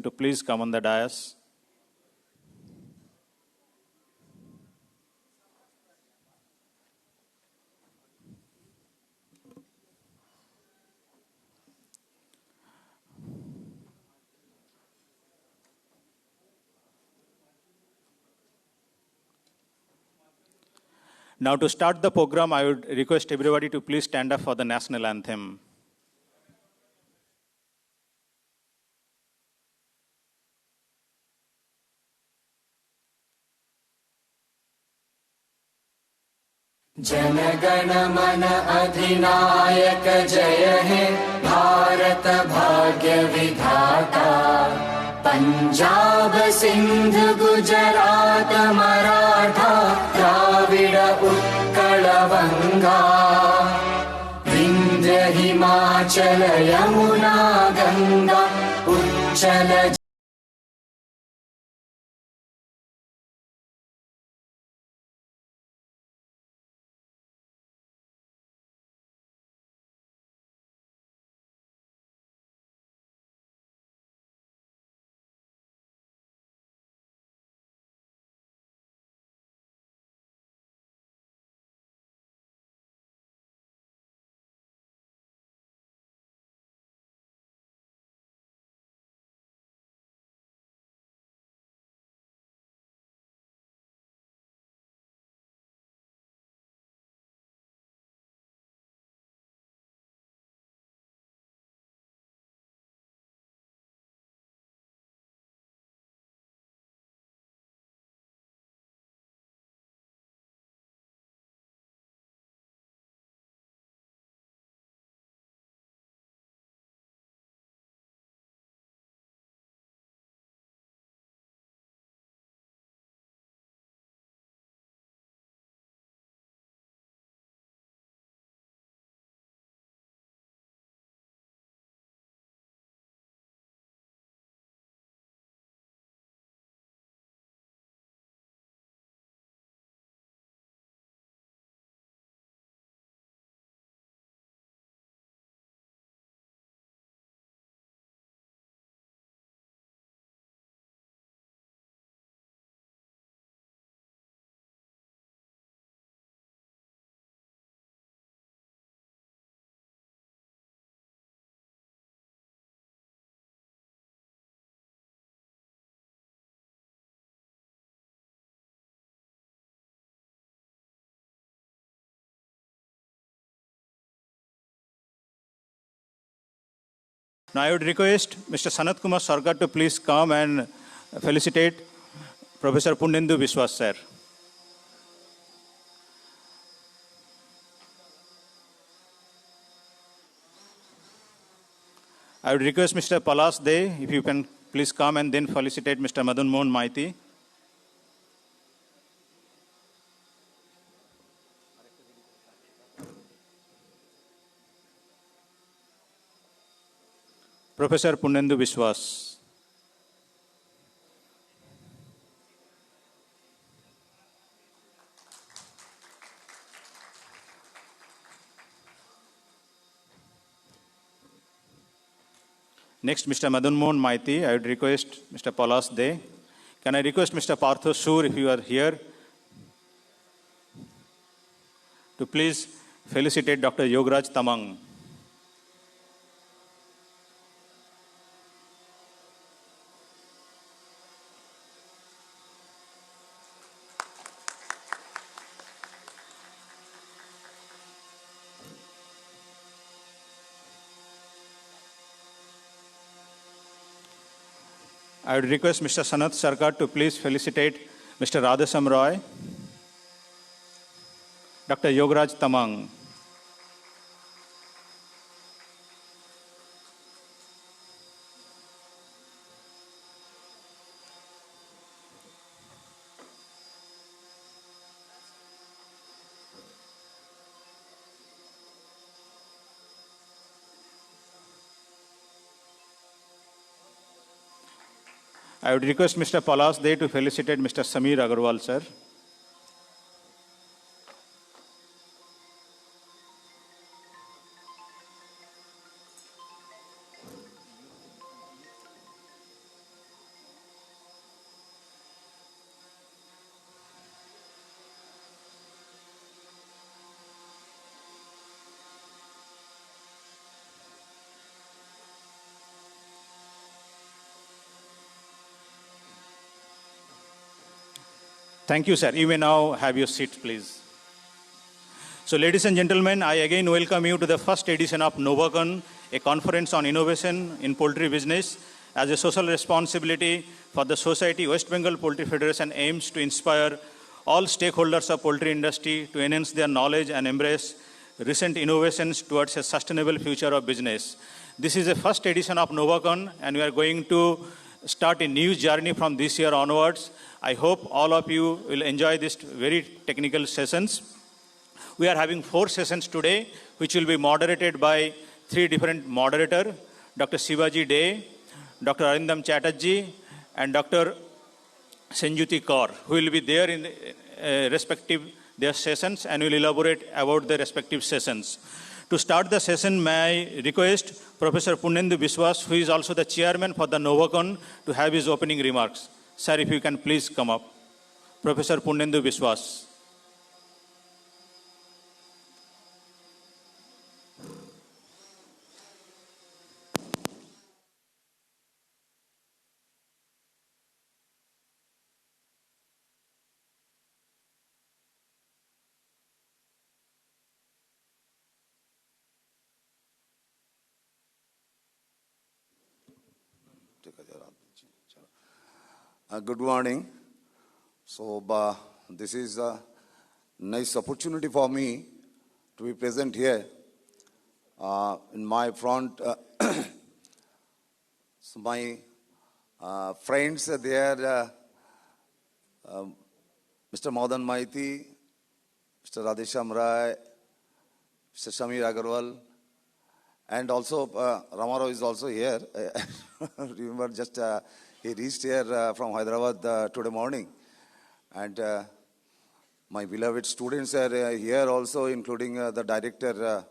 to please come on the dais. Now to start the program, I would request everybody to please stand up for the national anthem. Jana Gana मन अधिनायक जय हे भारत भाग्य विधाता पंजाब सिंध गुजरात मराठा द्राविड़ उत्कल बंगा Vindhya Himachal Yamuna Ganga उच्चल Now I would request Mr. Sanat Kumar Sarkar to please come and felicitate Professor Punnendu Biswas, sir. I would request Mr. Palas De, if you can please come and then felicitate Mr. Madan Mohan Maiti. Professor Punnendu Biswas. Next, Mr. Madan Mohan Maiti. I would request Mr. Palas De. Can I request Mr. Partho Sur, if you are here, to please felicitate Dr. Yogaraj Tamang. I would request Mr. Sanat Sarkar to please felicitate Mr. Radhasam Roy, Dr. Yogaraj Tamang. I would request Mr. Palas De to felicitate Mr. Sameer Agarwal, sir. Thank you, sir. You may now have your seat, please. So, ladies and gentlemen, I again welcome you to the first edition of Novacon, a conference on innovation in poultry business. As a social responsibility for the society, West Bengal Poultry Federation aims to inspire all stakeholders of poultry industry to enhance their knowledge and embrace recent innovations towards a sustainable future of business. This is the first edition of Novacon, and we are going to start a new journey from this year onwards. I hope all of you will enjoy these very technical sessions. We are having 4 sessions today, which will be moderated by 3 different moderators, Dr. Shivaji Dey, Dr. Arindam Chatterjee, and Dr. Sanjuti Kaur, who will be there in respective their sessions and will elaborate about the respective sessions. To start the session, may I request Professor Punnendu Biswas, who is also the chairman for the Novacon, to have his opening remarks. Sir, if you can please come up. Professor Punnendu Biswas. Good morning. So this is a nice opportunity for me to be present here. In my front, so my friends there, Mr. Madan Maiti, Mr. Radhesham Rai, Mr. Shamir Agarwal, and also Ramarao is also here. Remember, just he reached here from Hyderabad today morning. And my beloved students are here also, including the director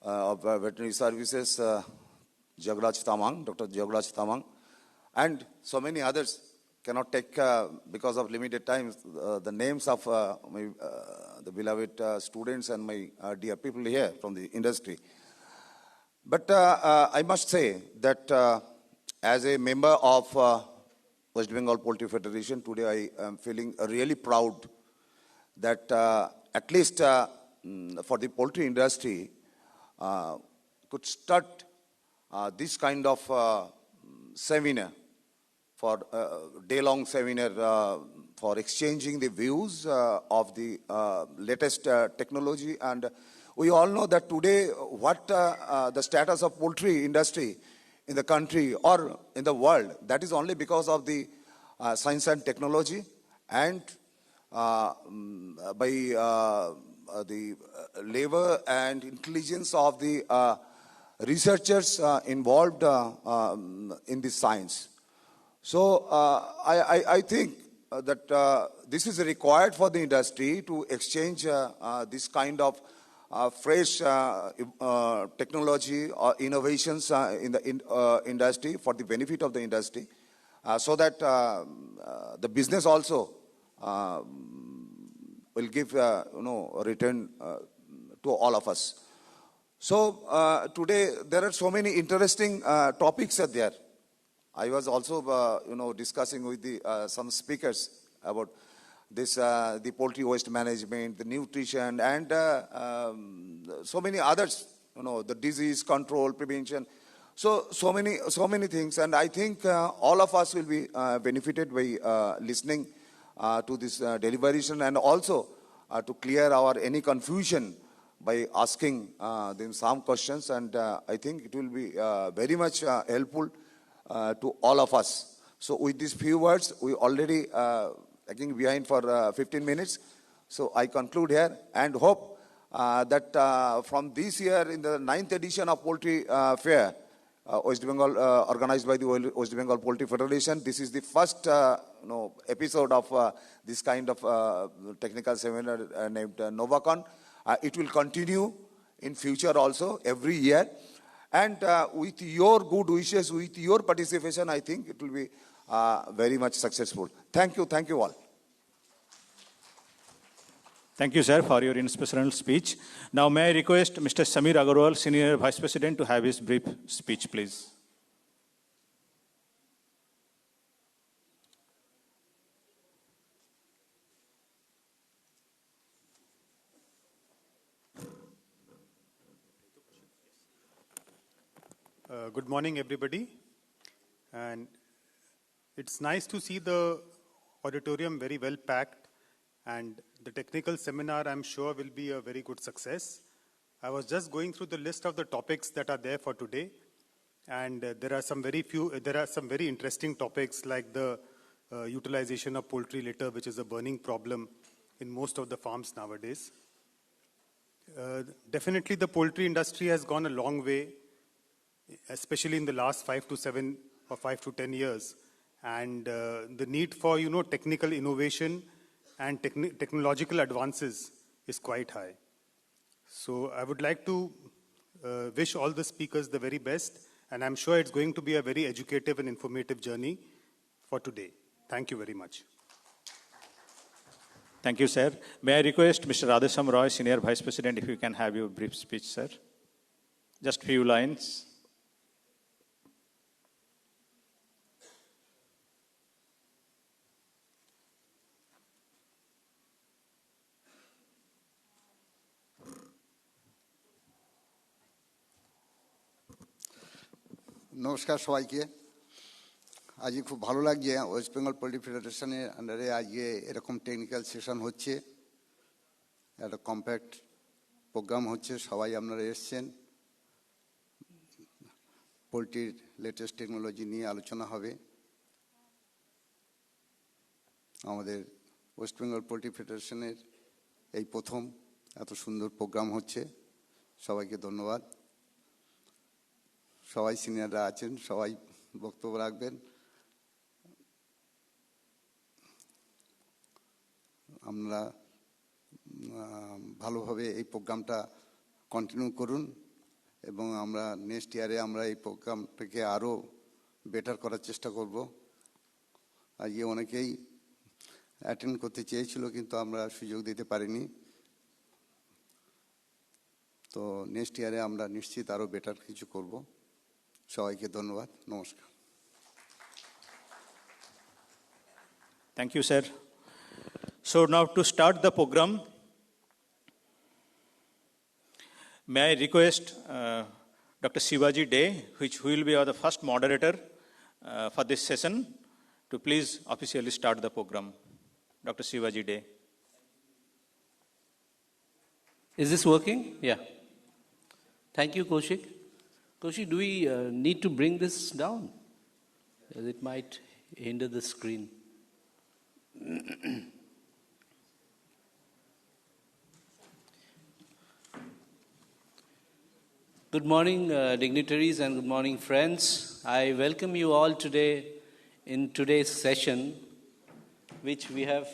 of veterinary services, Jagraj Tamang, Dr. Jagraj Tamang, and so many others. Cannot take, because of limited time, the names of the beloved students and my dear people here from the industry. But I must say that as a member of West Bengal Poultry Federation, today I am feeling really proud that at least for the poultry industry could start this kind of seminar, for day-long seminar for exchanging the views of the latest technology. And we all know that today what the status of poultry industry in the country or in the world, that is only because of the science and technology, and by the labor and intelligence of the researchers involved in this science. So I think that this is required for the industry to exchange this kind of fresh technology or innovations in the industry for the benefit of the industry, so that the business also will give a return to all of us. So today there are so many interesting topics there. I was also discussing with the some speakers about this, the poultry waste management, the nutrition, and so many others, the disease control, prevention. So many things. And I think all of us will be benefited by listening to this deliberation, and also to clear our any confusion by asking them some questions. And I think it will be very much helpful to all of us. So with these few words, we already lagging behind for 15 minutes. So I conclude here and hope that from this year, in the 9th edition of Poultry Fair, West Bengal, organized by the West Bengal Poultry Federation, this is the first episode of this kind of technical seminar named Novacon. It will continue in future also, every year. And with your good wishes, with your participation, I think it will be very much successful. Thank you all. Thank you, sir, for your inspirational speech. Now, may I request Mr. Samir Agarwal, Senior Vice President, to have his brief speech, please. Good morning, everybody. And it's nice to see the auditorium very well packed, and the technical seminar, I'm sure, will be a very good success. I was just going through the list of the topics that are there for today, and there are some very interesting topics like the utilization of poultry litter, which is a burning problem in most of the farms nowadays. Definitely the poultry industry has gone a long way, especially in the last 5 to 7 or 5 to 10 years. And the need for, technical innovation and technological advances is quite high. So I would like to wish all the speakers the very best, and I'm sure it's going to be a very educative and informative journey for today. Thank you very much. Thank you, sir. May I request Mr. Radhesham Roy, Senior Vice President, if you can have your brief speech, sir. Just few lines. নমস্কার সবাইকে। আজকে খুব ভালো লাগছে West Bengal poultry ফেডারেশনের আন্ডারে আজকে এরকম টেকনিক্যাল সেশন হচ্ছে, একটা কম্প্যাক্ট প্রোগ্রাম হচ্ছে, সবাই আপনারা এসছেন। পোলট্রির লেটেস্ট টেকনোলজি নিয়ে আলোচনা হবে। আমাদের ওয়েস্ট বেঙ্গল পোল্ট্রি ফেডারেশনের এই প্রথম এত সুন্দর প্রোগ্রাম হচ্ছে, সবাইকে ধন্যবাদ। সবাই সিনিয়ররা আছেন, সবাই বক্তব্য রাখবেন। আমরা ভালোভাবে এই প্রোগ্রামটা কন্টিনিউ করুন এবং আমরা নেক্সট ইয়ারে আমরা এই প্রোগ্রামটাকে আরও বেটার করার চেষ্টা করব। আজকে অনেকেই অ্যাটেন্ড করতে চেয়েছিল, কিন্তু আমরা সুযোগ দিতে পারিনি। তো নেক্সট ইয়ারে আমরা নিশ্চিত আরও বেটার কিছু করব। সবাইকে ধন্যবাদ, নমস্কার। Thank you, sir. So now to start the program, may I request Dr. Shivaji Day, who will be the first moderator for this session, to please officially start the program. Dr. Shivaji Day. Is this working? Yeah. Thank you, Kaushik. Kaushik, do we need to bring this down? It might hinder the screen. Good morning, dignitaries, and good morning, friends. I welcome you all today in today's session, which we have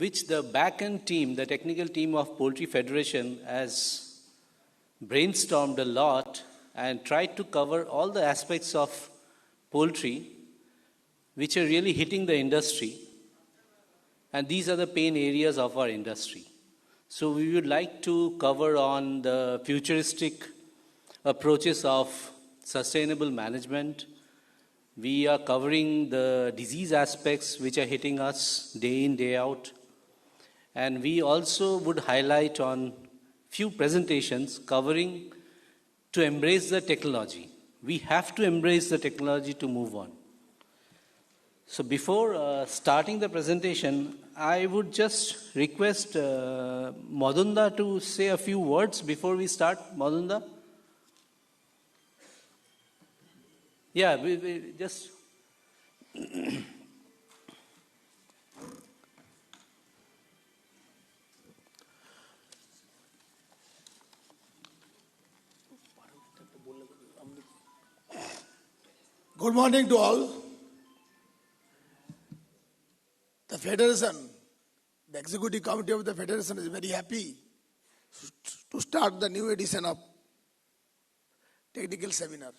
which the back-end team, the technical team of Poultry Federation, has brainstormed a lot and tried to cover all the aspects of poultry which are really hitting the industry. And these are the pain areas of our industry. So we would like to cover on the futuristic approaches of sustainable management. We are covering the disease aspects which are hitting us day in, day out. And we also would highlight on few presentations covering to embrace the technology. We have to embrace the technology to move on. So before starting the presentation, I would just request Madhunda to say a few words before we start. Madhunda? Yeah, we just... Good morning to all. The Federation, the Executive Committee of the Federation is very happy to start the new edition of Technical Seminar.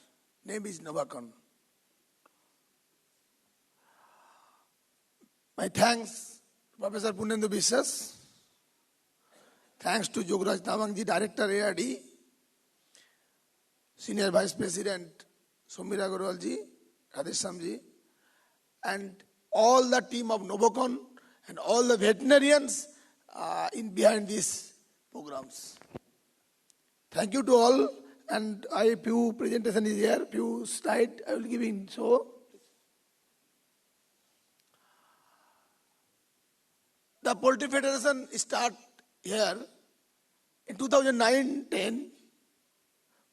Name is Novacon. My thanks to Professor Punendu Biswas. Thanks to Jograj Tamangji, Director ARD, Senior Vice President Somira Agarwalji, Radheshamji, and all the team of Novacon and all the veterinarians in behind these programs. Thank you to all, and I few presentation is here, few slide I will give in. So, the Poultry Federation start here in 2009-10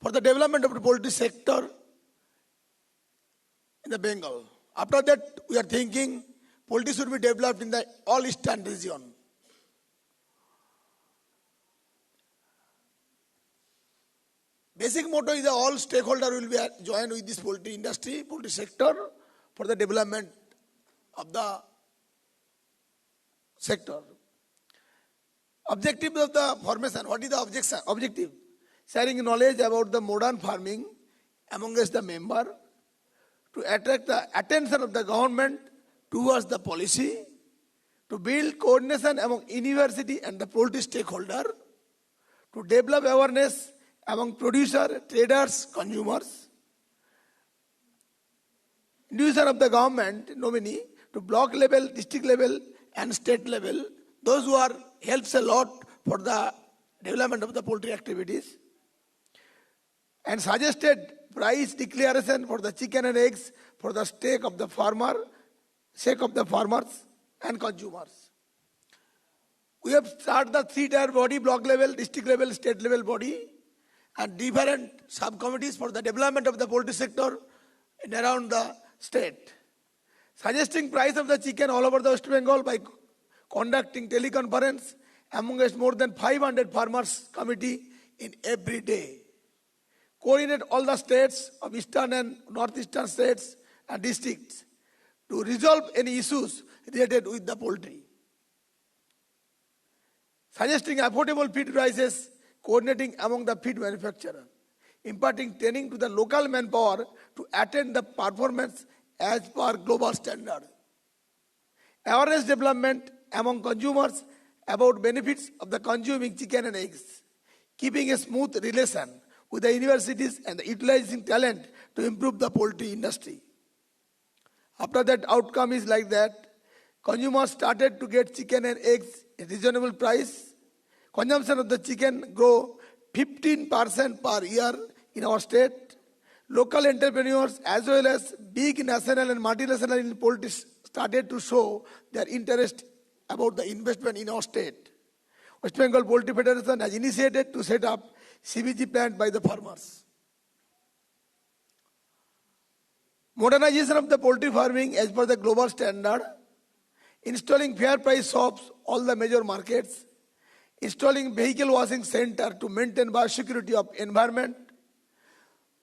for the development of the poultry sector in the Bengal. After that, we are thinking poultry should be developed in the all eastern region. Basic motto is that all stakeholders will be joined with this poultry industry, poultry sector for the development of the sector. Objective of the formation, what is the objective? Sharing knowledge about the modern farming amongst the member to attract the attention of the government towards the policy, to build coordination among university and the poultry stakeholder, to develop awareness among producer, traders, consumers, individual of the government nominee to block level, district level and state level, those who are helps a lot for the development of the poultry activities, and suggested price declaration for the chicken and eggs for the sake of the farmers and consumers. We have started the 3-tier body, block level, district level, state level body, and different subcommittees for the development of the poultry sector in around the state. Suggesting price of the chicken all over the West Bengal by conducting teleconference amongst more than 500 farmers committee in every day. Coordinate all the states of eastern and northeastern states and districts to resolve any issues related with the poultry. Suggesting affordable feed prices, coordinating among the feed manufacturer, imparting training to the local manpower to attend the performance as per global standard. Awareness development among consumers about benefits of the consuming chicken and eggs, keeping a smooth relation with the universities and utilizing talent to improve the poultry industry. After that, outcome is like that. Consumers started to get chicken and eggs at reasonable price. Consumption of the chicken grow 15% per year in our state. Local entrepreneurs as well as big national and multinational in poultry started to show their interest about the investment in our state. West Bengal Poultry Federation has initiated to set up CBG plant by the farmers. Modernization of the poultry farming as per the global standard, installing fair price shops all the major markets, installing vehicle washing center to maintain biosecurity of environment,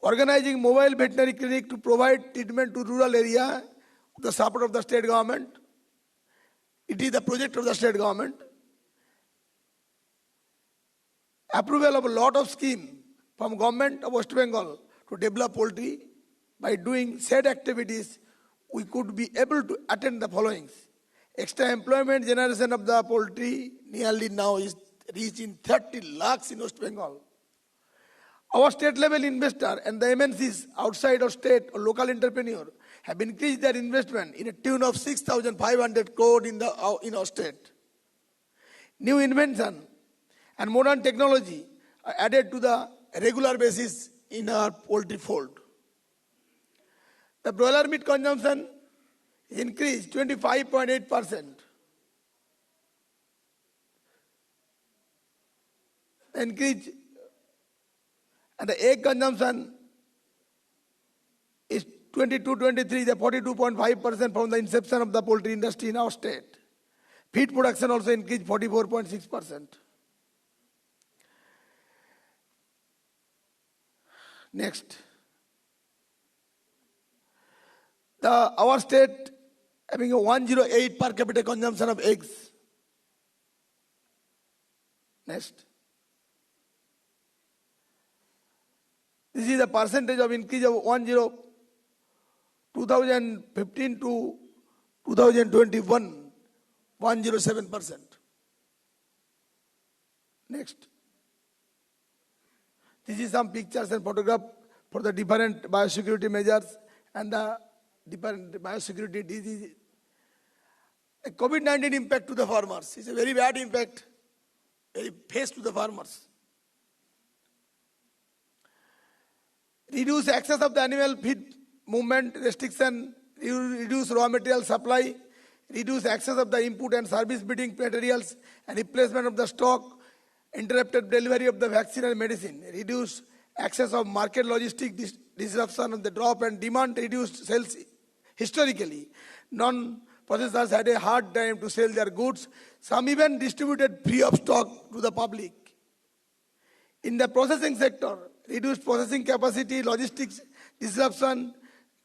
organizing mobile veterinary clinic to provide treatment to rural area with the support of the state government. It is the project of the state government. Approval of a lot of scheme from government of West Bengal to develop poultry. By doing said activities, we could be able to attend the followings. Extra employment generation of the poultry nearly now is reaching 30 lakhs in West Bengal. Our state level investor and the MNCs outside of state or local entrepreneur have increased their investment in a tune of 6,500 crore in our state. New invention and modern technology are added to the regular basis in our poultry fold. The broiler meat consumption increased 25.8%. Increase and the egg consumption is 22-23, the 42.5% from the inception of the poultry industry in our state. Feed production also increased 44.6%. Next. Our state having a 108 per capita consumption of eggs. Next. This is the percentage of increase of 2015 to 2021, 107%. Next. This is some pictures and photograph for the different biosecurity measures and the different biosecurity disease The COVID-19 impact to the farmers is a very bad impact, very face to the farmers. Reduce access of the animal feed movement restriction, reduce raw material supply, reduce access of the input and service bidding materials, and replacement of the stock, interrupted delivery of the vaccine and medicine, reduce access of market logistic disruption of the drop and demand, reduced sales historically. Non-processors had a hard time to sell their goods. Some even distributed free of stock to the public. In the processing sector, reduced processing capacity, logistics disruption,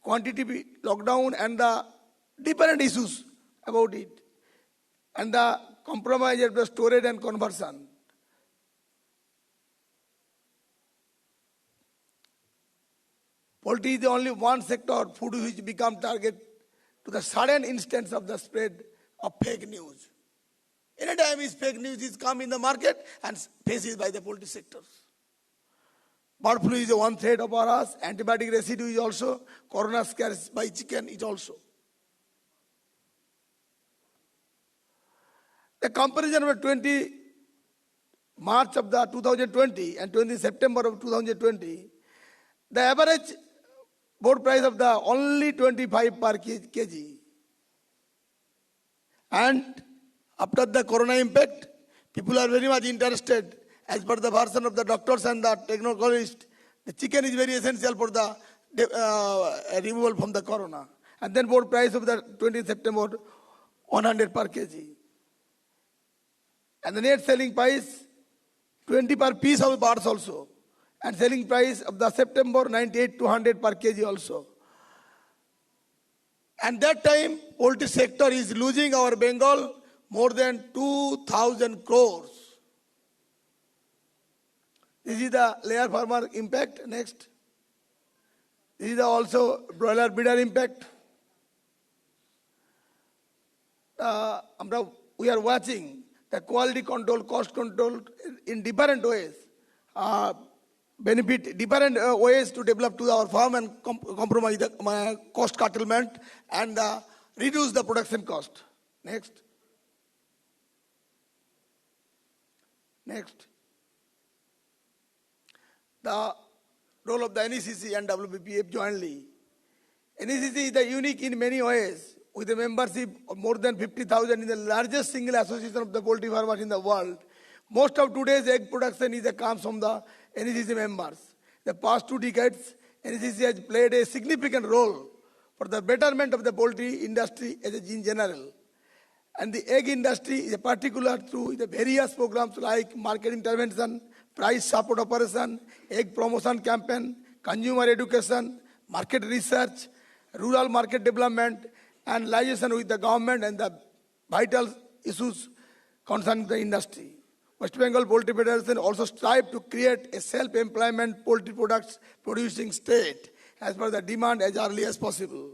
quantity lockdown, and the different issues about it, and the compromise of the storage and conversion. Poultry is the only one sector, food, which become target to the sudden instance of the spread of fake news. Anytime is fake news is come in the market and faces by the poultry sectors. Bird flu is one threat of us. Antibiotic residue is also. Corona scares by chicken is also. The comparison of 20 March of the 2020 and 20 September of 2020, the average board price of the only 25 per kg. And after the corona impact, people are very much interested. As per the version of the doctors and the technologists, the chicken is very essential for the removal from the corona. And then board price of the 20th September, 100 per kg. And the net selling price, 20 per piece of birds also. And selling price of the September, 98 to 100 per kg also. And that time, poultry sector is losing our Bengal more than 2,000 crores. This is the layer farmer impact. Next. This is the also broiler breeder impact. We are watching the quality control, cost control in different ways. Benefit different ways to develop to our farm and compromise the cost curtailment and reduce the production cost. Next. Next. The role of the NECC and WPPF jointly. NECC is the unique in many ways, with a membership of more than 50,000 in the largest single association of the poultry farmers in the world. Most of today's egg production comes from the NECC members. The past 2 decades, NECC has played a significant role for the betterment of the poultry industry in general. And the egg industry is particular through the various programs like market intervention, price support operation, egg promotion campaign, consumer education, market research, rural market development, and liaison with the government and the vital issues concerning the industry. West Bengal Poultry Federation also strive to create a self-employment poultry products producing state as per the demand as early as possible.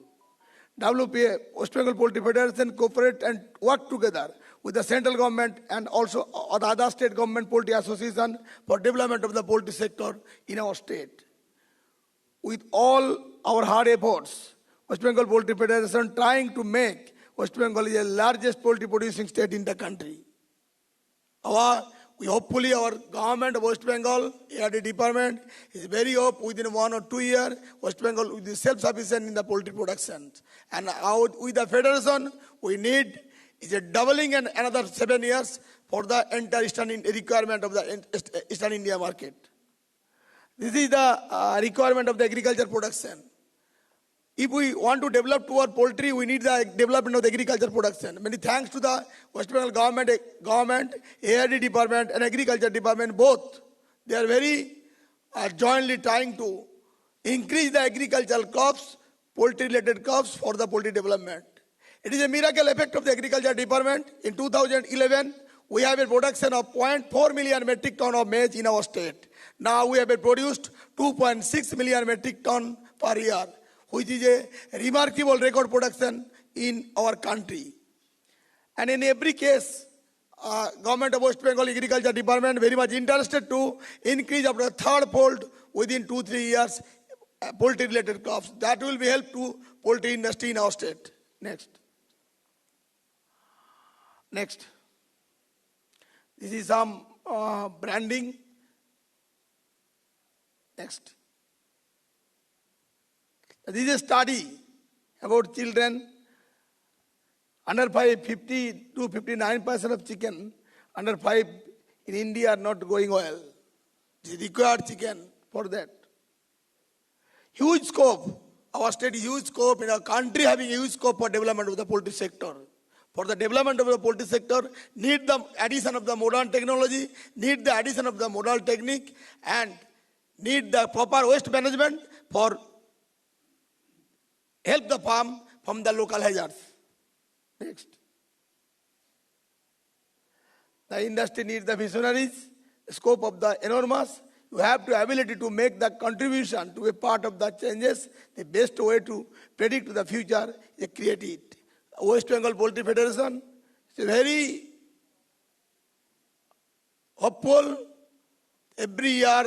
WPA, West Bengal Poultry Federation, cooperate and work together with the central government and also the other state government poultry association for development of the poultry sector in our state. With all our hard efforts, West Bengal Poultry Federation trying to make West Bengal the largest poultry producing state in the country. Hopefully our government of West Bengal, ERP department, is very hope within 1 or 2 years, West Bengal will be self-sufficient in the poultry production. And with the federation, we need is a doubling in another 7 years for the entire requirement of the Eastern India market. This is the requirement of the agriculture production. If we want to develop to our poultry, we need the development of the agriculture production. Many thanks to the West Bengal government, ARD department and agriculture department both. They are very jointly trying to increase the agricultural crops, poultry related crops for the poultry development. It is a miracle effect of the agriculture department. In 2011, we have a production of 0.4 million metric ton of maize in our state. Now we have produced 2.6 million metric ton per year, which is a remarkable record production in our country. And in every case, Government of West Bengal Agriculture Department very much interested to increase up to the third fold within 2-3 years poultry related crops. That will be help to poultry industry in our state. Next. Next. This is some branding. Next. This is a study about children under 5, 50 to 59% of chicken under 5 in India are not going well. It is required chicken for that. Huge scope. Our state is huge scope in our country having huge scope for development of the poultry sector. For the development of the poultry sector, need the addition of the modern technology, need the addition of the modern technique, and need the proper waste management for help the farm from the local hazards. Next. The industry needs the visionaries, the scope of the enormous. You have the ability to make the contribution to a part of the changes. The best way to predict the future is to create it. West Bengal Poultry Federation is very hopeful. Every year,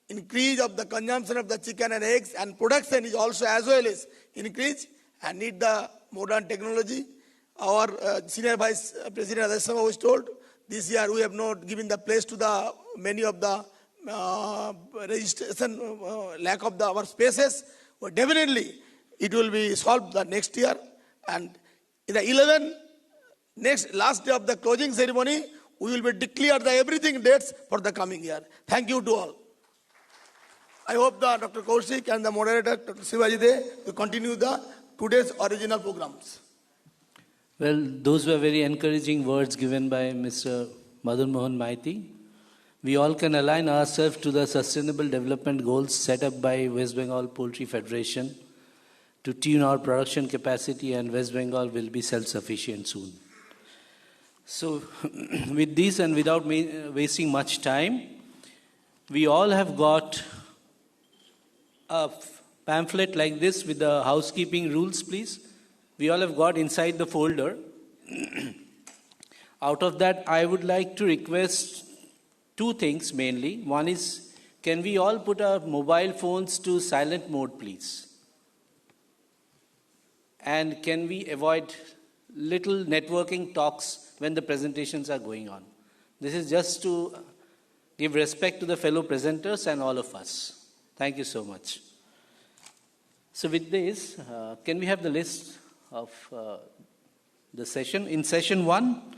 increase of the consumption of the chicken and eggs and production is also as well as increase and need the modern technology. Our senior vice president Adesama was told this year we have not given the place to the many of the registration lack of our spaces. But definitely it will be solved the next year. And in the last day of the closing ceremony, we will be declared the everything dates for the coming year. Thank you to all. I hope that Dr. Kaushik and the moderator, Dr. Shivajide, will continue today's original programs. Well, those were very encouraging words given by Mr. Madan Mohan Maiti. We all can align ourselves to the sustainable development goals set up by West Bengal Poultry Federation to tune our production capacity, and West Bengal will be self-sufficient soon. So with this and without wasting much time, we all have got a pamphlet like this with the housekeeping rules, please. We all have got inside the folder. Out of that, I would like to request two things mainly. One is, can we all put our mobile phones to silent mode, please? And can we avoid little networking talks when the presentations are going on? This is just to give respect to the fellow presenters and all of us. Thank you so much. So with this, can we have the list of the session? In session 1,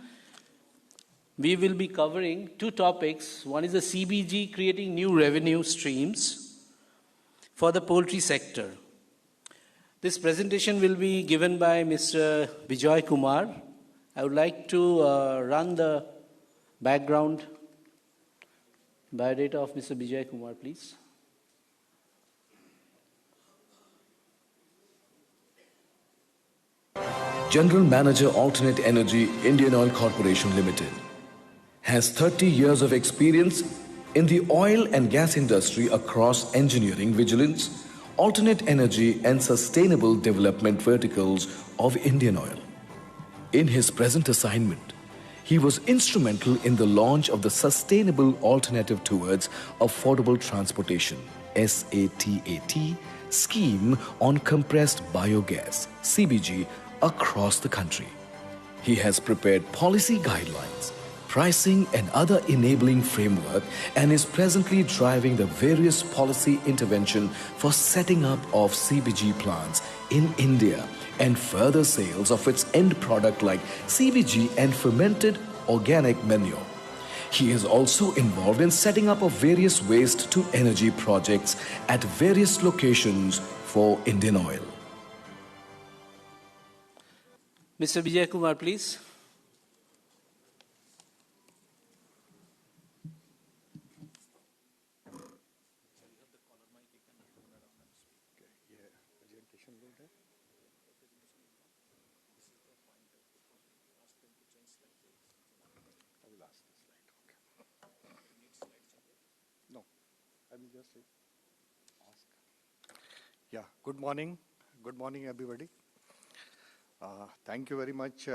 we will be covering two topics. One is the CBG creating new revenue streams for the poultry sector. This presentation will be given by Mr. Vijay Kumar. I would like to run the background biodata of Mr. Vijay Kumar, please. General Manager Alternate Energy Indian Oil Corporation Limited has 30 years of experience in the oil and gas industry across engineering, vigilance, alternate energy and sustainable development verticals of Indian Oil. In his present assignment, he was instrumental in the launch of the Sustainable Alternative Towards Affordable Transportation (SATAT) scheme on compressed biogas (CBG) across the country. He has prepared policy guidelines, pricing and other enabling framework, and is presently driving the various policy intervention for setting up of CBG plants in India and further sales of its end product like CBG and fermented organic manure. He is also involved in setting up of various waste to energy projects at various locations for Indian Oil. Mr. Vijay Kumar, please. Yeah, good morning. Good morning, everybody. Thank you very much,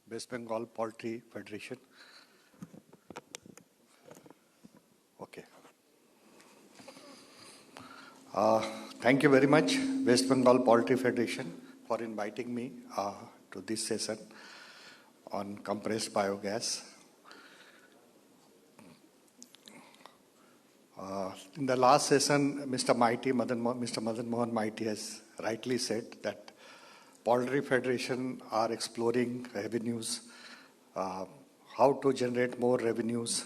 West Bengal Poultry Federation. Okay. Thank you very much, West Bengal Poultry Federation, for inviting me to this session. on compressed biogas. In the last session, Mr. Madan Mohan Mighty has rightly said that Poultry Federation are exploring revenues, how to generate more revenues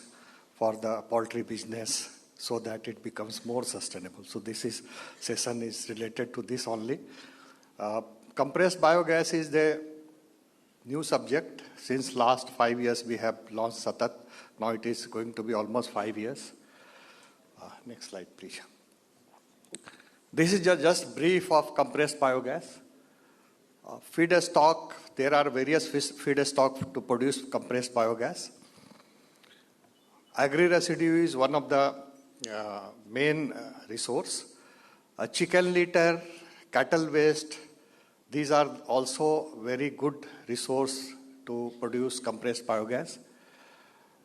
for the poultry business so that it becomes more sustainable. So this session is related to this only. Compressed biogas is the new subject. Since last 5 years we have launched Satat. Now it is going to be almost 5 years. Next slide, please. This is just brief of compressed biogas. Feed stock, there are various feed stock to produce compressed biogas. Agri residue is one of the main resource. Chicken litter, cattle waste, these are also very good resource to produce compressed biogas.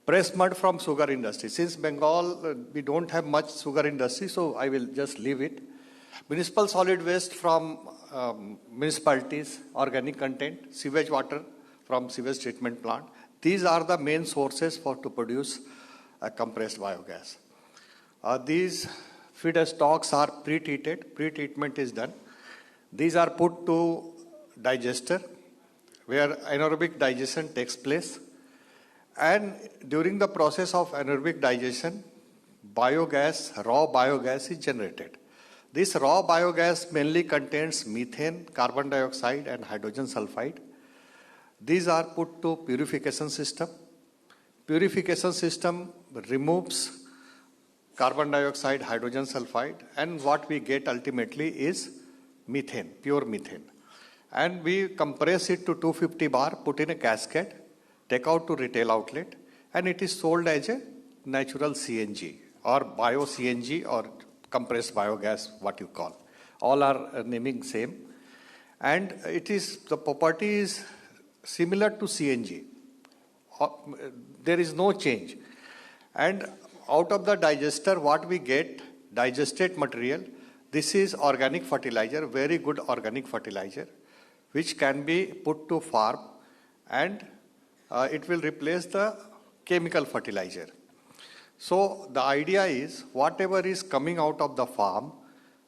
Pressed mud from sugar industry. Since Bengal, we don't have much sugar industry, so I will just leave it. Municipal solid waste from municipalities, organic content, sewage water from sewage treatment plant. These are the main sources to produce compressed biogas. These feed stocks are pre-treated. Pre-treatment is done. These are put to digester, where anaerobic digestion takes place. And during the process of anaerobic digestion, biogas, raw biogas is generated. This raw biogas mainly contains methane, carbon dioxide, and hydrogen sulfide. These are put to purification system. Purification system removes carbon dioxide, hydrogen sulfide, and what we get ultimately is methane, pure methane. And we compress it to 250 bar, put in a cascade, take out to retail outlet, and it is sold as a natural CNG or bio-CNG or compressed biogas, what you call. All are naming same. And the property is similar to CNG. There is no change. And out of the digester, what we get, digested material, this is organic fertilizer, very good organic fertilizer, which can be put to farm and it will replace the chemical fertilizer. So the idea is whatever is coming out of the farm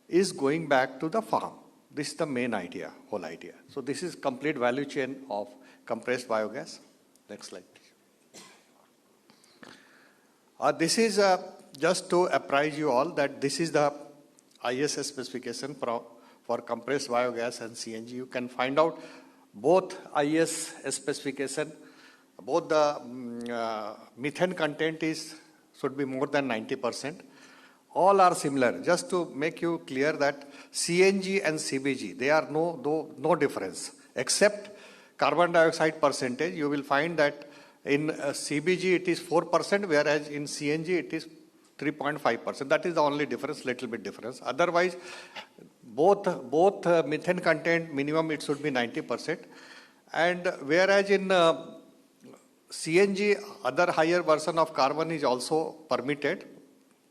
is going back to the farm. This is the main idea, whole idea. So this is complete value chain of compressed biogas. Next slide, please. This is just to apprise you all that this is the IS specification for compressed biogas and CNG. You can find out both IS specification. Both the methane content should be more than 90%. All are similar. Just to make you clear that CNG and CBG, they are no difference. Except carbon dioxide percentage, you will find that in CBG it is 4%, whereas in CNG it is 3.5%. That is the only difference, little bit difference. Otherwise, both methane content, minimum it should be 90%. And whereas in CNG, other higher version of carbon is also permitted,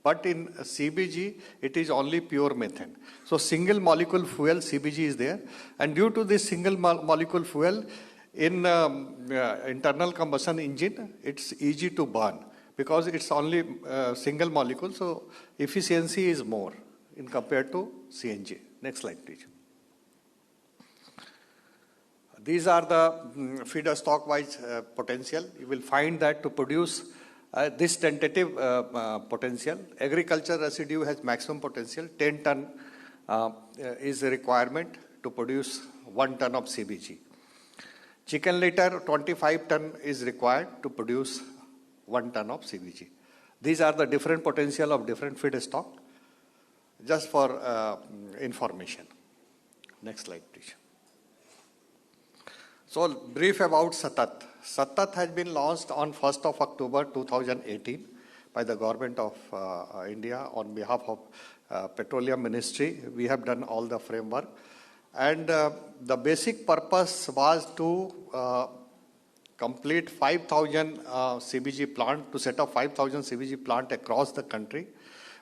but in CBG, it is only pure methane. So single molecule fuel, CBG is there, and due to this single molecule fuel, in internal combustion engine, it's easy to burn, because it's only single molecule, so efficiency is more in compared to CNG. Next slide, please. These are the feeder stock-wise potential. You will find that to produce this tentative potential, agriculture residue has maximum potential. 10 ton is a requirement to produce 1 ton of CBG. Chicken litter, 25 ton is required to produce 1 ton of CBG. These are the different potential of different feed stock, just for information. Next slide, please. So, brief about Satat. Satat has been launched on 1st of October 2018 by the Government of India on behalf of Petroleum Ministry. We have done all the framework. And the basic purpose was to complete 5,000 CBG plant, to set up 5,000 CBG plant across the country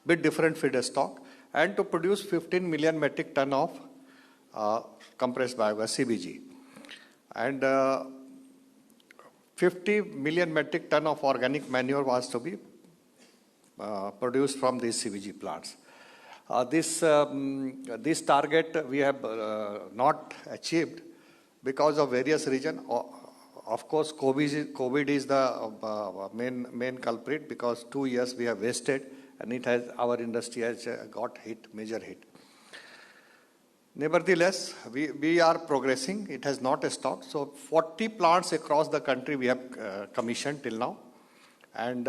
with different feed stock, and to produce 15 million metric ton of compressed biogas CBG. And 50 million metric ton of organic manure was to be produced from these CBG plants. This target we have not achieved because of various reasons. Of course, COVID is the main culprit, because 2 years we have wasted, and our industry has got major hit. Nevertheless, we are progressing. It has not stopped. So 40 plants across the country we have commissioned till now. And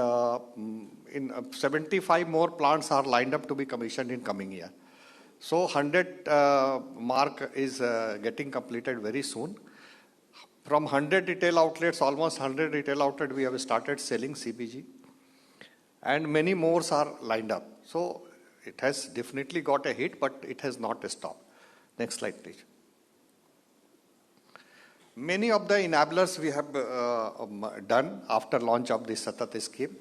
75 more plants are lined up to be commissioned in coming year. So 100 mark is getting completed very soon. From 100 retail outlets, almost 100 retail outlets, we have started selling CBG. And many more are lined up. So it has definitely got a hit, but it has not stopped. Next slide, please. Many of the enablers we have done after launch of this Satat scheme.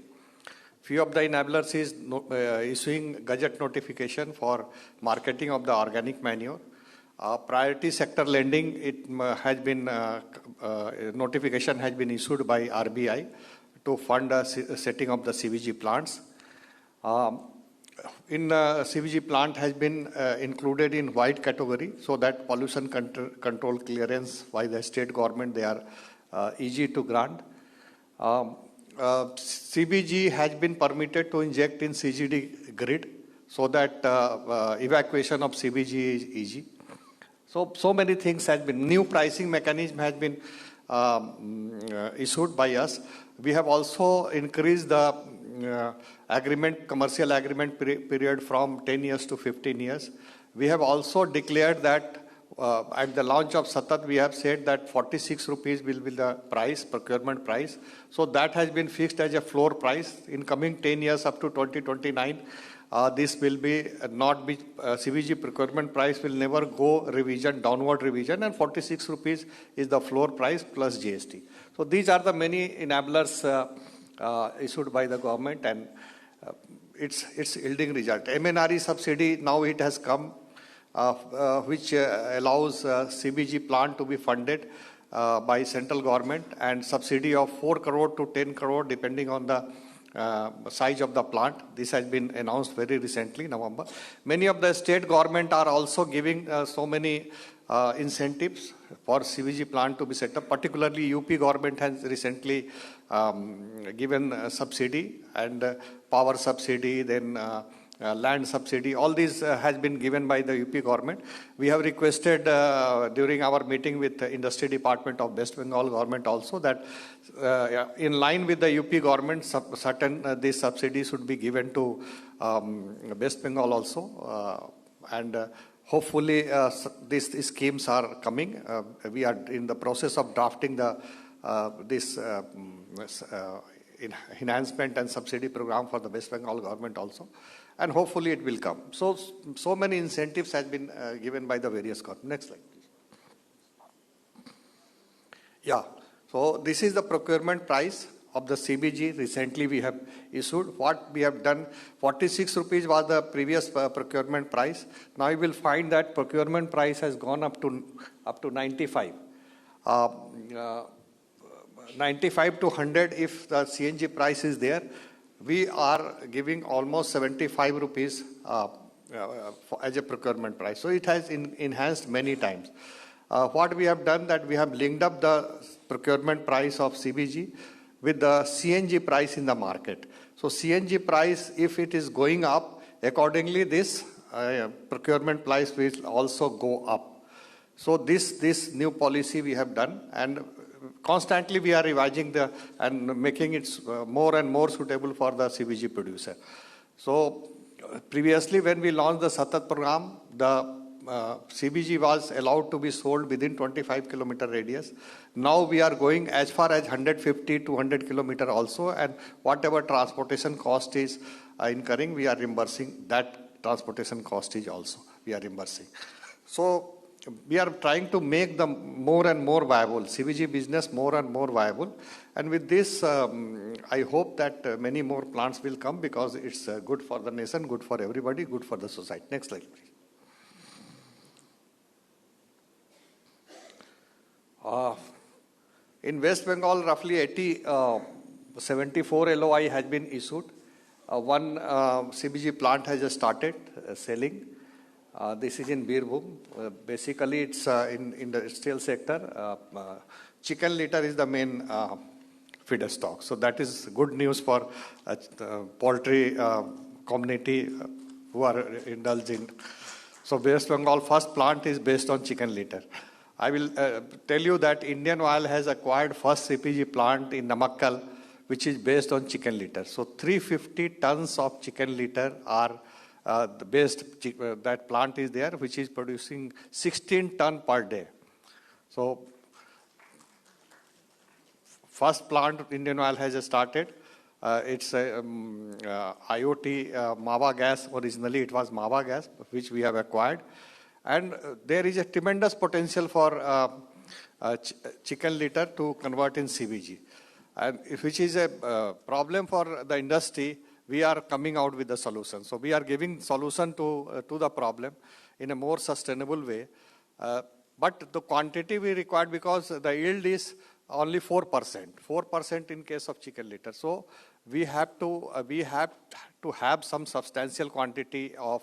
Few of the enablers is issuing Gazette notification for marketing of the organic manure. Priority sector lending, it has been notification has been issued by RBI to fund setting of the CBG plants. CBG plant has been included in white category, so that pollution control clearance by the state government, they are easy to grant. CBG has been permitted to inject in CGD grid, so that evacuation of CBG is easy. So many things has been, new pricing mechanism has been issued by us. We have also increased the commercial agreement period from 10 years to 15 years. We have also declared that at the launch of Satat, we have said that 46 rupees will be the price, procurement price. So that has been fixed as a floor price. In coming 10 years up to 2029, this will be not be CBG procurement price will never go downward revision, and 46 rupees is the floor price plus GST. So these are the many enablers issued by the government, and it's yielding result. MNRE subsidy, now it has come, which allows CBG plant to be funded by central government, and subsidy of 4 crore to 10 crore depending on the size of the plant. This has been announced very recently, November. Many of the state government are also giving so many incentives for CBG plant to be set up. Particularly UP government has recently given subsidy, and power subsidy, then land subsidy. All these has been given by the UP government. We have requested during our meeting with the industry department of West Bengal government also that in line with the UP government, certain these subsidies should be given to West Bengal also. And hopefully these schemes are coming. We are in the process of drafting this enhancement and subsidy program for the West Bengal government also. And hopefully it will come. So many incentives has been given by the various governments. Next slide, please. Yeah. So this is the procurement price of the CBG. Recently we have issued. What we have done, 46 rupees was the previous procurement price. Now you will find that procurement price has gone up to 95. 95 to 100 if the CNG price is there. We are giving almost 75 rupees as a procurement price. So it has enhanced many times. What we have done, that we have linked up the procurement price of CBG with the CNG price in the market. So CNG price, if it is going up, accordingly this procurement price will also go up. So this new policy we have done, and constantly we are revising and making it more and more suitable for the CBG producer. So previously when we launched the Satat program, the CBG was allowed to be sold within 25 kilometer radius. Now we are going as far as 150 to 100 kilometer also, and whatever transportation cost is incurring, we are reimbursing that transportation cost is also we are reimbursing. So we are trying to make them more and more viable, CBG business more and more viable. And with this, I hope that many more plants will come, because it's good for the nation, good for everybody, good for the society. Next slide, please. In West Bengal, roughly 74 LOI has been issued. One CBG plant has just started selling. This is in Birbhum. Basically, it's in the steel sector. Chicken litter is the main feeder stock. So that is good news for the poultry community who are indulging. So West Bengal first plant is based on chicken litter. I will tell you that Indian Oil has acquired first CPG plant in Namakkal, which is based on chicken litter. So 350 tons of chicken litter are that plant is there, which is producing 16 ton per day. So first plant Indian Oil has started. It's IoT Mawa gas. Originally it was Mawa gas, which we have acquired. And there is a tremendous potential for chicken litter to convert in CBG. And which is a problem for the industry. We are coming out with the solution. So we are giving solution to the problem in a more sustainable way. But the quantity we required, because the yield is only 4% in case of chicken litter. So we have to have some substantial quantity of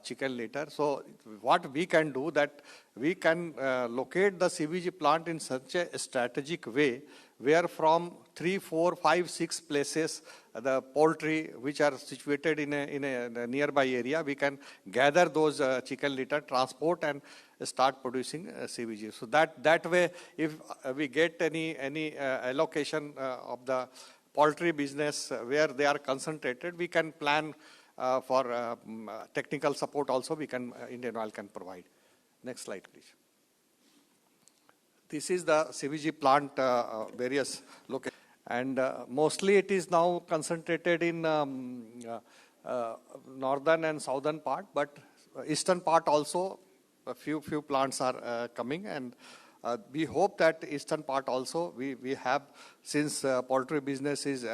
chicken litter. So what we can do, that we can locate the CBG plant in such a strategic way, where from 3, 4, 5, 6 places, the poultry which are situated in a nearby area, we can gather those chicken litter, transport, and start producing CBG. So that way, if we get any allocation of the poultry business where they are concentrated, we can plan for technical support also. Indian Oil can provide. Next slide, please. This is the CBG plant, various locations. And mostly it is now concentrated in northern and southern part, but eastern part also, a few plants are coming. And we hope that eastern part also, we have, since poultry business is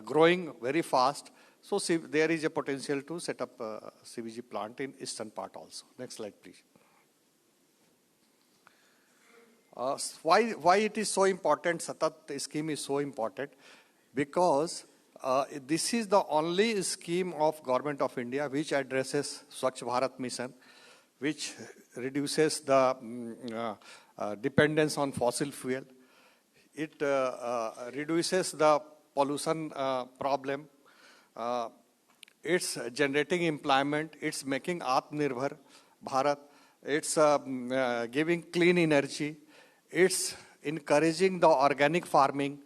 growing very fast, so there is a potential to set up a CBG plant in eastern part also. Next slide, please. Why it is so important, Satat scheme is so important? Because this is the only scheme of Government of India which addresses Swachh Bharat Mission, which reduces the dependence on fossil fuel. It reduces the pollution problem. It's generating employment. It's making Atmanirbhar Bharat. It's giving clean energy. It's encouraging the organic farming.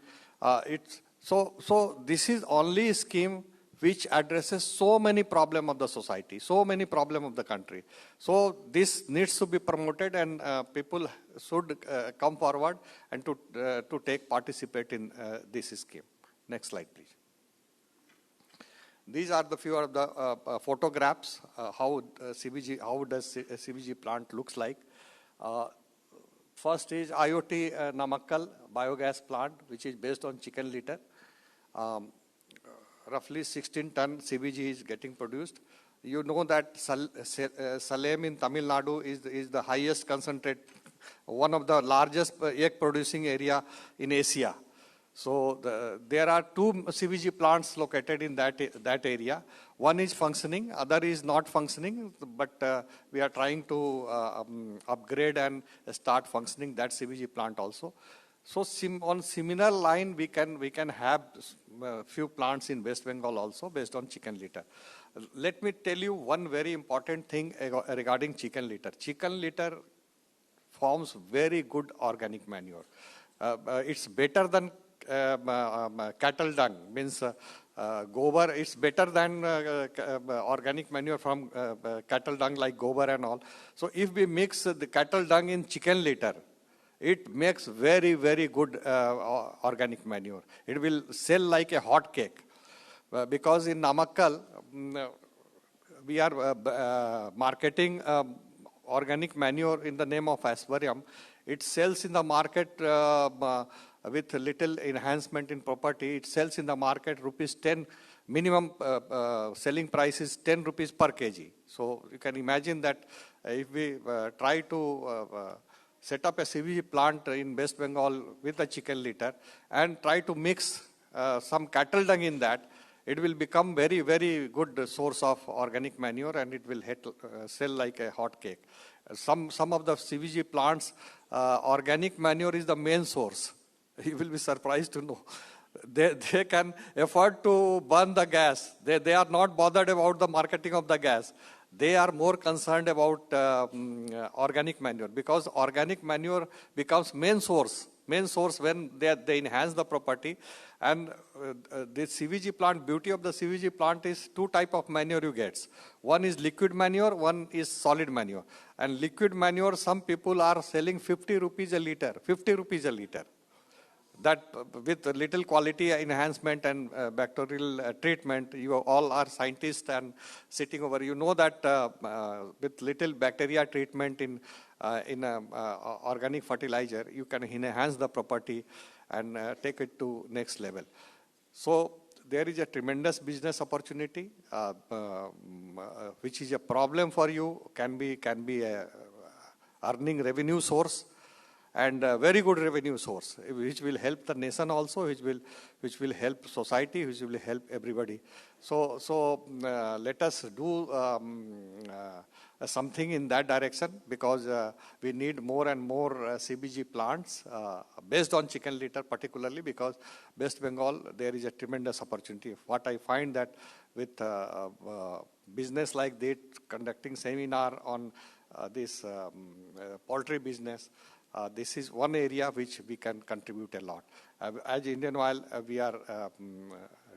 So this is only scheme which addresses so many problems of the society, so many problems of the country. So this needs to be promoted, and people should come forward and to participate in this scheme. Next slide, please. These are the few of the photographs, how does CBG plant looks like. First is IoT Namakkal biogas plant, which is based on chicken litter. Roughly 16 ton CBG is getting produced. You know that Salem in Tamil Nadu is the highest concentrate, one of the largest egg producing area in Asia. So there are 2 CBG plants located in that area. One is functioning, other is not functioning, but we are trying to upgrade and start functioning that CBG plant also. So on similar line, we can have few plants in West Bengal also based on chicken litter. Let me tell you one very important thing regarding chicken litter. Chicken litter forms very good organic manure. It's better than cattle dung, means gobar. It's better than organic manure from cattle dung like gobar and all. So if we mix the cattle dung in chicken litter, it makes very, very good organic manure. It will sell like a hot cake. Because in Namakkal, we are marketing organic manure in the name of Aspersum. It sells in the market with little enhancement in property. It sells in the market ₹10. Minimum selling price is 10 rupees per kg. So you can imagine that if we try to set up a CBG plant in West Bengal with a chicken litter and try to mix some cattle dung in that, it will become very, very good source of organic manure, and it will sell like a hot cake. Some of the CBG plants, organic manure is the main source. You will be surprised to know. They can afford to burn the gas. They are not bothered about the marketing of the gas. They are more concerned about organic manure, because organic manure becomes main source when they enhance the property. And the CVG plant, beauty of the CVG plant is two type of manure you get. One is liquid manure, one is solid manure. And liquid manure, some people are selling 50 rupees a liter. 50 rupees a liter. That with little quality enhancement and bacterial treatment, you all are scientists and sitting over, you know that with little bacteria treatment in organic fertilizer, you can enhance the property and take it to next level. So there is a tremendous business opportunity, which is a problem for you, can be a earning revenue source, and a very good revenue source, which will help the nation also, which will help society, which will help everybody. So let us do something in that direction, because we need more and more CBG plants based on chicken litter, particularly because West Bengal, there is a tremendous opportunity. What I find that with business like that, conducting seminar on this poultry business, this is one area which we can contribute a lot. As Indian Oil, we are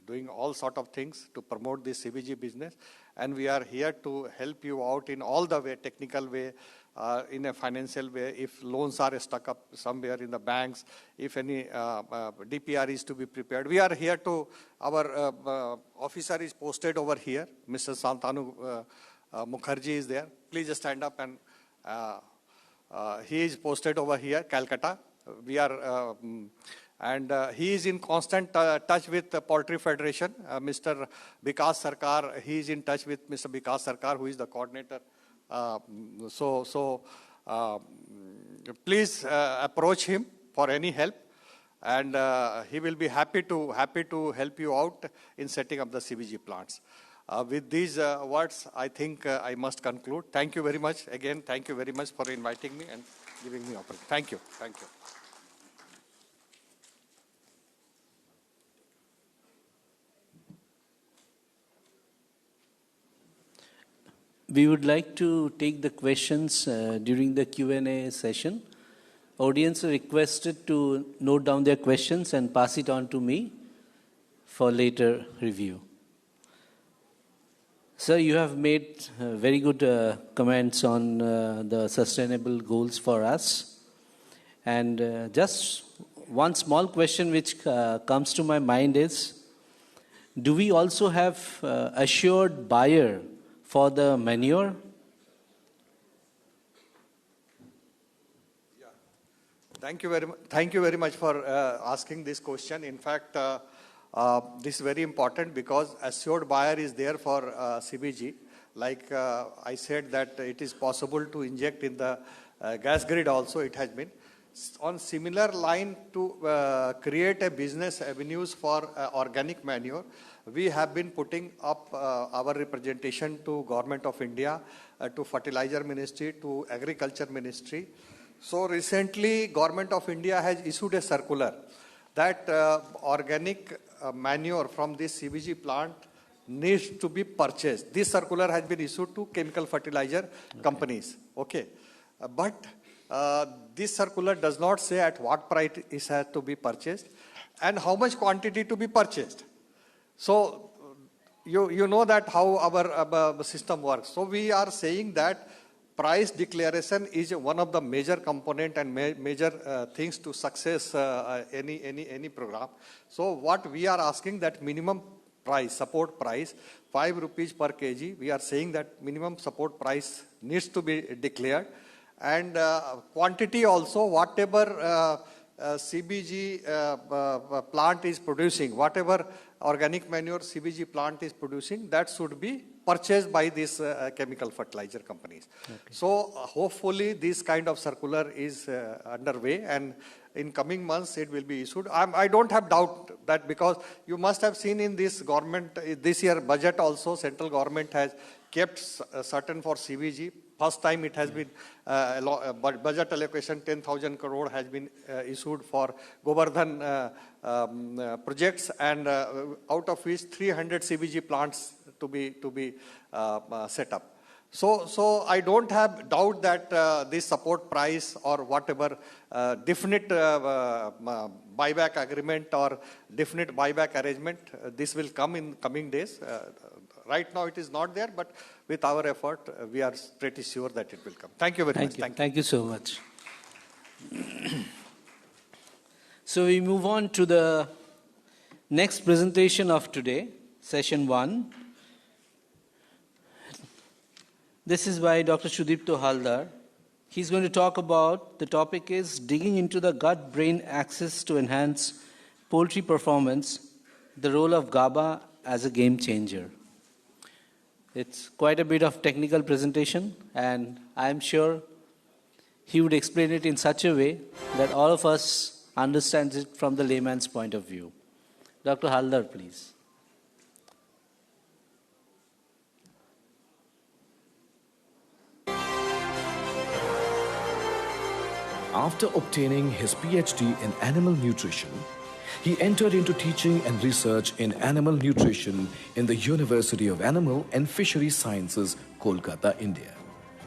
doing all sort of things to promote this CBG business, and we are here to help you out in all the way, technical way, in a financial way. If loans are stuck up somewhere in the banks, if any DPR is to be prepared, we are here to, our officer is posted over here, Mr. Santanu Mukherjee is there. Please stand up, and he is posted over here, Calcutta. We are, and he is in constant touch with the Poultry Federation. Mr. Vikas Sarkar, he is in touch with Mr. Vikas Sarkar, who is the coordinator. Please approach him for any help, and he will be happy to help you out in setting up the CBG plants. With these words, I think I must conclude. Thank you very much. Again, thank you very much for inviting me and giving me opportunity. Thank you. Thank you. We would like to take the questions during the Q&A session. Audience are requested to note down their questions and pass it on to me for later review. Sir, you have made very good comments on the sustainable goals for us. And just one small question which comes to my mind is, do we also have assured buyer for the manure? Yeah. Thank you very much for asking this question. In fact, this is very important, because assured buyer is there for CBG. Like I said, that it is possible to inject in the gas grid also, it has been. On similar line, to create a business avenues for organic manure, we have been putting up our representation to Government of India, to Fertilizer Ministry, to Agriculture Ministry. So recently, Government of India has issued a circular that organic manure from this CBG plant needs to be purchased. This circular has been issued to chemical fertilizer companies. Okay. But this circular does not say at what price it has to be purchased and how much quantity to be purchased. So you know that how our system works. So we are saying that price declaration is one of the major component and major things to success any program. So what we are asking, that minimum price, support price, 5 rupees per kg, we are saying that minimum support price needs to be declared. And quantity also, whatever CBG plant is producing, whatever organic manure CBG plant is producing, that should be purchased by these chemical fertilizer companies. Okay. So hopefully this kind of circular is underway, and in coming months it will be issued. I don't have doubt that, because you must have seen in this government, this year budget also, central government has kept certain for CBG. First time it has been, budget allocation 10,000 crore has been issued for Govardhan projects, and out of which 300 CBG plants to be set up. So I don't have doubt that this support price or whatever definite buyback agreement or definite buyback arrangement, this will come in coming days. Right now it is not there, but with our effort, we are pretty sure that it will come. Thank you very much. Thank you so much. So we move on to the next presentation of today, session 1. This is by Dr. Sudipto Haldar. He's going to talk about, the topic is digging into the gut-brain axis to enhance poultry performance, the role of GABA as a game changer. It's quite a bit of technical presentation, and I'm sure he would explain it in such a way that all of us understand it from the layman's point of view. Dr. Haldar, please. After obtaining his PhD in animal nutrition, he entered into teaching and research in animal nutrition in the University of Animal and Fishery Sciences, Kolkata, India.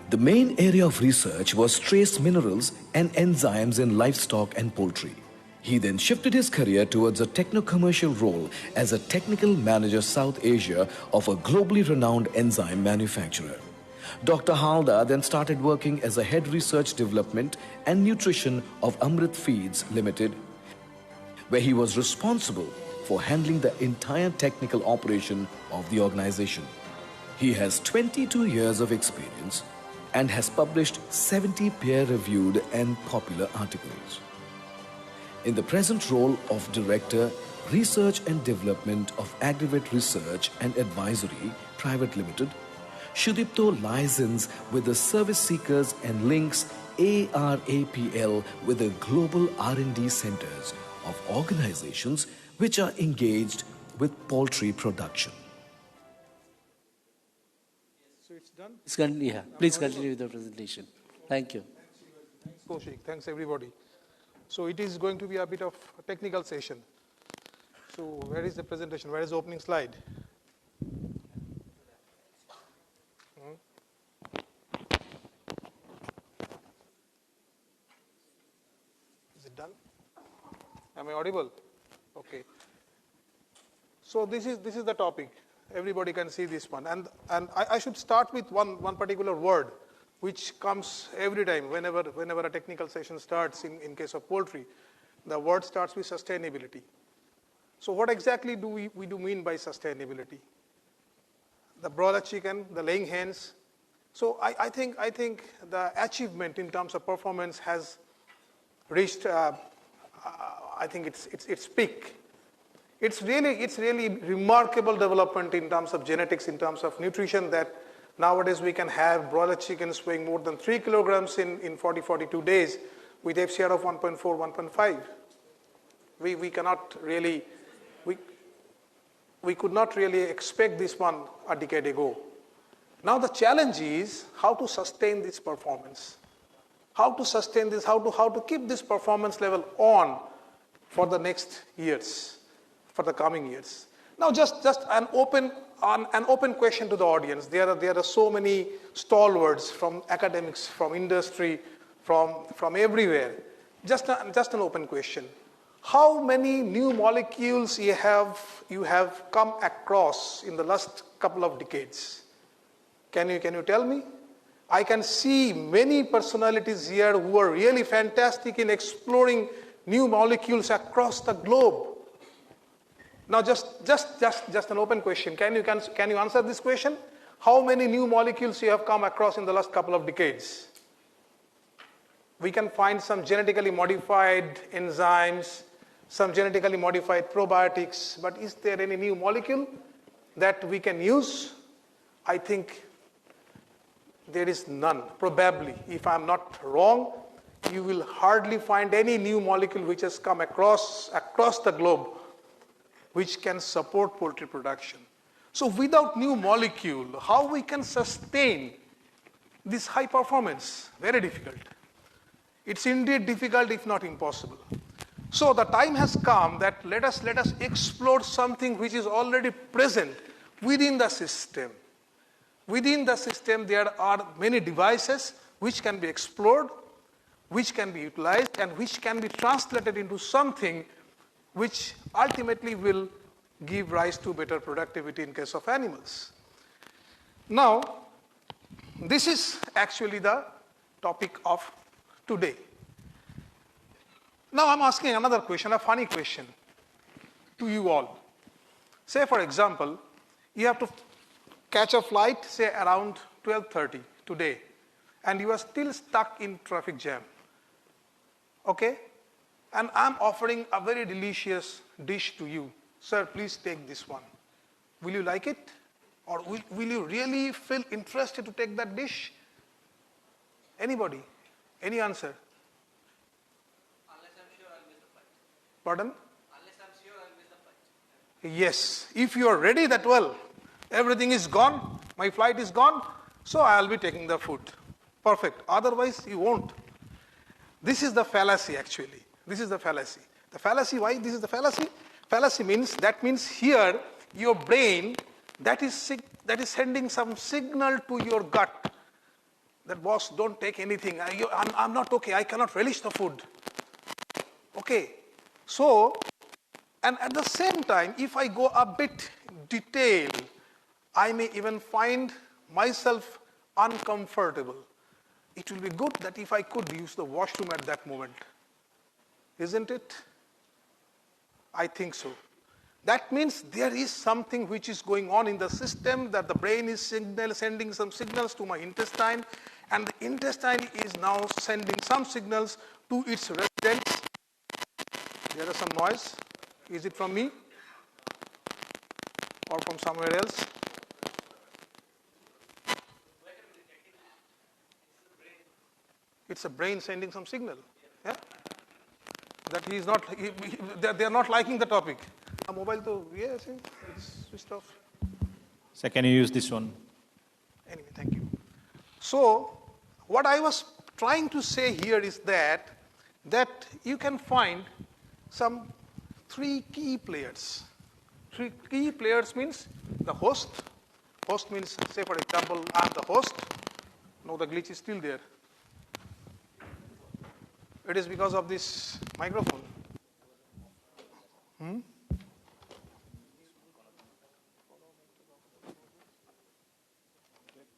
The main area of research was trace minerals and enzymes in livestock and poultry. He then shifted his career towards a techno-commercial role as a technical manager South Asia of a globally renowned enzyme manufacturer. Dr. Haldar then started working as a head research development and nutrition of Amrit Feeds Limited, where he was responsible for handling the entire technical operation of the organization. He has 22 years of experience and has published 70 peer-reviewed and popular articles. In the present role of Director, Research and Development of Aggregate Research and Advisory Private Limited, Sudipto liaisons with the Service Seekers and links ARAPL with the global R&D centers of organizations which are engaged with poultry production. So it's done? Please continue with the presentation. Thank you. Thanks, Kaushik. Thanks, everybody. So it is going to be a bit of a technical session. So where is the presentation? Where is the opening slide? Is it done? Am I audible? Okay. So this is the topic. Everybody can see this one. And I should start with one particular word which comes every time whenever a technical session starts in case of poultry. The word starts with sustainability. So what exactly do we mean by sustainability? The broiler chicken, the laying hens. So I think the achievement in terms of performance has reached I think its peak. It's really remarkable development in terms of genetics, in terms of nutrition, that nowadays we can have broiler chickens weighing more than 3 kilograms in 42 days with FCR of 1.4, 1.5. We cannot really, we could not really expect this one a decade ago. Now the challenge is how to sustain this performance. How to sustain this, how to keep this performance level on for the next years, for the coming years. Now just an open question to the audience. There are so many stalwarts from academics, from industry, from everywhere. Just an open question. How many new molecules you have come across in the last couple of decades? Can you tell me? I can see many personalities here who are really fantastic in exploring new molecules across the globe. Now just an open question. Can you answer this question? How many new molecules you have come across in the last couple of decades? We can find some genetically modified enzymes, some genetically modified probiotics, but is there any new molecule that we can use? I think there is none. Probably, if I'm not wrong, you will hardly find any new molecule which has come across the globe which can support poultry production. So without new molecule, how we can sustain this high performance? Very difficult. It's indeed difficult, if not impossible. So the time has come that let us explore something which is already present within the system. Within the system, there are many devices which can be explored, which can be utilized, and which can be translated into something which ultimately will give rise to better productivity in case of animals. Now, this is actually the topic of today. Now I'm asking another question, a funny question to you all. Say, for example, you have to catch a flight, say around 12:30 today, and you are still stuck in traffic jam. Okay? And I'm offering a very delicious dish to you. Sir, please take this one. Will you like it? Or will you really feel interested to take that dish? Anybody? Any answer? Unless I'm sure I'll miss the flight. Pardon? Unless I'm sure I'll miss the flight. Yes. If you are ready that, well, everything is gone, my flight is gone, so I'll be taking the food. Perfect. Otherwise, you won't. This is the fallacy, actually. This is the fallacy. The fallacy, why this is the fallacy? Fallacy means here your brain that is sending some signal to your gut that, boss, don't take anything. I'm not okay. I cannot relish the food. Okay. So, and at the same time, if I go a bit detailed, I may even find myself uncomfortable. It will be good that if I could use the washroom at that moment. Isn't it? I think so. That means there is something which is going on in the system, that the brain is sending some signals to my intestine, and the intestine is now sending some signals to its residents. There is some noise. Is it from me or from somewhere else? It's a brain sending some signal. Yeah? That he is not, they are not liking the topic. A mobile to, yes, it's switched off. So can you use this one? Anyway, thank you. So, what I was trying to say here is that you can find some three key players. Three key players means the host. Host means, say for example, I'm the host. No, the glitch is still there. It is because of this microphone.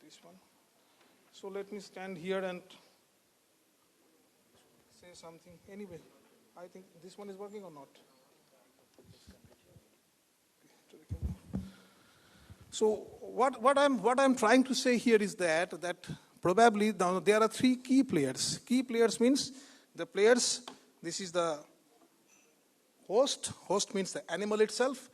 This one. So let me stand here and say something. Anyway, I think this one is working or not. So what I'm trying to say here is that probably there are three key players. Key players means the players. This is the host. Host means the animal itself,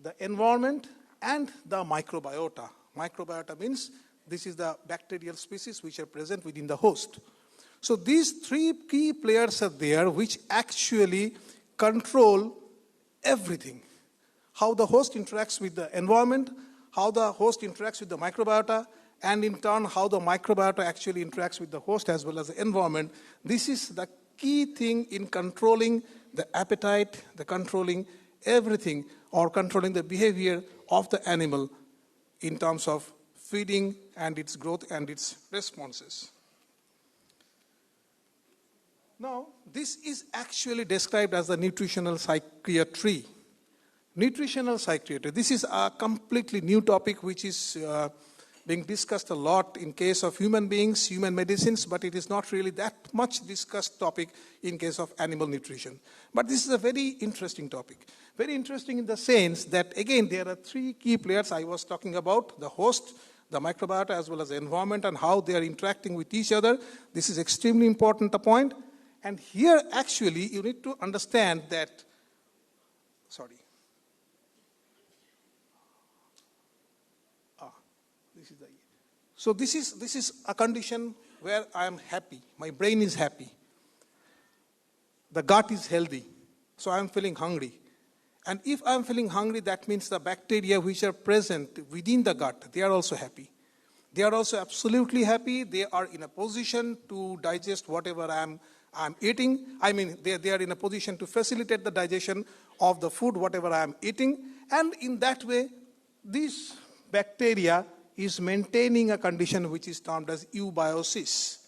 the environment, and the microbiota. Microbiota means this is the bacterial species which are present within the host. So these three key players are there which actually control everything. How the host interacts with the environment, how the host interacts with the microbiota, and in turn how the microbiota actually interacts with the host as well as the environment. This is the key thing in controlling the appetite, the controlling everything, or controlling the behavior of the animal in terms of feeding and its growth and its responses. Now, this is actually described as the nutritional psychiatry. Nutritional psychiatry. This is a completely new topic which is being discussed a lot in case of human beings, human medicines, but it is not really that much discussed topic in case of animal nutrition. But this is a very interesting topic. Very interesting in the sense that, again, there are three key players I was talking about: the host, the microbiota as well as the environment and how they are interacting with each other. This is extremely important a point. And here actually you need to understand that, So this is a condition where I am happy. My brain is happy. The gut is healthy. So I am feeling hungry. And if I am feeling hungry, that means the bacteria which are present within the gut, they are also happy. They are also absolutely happy. They are in a position to digest whatever I'm eating. I mean, they are in a position to facilitate the digestion of the food, whatever I am eating. And in that way, this bacteria is maintaining a condition which is termed as eubiosis.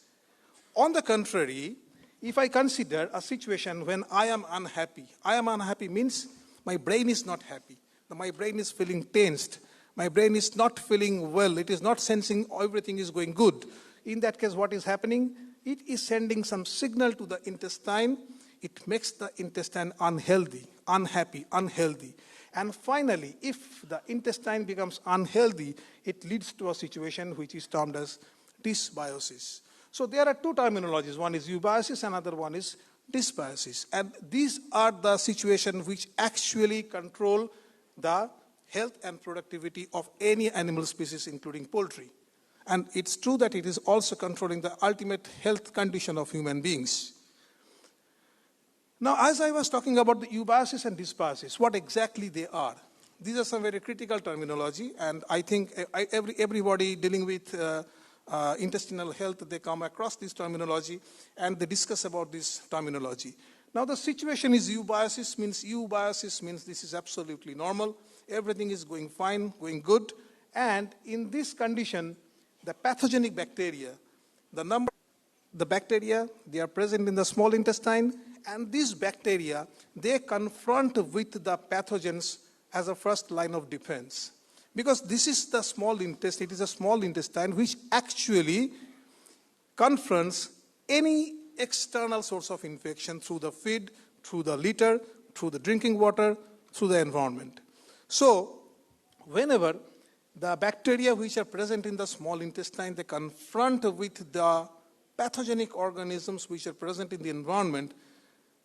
On the contrary, if I consider a situation when I am unhappy means my brain is not happy. My brain is feeling tensed. My brain is not feeling well. It is not sensing everything is going good. In that case, what is happening? It is sending some signal to the intestine. It makes the intestine unhealthy, unhappy, unhealthy. And finally, if the intestine becomes unhealthy, it leads to a situation which is termed as dysbiosis. So there are two terminologies. One is eubiosis, another one is dysbiosis. And these are the situations which actually control the health and productivity of any animal species, including poultry. And it's true that it is also controlling the ultimate health condition of human beings. Now, as I was talking about the eubiosis and dysbiosis, what exactly they are? These are some very critical terminology, and I think everybody dealing with intestinal health, they come across this terminology, and they discuss about this terminology. Now, the situation is eubiosis means this is absolutely normal. Everything is going fine, going good. And in this condition, the pathogenic bacteria, the bacteria, they are present in the small intestine, and these bacteria, they confront with the pathogens as a first line of defense. Because this is the small intestine, it is a small intestine which actually confronts any external source of infection through the feed, through the litter, through the drinking water, through the environment. So, whenever the bacteria which are present in the small intestine, they confront with the pathogenic organisms which are present in the environment,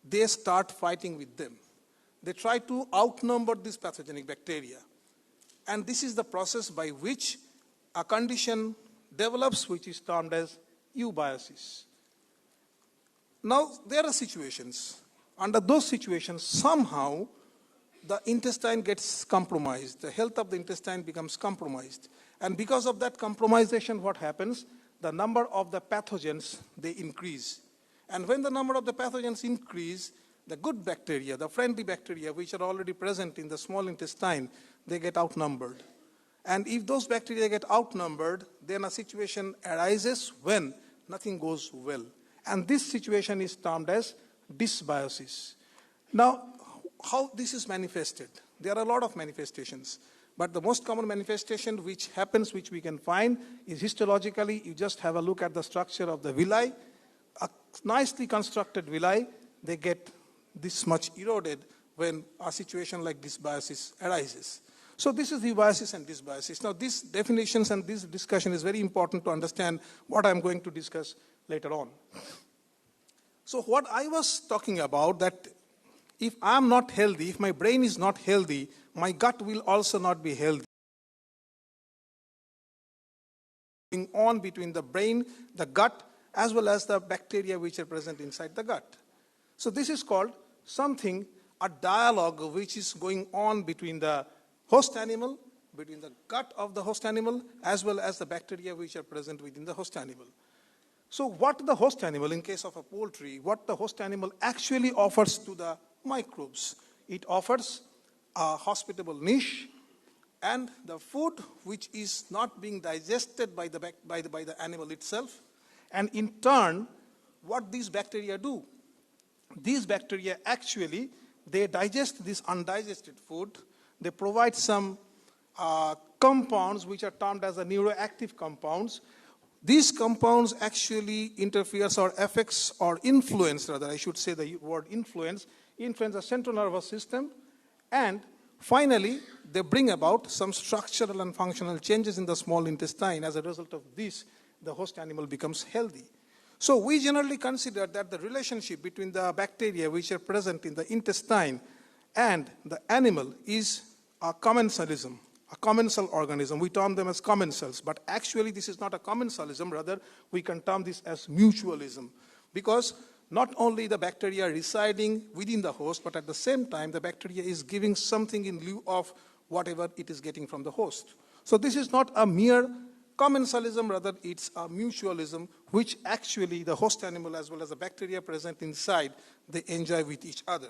they start fighting with them. They try to outnumber these pathogenic bacteria. And this is the process by which a condition develops which is termed as eubiosis. Now, there are situations. Under those situations, somehow the intestine gets compromised. The health of the intestine becomes compromised. And because of that compromisation, what happens? The number of the pathogens, they increase. And when the number of the pathogens increase, the good bacteria, the friendly bacteria, which are already present in the small intestine, they get outnumbered. And if those bacteria get outnumbered, then a situation arises when nothing goes well. And this situation is termed as dysbiosis. Now, how this is manifested? There are a lot of manifestations. But the most common manifestation which happens, which we can find, is histologically. You just have a look at the structure of the villi. A nicely constructed villi, they get this much eroded when a situation like dysbiosis arises. So this is eubiosis and dysbiosis. Now, these definitions and this discussion is very important to understand what I'm going to discuss later on. So what I was talking about, that if I'm not healthy, if my brain is not healthy, my gut will also not be healthy. Going on between the brain, the gut, as well as the bacteria which are present inside the gut. So this is called a dialogue which is going on between the host animal, between the gut of the host animal, as well as the bacteria which are present within the host animal. So what the host animal, in case of a poultry, what the host animal actually offers to the microbes? It offers a hospitable niche and the food which is not being digested by the animal itself. And in turn, what these bacteria do? These bacteria actually, they digest this undigested food. They provide some compounds which are termed as the neuroactive compounds. These compounds actually interferes or affects or influence, rather I should say the word influence the central nervous system. And Finally, they bring about some structural and functional changes in the small intestine. As a result of this, the host animal becomes healthy. So we generally consider that the relationship between the bacteria which are present in the intestine and the animal is a commensalism, a commensal organism. We term them as commensals, but actually this is not a commensalism, rather we can term this as mutualism, because not only the bacteria residing within the host, but at the same time the bacteria is giving something in lieu of whatever it is getting from the host. So this is not a mere commensalism, rather it's a mutualism, which actually the host animal as well as the bacteria present inside, they enjoy with each other.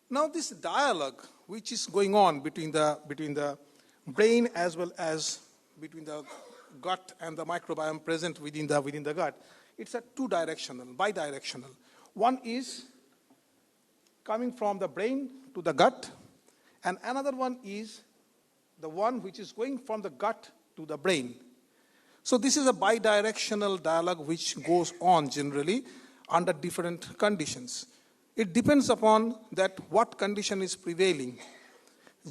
Now this dialogue which is going on between the brain as well as between the gut and the microbiome present within the gut, it's a two-directional, bidirectional. One is coming from the brain to the gut, and another one is the one which is going from the gut to the brain. So this is a bidirectional dialogue which goes on generally under different conditions. It depends upon that what condition is prevailing.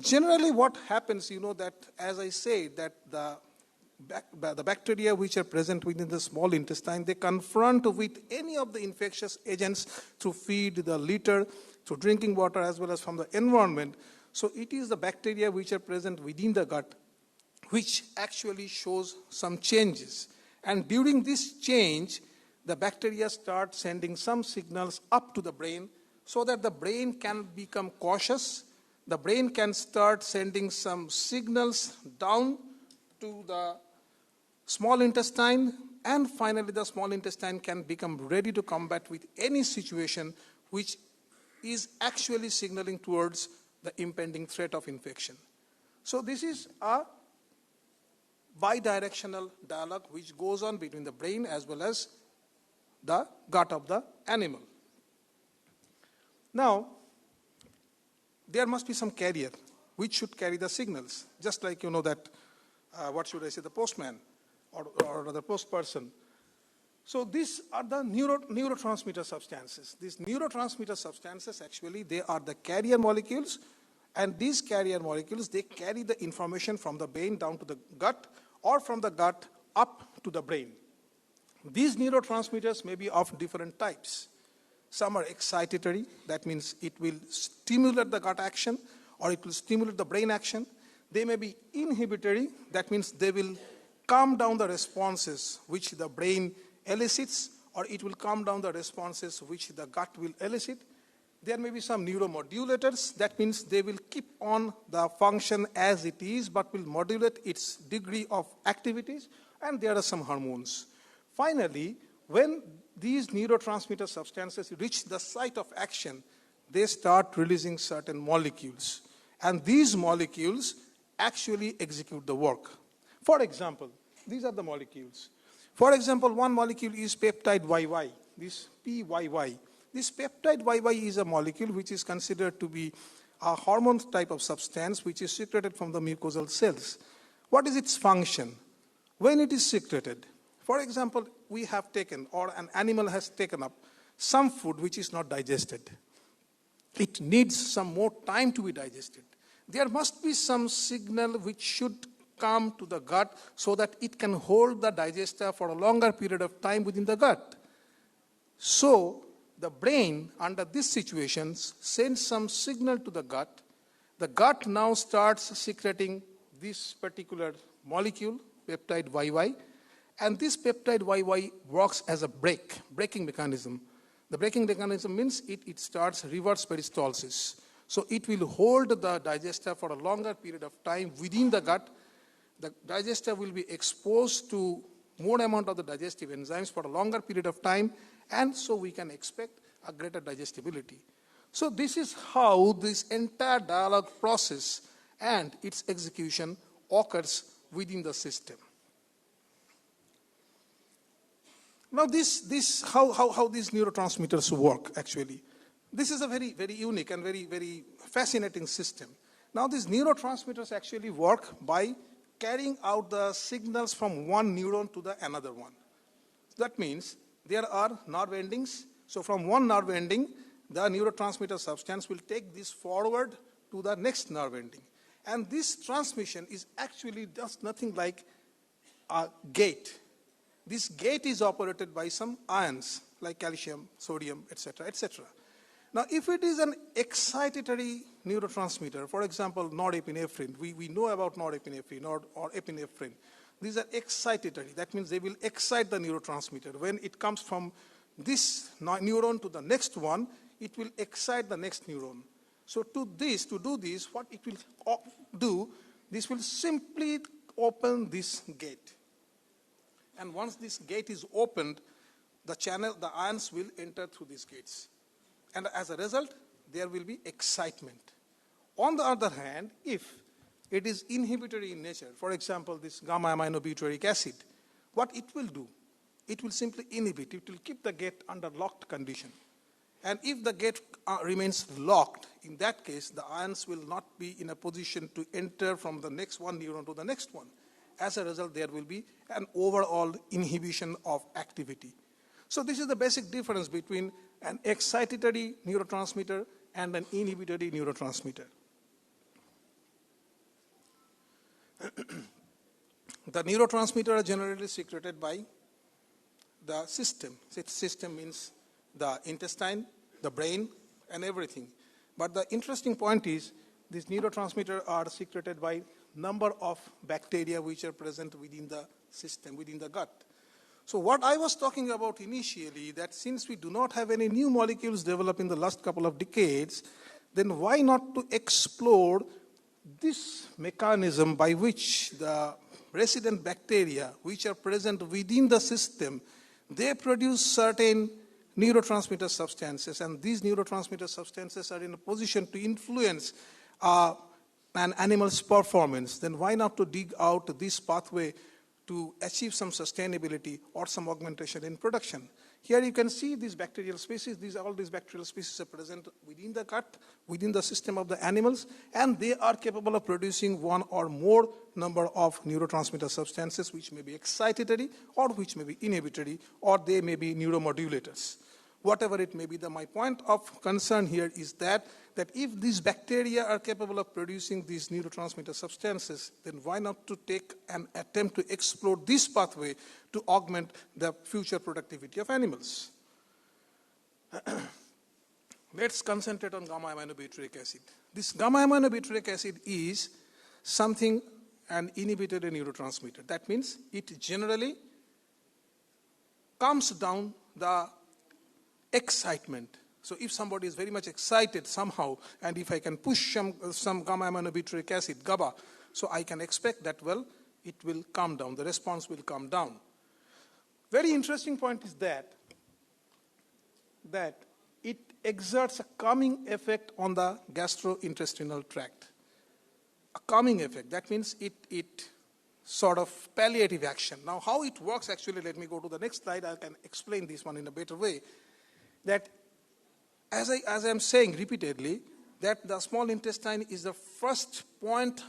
Generally what happens, that as I say, that the bacteria which are present within the small intestine, they confront with any of the infectious agents through feed, the litter, through drinking water, as well as from the environment. So it is the bacteria which are present within the gut which actually shows some changes. And during this change, the bacteria start sending some signals up to the brain so that the brain can become cautious. The brain can start sending some signals down to the small intestine, and finally the small intestine can become ready to combat with any situation which is actually signaling towards the impending threat of infection. So this is a bidirectional dialogue which goes on between the brain as well as the gut of the animal. Now, there must be some carrier which should carry the signals, just like that, the postman or the post person. So these are the neurotransmitter substances. These neurotransmitter substances, actually, they are the carrier molecules, and these carrier molecules, they carry the information from the brain down to the gut, or from the gut up to the brain. These neurotransmitters may be of different types. Some are excitatory, that means it will stimulate the gut action, or it will stimulate the brain action. They may be inhibitory, that means they will calm down the responses which the brain elicits, or it will calm down the responses which the gut will elicit. There may be some neuromodulators, that means they will keep on the function as it is, but will modulate its degree of activities, and there are some hormones. Finally, when these neurotransmitter substances reach the site of action, they start releasing certain molecules, and these molecules actually execute the work. For example, these are the molecules. For example, one molecule is peptide YY, this PYY. This peptide YY is a molecule which is considered to be a hormone type of substance which is secreted from the mucosal cells. What is its function? When it is secreted, for example, we have taken, or an animal has taken up some food which is not digested. It needs some more time to be digested. There must be some signal which should come to the gut so that it can hold the digester for a longer period of time within the gut. So the brain, under these situations, sends some signal to the gut. The gut now starts secreting this particular molecule, peptide YY, and this peptide YY works as a braking mechanism. The braking mechanism means it starts reverse peristalsis. So it will hold the digester for a longer period of time within the gut. The digester will be exposed to more amount of the digestive enzymes for a longer period of time, and so we can expect a greater digestibility. So this is how this entire dialogue process and its execution occurs within the system. Now how these neurotransmitters work actually. This is a very, very unique and very, very fascinating system. Now these neurotransmitters actually work by carrying out the signals from one neuron to the another one. That means there are nerve endings. So from one nerve ending, the neurotransmitter substance will take this forward to the next nerve ending. And this transmission is actually just nothing like a gate. This gate is operated by some ions like calcium, sodium, etc., etc. Now, if it is an excitatory neurotransmitter, for example, norepinephrine, we know about norepinephrine or epinephrine. These are excitatory. That means they will excite the neurotransmitter. When it comes from this neuron to the next one, it will excite the next neuron. So to do this, what it will do, this will simply open this gate. And once this gate is opened, the ions will enter through these gates. And as a result, there will be excitement. On the other hand, if it is inhibitory in nature, for example, this gamma-aminobutyric acid, what it will do, it will simply inhibit, it will keep the gate under locked condition. And if the gate remains locked, in that case, the ions will not be in a position to enter from the next one neuron to the next one. As a result, there will be an overall inhibition of activity. So this is the basic difference between an excitatory neurotransmitter and an inhibitory neurotransmitter. The neurotransmitter are generally secreted by the system. System means the intestine, the brain, and everything. But the interesting point is these neurotransmitters are secreted by number of bacteria which are present within the system, within the gut. So what I was talking about initially, that since we do not have any new molecules developed in the last couple of decades, then why not to explore this mechanism by which the resident bacteria which are present within the system, they produce certain neurotransmitter substances, and these neurotransmitter substances are in a position to influence an animal's performance. Then why not to dig out this pathway to achieve some sustainability or some augmentation in production? Here you can see these bacterial species. All these bacterial species are present within the gut, within the system of the animals, and they are capable of producing one or more number of neurotransmitter substances which may be excitatory or which may be inhibitory, or they may be neuromodulators. Whatever it may be, my point of concern here is that if these bacteria are capable of producing these neurotransmitter substances, then why not to take an attempt to explore this pathway to augment the future productivity of animals? Let's concentrate on gamma-aminobutyric acid. This gamma-aminobutyric acid is something, an inhibitory neurotransmitter. That means it generally calms down the excitement. So if somebody is very much excited somehow, and if I can push some gamma-aminobutyric acid, GABA, so I can expect that, well, it will calm down, the response will calm down. Very interesting point is that it exerts a calming effect on the gastrointestinal tract. A calming effect, that means it sort of palliative action. Now how it works actually, let me go to the next slide, I can explain this one in a better way. That as I am saying repeatedly, that the small intestine is the first point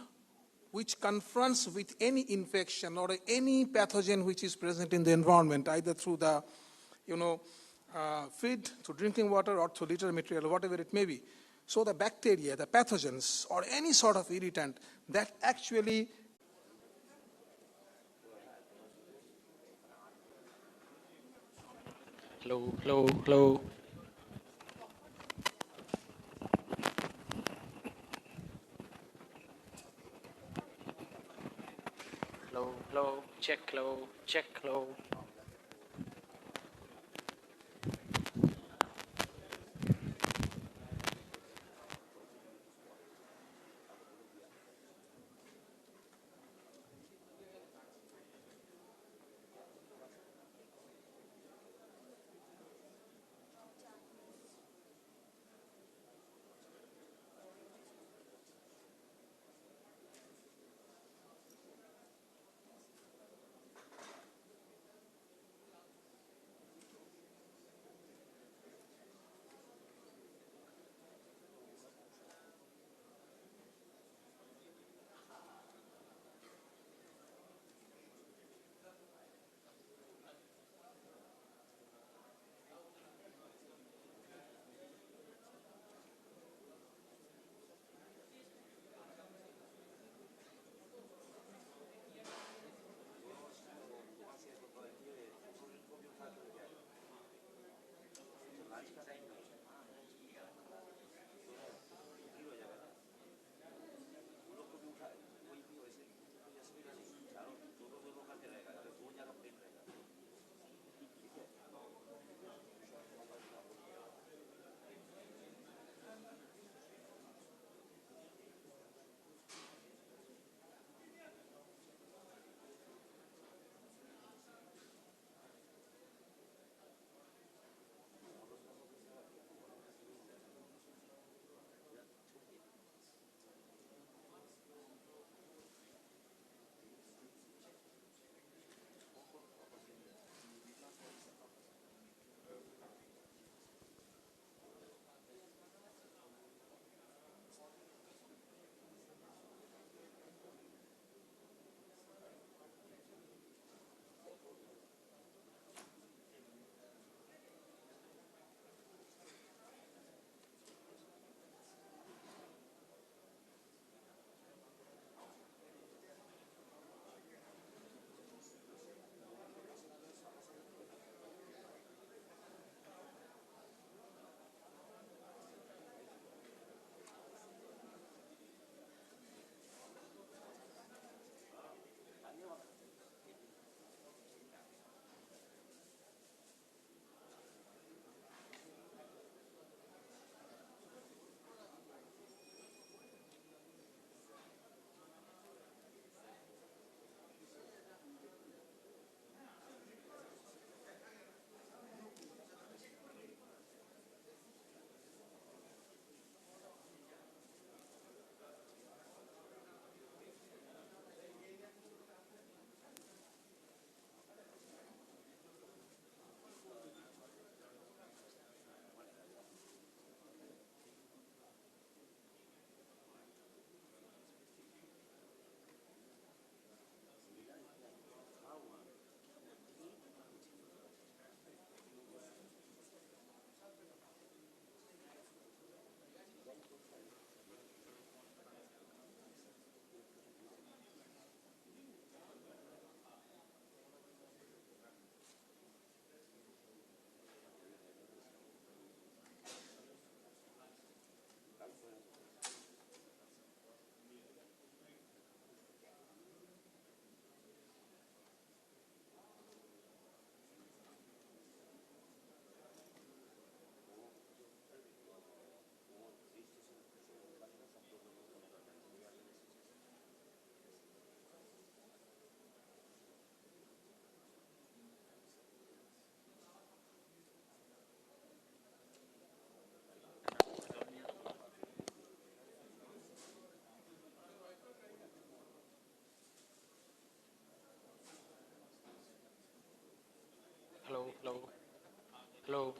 which confronts with any infection or any pathogen which is present in the environment, either through the, feed, through drinking water, or through litter material, whatever it may be. So the bacteria, the pathogens, or any sort of irritant that actually Hello. Check, hello.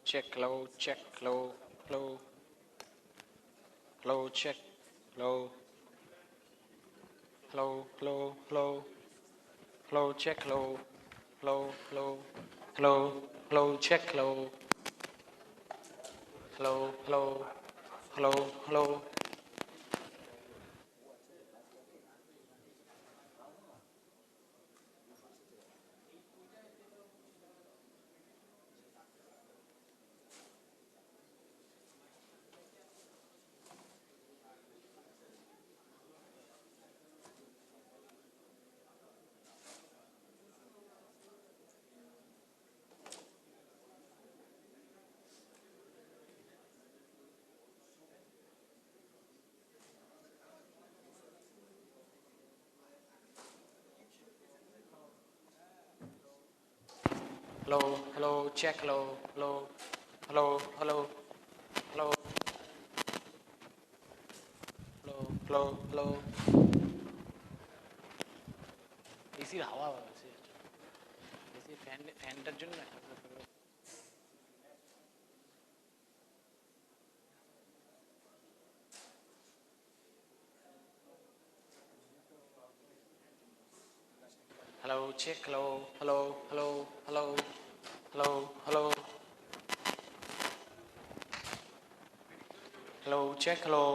check low, check low, low, low, check low, low, low, low, low, check low, low, low, low, low, check low, low, low, low, low. Hello, hello, check hello, hello, hello, hello, hello, hello, hello, hello. এসির হাওয়া আছে, AC ফ্যানটার জন্য। Hello, check hello, hello, hello, hello, hello, hello, hello, check hello.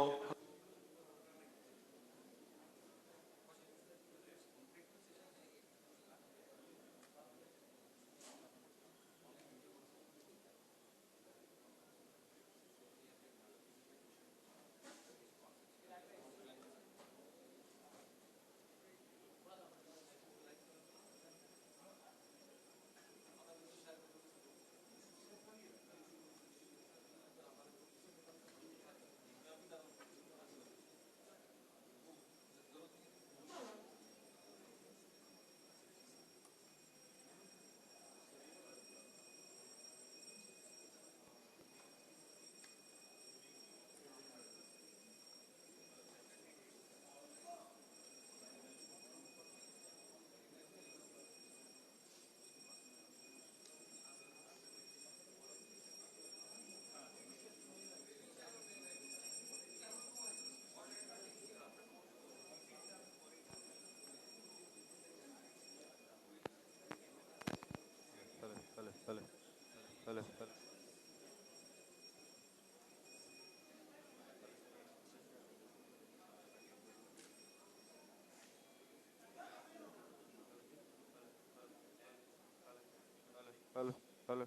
Hello.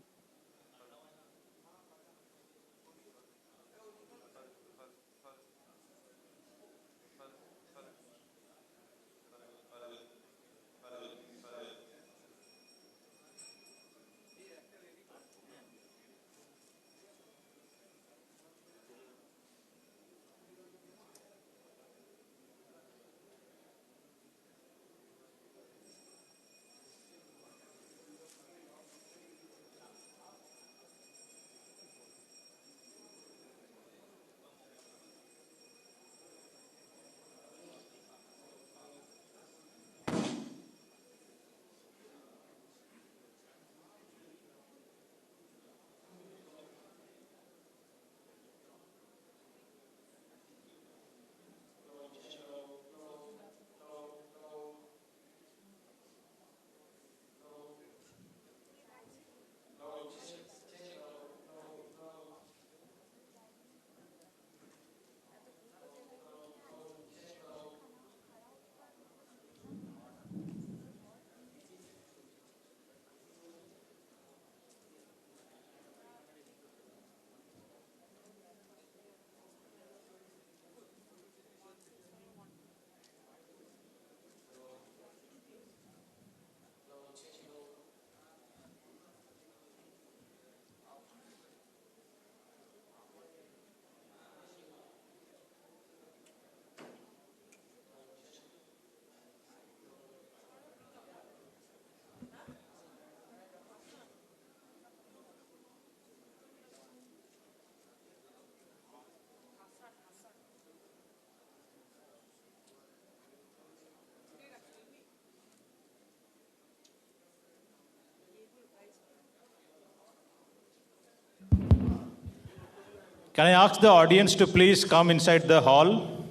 Can I ask the audience to please come inside the hall?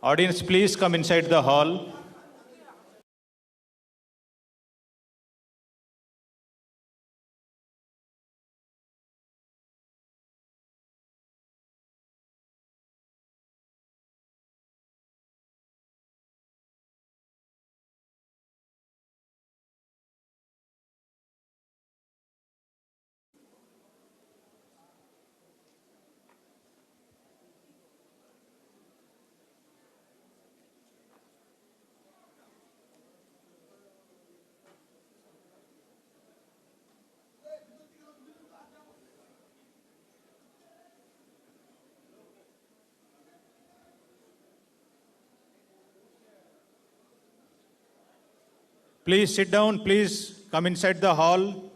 Audience, please come inside the hall. Please sit down, please come inside the hall.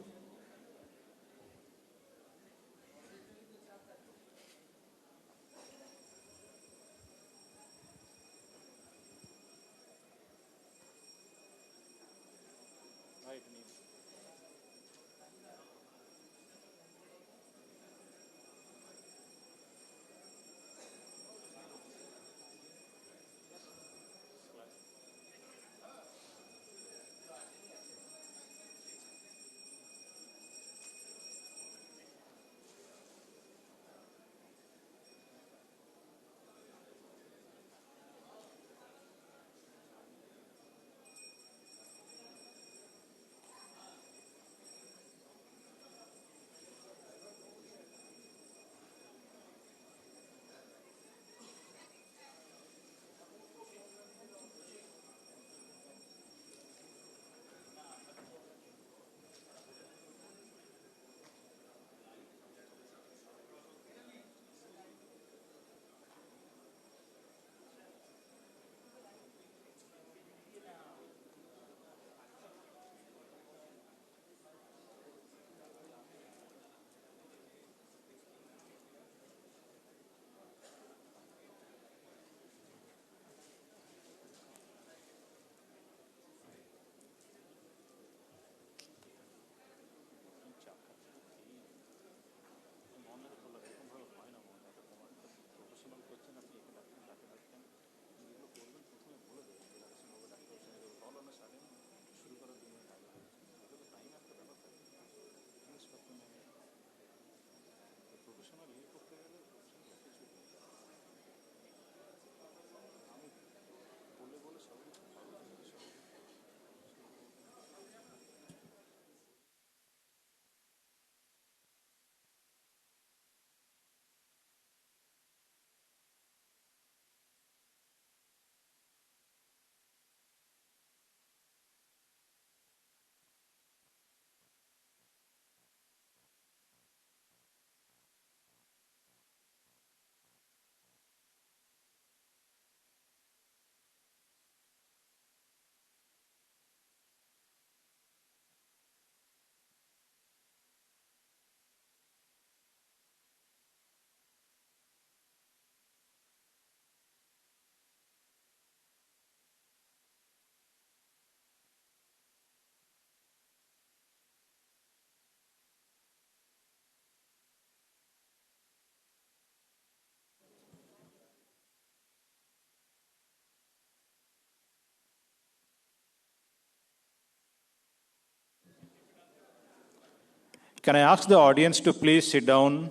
Can I ask the audience to please sit down?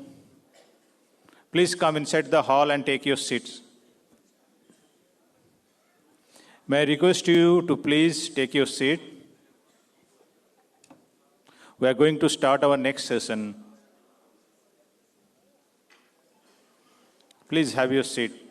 Please come inside the hall and take your seats. May I request you to please take your seat? We are going to start our next session. Please have your seat.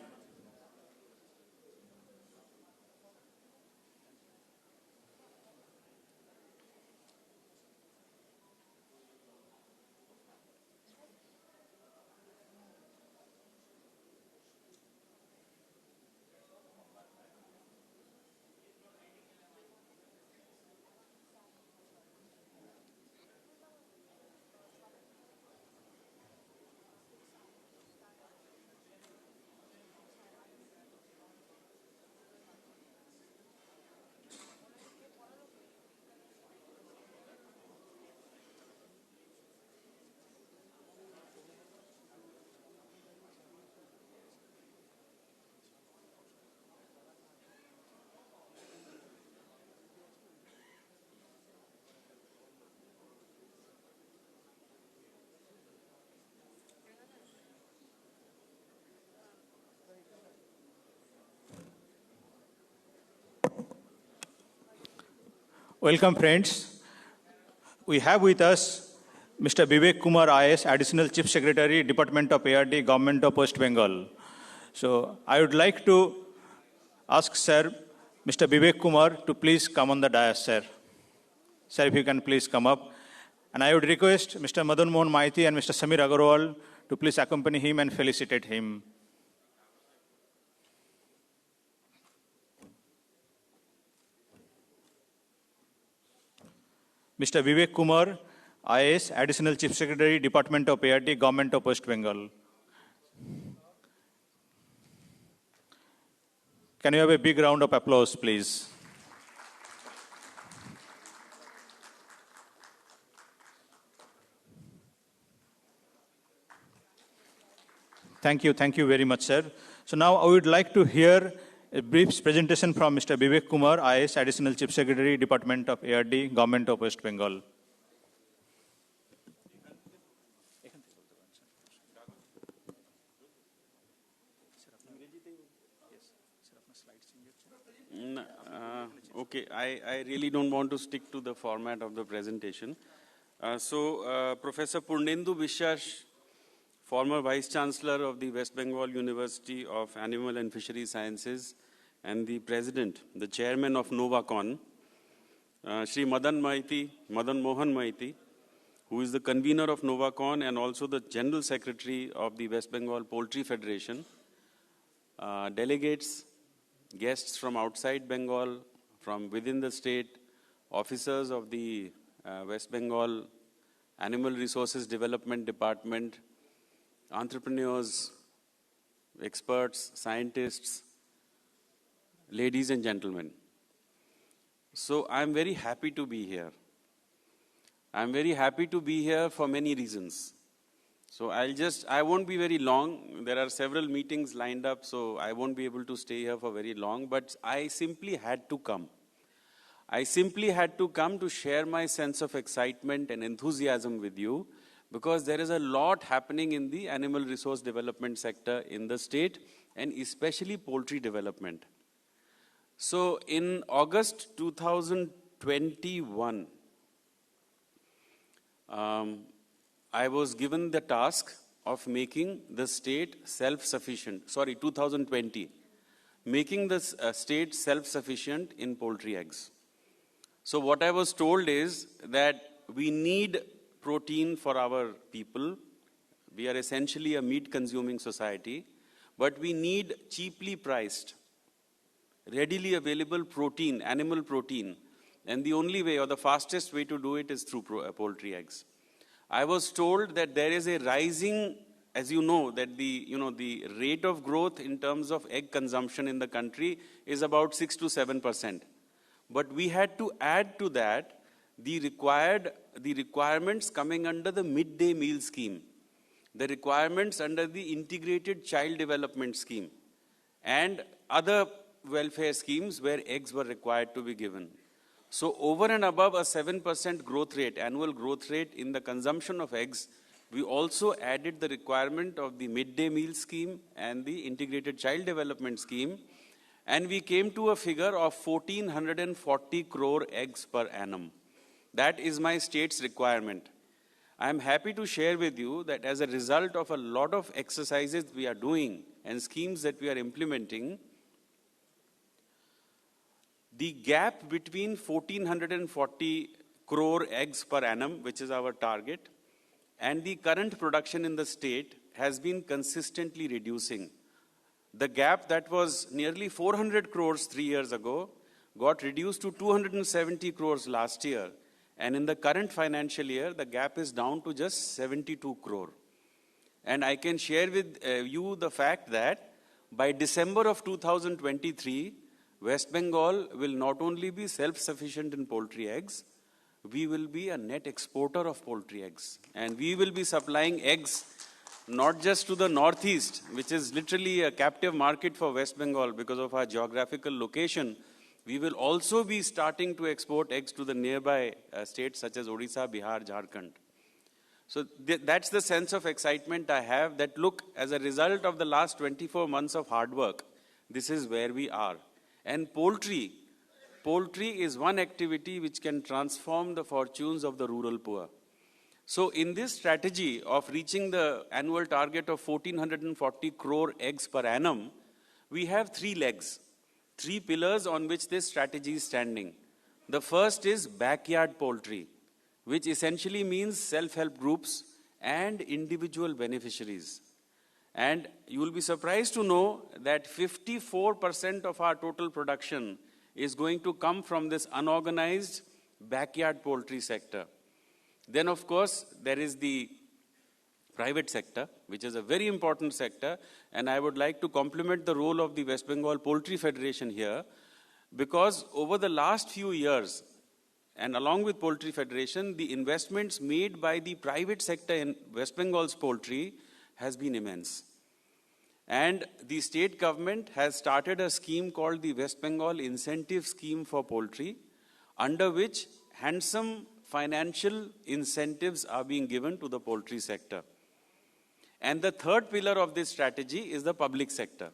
Welcome, friends. We have with us Mr. Vivek Kumar IS, Additional Chief Secretary, Department of ARD, Government of West Bengal. So I would like to ask Sir, Mr. Vivek Kumar, to please come on the dais, sir. Sir, if you can please come up. And I would request Mr. Madan Mohan Maiti and Mr. Samir Agarwal to please accompany him and felicitate him. Mr. Vivek Kumar, IAS, Additional Chief Secretary, Department of ARD, Government of West Bengal. Can you have a big round of applause, please? Thank you very much, sir. So now I would like to hear a brief presentation from Mr. Vivek Kumar, IAS, Additional Chief Secretary, Department of ARD, Government of West Bengal. Okay, I really don't want to stick to the format of the presentation. Professor Purnendu Vishwas, former Vice-Chancellor of the West Bengal University of Animal and Fishery Sciences and the President, the Chairman of Novacon, Shri Madan Mohan Maiti, who is the convener of Novacon and also the General Secretary of the West Bengal Poultry Federation, delegates, guests from outside Bengal, from within the state, officers of the West Bengal Animal Resources Development Department, entrepreneurs, experts, scientists, ladies and gentlemen. So I'm very happy to be here. I'm very happy to be here for many reasons. So I won't be very long. There are several meetings lined up, so I won't be able to stay here for very long, but I simply had to come. I simply had to come to share my sense of excitement and enthusiasm with you, because there is a lot happening in the animal resource development sector in the state, and especially poultry development. So in August 2021, I was given the task of making the state self-sufficient, 2020, making the state self-sufficient in poultry eggs. So what I was told is that we need protein for our people. We are essentially a meat-consuming society, but we need cheaply priced, readily available protein, animal protein, and the only way or the fastest way to do it is through poultry eggs. I was told that there is a rising, as you know, that the rate of growth in terms of egg consumption in the country is about 6 to 7%. But we had to add to that the requirements coming under the midday meal scheme, the requirements under the integrated child development scheme, and other welfare schemes where eggs were required to be given. So over and above a 7% growth rate, annual growth rate in the consumption of eggs, we also added the requirement of the midday meal scheme and the integrated child development scheme, and we came to a figure of 1,440 crore eggs per annum. That is my state's requirement. I am happy to share with you that as a result of a lot of exercises we are doing and schemes that we are implementing, the gap between 1,440 crore eggs per annum, which is our target, and the current production in the state has been consistently reducing. The gap that was nearly 400 crores 3 years ago got reduced to 270 crores last year. And in the current financial year, the gap is down to just 72 crore. And I can share with you the fact that by December of 2023, West Bengal will not only be self-sufficient in poultry eggs, we will be a net exporter of poultry eggs. And we will be supplying eggs not just to the northeast, which is literally a captive market for West Bengal because of our geographical location. We will also be starting to export eggs to the nearby states such as Odisha, Bihar, Jharkhand. So that's the sense of excitement I have, that look, as a result of the last 24 months of hard work, this is where we are. And poultry poultry is one activity which can transform the fortunes of the rural poor. So in this strategy of reaching the annual target of 1440 crore eggs per annum, we have three legs, three pillars on which this strategy is standing. The first is backyard poultry, which essentially means self-help groups and individual beneficiaries. And you will be surprised to know that 54% of our total production is going to come from this unorganized backyard poultry sector. Then, of course, there is the private sector, which is a very important sector, and I would like to compliment the role of the West Bengal Poultry Federation here, because over the last few years, and along with Poultry Federation, the investments made by the private sector in West Bengal's poultry has been immense. And the state government has started a scheme called the West Bengal Incentive Scheme for Poultry, under which handsome financial incentives are being given to the poultry sector. And the third pillar of this strategy is the public sector.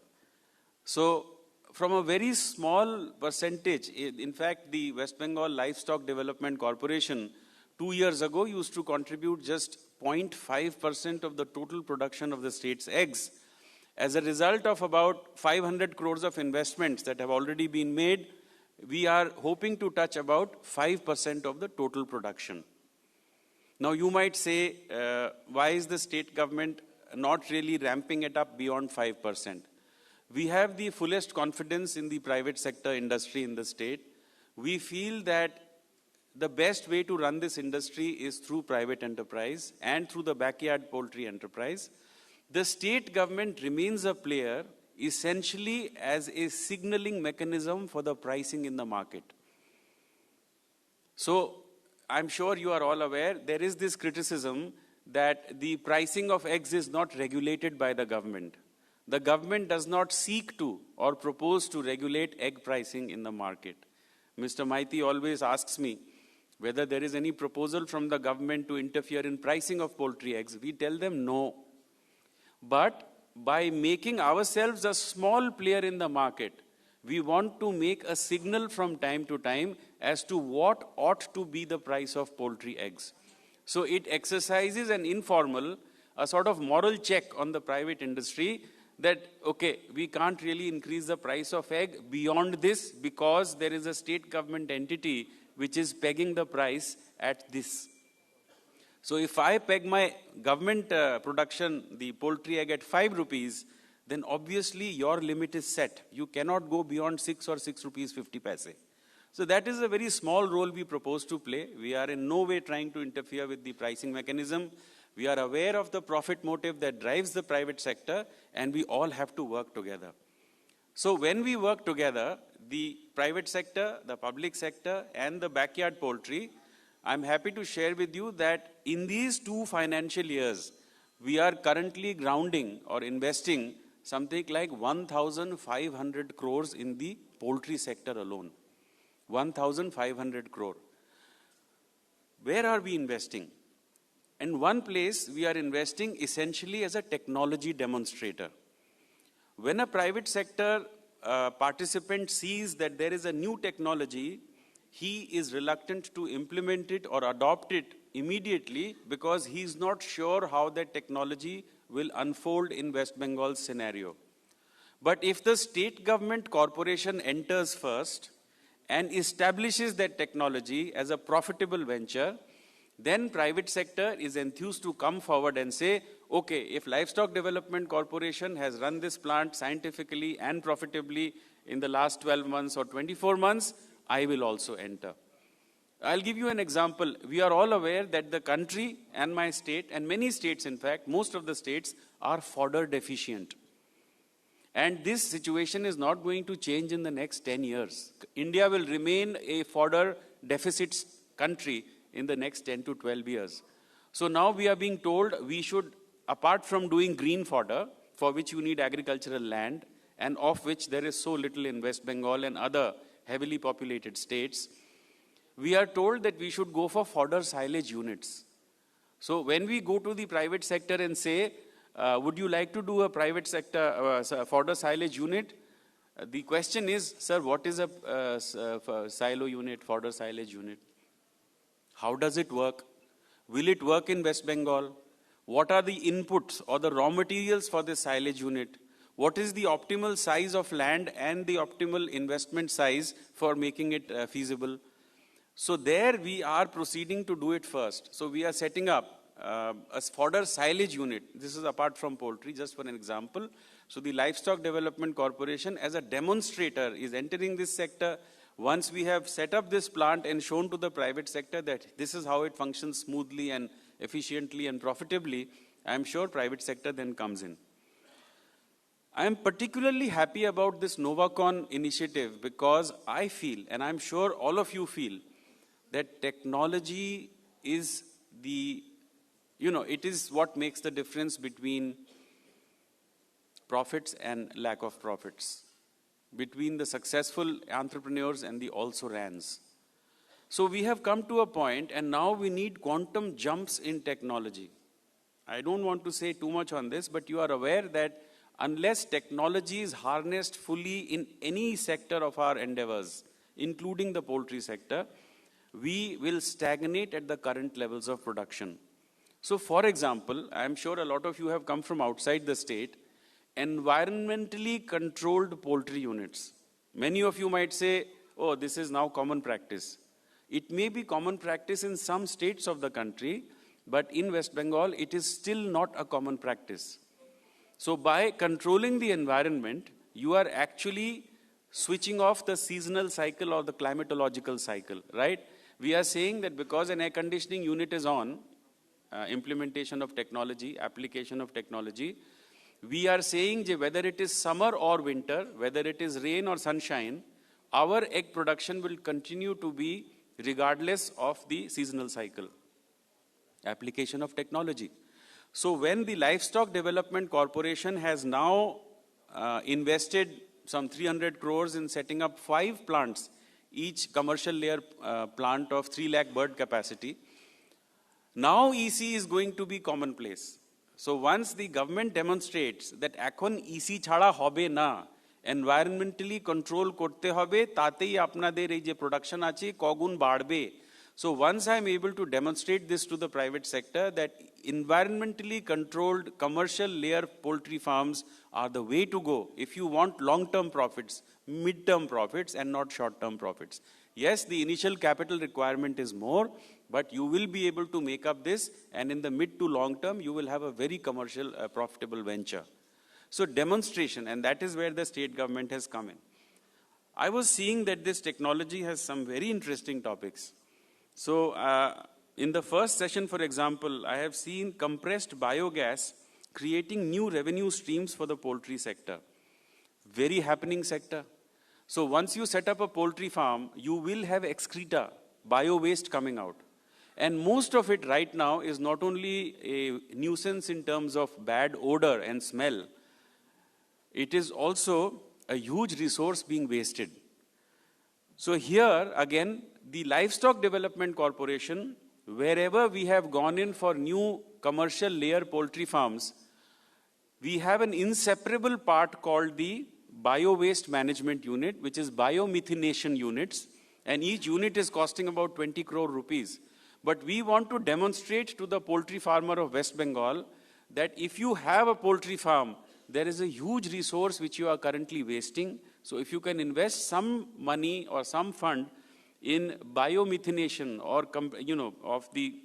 So from a very small percentage, in fact, the West Bengal Livestock Development Corporation 2 years ago used to contribute just 0.5% of the total production of the state's eggs. As a result of about 500 crores of investments that have already been made, we are hoping to touch about 5% of the total production. Now you might say, why is the state government not really ramping it up beyond 5%? We have the fullest confidence in the private sector industry in the state. We feel that the best way to run this industry is through private enterprise and through the backyard poultry enterprise. The state government remains a player essentially as a signaling mechanism for the pricing in the market. So I'm sure you are all aware, there is this criticism that the pricing of eggs is not regulated by the government. The government does not seek to or propose to regulate egg pricing in the market. Mr. Maiti always asks me whether there is any proposal from the government to interfere in pricing of poultry eggs. We tell them no. But by making ourselves a small player in the market, we want to make a signal from time to time as to what ought to be the price of poultry eggs. So it exercises an informal, a sort of moral check on the private industry that, okay, we can't really increase the price of egg beyond this because there is a state government entity which is pegging the price at this. So if I peg my government production, the poultry egg at 5 rupees, then obviously your limit is set. You cannot go beyond 6 or 6 rupees 50 paise. So that is a very small role we propose to play. We are in no way trying to interfere with the pricing mechanism. We are aware of the profit motive that drives the private sector, and we all have to work together. So when we work together, the private sector, the public sector, and the backyard poultry, I'm happy to share with you that in these 2 financial years, we are currently grounding or investing something like 1,500 crores in the poultry sector alone. 1,500 crore. Where are we investing? In one place, we are investing essentially as a technology demonstrator. When a private sector participant sees that there is a new technology, he is reluctant to implement it or adopt it immediately because he is not sure how that technology will unfold in West Bengal's scenario. But if the state government corporation enters first and establishes that technology as a profitable venture, then private sector is enthused to come forward and say, okay, if Livestock Development Corporation has run this plant scientifically and profitably in the last 12 months or 24 months, I will also enter. I'll give you an example. We are all aware that the country and my state, and many states in fact, most of the states are fodder deficient. And this situation is not going to change in the next 10 years. India will remain a fodder deficit country in the next 10 to 12 years. So now we are being told we should, apart from doing green fodder, for which you need agricultural land, and of which there is so little in West Bengal and other heavily populated states, we are told that we should go for fodder silage units. So when we go to the private sector and say, would you like to do a private sector fodder silage unit? The question is, sir, what is a silo unit, fodder silage unit? How does it work? Will it work in West Bengal? What are the inputs or the raw materials for this silage unit? What is the optimal size of land and the optimal investment size for making it feasible? So there we are proceeding to do it first. So we are setting up a fodder silage unit. This is apart from poultry, just for an example. So the Livestock Development Corporation as a demonstrator is entering this sector. Once we have set up this plant and shown to the private sector that this is how it functions smoothly and efficiently and profitably, I am sure private sector then comes in. I am particularly happy about this Novacon initiative because I feel, and I'm sure all of you feel, that technology is it is what makes the difference between profits and lack of profits, between the successful entrepreneurs and the also-rans. So we have come to a point, and now we need quantum jumps in technology. I don't want to say too much on this, but you are aware that unless technology is harnessed fully in any sector of our endeavors, including the poultry sector, we will stagnate at the current levels of production. So for example, I am sure a lot of you have come from outside the state, environmentally controlled poultry units. Many of you might say, oh, this is now common practice. It may be common practice in some states of the country, but in West Bengal, it is still not a common practice. So by controlling the environment, you are actually switching off the seasonal cycle or the climatological cycle, right? We are saying that because an air conditioning unit is on, implementation of technology, application of technology, we are saying that whether it is summer or winter, whether it is rain or sunshine, our egg production will continue to be regardless of the seasonal cycle. Application of technology. So when the Livestock Development Corporation has now invested some 300 crores in setting up 5 plants, each commercial layer plant of 3 lakh bird capacity, now EC is going to be commonplace. So once the government demonstrates that ekhon EC chhada hobe na, environmentally control korte hobe, tatei apnader ei je production ache kogun badbe. So once I am able to demonstrate this to the private sector, that environmentally controlled commercial layer poultry farms are the way to go if you want long-term profits, mid-term profits and not short-term profits. Yes, the initial capital requirement is more, but you will be able to make up this, and in the mid to long term, you will have a very commercial, profitable venture. So demonstration, and that is where the state government has come in. I was seeing that this technology has some very interesting topics. So in the first session, for example, I have seen compressed biogas creating new revenue streams for the poultry sector. Very happening sector. So once you set up a poultry farm, you will have excreta, bio-waste coming out. And most of it right now is not only a nuisance in terms of bad odor and smell, it is also a huge resource being wasted. So here, again, the Livestock Development Corporation, wherever we have gone in for new commercial layer poultry farms, we have an inseparable part called the Bio-Waste Management Unit, which is biomethanation units, and each unit is costing about 20 crore rupees. But we want to demonstrate to the poultry farmer of West Bengal that if you have a poultry farm, there is a huge resource which you are currently wasting. So if you can invest some money or some fund in biomethanation or of the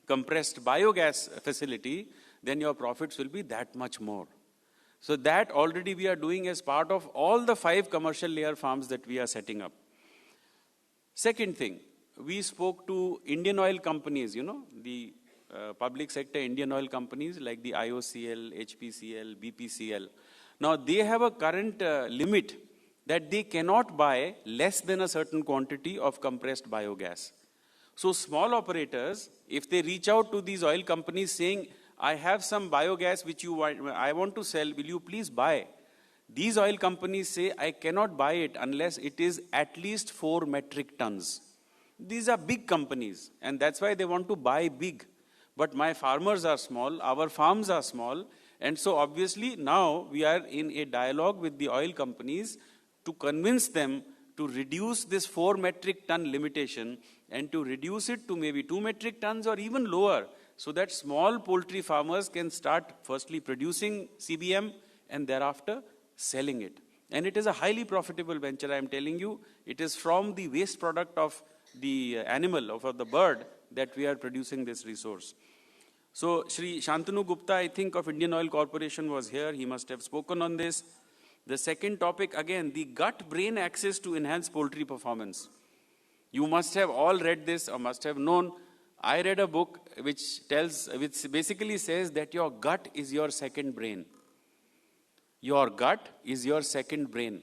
compressed biogas facility, then your profits will be that much more. So that already we are doing as part of all the 5 commercial layer farms that we are setting up. Second thing, we spoke to Indian oil companies, the public sector Indian oil companies like the IOCL, HPCL, BPCL. Now they have a current limit that they cannot buy less than a certain quantity of compressed biogas. So small operators, if they reach out to these oil companies saying, I have some biogas which I want to sell, will you please buy? These oil companies say, I cannot buy it unless it is at least 4 metric tons. These are big companies, and that's why they want to buy big. But my farmers are small, our farms are small, and so obviously now we are in a dialogue with the oil companies to convince them to reduce this 4 metric ton limitation and to reduce it to maybe 2 metric tons or even lower, so that small poultry farmers can start firstly producing CBM and thereafter selling it. And it is a highly profitable venture, I am telling you. It is from the waste product of the animal, of the bird, that we are producing this resource. So Shri Shantanu Gupta, I think, of Indian Oil Corporation was here. He must have spoken on this. The second topic, again, the gut-brain axis to enhance poultry performance. You must have all read this or must have known. I read a book which basically says that your gut is your second brain. Your gut is your second brain.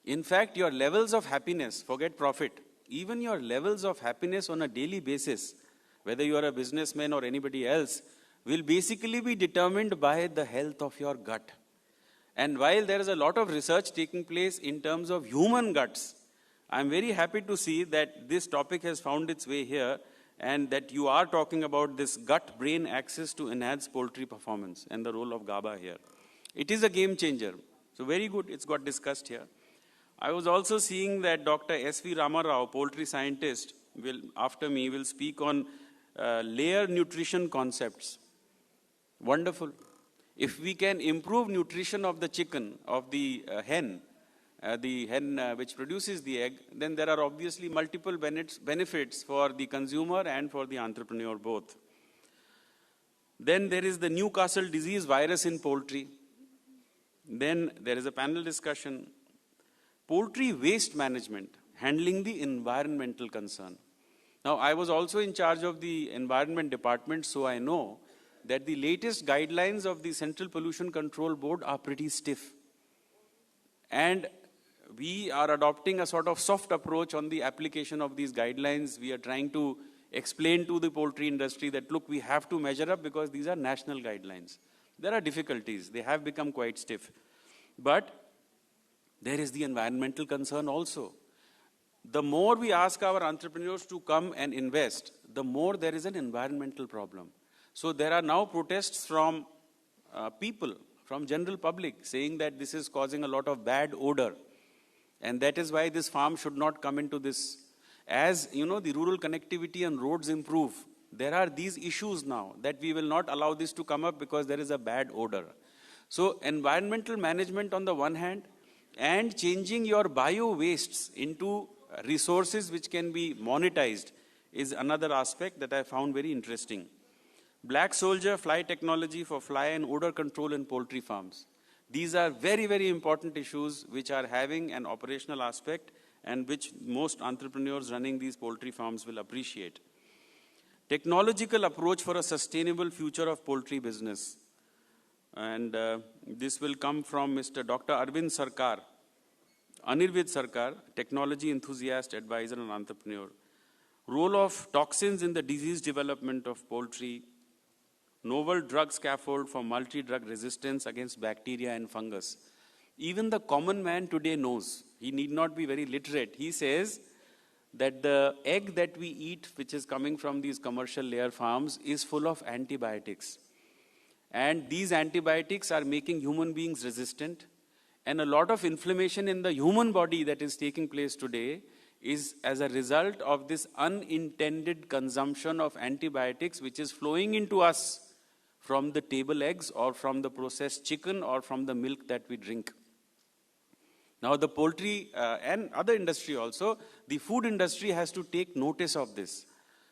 In fact, your levels of happiness, forget profit, even your levels of happiness on a daily basis, whether you are a businessman or anybody else, will basically be determined by the health of your gut. And while there is a lot of research taking place in terms of human guts, I'm very happy to see that this topic has found its way here and that you are talking about this gut-brain axis to enhance poultry performance and the role of GABA here. It is a game changer. So very good, it's got discussed here. I was also seeing that Dr. S.V. Ramarao, poultry scientist, after me, will speak on layer nutrition concepts. Wonderful. If we can improve nutrition of the chicken, of the hen which produces the egg, then there are obviously multiple benefits for the consumer and for the entrepreneur both. Then there is the Newcastle disease virus in poultry. Then there is a panel discussion. Poultry waste management, handling the environmental concern. Now, I was also in charge of the environment department, so I know that the latest guidelines of the Central Pollution Control Board are pretty stiff. And we are adopting a sort of soft approach on the application of these guidelines. We are trying to explain to the poultry industry that, look, we have to measure up because these are national guidelines. There are difficulties. They have become quite stiff. But there is the environmental concern also. The more we ask our entrepreneurs to come and invest, the more there is an environmental problem. So there are now protests from people, from general public, saying that this is causing a lot of bad odor. And that is why this farm should not come into this. As you know, the rural connectivity and roads improve, there are these issues now that we will not allow this to come up because there is a bad odor. So environmental management on the one hand, and changing your bio wastes into resources which can be monetized is another aspect that I found very interesting. Black soldier fly technology for fly and odor control in poultry farms. These are very, very important issues which are having an operational aspect and which most entrepreneurs running these poultry farms will appreciate. Technological approach for a sustainable future of poultry business. And this will come from Mr. Dr. Anirvid Sarkar, technology enthusiast, advisor and entrepreneur. Role of toxins in the disease development of poultry. Novel drug scaffold for multi-drug resistance against bacteria and fungus. Even the common man today knows. He need not be very literate. He says that the egg that we eat, which is coming from these commercial layer farms, is full of antibiotics. And these antibiotics are making human beings resistant. And a lot of inflammation in the human body that is taking place today is as a result of this unintended consumption of antibiotics which is flowing into us from the table eggs or from the processed chicken or from the milk that we drink. Now the poultry and other industry also, the food industry has to take notice of this.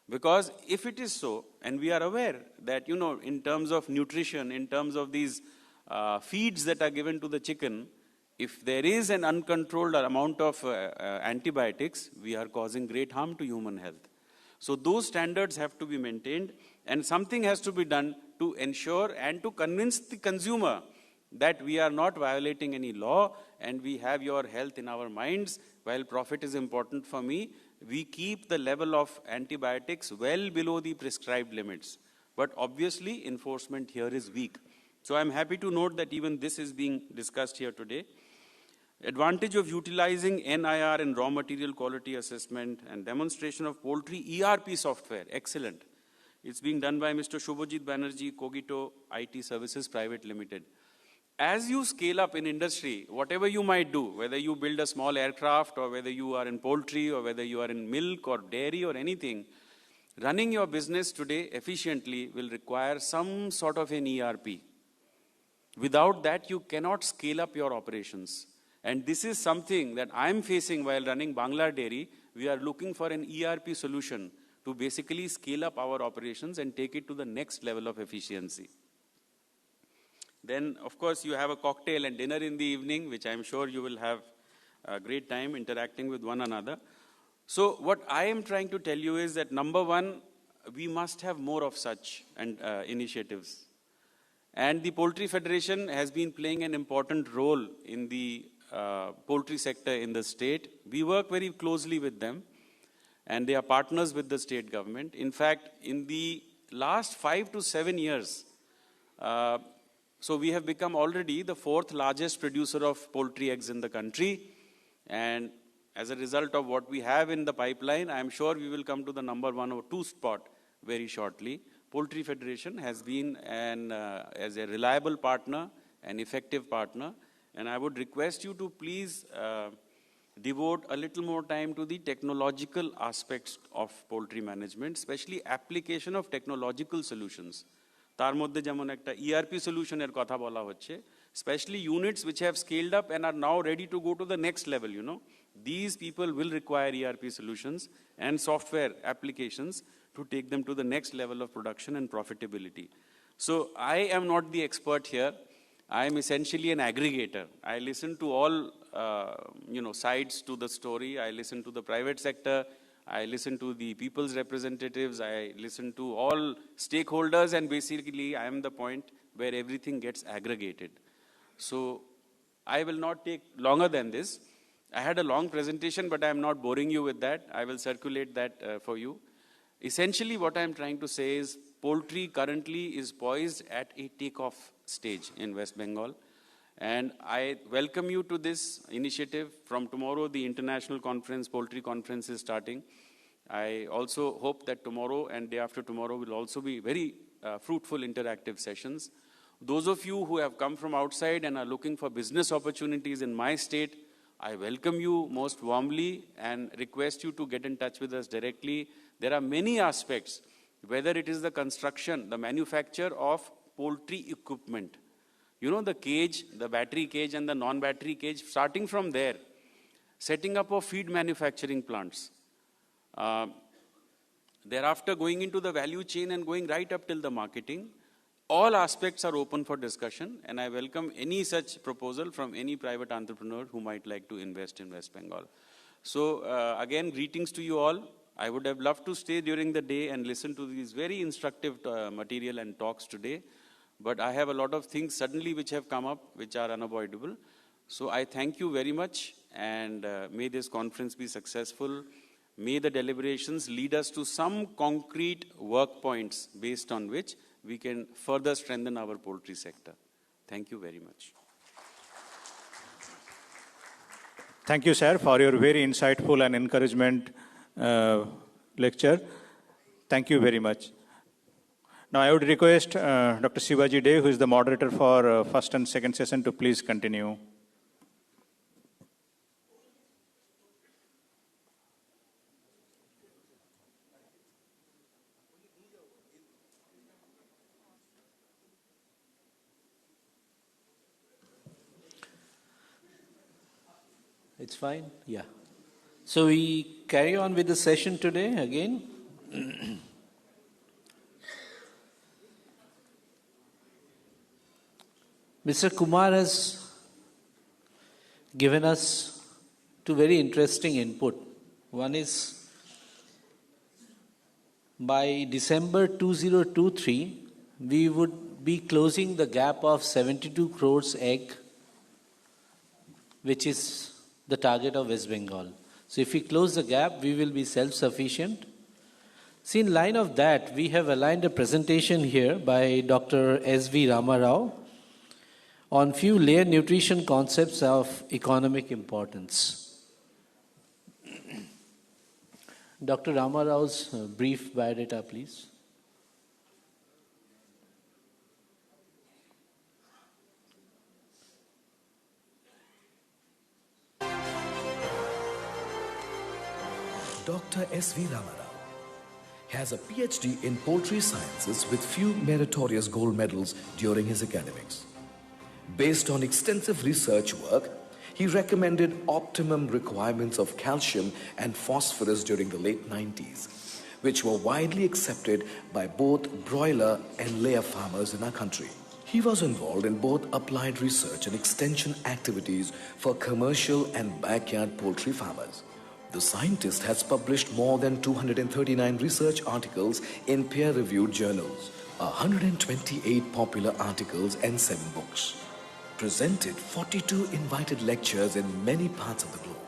Because if it is so, and we are aware that, you know, in terms of nutrition, in terms of these feeds that are given to the chicken, if there is an uncontrolled amount of antibiotics, we are causing great harm to human health. So those standards have to be maintained, and something has to be done to ensure and to convince the consumer that we are not violating any law and we have your health in our minds. While profit is important for me, we keep the level of antibiotics well below the prescribed limits. But obviously, enforcement here is weak. So I'm happy to note that even this is being discussed here today. Advantage of utilizing NIR in raw material quality assessment and demonstration of poultry ERP software. Excellent. It's being done by Mr. Shubhajit Banerjee, Cogito IT Services Private Limited. as you scale up in industry, whatever you might do, whether you build a small aircraft or whether you are in poultry or whether you are in milk or dairy or anything, running your business today efficiently will require some sort of an ERP. Without that, you cannot scale up your operations. And this is something that I'm facing while running Bangla Dairy. We are looking for an ERP solution to basically scale up our operations and take it to the next level of efficiency. Then, of course, you have a cocktail and dinner in the evening, which I'm sure you will have a great time interacting with one another. So what I am trying to tell you is that, number one, we must have more of such initiatives. And the Poultry Federation has been playing an important role in the poultry sector in the state. We work very closely with them, and they are partners with the state government. In fact, in the last 5 to 7 years, so we have become already the 4th largest producer of poultry eggs in the country. And as a result of what we have in the pipeline, I am sure we will come to the number 1 or 2 spot very shortly. Poultry Federation has been as a reliable partner, an effective partner. And I would request you to please devote a little more time to the technological aspects of poultry management, especially application of technological solutions. তার মধ্যে যেমন একটা ERP solutionের কথা বলা হচ্ছে, especially units which have scaled up and are now ready to go to the next level, you know. These people will require ERP solutions and software applications to take them to the next level of production and profitability. So I am not the expert here. I am essentially an aggregator. I listen to all sides to the story. I listen to the private sector. I listen to the people's representatives. I listen to all stakeholders, and basically I am the point where everything gets aggregated. So I will not take longer than this. I had a long presentation, but I am not boring you with that. I will circulate that for you. Essentially what I am trying to say is poultry currently is poised at a takeoff stage in West Bengal. And I welcome you to this initiative. From tomorrow, the international conference, poultry conference, is starting. I also hope that tomorrow and day after tomorrow will also be very fruitful interactive sessions. Those of you who have come from outside and are looking for business opportunities in my state, I welcome you most warmly and request you to get in touch with us directly. There are many aspects, whether it is the construction, the manufacture of poultry equipment. You know, the cage, the battery cage and the non-battery cage, starting from there, setting up of feed manufacturing plants. Thereafter going into the value chain and going right up till the marketing. All aspects are open for discussion, and I welcome any such proposal from any private entrepreneur who might like to invest in West Bengal. So again, greetings to you all. I would have loved to stay during the day and listen to these very instructive material and talks today. But I have a lot of things suddenly which have come up, which are unavoidable. So I thank you very much, and may this conference be successful. May the deliberations lead us to some concrete work points based on which we can further strengthen our poultry sector. Thank you very much. Thank you, sir, for your very insightful and encouragement lecture. Thank you very much. Now I would request Dr. Shivaji Dey, who is the moderator for first and second session, to please continue. It's fine? Yeah. So we carry on with the session today again. Mr. Kumar has given us two very interesting input. One is by December 2023, we would be closing the gap of 72 crores egg, which is the target of West Bengal. So if we close the gap, we will be self-sufficient. See, in line of that, we have aligned a presentation here by Dr. S.V. Ramarao on few layer nutrition concepts of economic importance. Dr. Ramarao's brief biodata, please. Dr. S.V. Ramarao has a PhD in poultry sciences with few meritorious gold medals during his academics. Based on extensive research work, he recommended optimum requirements of calcium and phosphorus during the late 90s, which were widely accepted by both broiler and layer farmers in our country. He was involved in both applied research and extension activities for commercial and backyard poultry farmers. The scientist has published more than 239 research articles in peer-reviewed journals, 128 popular articles and 7 books. Presented 42 invited lectures in many parts of the globe.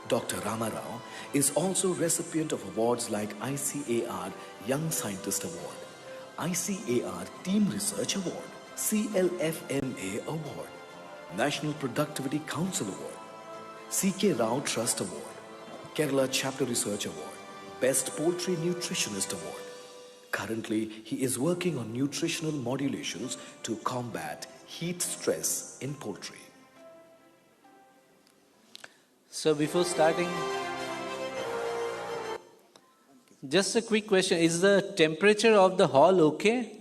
Dr. Ramarao is also recipient of awards like ICAR Young Scientist Award, ICAR Team Research Award, CLFMA Award, National Productivity Council Award, C.K. Rao Trust Award, Kerala Chapter Research Award, Best Poultry Nutritionist Award. Currently, he is working on nutritional modulations to combat heat stress in poultry. So before starting, just a quick question. Is the temperature of the hall okay?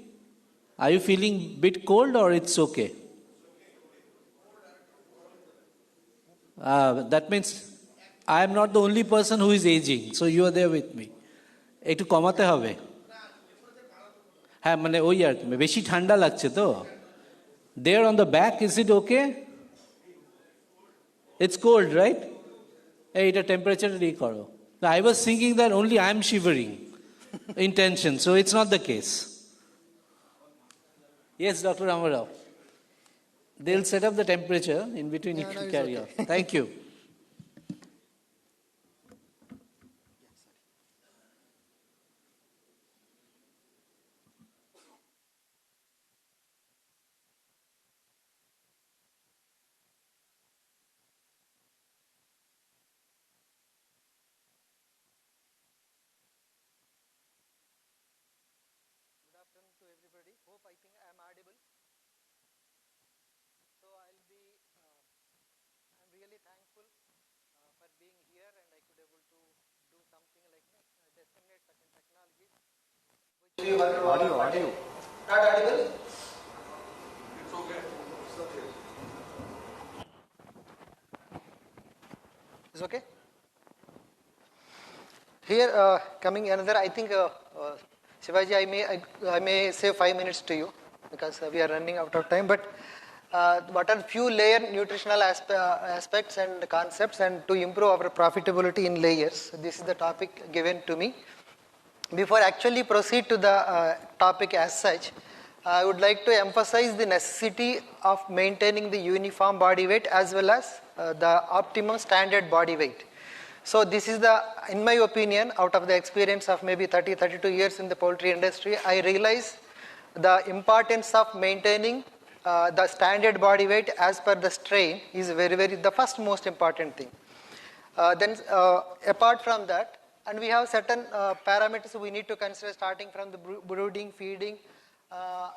Are you feeling a bit cold or it's okay? That means I am not the only person who is aging. So you are there with me. একটু কমাতে হবে হ্যাঁ মানে ওই আর কি বেশি ঠান্ডা লাগছে তো there on the back is it okay it's cold right hey এটা temperature ই করো I was thinking that only I am shivering in tension so it's not the case yes Dr. Ramarao they'll set up the temperature in between you can carry on thank you Audio. Not audible? It's okay. It's okay? Here, coming another, I think, Shivaji, I may save 5 minutes to you because we are running out of time. But what are few layer nutritional aspects and concepts and to improve our profitability in layers? This is the topic given to me. Before actually proceed to the topic as such, I would like to emphasize the necessity of maintaining the uniform body weight as well as the optimum standard body weight. So this is the, in my opinion, out of the experience of maybe 32 years in the poultry industry, I realize the importance of maintaining the standard body weight as per the strain is the first most important thing. Then apart from that, and we have certain parameters we need to consider starting from the brooding, feeding,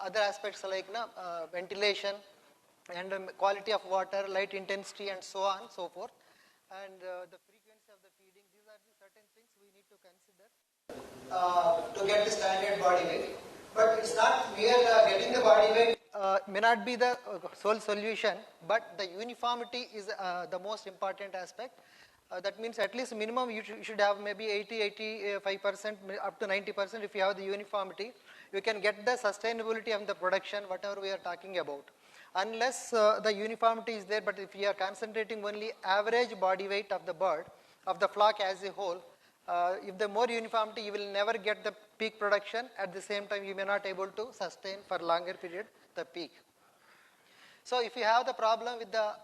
other aspects like ventilation and quality of water, light intensity and so on, so forth. And the frequency of the feeding, these are the certain things we need to consider to get the standard body weight. But it's not mere getting the body weight may not be the sole solution, but the uniformity is the most important aspect. That means at least minimum you should have maybe 80-85% up to 90% if you have the uniformity. You can get the sustainability of the production, whatever we are talking about. Unless the uniformity is there, but if you are concentrating only average body weight of the bird, of the flock as a whole, if the more uniformity, you will never get the peak production. At the same time, you may not able to sustain for longer period the peak. So if you have the problem with the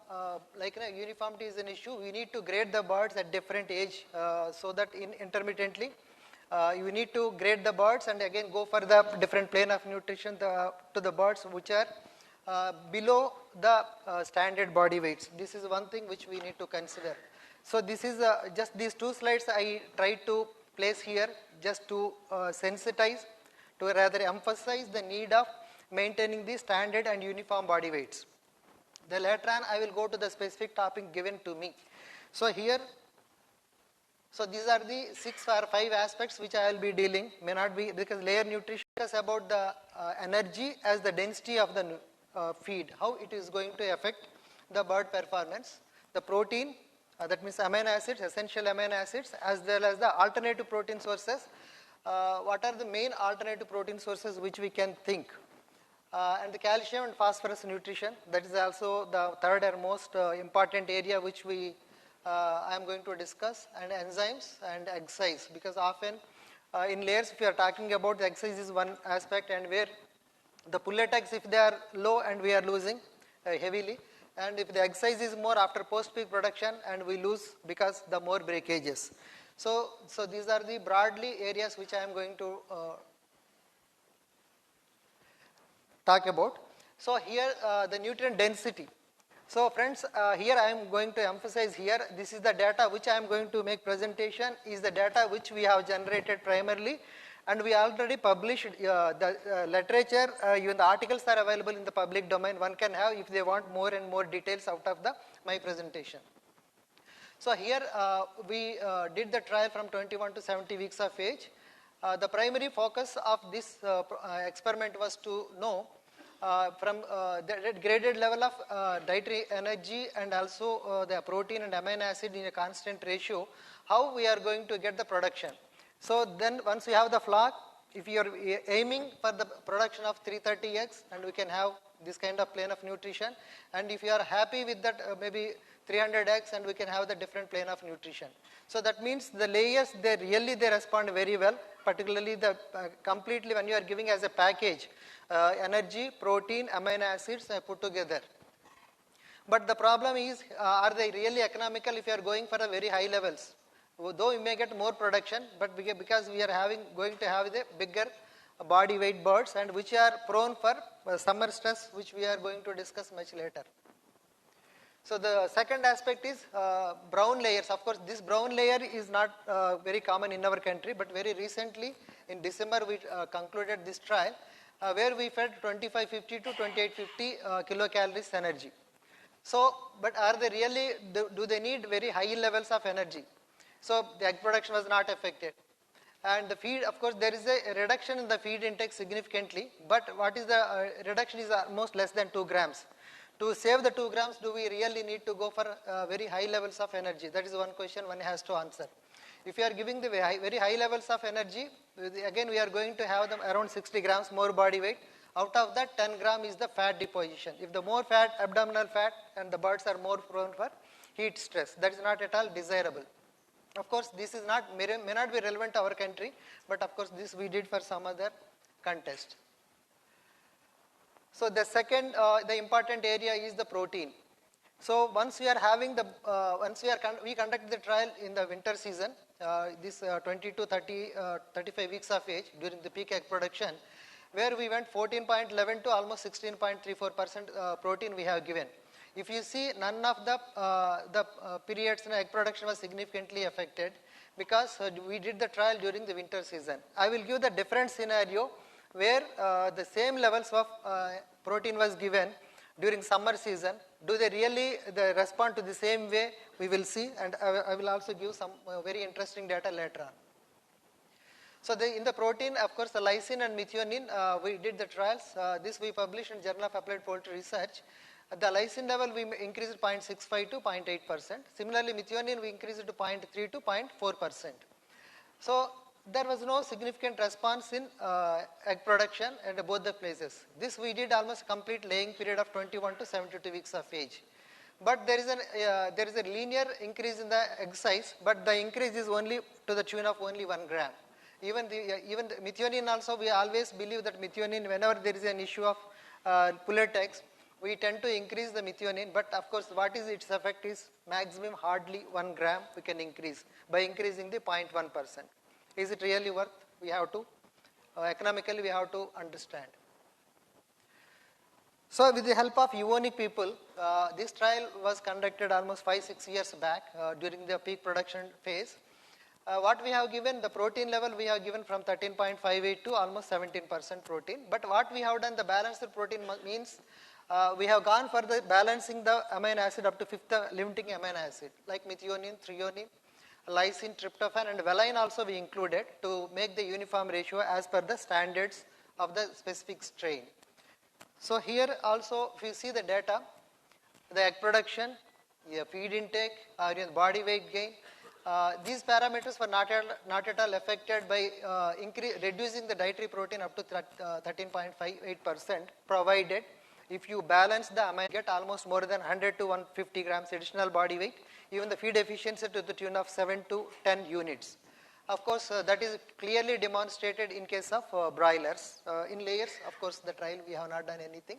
uniformity is an issue, we need to grade the birds at different age so that intermittently you need to grade the birds and again go for the different plane of nutrition to the birds which are below the standard body weights. This is one thing which we need to consider. So this is just these two slides I tried to place here just to sensitize, to rather emphasize the need of maintaining the standard and uniform body weights. Then later on I will go to the specific topic given to me. So here So these are the 6 or 5 aspects which I will be dealing. May not be, because layer nutrition is about the energy as the density of the feed, how it is going to affect the bird performance. The protein, that means amino acids, essential amino acids, as well as the alternative protein sources. What are the main alternative protein sources which we can think? And the calcium and phosphorus nutrition, that is also the third and most important area which I am going to discuss, and enzymes and egg size, because often in layers if we are talking about the egg size is one aspect, and where the pullet eggs, if they are low and we are losing heavily, and if the egg size is more after post-peak production and we lose because the more breakages. So these are the broadly areas which I am going to talk about. So here the nutrient density. So friends, here I am going to emphasize here, this is the data which I am going to make presentation, is the data which we have generated primarily, and we already published the literature, even the articles are available in the public domain. One can have if they want more and more details out of my presentation. So here we did the trial from 21 to 70 weeks of age. The primary focus of this experiment was to know from the graded level of dietary energy and also the protein and amino acid in a constant ratio, how we are going to get the production. So then once we have the flock, if you are aiming for the production of 330 eggs, and we can have this kind of plane of nutrition, and if you are happy with that maybe 300 eggs, and we can have the different plane of nutrition. So that means the layers, they respond very well, particularly the completely when you are giving as a package energy, protein, amino acids put together. But the problem is, are they really economical if you are going for a very high levels? Though you may get more production, but because we are going to have the bigger body weight birds, and which are prone for summer stress, which we are going to discuss much later. So the second aspect is brown layers. Of course, this brown layer is not very common in our country, but very recently in December we concluded this trial where we fed 2550 to 2850 kilocalories energy. So, but are they really, do they need very high levels of energy? So the egg production was not affected. And the feed, of course, there is a reduction in the feed intake significantly, but what is the reduction is almost less than 2 grams. To save the 2 grams, do we really need to go for very high levels of energy? That is one question one has to answer. If you are giving the very high levels of energy, again we are going to have them around 60 grams more body weight. Out of that, 10 gram is the fat deposition. If the more fat, abdominal fat, and the birds are more prone for heat stress, that is not at all desirable. Of course, this is may not be relevant to our country, but of course this we did for some other contest. So the second, the important area is the protein. So once we are having the, we conducted the trial in the winter season, this 20 to 35 weeks of age during the peak egg production, where we went 14.11 to almost 16.34% protein we have given. If you see, none of the periods in egg production was significantly affected because we did the trial during the winter season. I will give the different scenario where the same levels of protein was given during summer season. Do they really respond to the same way? We will see, and I will also give some very interesting data later on. So in the protein, of course, the lysine and methionine, we did the trials. This we published in Journal of Applied Poultry Research. The lysine level we increased 0.65 to 0.8%. Similarly, methionine we increased to 0.3 to 0.4%. So there was no significant response in egg production at both the places. This we did almost complete laying period of 21 to 72 weeks of age. But there is a linear increase in the egg size, but the increase is only to the tune of only 1 gram. Even the methionine also, we always believe that methionine, whenever there is an issue of pullet eggs, we tend to increase the methionine, but of course what is its effect is maximum hardly 1 gram we can increase by increasing the 0.1%. Is it really worth? We have to, economically we have to understand. So with the help of Evonik people, this trial was conducted almost 5-6 years back during the peak production phase. What we have given, the protein level we have given from 13.58 to almost 17% protein. But what we have done, the balanced protein means we have gone for the balancing the amino acid up to 5th limiting amino acid like methionine, threonine, lysine, tryptophan, and valine also we included to make the uniform ratio as per the standards of the specific strain. So here also, if you see the data, the egg production, the feed intake, body weight gain, these parameters were not at all affected by reducing the dietary protein up to 13.58%, provided if you balance the amount, get almost more than 100 to 150 grams additional body weight, even the feed efficiency to the tune of 7 to 10 units. Of course, that is clearly demonstrated in case of broilers. In layers, of course, the trial we have not done anything.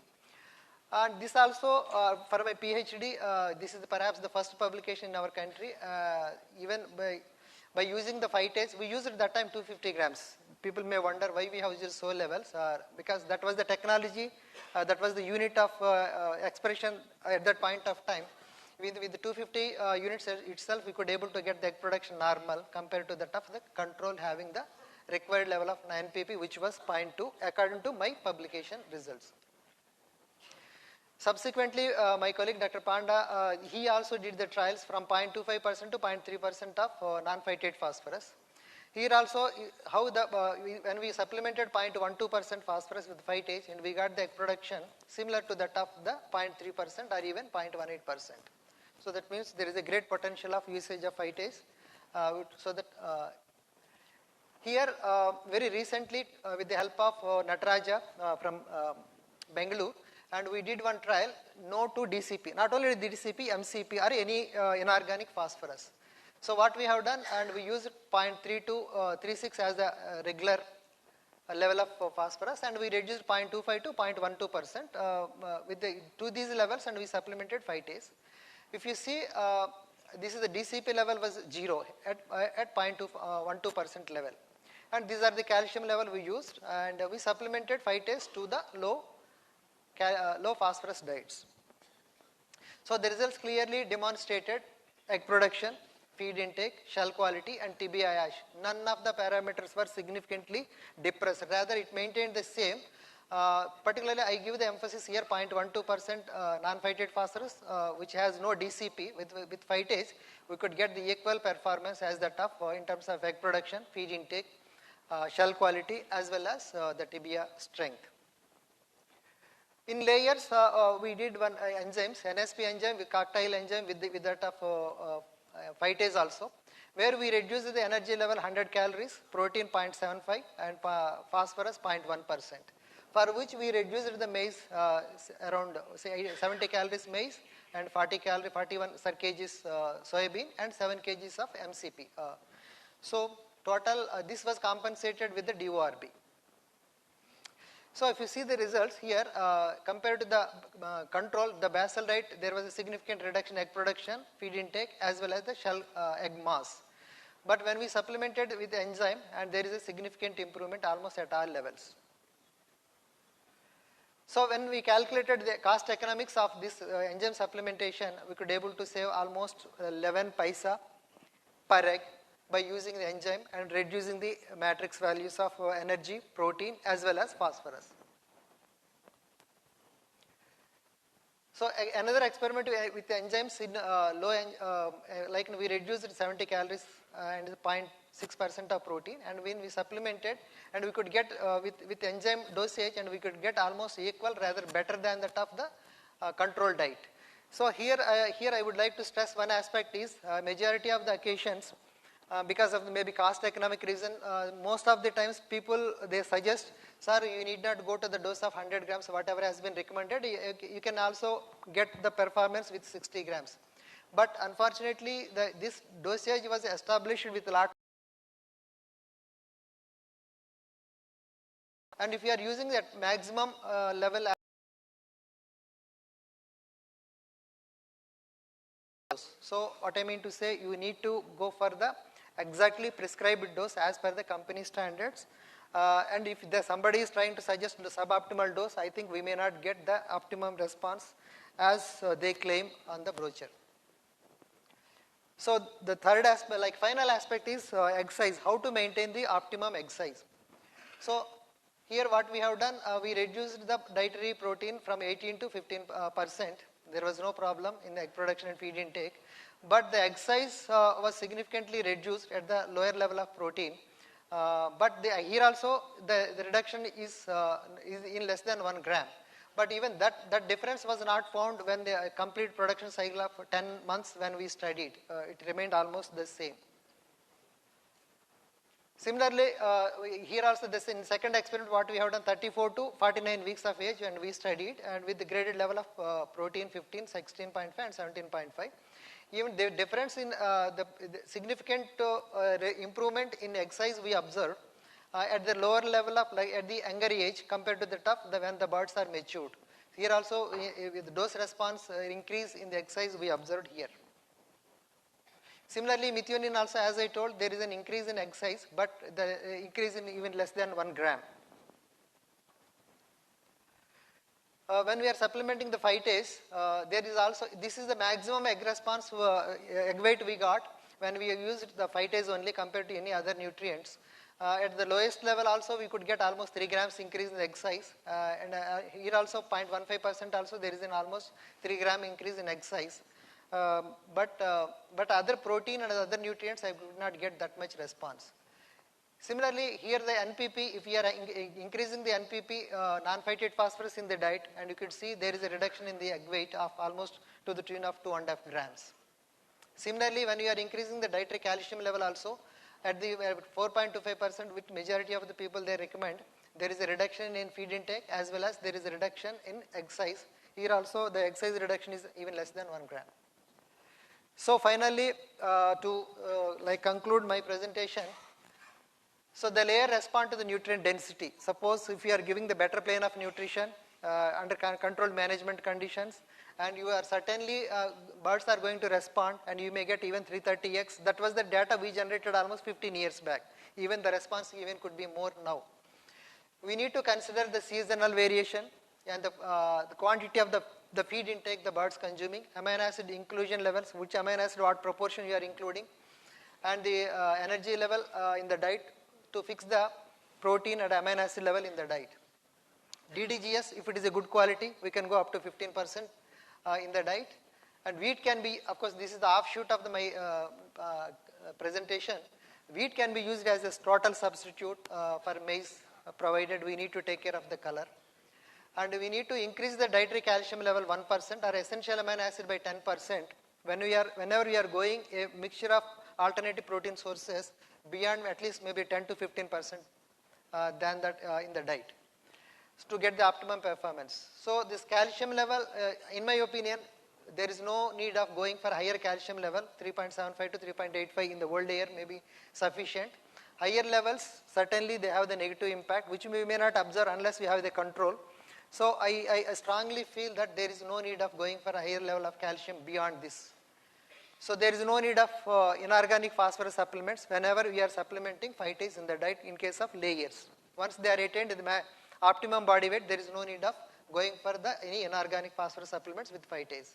And this also, for my PhD, this is perhaps the first publication in our country. Even by using the phytase, we used at that time 250 grams. People may wonder why we have used so levels, because that was the technology, that was the unit of expression at that point of time. With the 250 units itself, we could able to get the egg production normal compared to that of the control having the required level of 9 pp, which was 0.2 according to my publication results. Subsequently, my colleague Dr. Panda, he also did the trials from 0.25% to 0.3% of non-phytate phosphorus. Here also, how when we supplemented 0.12% phosphorus with phytase, and we got the egg production similar to that of the 0.3% or even 0.18%. So that means there is a great potential of usage of phytase. So that here, very recently, with the help of Nataraja from Bengaluru, and we did one trial, no to DCP, not only DCP, MCP or any inorganic phosphorus. So what we have done, and we used 0.3 to 36 as the regular level of phosphorus, and we reduced 0.25 to 0.12% with to these levels, and we supplemented phytase. If you see, this is the DCP level was 0 at 0.12% level, and these are the calcium level we used, and we supplemented phytase to the low phosphorus diets. So the results clearly demonstrated egg production, feed intake, shell quality, and TBIH. None of the parameters were significantly depressed. Rather, it maintained the same. Particularly, I give the emphasis here 0.12% non-phytate phosphorus, which has no DCP. With phytase, we could get the equal performance as that of in terms of egg production, feed intake, shell quality, as well as the tibia strength. In layers, we did one enzymes, NSP enzyme with cocktail enzyme with that of phytase also, where we reduced the energy level 100 calories, protein 0.75 and phosphorus 0.1%, for which we reduced the maize around say 70 calories maize and 41 kgs soybean and 7 kgs of MCP. So total, this was compensated with the DORB. So if you see the results here, compared to the control, the basal diet, there was a significant reduction in egg production, feed intake, as well as the shell egg mass. But when we supplemented with the enzyme, and there is a significant improvement almost at all levels. So when we calculated the cost economics of this enzyme supplementation, we could able to save almost 11 paisa per egg by using the enzyme and reducing the matrix values of energy, protein, as well as phosphorus. So another experiment with the enzymes in like we reduced 70 calories and 0.6% of protein, and when we supplemented, and we could get with enzyme dosage, and we could get almost equal, rather better than that of the control diet. So here I would like to stress one aspect is majority of the occasions, because of maybe cost economic reason, most of the times people, they suggest, sir, you need not go to the dose of 100 grams, whatever has been recommended, you can also get the performance with 60 grams. But unfortunately, this dosage was established with a lot. And if you are using that maximum level, so what I mean to say, you need to go for the exactly prescribed dose as per the company standards. And if somebody is trying to suggest the suboptimal dose, I think we may not get the optimum response as they claim on the brochure. So the third aspect, like final aspect is egg size, how to maintain the optimum egg size. So here what we have done, we reduced the dietary protein from 18 to 15%. There was no problem in egg production and feed intake. but the egg size was significantly reduced at the lower level of protein. But here also the reduction is in less than 1 gram. But even that difference was not found when the complete production cycle of 10 months when we studied. It remained almost the same. Similarly, here also this in second experiment what we have done 34 to 49 weeks of age when we studied, and with the graded level of protein 15, 16.5 and 17.5. Even the difference in the significant improvement in egg size we observed at the lower level of at the younger age compared to the top when the birds are matured. Here also with the dose response increase in the egg size we observed here. Similarly, methionine also, as I told, there is an increase in egg size, but the increase in even less than 1 gram. When we are supplementing the phytase, there is also, this is the maximum egg response, egg weight we got when we used the phytase only compared to any other nutrients. At the lowest level also we could get almost 3 grams increase in the egg size, and here also 0.15% also there is an almost 3 gram increase in egg size. But other protein and other nutrients I could not get that much response. Similarly, here the NPP, if we are increasing the NPP, non-phytate phosphorus in the diet, and you could see there is a reduction in the egg weight of almost to the tune of 2.5 grams. Similarly, when you are increasing the dietary calcium level also, at the 4.25%, which majority of the people they recommend, there is a reduction in feed intake as well as there is a reduction in egg size. Here also the egg size reduction is even less than 1 gram. So finally, to conclude my presentation, so the layer respond to the nutrient density. Suppose if you are giving the better plane of nutrition under controlled management conditions, and you are certainly, birds are going to respond and you may get even 330x. That was the data we generated almost 15 years back. Even the response even could be more now. We need to consider the seasonal variation and the quantity of the feed intake the birds consuming, amino acid inclusion levels, which amino acid, what proportion you are including, and the energy level in the diet to fix the protein and amino acid level in the diet. DDGS, if it is a good quality, we can go up to 15% in the diet. And wheat can be, of course, this is the offshoot of my presentation. Wheat can be used as a total substitute for maize, provided we need to take care of the color. And we need to increase the dietary calcium level 1% or essential amino acid by 10% whenever we are going a mixture of alternative protein sources beyond at least maybe 10 to 15% than that in the diet to get the optimum performance. So this calcium level, in my opinion, there is no need of going for higher calcium level, 3.75 to 3.85 in the world air may be sufficient. Higher levels, certainly they have the negative impact, which we may not observe unless we have the control. So I strongly feel that there is no need of going for a higher level of calcium beyond this. So there is no need of inorganic phosphorus supplements whenever we are supplementing phytase in the diet in case of layers. Once they are attained the optimum body weight, there is no need of going for any inorganic phosphorus supplements with phytase.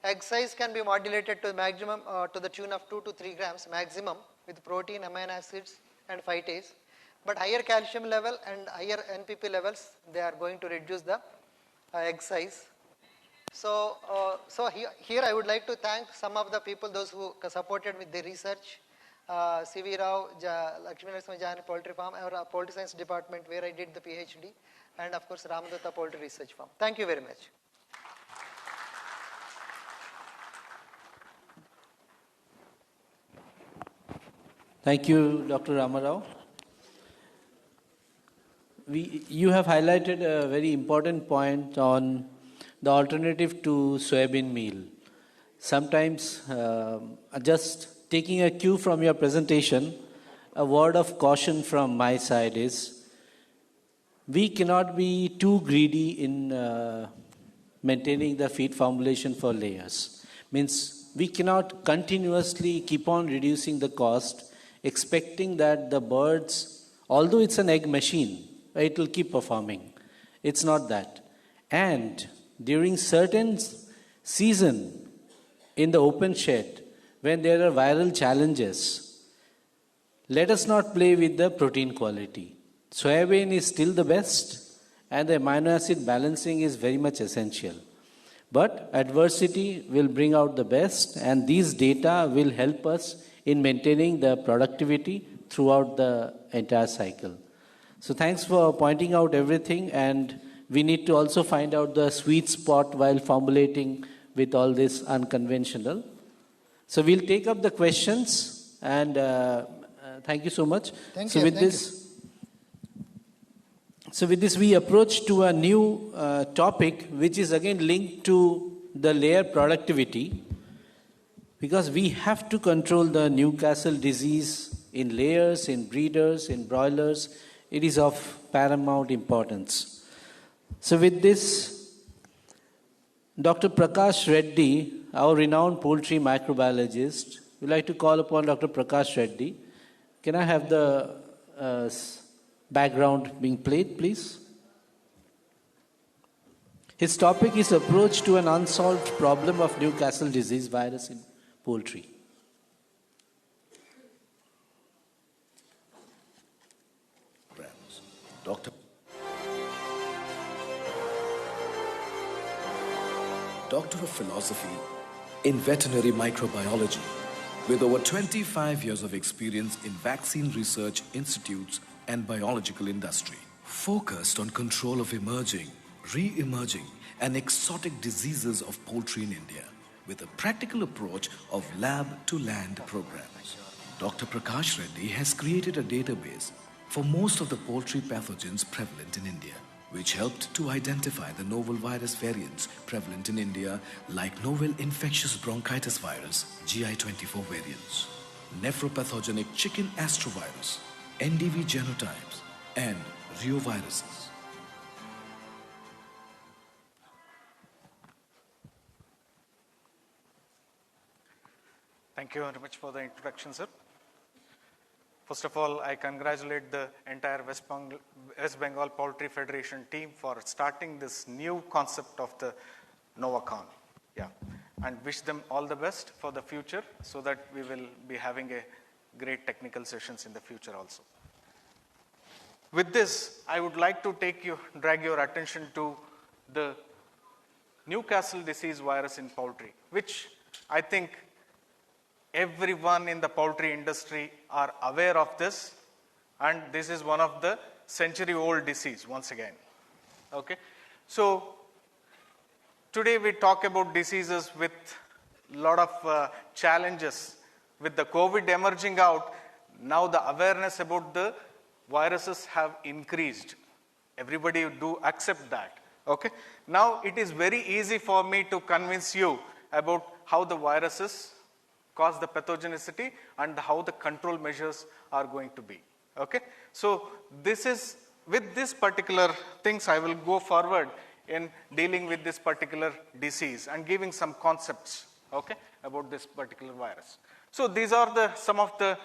Egg size can be modulated to maximum to the tune of 2 to 3 grams maximum with protein, amino acids and phytase. But higher calcium level and higher NPP levels, they are going to reduce the egg size. So, here I would like to thank some of the people, those who supported with the research. C.V. Rao, Lakshmi Narasimha Poultry Farm, our Poultry Science Department where I did the PhD, and of course Ramadutta Poultry Research Farm. Thank you very much. Thank you, Dr. Ramarao. You have highlighted a very important point on the alternative to soybean meal. Sometimes, just taking a cue from your presentation, a word of caution from my side is, we cannot be too greedy in maintaining the feed formulation for layers. Means we cannot continuously keep on reducing the cost, expecting that the birds, although it's an egg machine, it will keep performing. It's not that. And during certain season in the open shed, when there are viral challenges, let us not play with the protein quality. Soybean is still the best, and the amino acid balancing is very much essential. But adversity will bring out the best, and these data will help us in maintaining the productivity throughout the entire cycle. So thanks for pointing out everything, and we need to also find out the sweet spot while formulating with all this unconventional. So we'll take up the questions, and thank you so much. Thank you. So with this, we approach to a new topic, which is again linked to the layer productivity, because we have to control the Newcastle disease in layers, in breeders, in broilers. It is of paramount importance. So with this, Dr. Prakash Reddy, our renowned poultry microbiologist, we'd like to call upon Dr. Prakash Reddy. Can I have the background being played, please? His topic is approach to an unsolved problem of Newcastle disease virus in poultry. Doctor of Philosophy in Veterinary Microbiology, with over 25 years of experience in vaccine research institutes and biological industry, focused on control of emerging, re-emerging and exotic diseases of poultry in India, with a practical approach of lab-to-land programs. Dr. Prakash Reddy has created a database for most of the poultry pathogens prevalent in India, which helped to identify the novel virus variants prevalent in India, like novel infectious bronchitis virus, GI24 variants, nephropathogenic chicken astrovirus, NDV genotypes, and reoviruses. Thank you very much for the introduction, sir. First of all, I congratulate the entire West Bengal Poultry Federation team for starting this new concept of the NovaCon. Yeah, and wish them all the best for the future, so that we will be having a great technical sessions in the future also. With this, I would like to drag your attention to the Newcastle disease virus in poultry, which I think everyone in the poultry industry are aware of this, and this is one of the century-old disease once again. Okay, so today we talk about diseases with a lot of challenges. With the COVID emerging out, now the awareness about the viruses have increased. Everybody do accept that. Okay, now it is very easy for me to convince you about how the viruses cause the pathogenicity and how the control measures are going to be. Okay, so this is, with this particular things, I will go forward in dealing with this particular disease and giving some concepts, okay, about this particular virus. So these are some of the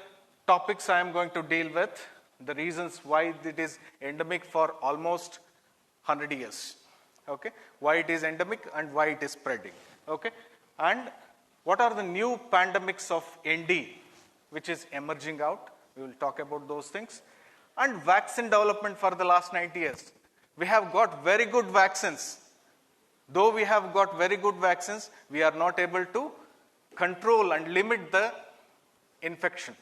topics I am going to deal with, the reasons why it is endemic for almost 100 years, okay, why it is endemic and why it is spreading, okay, and what are the new pandemics of ND which is emerging out. We will talk about those things. And vaccine development for the last 90 years. We have got very good vaccines. Though we have got very good vaccines, we are not able to control and limit the infection,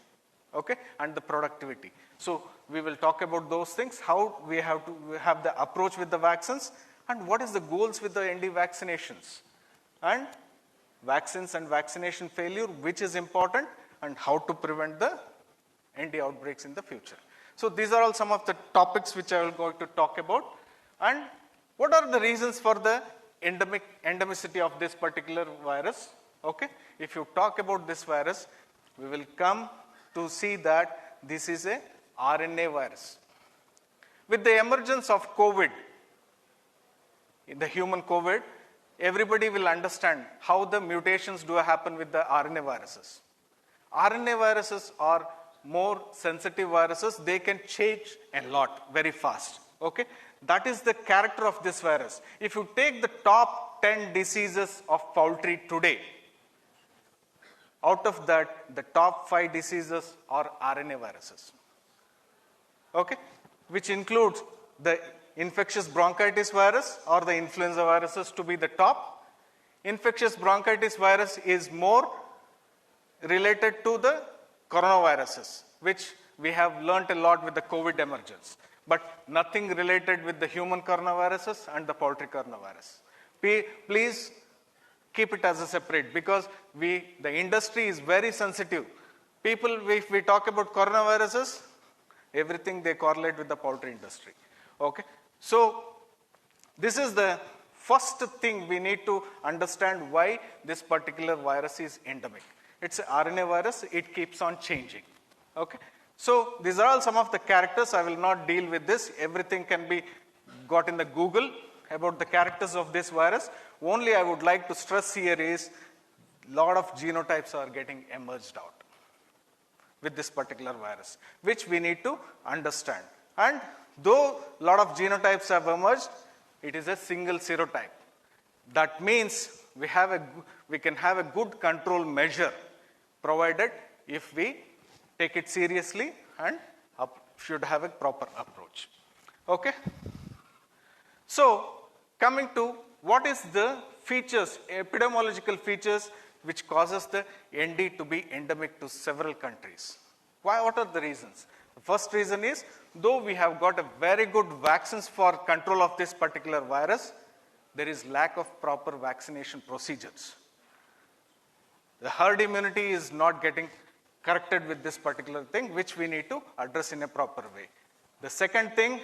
okay, and the productivity. So we will talk about those things, how we have to have the approach with the vaccines, and what is the goals with the ND vaccinations, and vaccines and vaccination failure, which is important, and how to prevent the ND outbreaks in the future. So these are all some of the topics which I will go to talk about. And what are the reasons for the endemicity of this particular virus? Okay, if you talk about this virus, we will come to see that this is a RNA virus. With the emergence of COVID, in the human COVID, everybody will understand how the mutations do happen with the RNA viruses. RNA viruses are more sensitive viruses. They can change a lot very fast. Okay, that is the character of this virus. If you take the top 10 diseases of poultry today, out of that, the top 5 diseases are RNA viruses. Okay, which includes the infectious bronchitis virus or the influenza viruses to be the top. infectious bronchitis virus is more related to the coronaviruses, which we have learnt a lot with the COVID emergence, but nothing related with the human coronaviruses and the poultry coronavirus. Please keep it as a separate, because the industry is very sensitive. People, if we talk about coronaviruses, everything they correlate with the poultry industry. Okay, so this is the first thing we need to understand why this particular virus is endemic. It's an RNA virus, it keeps on changing. Okay, so these are all some of the characters. I will not deal with this. Everything can be got in the Google about the characters of this virus. Only I would like to stress here is lot of genotypes are getting emerged out with this particular virus, which we need to understand. And though a lot of genotypes have emerged, it is a single serotype. That means we can have a good control measure, provided if we take it seriously and should have a proper approach. Okay? So, coming to what is the features, epidemiological features, which causes the ND to be endemic to several countries. What are the reasons? The first reason is, though we have got a very good vaccines for control of this particular virus, there is lack of proper vaccination procedures. The herd immunity is not getting corrected with this particular thing, which we need to address in a proper way. The second thing,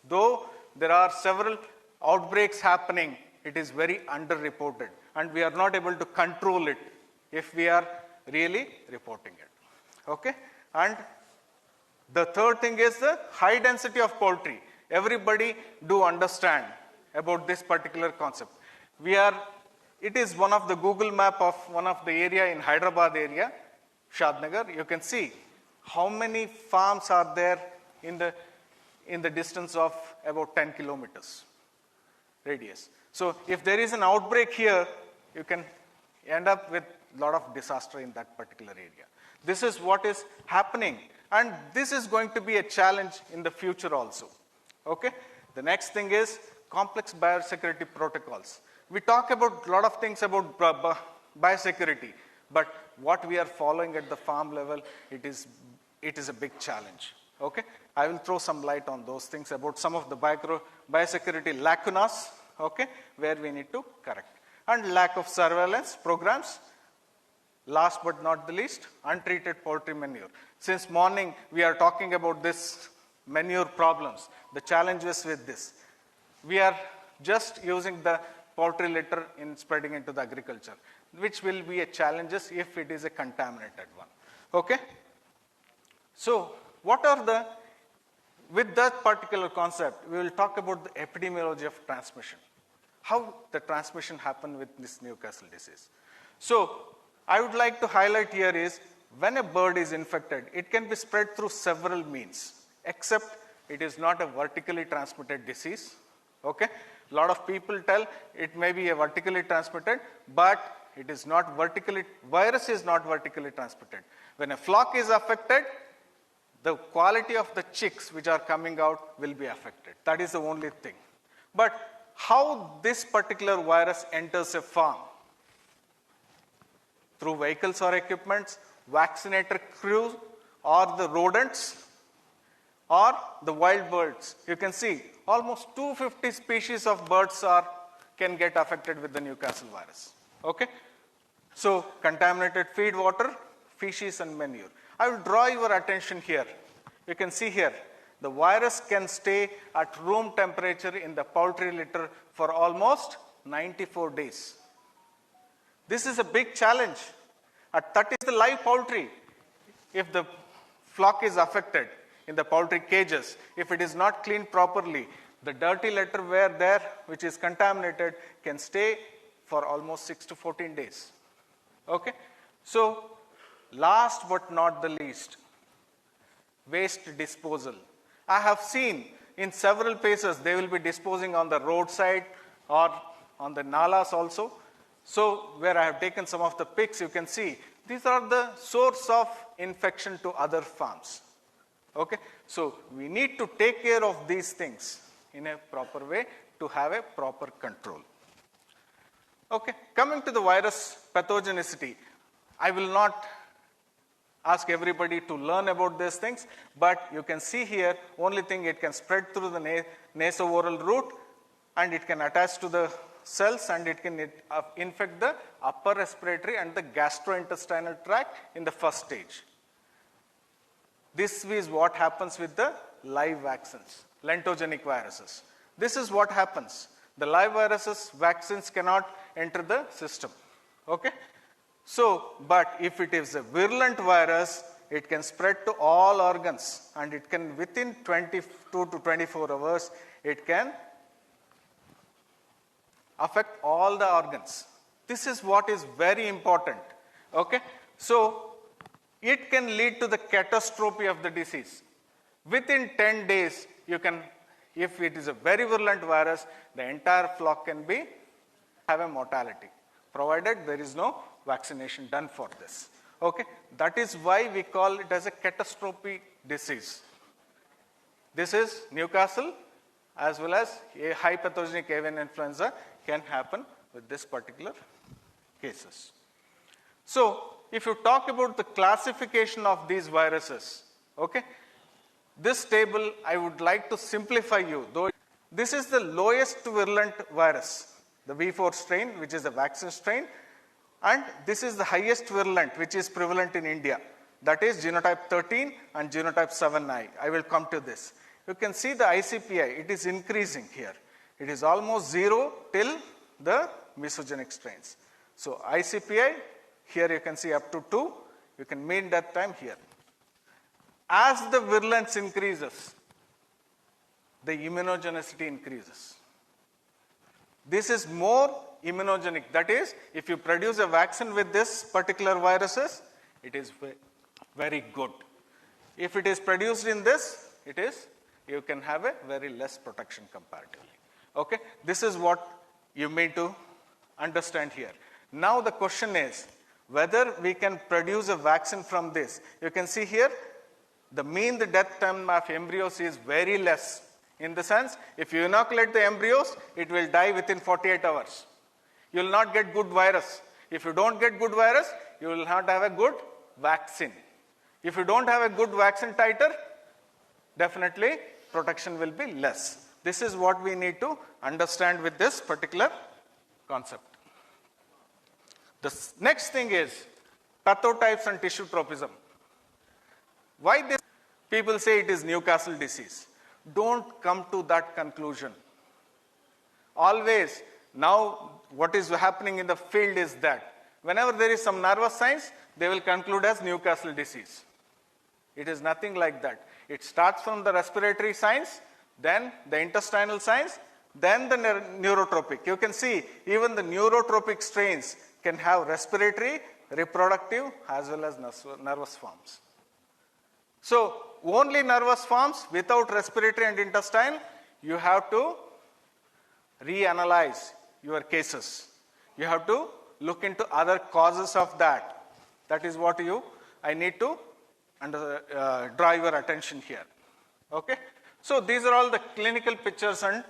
though there are several outbreaks happening, it is very underreported, and we are not able to control it if we are really reporting it. Okay? And the third thing is the high density of poultry. Everybody do understand about this particular concept. It is one of the Google map of one of the area in Hyderabad area, Shadnagar. You can see how many farms are there in the distance of about 10 kilometers radius. So if there is an outbreak here, you can end up with a lot of disaster in that particular area. This is what is happening, and this is going to be a challenge in the future also. Okay? The next thing is complex biosecurity protocols. We talk about a lot of things about biosecurity, but what we are following at the farm level, it is a big challenge. Okay? I will throw some light on those things about some of the biosecurity lacunas, okay, where we need to correct. And lack of surveillance programs. Last but not the least, untreated poultry manure. Since morning, we are talking about this manure problems, the challenges with this. We are just using the poultry litter in spreading into the agriculture, which will be a challenge if it is a contaminated one. Okay? So, with that particular concept, we will talk about the epidemiology of transmission. How the transmission happened with this Newcastle disease. So, I would like to highlight here is, when a bird is infected, it can be spread through several means, except it is not a vertically transmitted disease. Okay? A lot of people tell it may be a vertically transmitted, but it is not virus is not vertically transmitted. When a flock is affected, the quality of the chicks which are coming out will be affected. That is the only thing. But how this particular virus enters a farm? Through vehicles or equipments, vaccinator crews, or the rodents, or the wild birds. You can see almost 250 species of birds can get affected with the Newcastle virus. Okay? So, contaminated feed water, feces and manure. I will draw your attention here. You can see here, the virus can stay at room temperature in the poultry litter for almost 94 days. This is a big challenge. That is the live poultry. If the flock is affected in the poultry cages, if it is not cleaned properly, the dirty litterware there, which is contaminated, can stay for almost 6 to 14 days. Okay? So, last but not the least, waste disposal. I have seen in several places they will be disposing on the roadside or on the nalas also. So, where I have taken some of the pics, you can see these are the source of infection to other farms. Okay? So, we need to take care of these things in a proper way to have a proper control. Okay, coming to the virus pathogenicity, I will not ask everybody to learn about these things, but you can see here, only thing, it can spread through the nasooral route, and it can attach to the cells, and it can infect the upper respiratory and the gastrointestinal tract in the first stage. This is what happens with the live vaccines, lentogenic viruses. This is what happens. The live viruses, vaccines cannot enter the system. Okay? So, but if it is a virulent virus, it can spread to all organs, and it can, within 22 to 24 hours, it can affect all the organs. This is what is very important. Okay? So, it can lead to the catastrophe of the disease. Within 10 days, you can, if it is a very virulent virus, the entire flock can have a mortality, provided there is no vaccination done for this. Okay? That is why we call it as a catastrophe disease. This is Newcastle, as well as a high pathogenic avian influenza can happen with this particular cases. So, if you talk about the classification of these viruses, okay, this table I would like to simplify you, though this is the lowest virulent virus, the V4 strain, which is the vaccine strain, and this is the highest virulent, which is prevalent in India. That is genotype 13 and genotype 7I. I will come to this. You can see the ICPI, it is increasing here. It is almost 0 till the mesogenic strains. So ICPI, here you can see up to 2, you can mean death time here. As the virulence increases, the immunogenicity increases. This is more immunogenic. That is, if you produce a vaccine with this particular viruses, it is very good. If it is produced in this, you can have a very less protection comparatively. Okay? This is what you need to understand here. Now the question is, whether we can produce a vaccine from this. You can see here, the death time of embryos is very less. In the sense, if you inoculate the embryos, it will die within 48 hours. You will not get good virus. If you don't get good virus, you will not have a good vaccine. If you don't have a good vaccine titer, definitely protection will be less. This is what we need to understand with this particular concept. The next thing is pathotypes and tissue tropism. Why this? People say it is Newcastle disease. Don't come to that conclusion. Always, now what is happening in the field is that whenever there is some nervous signs, they will conclude as Newcastle disease. It is nothing like that. It starts from the respiratory signs, then the intestinal signs, then the neurotropic. You can see even the neurotropic strains can have respiratory, reproductive, as well as nervous forms. So, only nervous forms without respiratory and intestine, you have to reanalyze your cases. You have to look into other causes of that. That is what I need to draw your attention here. Okay? So, these are all the clinical pictures and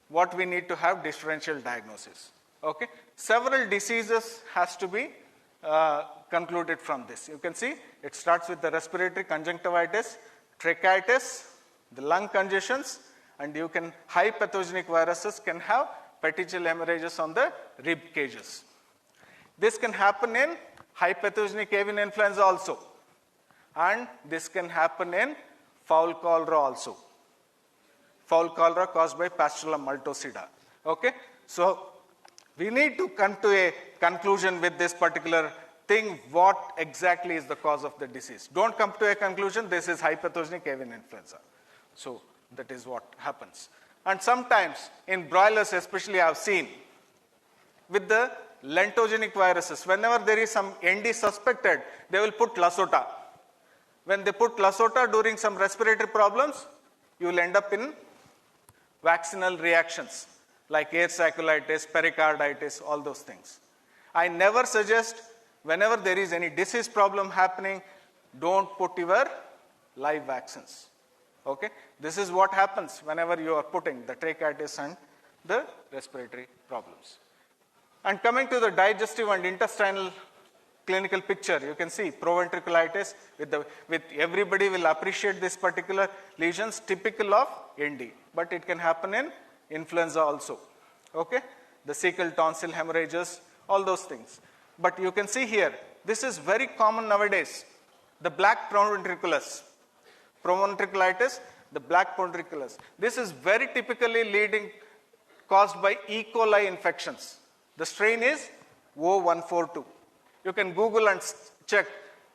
what we need to have differential diagnosis. Okay? Several diseases has to be concluded from this. You can see it starts with the respiratory conjunctivitis, tracheitis, the lung congestions, and you can, high pathogenic viruses can have petechial hemorrhages on the rib cages. This can happen in high pathogenic avian influenza also, and this can happen in fowl cholera also. Fowl cholera caused by Pastilla multocida. Okay? So, we need to come to a conclusion with this particular thing, what exactly is the cause of the disease. Don't come to a conclusion, this is high pathogenic avian influenza. So, that is what happens. And sometimes, in broilers especially, I have seen, with the lentogenic viruses, whenever there is some ND suspected, they will put Lasota. When they put Lasota during some respiratory problems, you will end up in vaccinal reactions, like air sacculitis, pericarditis, all those things. I never suggest, whenever there is any disease problem happening, don't put your live vaccines. Okay? This is what happens whenever you are putting the tracheitis and the respiratory problems. And coming to the digestive and intestinal clinical picture, you can see proventriculitis with everybody will appreciate this particular lesions typical of ND, but it can happen in influenza also. Okay, the cecal tonsil hemorrhages, all those things. But you can see here, this is very common nowadays. The black proventriculus, proventriculitis, the black proventriculus. This is very typically caused by E. coli infections. The strain is O142. You can Google and check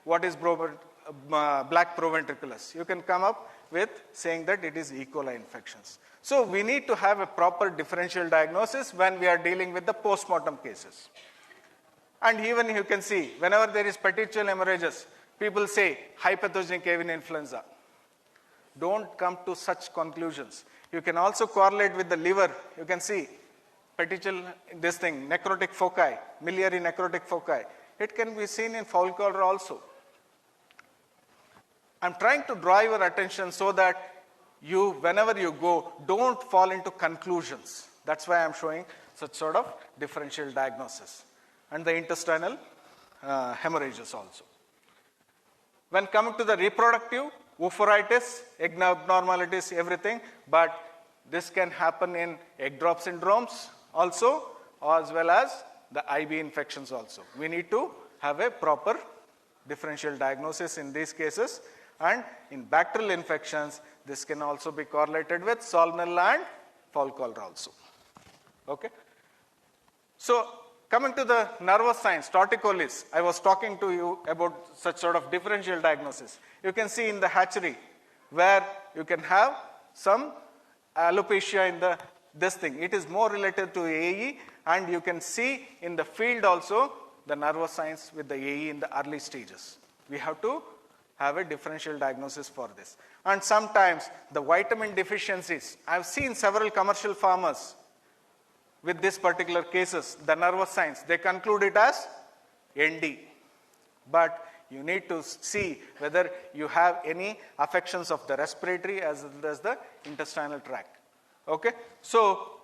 what is black proventriculus. You can come up with saying that it is E. coli infections. So we need to have a proper differential diagnosis when we are dealing with the postmortem cases. And even you can see, whenever there is petechial hemorrhages, people say hypopathogenic avian influenza. Don't come to such conclusions. You can also correlate with the liver. You can see petechial, necrotic foci, miliary necrotic foci. It can be seen in foul color also. I'm trying to draw your attention so that you, whenever you go, don't fall into conclusions. That's why I'm showing such sort of differential diagnosis. And the intestinal hemorrhages also. When coming to the reproductive, oophorytis, egg abnormalities, everything, but this can happen in egg drop syndromes also, as well as the IB infections also. We need to have a proper differential diagnosis in these cases. And in bacterial infections, this can also be correlated with salmonella and foul color also. Okay. So coming to the nervous signs, torticollis, I was talking to you about such sort of differential diagnosis. You can see in the hatchery where you can have some alopecia in this thing. It is more related to AE, and you can see in the field also the nervous signs with the AE in the early stages. We have to have a differential diagnosis for this. And sometimes the vitamin deficiencies, I've seen several commercial farmers with this particular cases, the nervous signs, they conclude it as ND. But you need to see whether you have any affections of the respiratory as well as the intestinal tract. Okay, so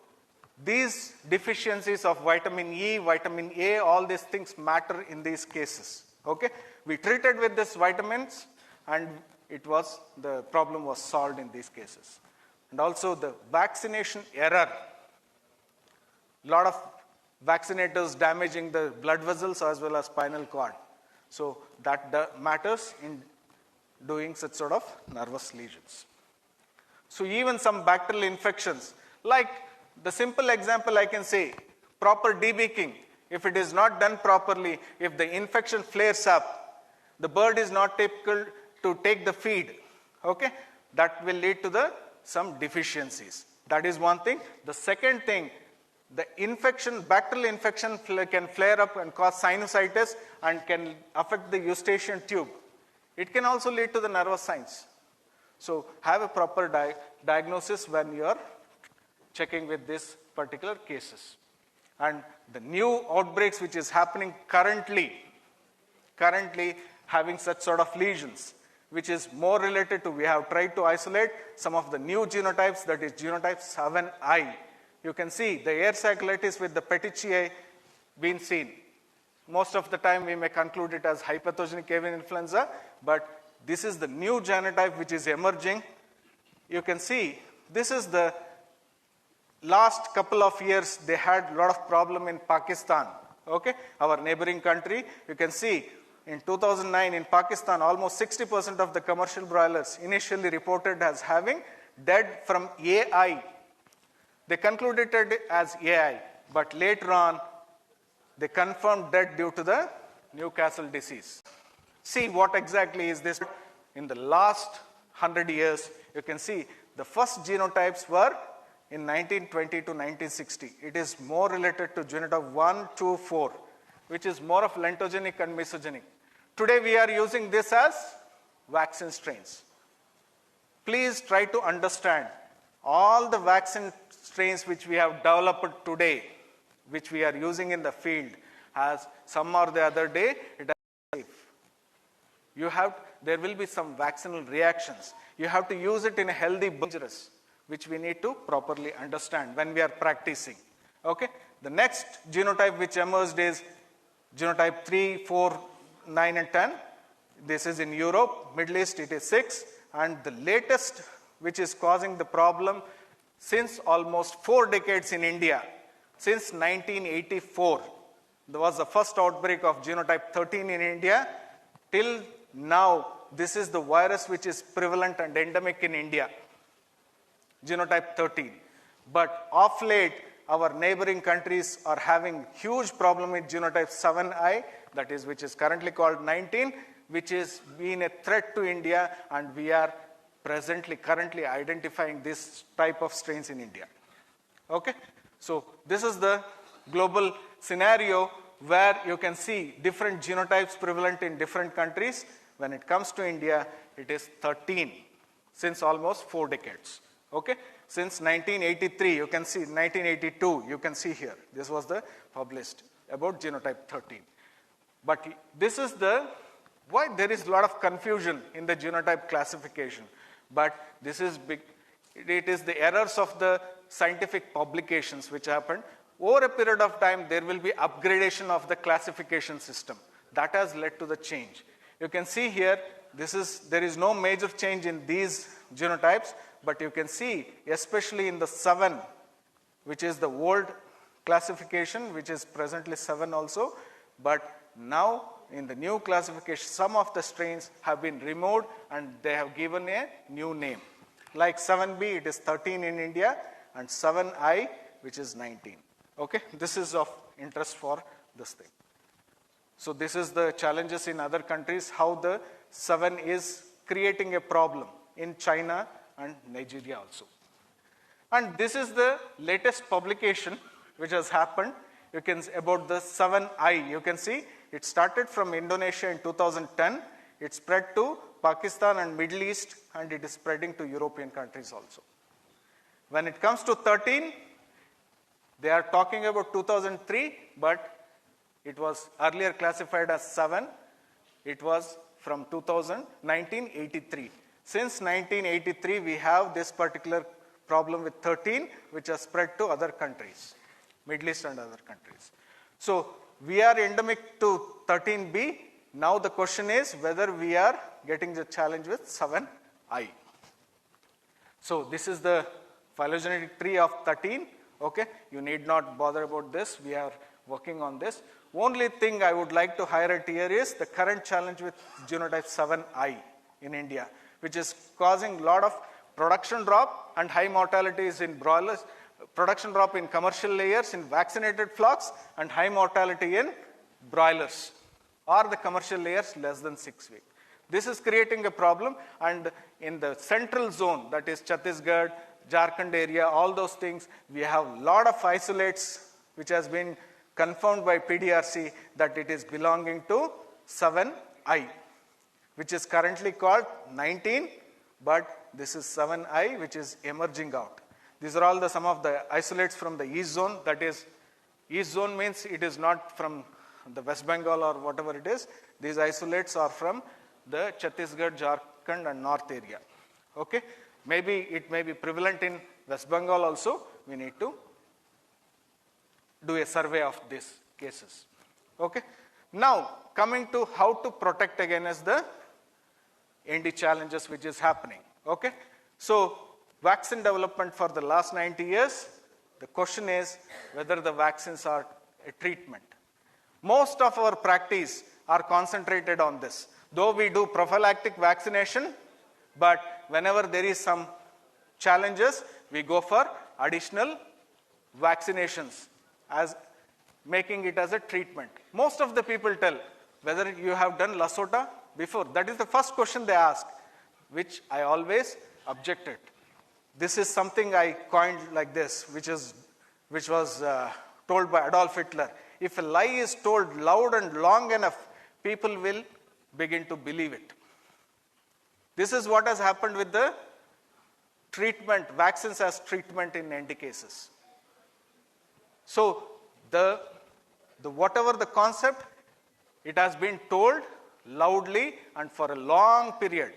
these deficiencies of vitamin E, vitamin A, all these things matter in these cases. Okay, we treated with these vitamins and the problem was solved in these cases. And also the vaccination error. A lot of vaccinators damaging the blood vessels as well as spinal cord. So that matters in doing such sort of nervous lesions. So even some bacterial infections, like the simple example I can say, proper debeaking, if it is not done properly, if the infection flares up, the bird is not able to take the feed, okay, that will lead to some deficiencies. That is one thing. The second thing, the infection, bacterial infection can flare up and cause sinusitis and can affect the eustachian tube. It can also lead to the nervous signs. So have a proper diagnosis when you are checking with these particular cases. And the new outbreaks which is happening currently having such sort of lesions, which is more related to, we have tried to isolate some of the new genotypes, that is genotype 7I. You can see the air cyclitis with the petechiae being seen. Most of the time we may conclude it as hypopathogenic avian influenza, but this is the new genotype which is emerging. You can see this is the last couple of years they had a lot of problem in Pakistan, okay, our neighboring country. You can see in 2009 in Pakistan, almost 60% of the commercial broilers initially reported as having dead from AI. They concluded it as AI, but later on they confirmed dead due to the Newcastle disease. See what exactly is this. In the last 100 years, you can see the first genotypes were in 1920 to 1960. It is more related to genotype 1, 2, 4, which is more of lentogenic and mesogenic. Today we are using this as vaccine strains. Please try to understand all the vaccine strains which we have developed today, which we are using in the field, as some or the other day, it is safe. There will be some vaccinal reactions. You have to use it in a healthy, dangerous, which we need to properly understand when we are practicing. Okay? The next genotype which emerged is genotype 3, 4, 9, and 10. This is in Europe. Middle East, it is 6. And the latest, which is causing the problem since almost 4 decades in India, since 1984, there was the first outbreak of genotype 13 in India. Till now, this is the virus which is prevalent and endemic in India, genotype 13. But of late, our neighboring countries are having huge problem with genotype 7i, that is, which is currently called 19, which is being a threat to India, and we are currently identifying this type of strains in India. Okay? So this is the global scenario where you can see different genotypes prevalent in different countries. When it comes to India, it is 13 since almost 4 decades. Okay? Since 1983, you can see, 1982, you can see here. This was the published about genotype 13. But this is why there is a lot of confusion in the genotype classification. But this is big. It is the errors of the scientific publications which happened. Over a period of time, there will be upgradation of the classification system. That has led to the change. You can see here, there is no major change in these genotypes, but you can see, especially in the 7, which is the old classification, which is presently 7 also, but now in the new classification, some of the strains have been removed and they have given a new name. Like 7b, it is 13 in India, and 7i, which is 19. Okay, this is of interest for this thing. So this is the challenges in other countries, how the 7 is creating a problem in China and Nigeria also. And this is the latest publication which has happened. You can about the 7i. You can see it started from Indonesia in 2010. It spread to Pakistan and Middle East, and it is spreading to European countries also. When it comes to 13, they are talking about 2003, but it was earlier classified as 7. It was from 1983. Since 1983, we have this particular problem with 13, which has spread to other countries, Middle East and other countries. So we are endemic to 13b. Now the question is whether we are getting the challenge with 7i. So this is the phylogenetic tree of 13. Okay, you need not bother about this. We are working on this. Only thing I would like to highlight here is the current challenge with genotype 7i in India, which is causing a lot of production drop and high mortalities in broilers, production drop in commercial layers in vaccinated flocks, and high mortality in broilers or the commercial layers less than 6 weeks. This is creating a problem, and in the central zone, that is Chhattisgarh, Jharkhand area, all those things, we have a lot of isolates which has been confirmed by PDRC that it is belonging to 7i, which is currently called 19, but this is 7i which is emerging out. These are all some of the isolates from the East Zone. That is, East Zone means it is not from the West Bengal or whatever it is. These isolates are from the Chhattisgarh, Jharkhand and North area. Okay? Maybe it may be prevalent in West Bengal also. We need to do a survey of these cases. Okay? Now, coming to how to protect against the ND challenges which is happening. Okay? So, vaccine development for the last 90 years, the question is whether the vaccines are a treatment. Most of our practice are concentrated on this. Though we do prophylactic vaccination, but whenever there is some challenges, we go for additional vaccinations as making it as a treatment. Most of the people tell whether you have done Lasota before. That is the first question they ask, which I always objected. This is something I coined like this, which was told by Adolf Hitler. If a lie is told loud and long enough, people will begin to believe it. This is what has happened with the treatment, vaccines as treatment in NT cases. So, whatever the concept, it has been told loudly and for a long period.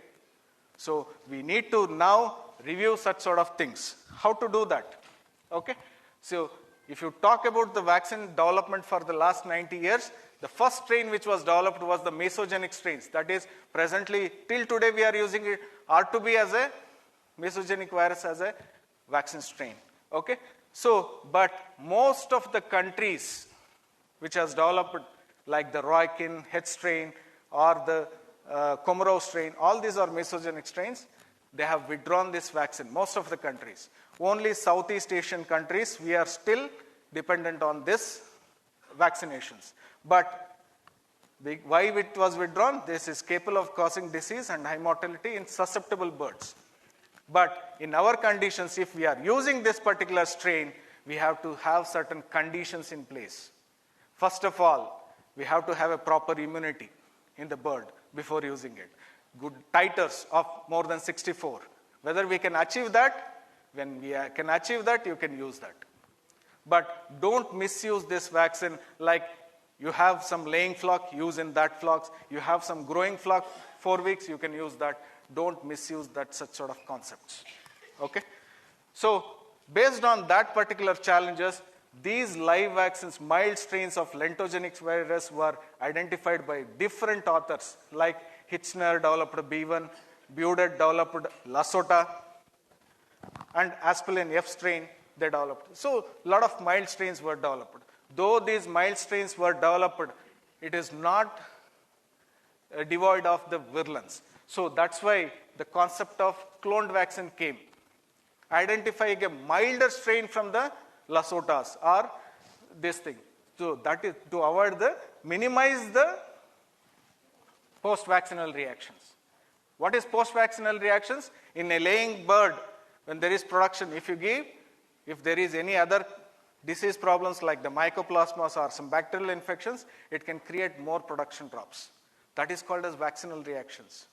So, we need to now review such sort of things. How to do that? Okay? So, If you talk about the vaccine development for the last 90 years, the first strain which was developed was the mesogenic strains. That is, presently, till today, we are using it, R2B as a mesogenic virus as a vaccine strain. Okay? So, but most of the countries which has developed, like the Roykin, H strain, or the Komarov strain, all these are mesogenic strains. They have withdrawn this vaccine, most of the countries. Only Southeast Asian countries, we are still dependent on this vaccinations. But why it was withdrawn? This is capable of causing disease and high mortality in susceptible birds. But in our conditions, if we are using this particular strain, we have to have certain conditions in place. First of all, we have to have a proper immunity in the bird before using it. Good titers of more than 64. Whether we can achieve that, when we can achieve that, you can use that. But don't misuse this vaccine like you have some laying flock, use in that flocks. You have some growing flock, 4 weeks, you can use that. Don't misuse that such sort of concepts. Okay? So, based on that particular challenges, these live vaccines, mild strains of lentogenic virus were identified by different authors, like Hitchner developed B1, Budet developed Lasota, and Aspelin F strain they developed. So, a lot of mild strains were developed. Though these mild strains were developed, it is not devoid of the virulence. So, that's why the concept of cloned vaccine came. Identifying a milder strain from the Lasotas or this thing. So, that is to minimize the post-vaccinal reactions. What is post-vaccinal reactions? In a laying bird, when there is production, if there is any other disease problems like the mycoplasmas or some bacterial infections, it can create more production drops. That is called as vaccinal reactions.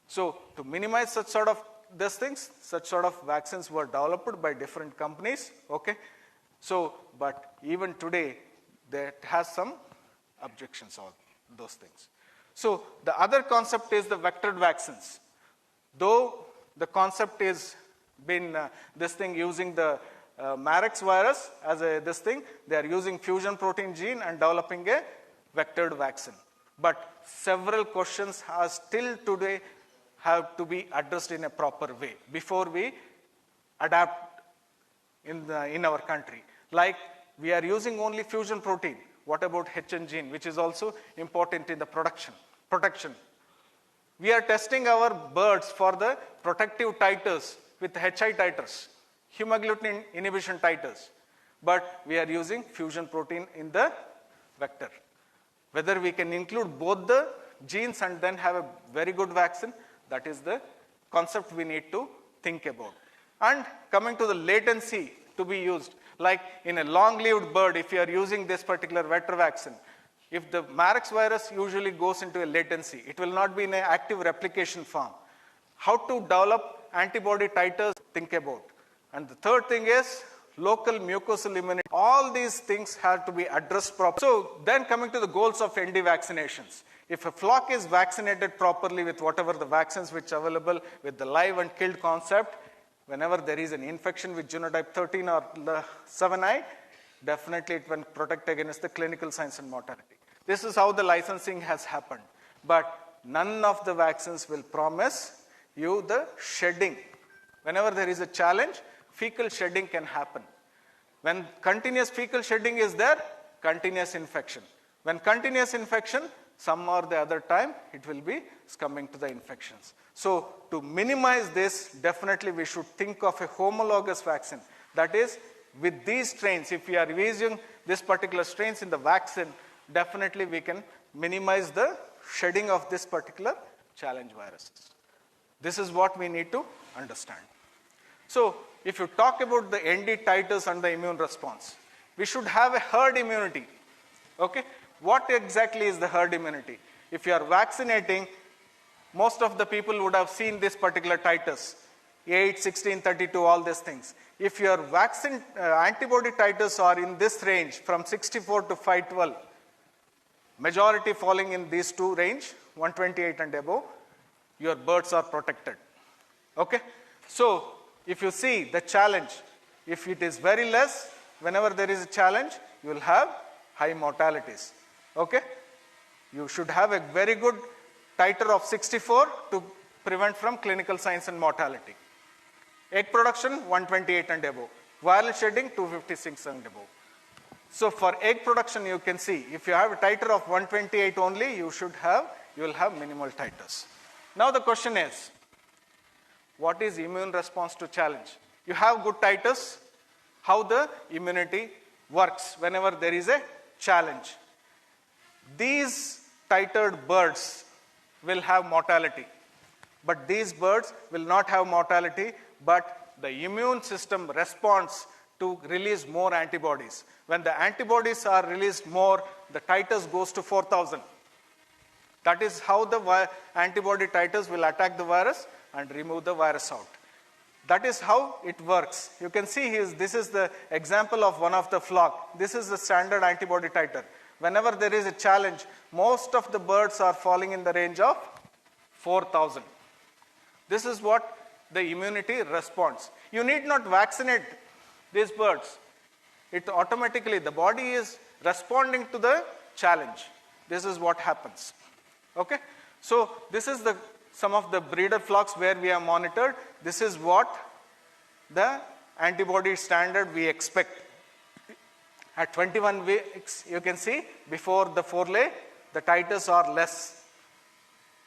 So, to minimize such sort of these things, such sort of vaccines were developed by different companies. Okay? So, but even today, that has some objections on those things. So, the other concept is the vectored vaccines. Though the concept is been this thing using the Marex virus as this thing, they are using fusion protein gene and developing a vectored vaccine. But several questions are still today have to be addressed in a proper way before we adapt in our country. Like we are using only fusion protein. What about HN gene, which is also important in the protection? We are testing our birds for the protective titers with HI titers, hemagglutinin inhibition titers, but we are using fusion protein in the vector. Whether we can include both the genes and then have a very good vaccine, that is the concept we need to think about. And coming to the latency to be used, like in a long-lived bird, if you are using this particular vector vaccine, if the Marex virus usually goes into a latency, it will not be in an active replication form. How to develop antibody titers, think about. And the third thing is local mucosal immunity. All these things have to be addressed properly. So then coming to the goals of ND vaccinations. If a flock is vaccinated properly with whatever the vaccines which are available with the live and killed concept, whenever there is an infection with genotype 13 or the 7i, definitely it will protect against the clinical signs and mortality. This is how the licensing has happened. But none of the vaccines will promise you the shedding. Whenever there is a challenge, fecal shedding can happen. When continuous fecal shedding is there, continuous infection. When continuous infection, some or the other time, it will be coming to the infections. So, to minimize this, definitely we should think of a homologous vaccine. That is, with these strains, if we are using this particular strains in the vaccine, definitely we can minimize the shedding of this particular challenge viruses. This is what we need to understand. So, if you talk about the ND titers and the immune response, we should have a herd immunity. Okay? What exactly is the herd immunity? If you are vaccinating, most of the people would have seen this particular titers, 8, 16, 32, all these things. If your vaccine antibody titers are in this range from 64 to 512, majority falling in these two range, 128 and above, your birds are protected. Okay? So, if you see the challenge, if it is very less, whenever there is a challenge, you will have high mortalities. Okay? You should have a very good titer of 64 to prevent from clinical signs and mortality. Egg production, 128 and above. Viral shedding, 256 and above. So for egg production, you can see, if you have a titer of 128 only, you will have minimal titers. Now the question is, what is immune response to challenge? You have good titers, how the immunity works whenever there is a challenge. These titered birds will have mortality, but these birds will not have mortality, but the immune system responds to release more antibodies. When the antibodies are released more, the titers goes to 4,000. That is how the antibody titers will attack the virus and remove the virus out. That is how it works. You can see this is the example of one of the flock. This is the standard antibody titer. Whenever there is a challenge, most of the birds are falling in the range of 4,000. This is what the immunity responds. You need not vaccinate these birds. It automatically, the body is responding to the challenge. This is what happens. Okay? So this is some of the breeder flocks where we have monitored. This is what the antibody standard we expect. At 21 weeks, you can see, before the forelay, the titers are less.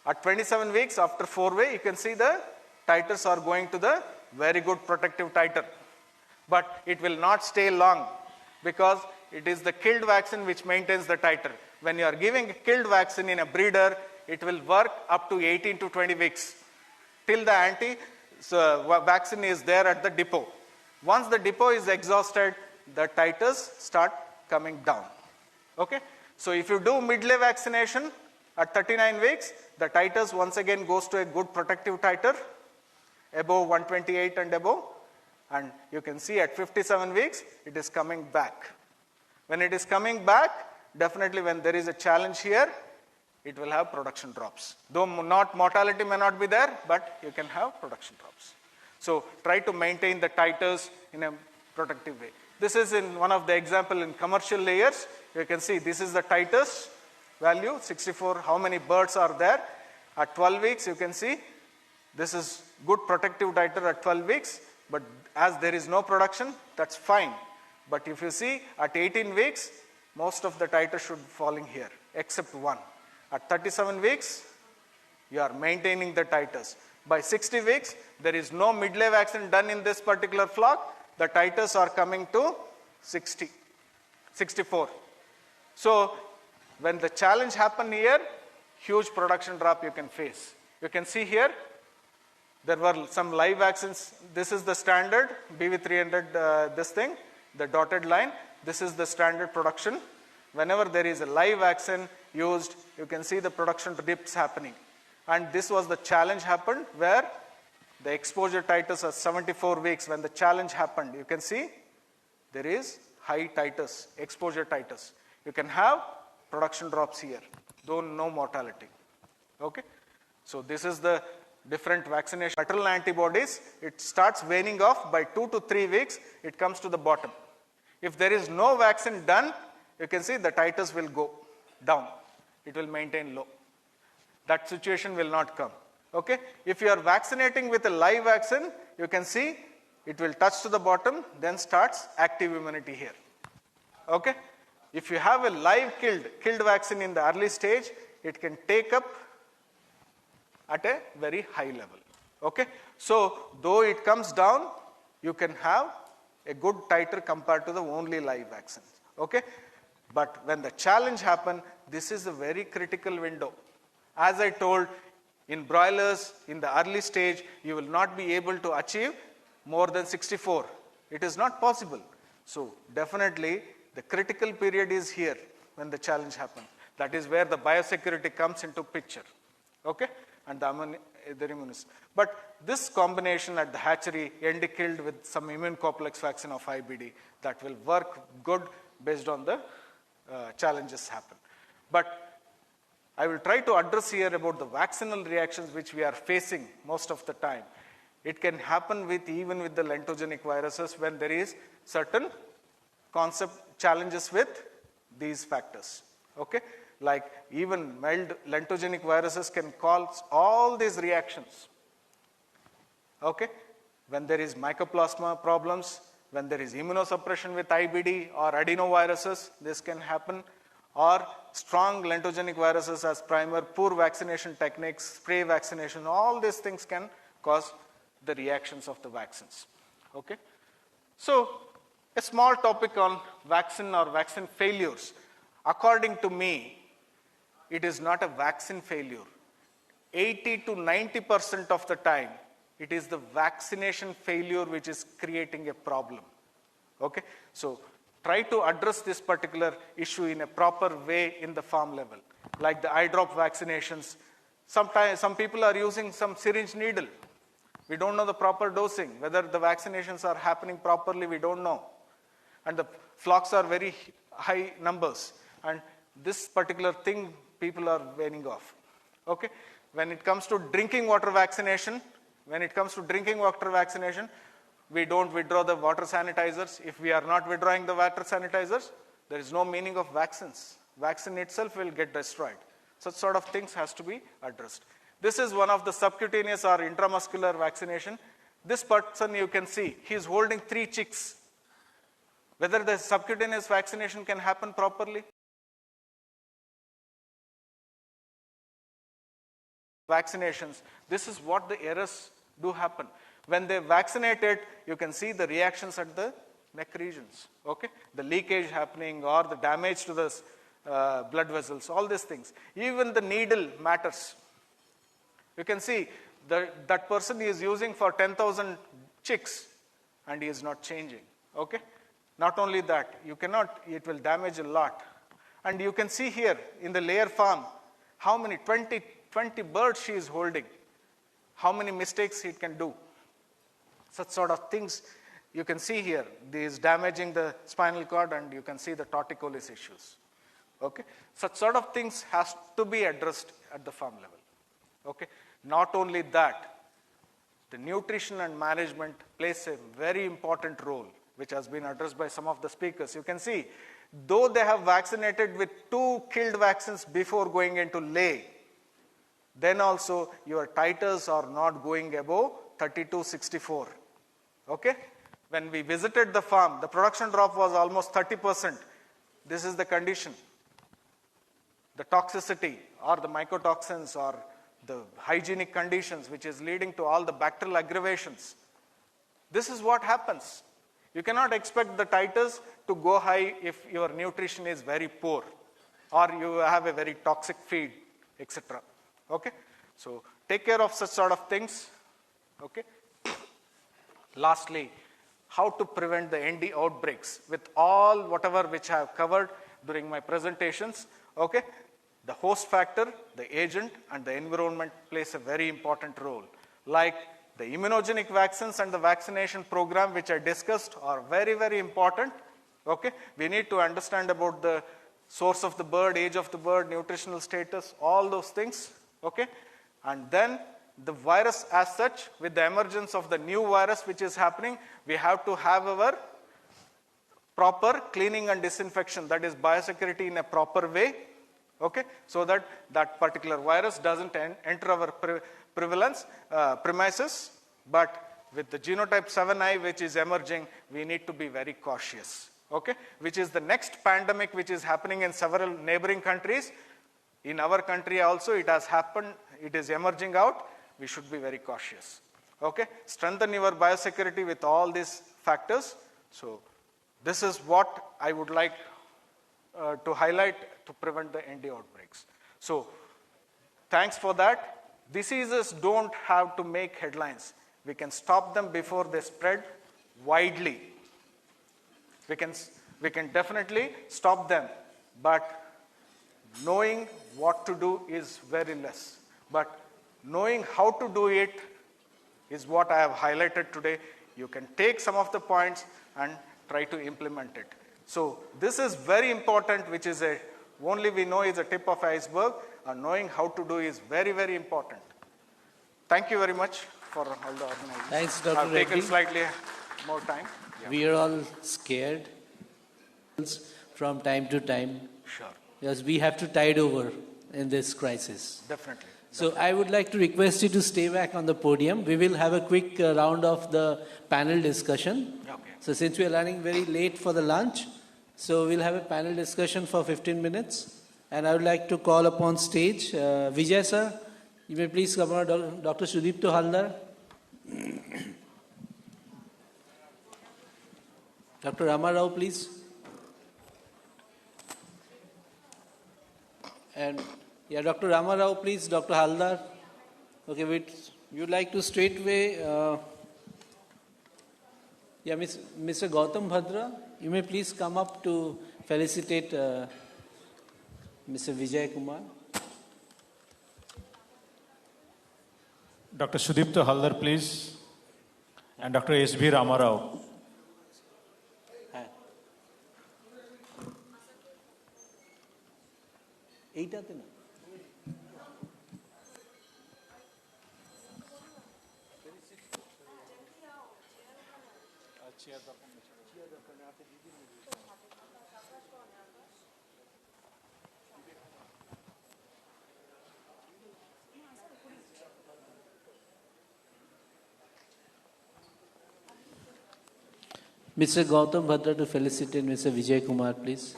At 27 weeks, after forelay, you can see the titers are going to the very good protective titer. But it will not stay long, because it is the killed vaccine which maintains the titer. When you are giving a killed vaccine in a breeder, it will work up to 18 to 20 weeks, till the vaccine is there at the depot. Once the depot is exhausted, the titers start coming down. Okay? So if you do mid-lay vaccination at 39 weeks, the titers once again goes to a good protective titer, above 128 and above. And you can see at 57 weeks, it is coming back. When it is coming back, definitely when there is a challenge here, it will have production drops. Though mortality may not be there, but you can have production drops. So try to maintain the titers in a protective way. This is in one of the example in commercial layers. You can see this is the titers value, 64, how many birds are there. At 12 weeks, you can see this is good protective titer at 12 weeks, but as there is no production, that's fine. But if you see at 18 weeks, most of the titer should be falling here, except one. At 37 weeks, you are maintaining the titers. By 60 weeks, there is no mid-lay vaccine done in this particular flock. The titers are coming to 64. So when the challenge happen here, huge production drop you can face. You can see here, there were some live vaccines. This is the standard BV300, this thing, the dotted line. This is the standard production. Whenever there is a live vaccine used, you can see the production dips happening. And this was the challenge happened where the exposure titers are 74 weeks. When the challenge happened, you can see there is high titers, exposure titers. You can have production drops here, though no mortality. Okay? So this is the different vaccination. Maternal antibodies, it starts waning off by 2 to 3 weeks, it comes to the bottom. If there is no vaccine done, you can see the titers will go down. It will maintain low. That situation will not come. Okay? If you are vaccinating with a live vaccine, you can see it will touch to the bottom, then starts active immunity here. Okay? If you have a live killed vaccine in the early stage, it can take up at a very high level. Okay? So, though it comes down, you can have a good titer compared to the only live vaccines. Okay? But when the challenge happens, this is a very critical window. As I told, in broilers, in the early stage, you will not be able to achieve more than 64. It is not possible. So, definitely, the critical period is here when the challenge happens. That is where the biosecurity comes into picture. Okay? And the immunism. But this combination at the hatchery, ND killed with some immune complex vaccine of IBD, that will work good based on the challenges happen. But I will try to address here about the vaccinal reactions which we are facing most of the time. It can happen even with the lentogenic viruses when there is certain challenges with these factors. Okay? Like even mild lentogenic viruses can cause all these reactions. Okay? When there is mycoplasma problems, when there is immunosuppression with IBD or adenoviruses, this can happen. Or strong lentogenic viruses as primer, poor vaccination techniques, spray vaccination, all these things can cause the reactions of the vaccines. Okay? So, a small topic on vaccine or vaccine failures. According to me, it is not a vaccine failure. 80 to 90% of the time, it is the vaccination failure which is creating a problem. Okay? So, try to address this particular issue in a proper way in the farm level. Like the eye drop vaccinations, sometimes some people are using some syringe needle. We don't know the proper dosing. Whether the vaccinations are happening properly, we don't know. And the flocks are very high numbers. And this particular thing, people are waning off. Okay? When it comes to drinking water vaccination, we don't withdraw the water sanitizers. If we are not withdrawing the water sanitizers, there is no meaning of vaccines. Vaccine itself will get destroyed. Such sort of things has to be addressed. This is one of the subcutaneous or intramuscular vaccination. This person you can see, he is holding 3 chicks. Whether the subcutaneous vaccination can happen properly? Vaccinations, this is what the errors do happen. When they vaccinate it, you can see the reactions at the neck regions. Okay? The leakage happening or the damage to the blood vessels, all these things. Even the needle matters. You can see that person is using for 10,000 chicks and he is not changing. Okay? Not only that, it will damage a lot. And you can see here in the layer farm, how many, 20 birds she is holding. How many mistakes it can do. Such sort of things you can see here. This is damaging the spinal cord and you can see the torticollis issues. Okay? Such sort of things has to be addressed at the farm level. Okay? Not only that, the nutrition and management plays a very important role, which has been addressed by some of the speakers. You can see, though they have vaccinated with 2 killed vaccines before going into lay, then also your titers are not going above 32-64. Okay? When we visited the farm, the production drop was almost 30%. This is the condition. The toxicity or the mycotoxins or the hygienic conditions which is leading to all the bacterial aggravations. This is what happens. You cannot expect the titers to go high if your nutrition is very poor or you have a very toxic feed, etc. Okay? So take care of such sort of things. Okay? Lastly, how to prevent the ND outbreaks with all whatever which I have covered during my presentations. Okay? The host factor, the agent, and the environment plays a very important role. Like the immunogenic vaccines and the vaccination program which I discussed are very, very important. Okay? We need to understand about the source of the bird, age of the bird, nutritional status, all those things. Okay? And then the virus as such, with the emergence of the new virus which is happening, we have to have our proper cleaning and disinfection, that is biosecurity in a proper way. Okay? So that that particular virus doesn't enter our premises, but with the genotype 7i which is emerging, we need to be very cautious. Okay? Which is the next pandemic which is happening in several neighboring countries. In our country also it has happened, it is emerging out. We should be very cautious. Okay? Strengthen your biosecurity with all these factors. So this is what I would like to highlight to prevent the ND outbreaks. So thanks for that. Diseases don't have to make headlines. We can stop them before they spread widely. We can definitely stop them, but knowing what to do is very less. But knowing how to do it is what I have highlighted today. You can take some of the points and try to implement it. So this is very important, which is only we know is a tip of iceberg, and knowing how to do is very, very important. Thank you very much for all the organization. Thanks, Dr. I've taken Reddy. slightly more time. Yeah. We are all scared. from time to time. Sure. Because we have to tide over in this crisis. Definitely. So I would like to request you to stay back on the podium. We will have a quick round of the panel discussion. Okay. So since we are running very late for the lunch, so we'll have a panel discussion for 15 minutes. And I would like to call upon stage Vijay sir. You may please come on, Dr. Sudipto Haldar. Dr. Rama Rao, please. And yeah, Dr. Rama Rao, please. Dr. Haldar. Okay, wait. You'd like to straightway. Yeah, Mr. Gautam Bhadra, you may please come up to felicitate Mr. Vijay Kumar. Dr. Sudipto Haldar, please. And Dr. S.B. Ramarao. Mr. Gautam Bhadra to felicitate Mr. Vijay Kumar, please.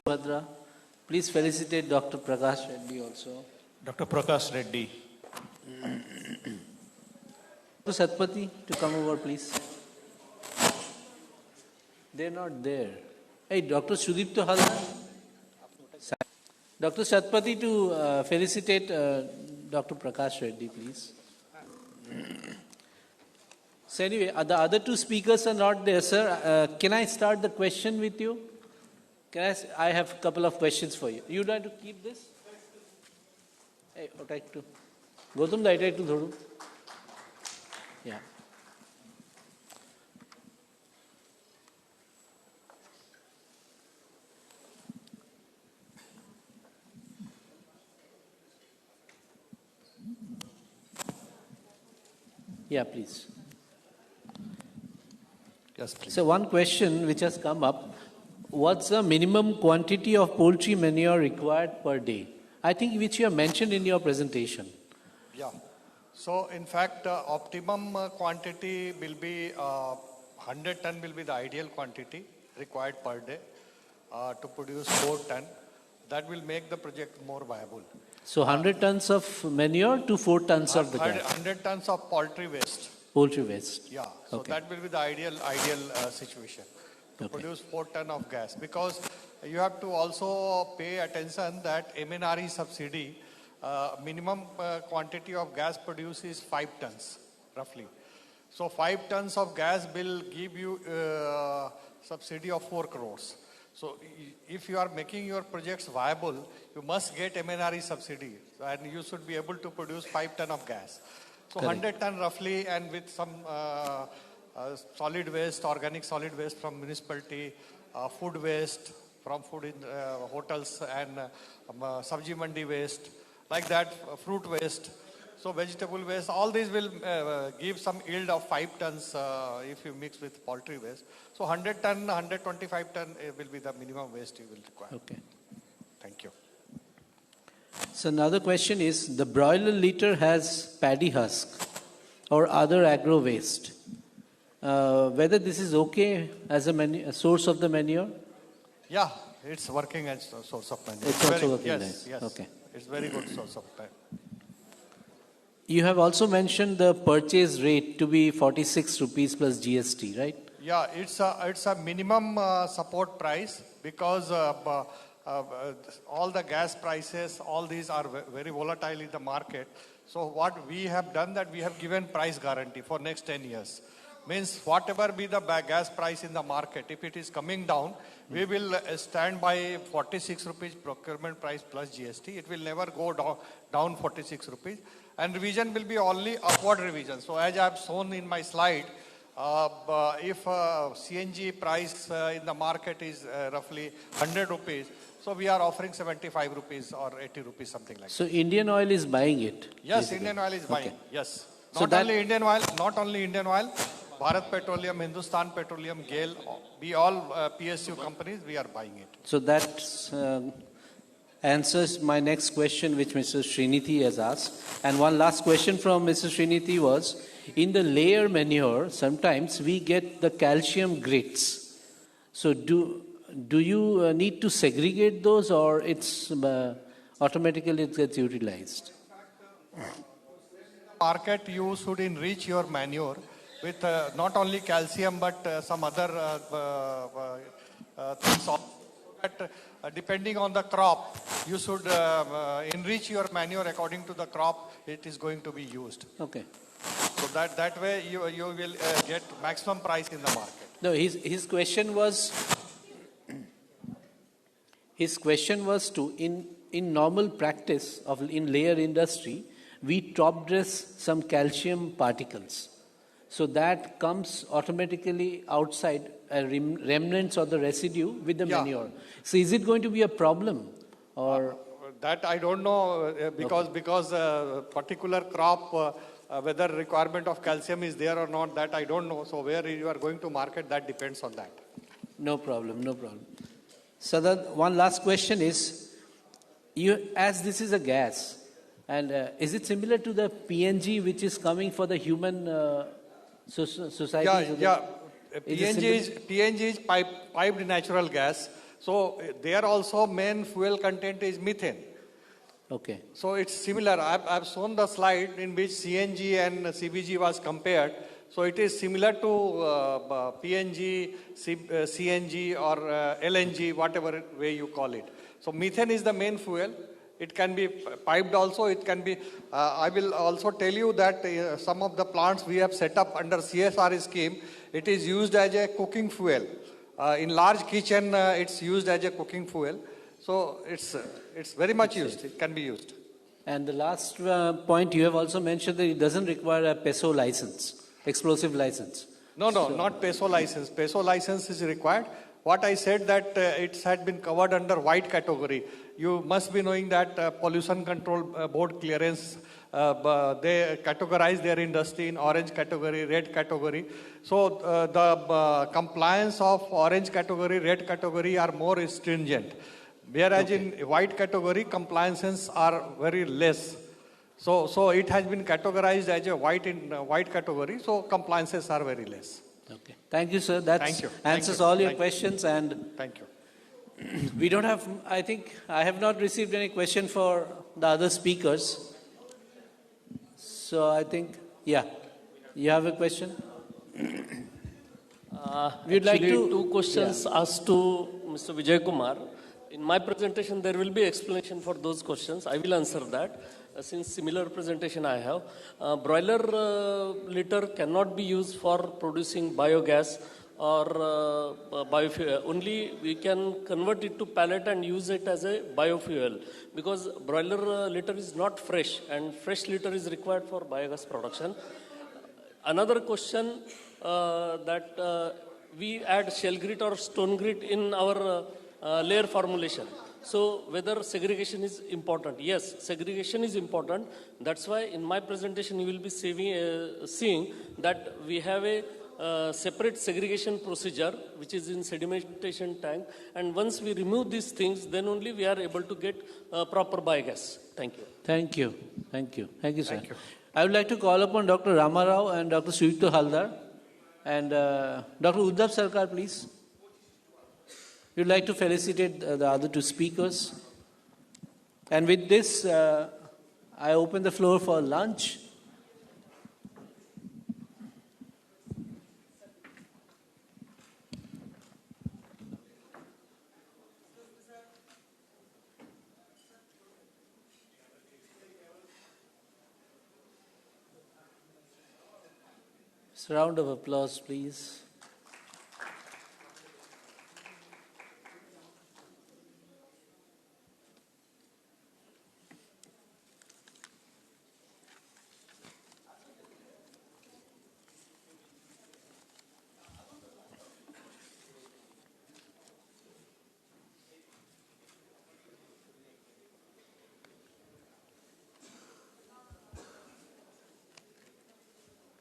Bhadra, please felicitate Dr. Prakash Reddy also. Dr. Prakash Reddy. Dr. Satpathy to come over, please. They're not there. Hey, Dr. Sudipto Haldar. Dr. Satpathy to felicitate Dr. Prakash Reddy, please. So anyway, the other two speakers are not there, sir. Can I start the question with you? I have a couple of questions for you. You'd like to keep this? Hey, I'd like to. Gautam, I'd like to thodu. Yeah. Yeah, please. Yes, please. So one question which has come up, what's the minimum quantity of poultry manure required per day? I think which you have mentioned in your presentation. Yeah. So in fact, optimum quantity will be 100 ton will be the ideal quantity required per day to produce 4 ton. That will make the project more viable. So 100 tons of manure to 4 tons of the gas. 100 tons of poultry waste. Poultry waste. Yeah. So that will be the ideal situation to produce 4 ton of gas. Because you have to also pay attention that MNRE subsidy, minimum quantity of gas produced is 5 tons, roughly. So 5 tons of gas will give you subsidy of 4 crores. So if you are making your projects viable, you must get MNRE subsidy and you should be able to produce 5 ton of gas. So 100 ton roughly, and with some solid waste, organic solid waste from municipality, food waste from food in hotels, and sabji mandi waste, like that, fruit waste. So vegetable waste, all these will give some yield of 5 tons if you mix with poultry waste. So 100 ton, 125 ton will be the minimum waste you will require. Okay. Thank you. So another question is, the broiler litter has paddy husk or other agro waste. Whether this is okay as a source of the manure? Yeah, it's working as a source of manure. It's also working. Yes. Okay. It's very good source of manure. You have also mentioned the purchase rate to be 46 rupees plus GST, right? Yeah, it's a minimum support price because all the gas prices, all these are very volatile in the market. So what we have done, that we have given price guarantee for next 10 years. Means whatever be the gas price in the market, if it is coming down, we will stand by 46 rupees procurement price plus GST. It will never go down 46 rupees. And revision will be only upward revision. So as I have shown in my slide, if CNG price in the market is roughly 100 rupees, so we are offering 75 rupees or 80 rupees, something like that. So Indian Oil is buying it? Yes, basically. Indian Oil is buying, yes. Not only Indian Oil, Bharat Petroleum, Hindustan Petroleum, GAIL, we all PSU companies, we are buying it. So that answers my next question, which Mr. Srinidhi has asked. And one last question from Mr. Srinidhi was, in the layer manure, sometimes we get the calcium grits. So do you need to segregate those, or it's automatically it gets utilized? Market, you should enrich your manure with not only calcium but some other things also. That, depending on the crop, you should enrich your manure according to the crop it is going to be used. Okay. So that way you will get maximum price in the market. No, his question was to in normal practice in layer industry, we top dress some calcium particles. So that comes automatically outside, remnants of the residue with the manure. So is it going to be a problem, or that I don't know because particular crop whether requirement of calcium is there or not, that I don't know. So where you are going to market, that depends on that. No problem. So the one last question is, as this is a gas, and is it similar to the PNG which is coming for the human society? Yeah. PNG is piped natural gas. So there also main fuel content is methane. Okay. So it's similar. I've shown the slide in which CNG and CBG was compared. So it is similar to PNG, CNG or LNG, whatever way you call it. So methane is the main fuel. It can be piped also. It can be, I will also tell you that some of the plants we have set up under CSR scheme, it is used as a cooking fuel. In large kitchen, it's used as a cooking fuel. So it's very much used. It can be used. And the last point, you have also mentioned that it doesn't require a PESO license, explosive license. No, not PESO license. PESO license is required. What I said that it had been covered under white category. You must be knowing that Pollution Control Board clearance, they categorize their industry in orange category, red category. So the compliance of orange category, red category are more stringent. Whereas in white category, compliances are very less. So it has been categorized as a white category, so compliances are very less. Okay. Thank you, sir. That answers all your questions. And thank you. We don't have, I think, I have not received any question for the other speakers. So I think, you have a question? We'd like to two questions asked to Mr. Vijay Kumar. In my presentation, there will be explanation for those questions. I will answer that. Since similar presentation I have, broiler litter cannot be used for producing biogas or biofuel. Only we can convert it to pellet and use it as a biofuel, because broiler litter is not fresh, and fresh litter is required for biogas production. Another question that we add shell grit or stone grit in our layer formulation. So whether segregation is important? Yes, segregation is important. That's why in my presentation you will be seeing that we have a separate segregation procedure which is in sedimentation tank. And once we remove these things, then only we are able to get proper biogas. Thank you. Thank you. Thank you. Thank you, sir. Thank you. I would like to call upon Dr. Ramarao and Dr. Suyukta Haldar and Dr. Uddhav Sarkar, please. We'd like to felicitate the other two speakers. And with this, I open the floor for lunch. Just a round of applause, please.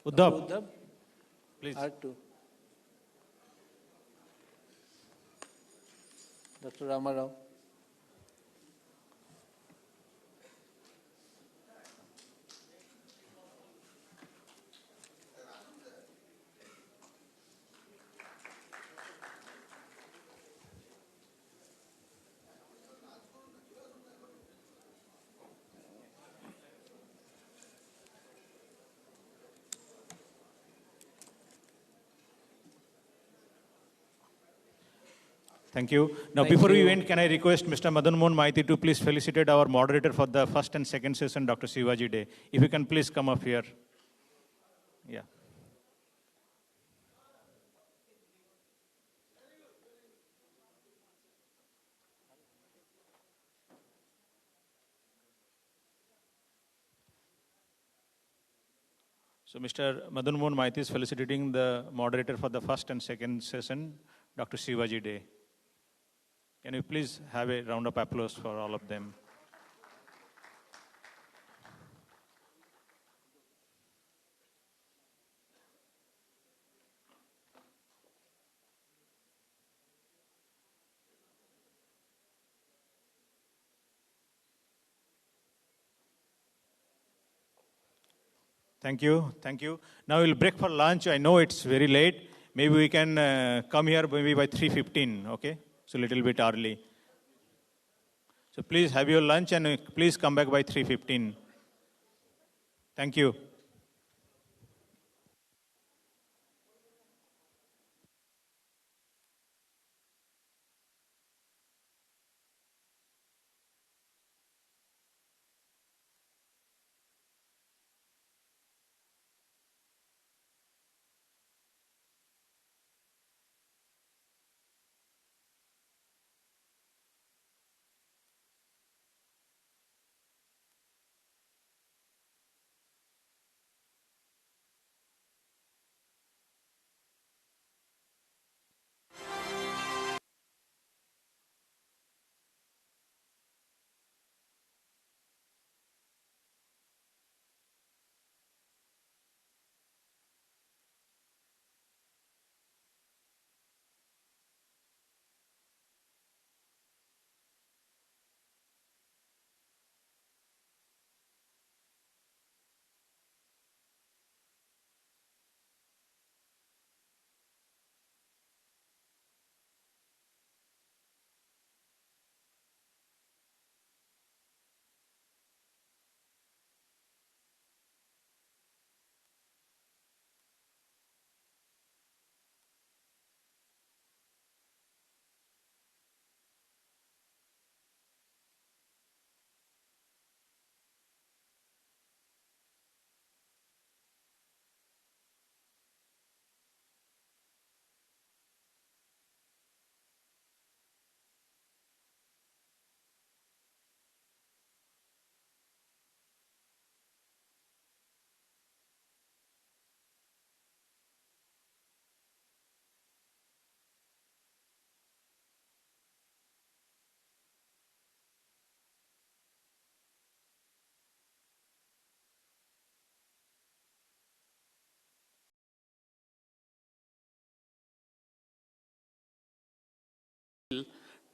Uddhav, please. R2. Dr. Ramarao. Thank you. Now, Thank before we you. end, can I request Mr. Madan Mohan Maiti to please felicitate our moderator for the first and second session, Dr. Shivaji Day. If you can please come up here. Yeah. So Mr. Madan Mohan Maiti is felicitating the moderator for the first and second session, Dr. Shivaji Day. Can you please have a round of applause for all of them? Thank you. Thank you. Now we'll break for lunch. I know it's very late. Maybe we can come here maybe by 3:15, okay? So a little bit early. So please have your lunch and please come back by 3:15. Thank you.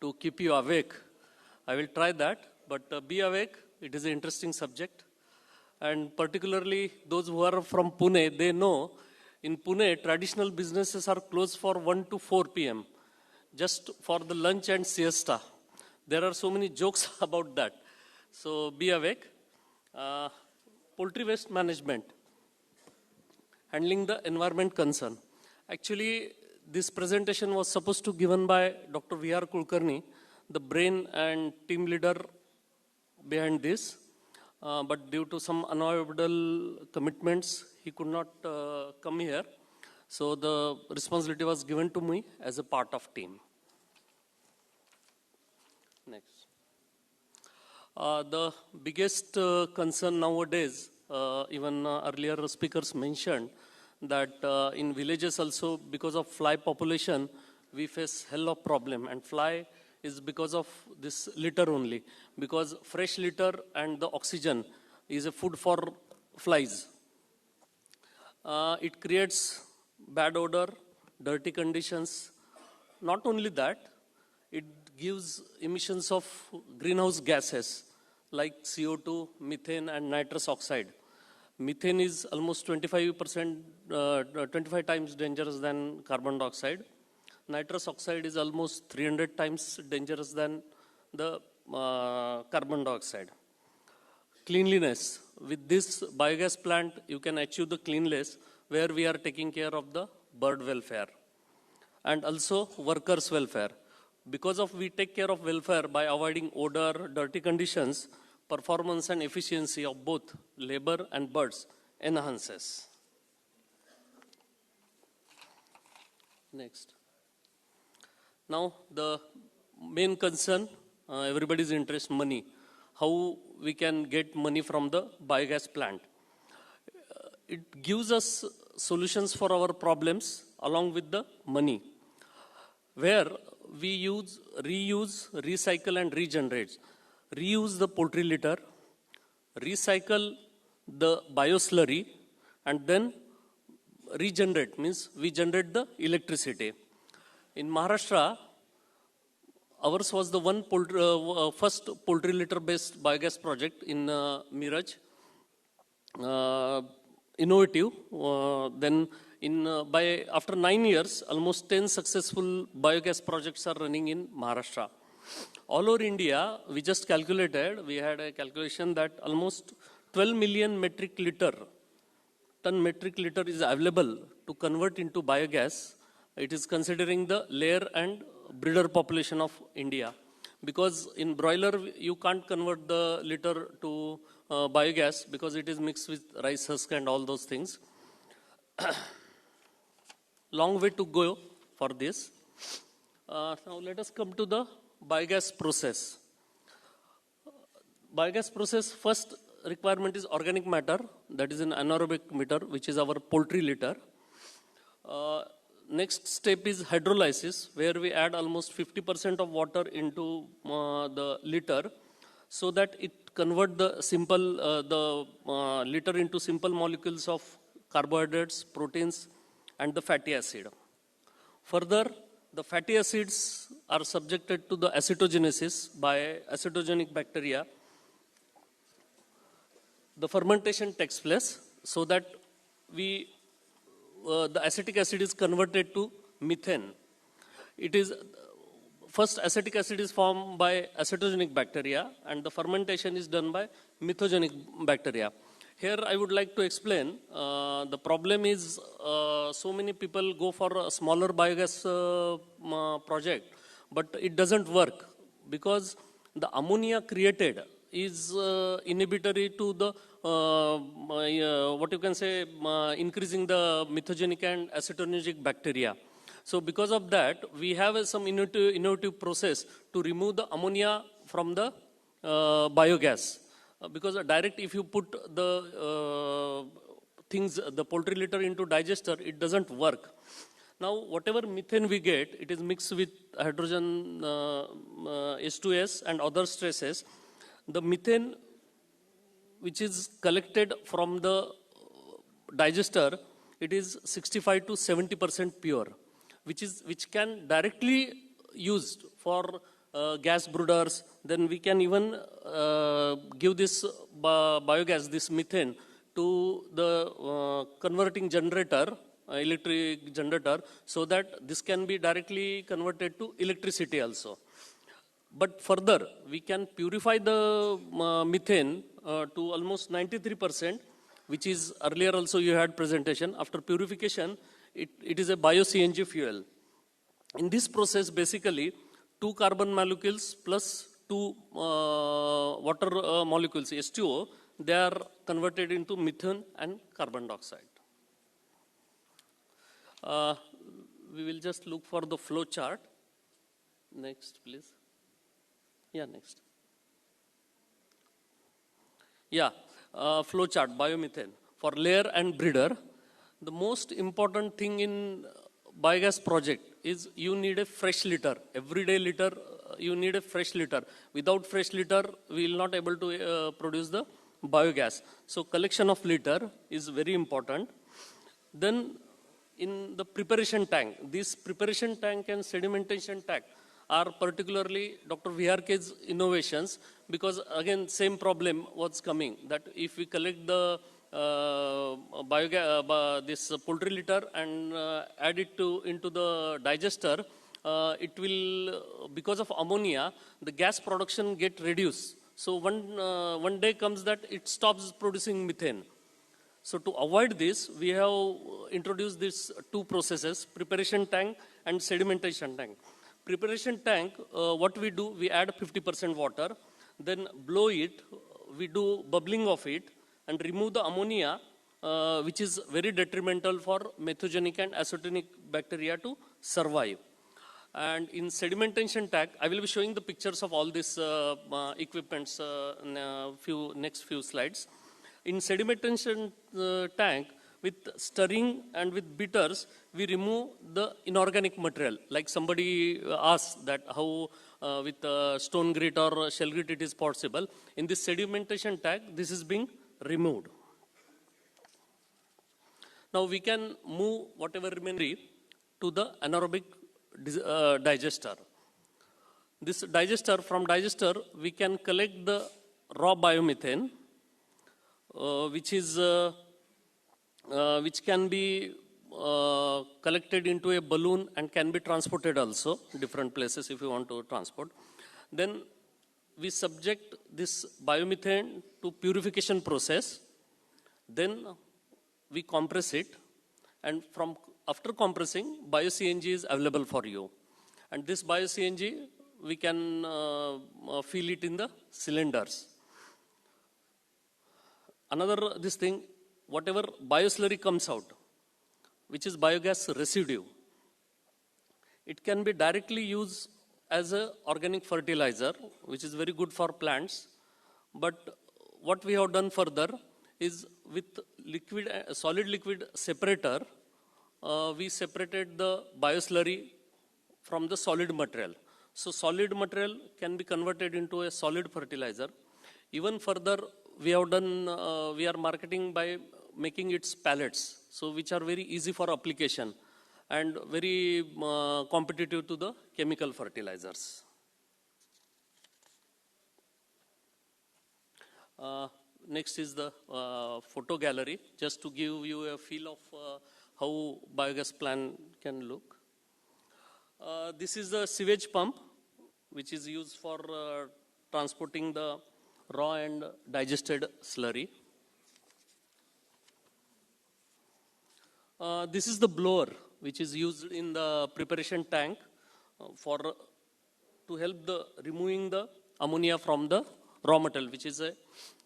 To keep you awake. I will try that, but be awake. It is an interesting subject. And particularly those who are from Pune, they know in Pune, traditional businesses are closed for 1 to 4 p.m. just for the lunch and siesta. There are so many jokes about that. So be awake. Poultry waste management, handling the environment concern. Actually, this presentation was supposed to be given by Dr. V.R. Kulkarni, the brain and team leader behind this. But due to some unavoidable commitments, he could not come here. So the responsibility was given to me as a part of team. Next. The biggest concern nowadays, even earlier speakers mentioned, that in villages also, because of fly population, we face hell of problem. And fly is because of this litter only. Because fresh litter and the oxygen is a food for flies. It creates bad odor, dirty conditions. Not only that, it gives emissions of greenhouse gases like CO2, methane, and nitrous oxide. Methane is almost 25 times dangerous than carbon dioxide. Nitrous oxide is almost 300 times dangerous than the carbon dioxide. Cleanliness. With this biogas plant, you can achieve the cleanliness where we are taking care of the bird welfare and also workers' welfare. Because of we take care of welfare by avoiding odor, dirty conditions, performance and efficiency of both labor and birds enhances. Next. Now the main concern, everybody's interest, money. How we can get money from the biogas plant. It gives us solutions for our problems along with the money, where we use, reuse, recycle and regenerate. Reuse the poultry litter, recycle the bioslurry, and then regenerate, means we generate the electricity. In Maharashtra, ours was the first poultry litter based biogas project in Miraj. Innovative. Then after 9 years, almost 10 successful biogas projects are running in Maharashtra. All over India, we just calculated, we had a calculation that almost 12 million ton metric liter is available to convert into biogas. It is considering the layer and breeder population of India. Because in broiler, you can't convert the litter to biogas because it is mixed with rice husk and all those things. Long way to go for this. Now let us come to the biogas process. Biogas process, first requirement is organic matter, that is an anaerobic matter, which is our poultry litter. Next step is hydrolysis, where we add almost 50% of water into the litter, so that it convert the litter into simple molecules of carbohydrates, proteins, and the fatty acid. Further, the fatty acids are subjected to the acetogenesis by acetogenic bacteria. The fermentation takes place so that the acetic acid is converted to methane. First acetic acid is formed by acetogenic bacteria and the fermentation is done by methogenic bacteria. Here I would like to explain, the problem is so many people go for a smaller biogas project, but it doesn't work because the ammonia created is inhibitory to the, increasing the methogenic and acetogenic bacteria. So because of that, we have some innovative process to remove the ammonia from the biogas. Because direct, if you put the the poultry litter into digester, it doesn't work. Now, whatever methane we get, it is mixed with hydrogen H2S and other stresses. The methane, which is collected from the digester, it is 65 to 70% pure, which can directly used for gas brooders. Then we can even give this biogas, this methane, to the converting generator, electric generator, so that this can be directly converted to electricity also. But further, we can purify the methane to almost 93%, which is earlier also you had presentation. After purification, it is a bio-CNG fuel. In this process, basically, 2 carbon molecules plus 2 water molecules, H2O, they are converted into methane and carbon dioxide. We will just look for the flow chart. Next, please. Yeah, next. Yeah, flow chart, biomethane. For layer and breeder, the most important thing in biogas project is you need a fresh litter. Everyday litter, you need a fresh litter. Without fresh litter, we will not able to produce the biogas. So collection of litter is very important. Then in the preparation tank, this preparation tank and sedimentation tank are particularly Dr. VRK's innovations, because again same problem was coming, that if we collect the this poultry litter and add it into the digester, it will, because of ammonia, the gas production get reduced. So one day comes that it stops producing methane. So to avoid this, we have introduced these two processes, preparation tank and sedimentation tank. Preparation tank, what we do, we add 50% water, then blow it, we do bubbling of it, and remove the ammonia, which is very detrimental for methogenic and acetonic bacteria to survive. And in sedimentation tank, I will be showing the pictures of all these equipments in next few slides. In sedimentation tank, with stirring and with bitters, we remove the inorganic material. Like somebody asked that how with stone grit or shell grit it is possible. In this sedimentation tank, this is being removed. Now we can move whatever remains to the anaerobic digester. This digester, from digester, we can collect the raw biomethane, which can be collected into a balloon and can be transported also different places if you want to transport. Then we subject this biomethane to purification process. Then we compress it, and after compressing, bio-CNG is available for you. And this bio-CNG, we can fill it in the cylinders. Another this thing, whatever bioslurry comes out, which is biogas residue, it can be directly used as an organic fertilizer, which is very good for plants. But what we have done further is with solid liquid separator, we separated the bioslurry from the solid material. So solid material can be converted into a solid fertilizer. Even further, we are marketing by making its pellets, so which are very easy for application and very competitive to the chemical fertilizers. Next is the photo gallery, just to give you a feel of how biogas plant can look. This is the sewage pump, which is used for transporting the raw and digested slurry. This is the blower, which is used in the preparation tank to help removing the ammonia from the raw material, which is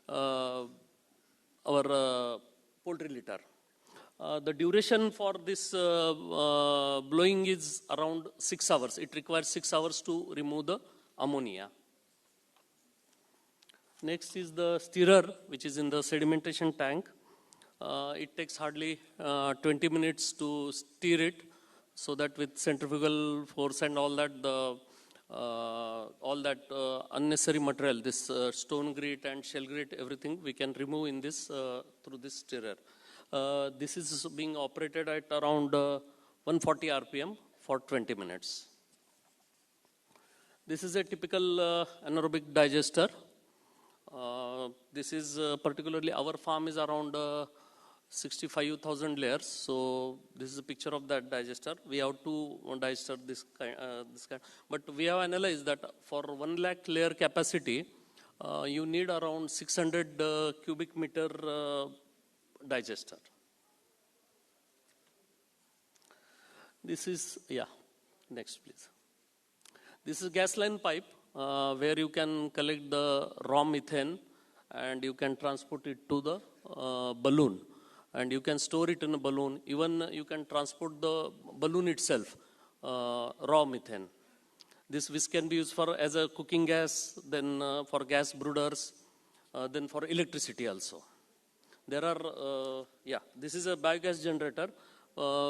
our poultry litter. The duration for this blowing is around 6 hours. It requires 6 hours to remove the ammonia. Next is the stirrer, which is in the sedimentation tank. It takes hardly 20 minutes to stir it, so that with centrifugal force and all that unnecessary material, this stone grit and shell grit, everything we can remove in this through this stirrer. This is being operated at around 140 RPM for 20 minutes. This is a typical anaerobic digester. This is particularly, our farm is around 65,000 layers. So this is a picture of that digester. We have to digester this kind. But we have analyzed that for 1 lakh layer capacity, you need around 600 cubic meter digester. This is, next please. This is gas line pipe, where you can collect the raw methane and you can transport it to the balloon, and you can store it in a balloon. Even you can transport the balloon itself, raw methane. This which can be used for as a cooking gas, then for gas brooders, then for electricity also. There are, this is a biogas generator,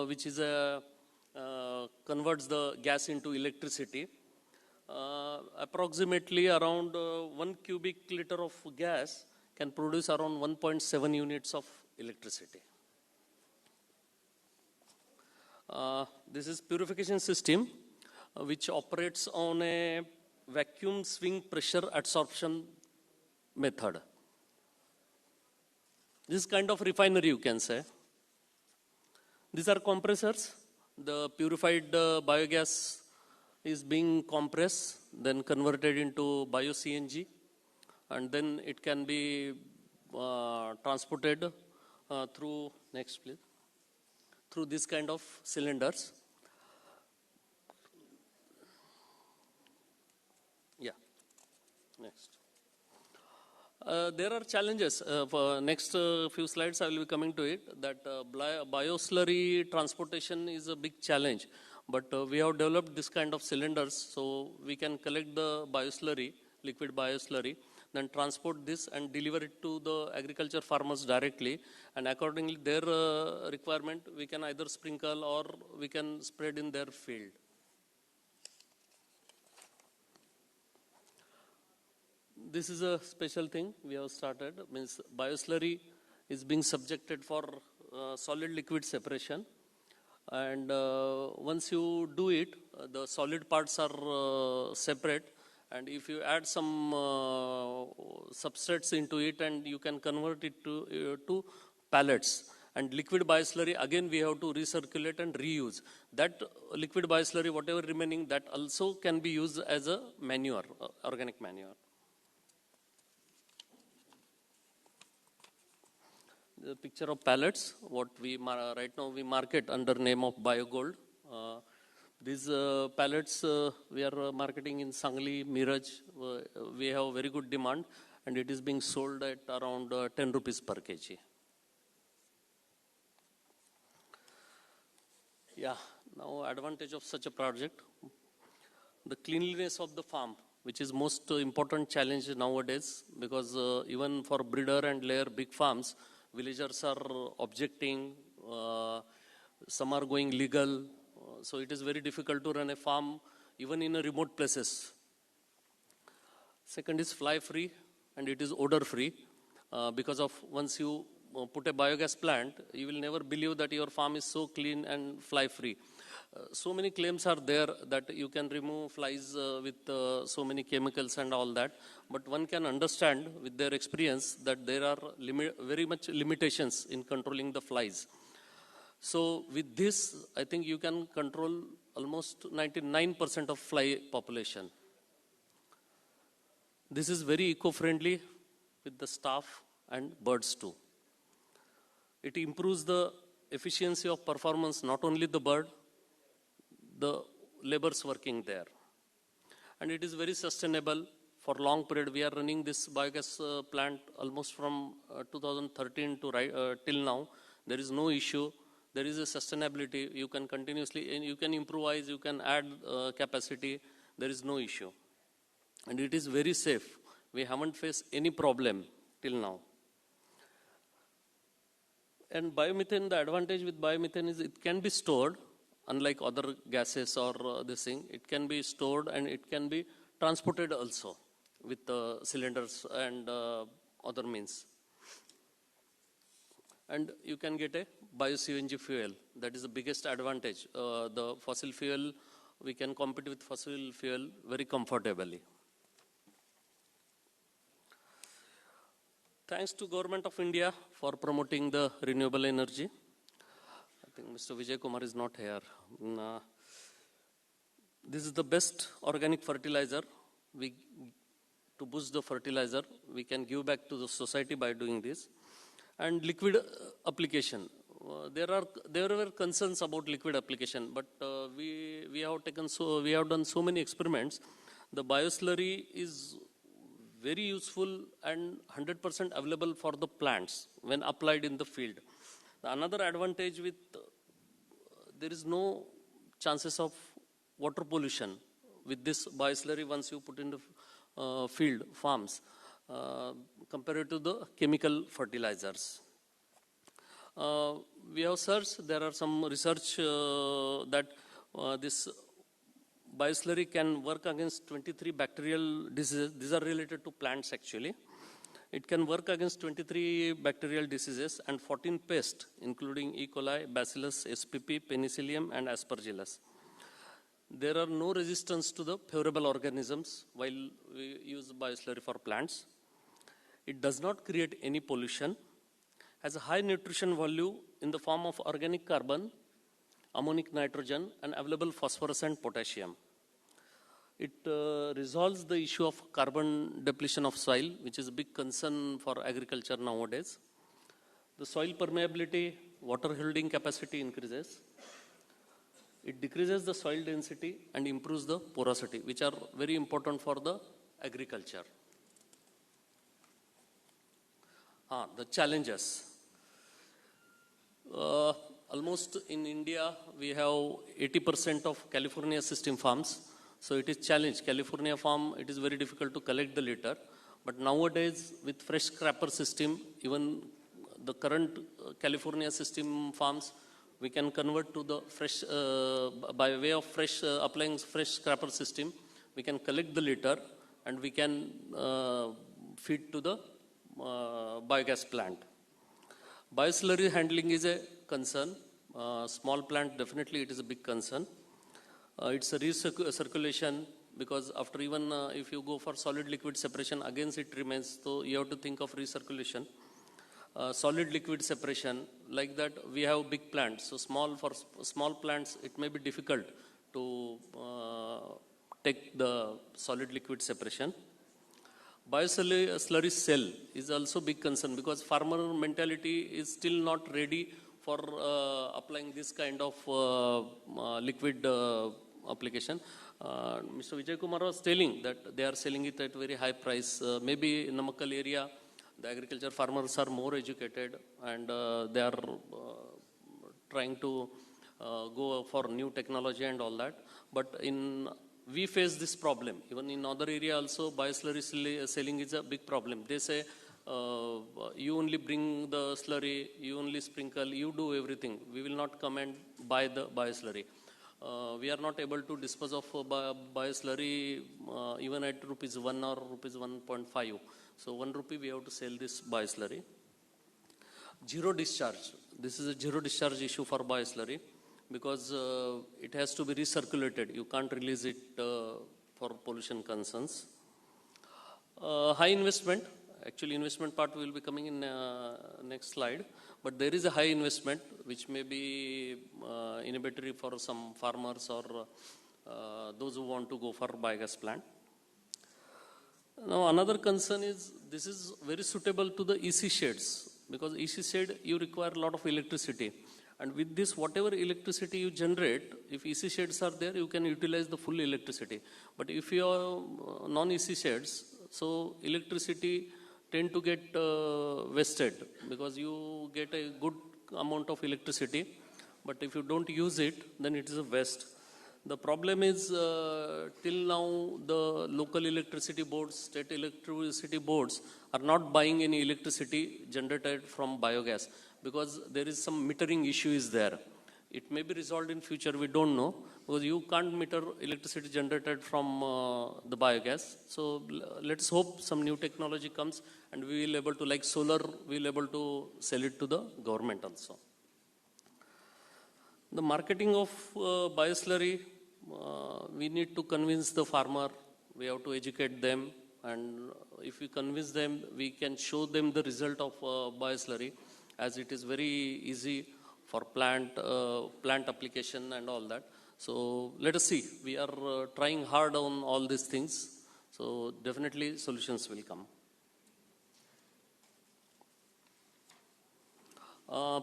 which is converts the gas into electricity. Approximately around 1 cubic liter of gas can produce around 1.7 units of electricity. This is purification system which operates on a vacuum swing pressure adsorption method. This is kind of refinery, you can say. These are compressors. The purified biogas is being compressed, then converted into bio-CNG, and then it can be transported through, next please, through this kind of cylinders. Yeah, next. There are challenges. For next few slides, I will be coming to it, that bioslurry transportation is a big challenge. But we have developed this kind of cylinders, so we can collect the bioslurry, liquid bioslurry, then transport this and deliver it to the agriculture farmers directly. And accordingly, their requirement, we can either sprinkle or we can spread in their field. This is a special thing we have started. Means bioslurry is being subjected for solid liquid separation, and once you do it, the solid parts are separate, and if you add some substrates into it, and you can convert it to pellets. And liquid bioslurry, again we have to recirculate and reuse. That liquid bioslurry, whatever remaining, that also can be used as a manure, organic manure. The picture of pellets, what we right now we market under name of BioGold. These pellets we are marketing in Sangli, Miraj. We have very good demand, and it is being sold at around 10 rupees per kg. Yeah, now advantage of such a project. The cleanliness of the farm, which is most important challenge nowadays, because even for breeder and layer big farms, villagers are objecting, some are going legal, so it is very difficult to run a farm even in a remote places. Second is fly free, and it is odor free, because of once you put a biogas plant, you will never believe that your farm is so clean and fly free. So many claims are there that you can remove flies with so many chemicals and all that, but one can understand with their experience that there are very much limitations in controlling the flies. So with this, I think you can control almost 99% of fly population. This is very eco-friendly with the staff and birds too. It improves the efficiency of performance, not only the bird, the laborers working there. And it is very sustainable for long period. We are running this biogas plant almost from 2013 to till now. There is no issue. There is a sustainability. You can continuously, and you can improvise, you can add capacity. There is no issue. And it is very safe. We haven't faced any problem till now. And biomethane, the advantage with biomethane is it can be stored, unlike other gases or this thing. It can be stored and it can be transported also with cylinders and other means. And you can get a bio-CNG fuel. That is the biggest advantage. The fossil fuel, we can compete with fossil fuel very comfortably. Thanks to Government of India for promoting the renewable energy. I think Mr. Vijay Kumar is not here. This is the best organic fertilizer. To boost the fertilizer, we can give back to the society by doing this. And liquid application. There were concerns about liquid application, but we have done so many experiments. The bioslurry is very useful and 100% available for the plants when applied in the field. Another advantage with there is no chances of water pollution with this bioslurry once you put in the field farms compared to the chemical fertilizers. We have searched, there are some research that this bioslurry can work against 23 bacterial diseases. These are related to plants actually. It can work against 23 bacterial diseases and 14 pests, including E. coli, Bacillus, SPP, Penicillium, and Aspergillus. There are no resistance to the favorable organisms while we use bioslurry for plants. It does not create any pollution, has a high nutrition value in the form of organic carbon, ammonic nitrogen, and available phosphorus and potassium. It resolves the issue of carbon depletion of soil, which is a big concern for agriculture nowadays. The soil permeability, water holding capacity increases. It decreases the soil density and improves the porosity, which are very important for the agriculture. The challenges. Almost in India, we have 80% of California system farms. So it is challenge. California farm, it is very difficult to collect the litter. But nowadays, with fresh scraper system, even the current California system farms, we can convert to the fresh, by way of fresh, applying fresh scraper system, we can collect the litter and we can feed to the biogas plant. Bioslurry handling is a concern. Small plant, definitely it is a big concern. It's a recirculation because after even if you go for solid liquid separation, again it remains. So you have to think of recirculation. Solid liquid separation, like that we have big plants. So for small plants, it may be difficult to take the solid liquid separation. Bioslurry cell is also big concern because farmer mentality is still not ready for applying this kind of liquid application. Mr. Vijay Kumar was telling that they are selling it at very high price. Maybe in Namakkal area, the agriculture farmers are more educated and they are trying to go for new technology and all that. But we face this problem. Even in other area also, bioslurry selling is a big problem. They say, you only bring the slurry, you only sprinkle, you do everything. We will not come and buy the bioslurry. We are not able to dispose of bioslurry even at rupees 1 or rupees 1.5. So 1 rupee we have to sell this bioslurry. Zero discharge. This is a zero discharge issue for bioslurry because it has to be recirculated. You can't release it for pollution concerns. High investment. Actually, investment part will be coming in next slide. But there is a high investment which may be inhibitory for some farmers or those who want to go for biogas plant. Now, another concern is this is very suitable to the EC sheds because EC shed you require a lot of electricity. And with this, whatever electricity you generate, if EC sheds are there, you can utilize the full electricity. But if you are non-EC sheds, so electricity tend to get wasted because you get a good amount of electricity, but if you don't use it, then it is a waste. The problem is till now the local electricity boards, state electricity boards are not buying any electricity generated from biogas because there is some metering issue is there. It may be resolved in future, we don't know, because you can't meter electricity generated from the biogas. So let's hope some new technology comes and we will able to, like solar, we will able to sell it to the government also. The marketing of bioslurry, we need to convince the farmer, we have to educate them, and if we convince them, we can show them the result of bioslurry, as it is very easy for plant application and all that. So let us see. We are trying hard on all these things. So definitely solutions will come.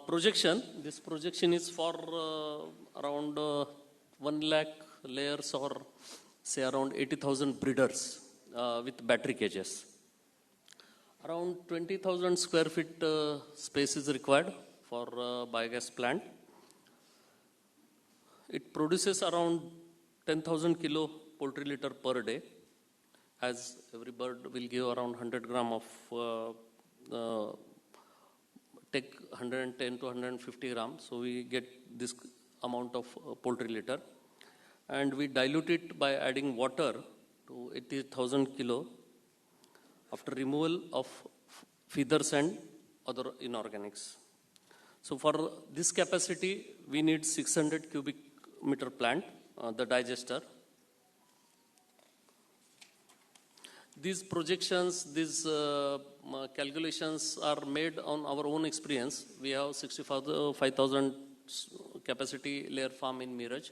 Projection. This projection is for around 1 lakh layers or say around 80,000 breeders with battery cages. Around 20,000 square feet space is required for biogas plant. It produces around 10,000 kilo poultry litter per day, as every bird will give around 100 gram of, take 110 to 150 grams, so we get this amount of poultry litter. And we dilute it by adding water to 80,000 kilo. After removal of feathers and other inorganics. So for this capacity, we need 600 cubic meter plant, the digester. These projections, these calculations are made on our own experience. We have 65,000 capacity layer farm in Miraj.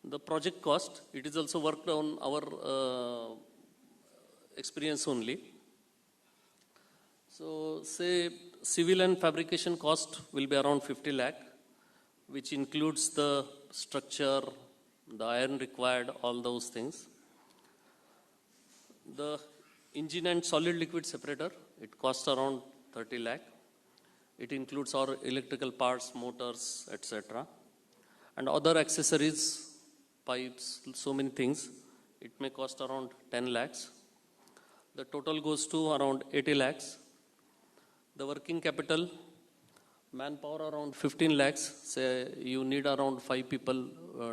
The project cost, it is also worked on our experience only. So say civil and fabrication cost will be around 50 lakh, which includes the structure, the iron required, all those things. The engine and solid liquid separator, it costs around 30 lakh. It includes our electrical parts, motors, etc. And other accessories, pipes, so many things. It may cost around 10 lakhs. The total goes to around 80 lakhs. The working capital, manpower around 15 lakhs. Say you need around 5 people,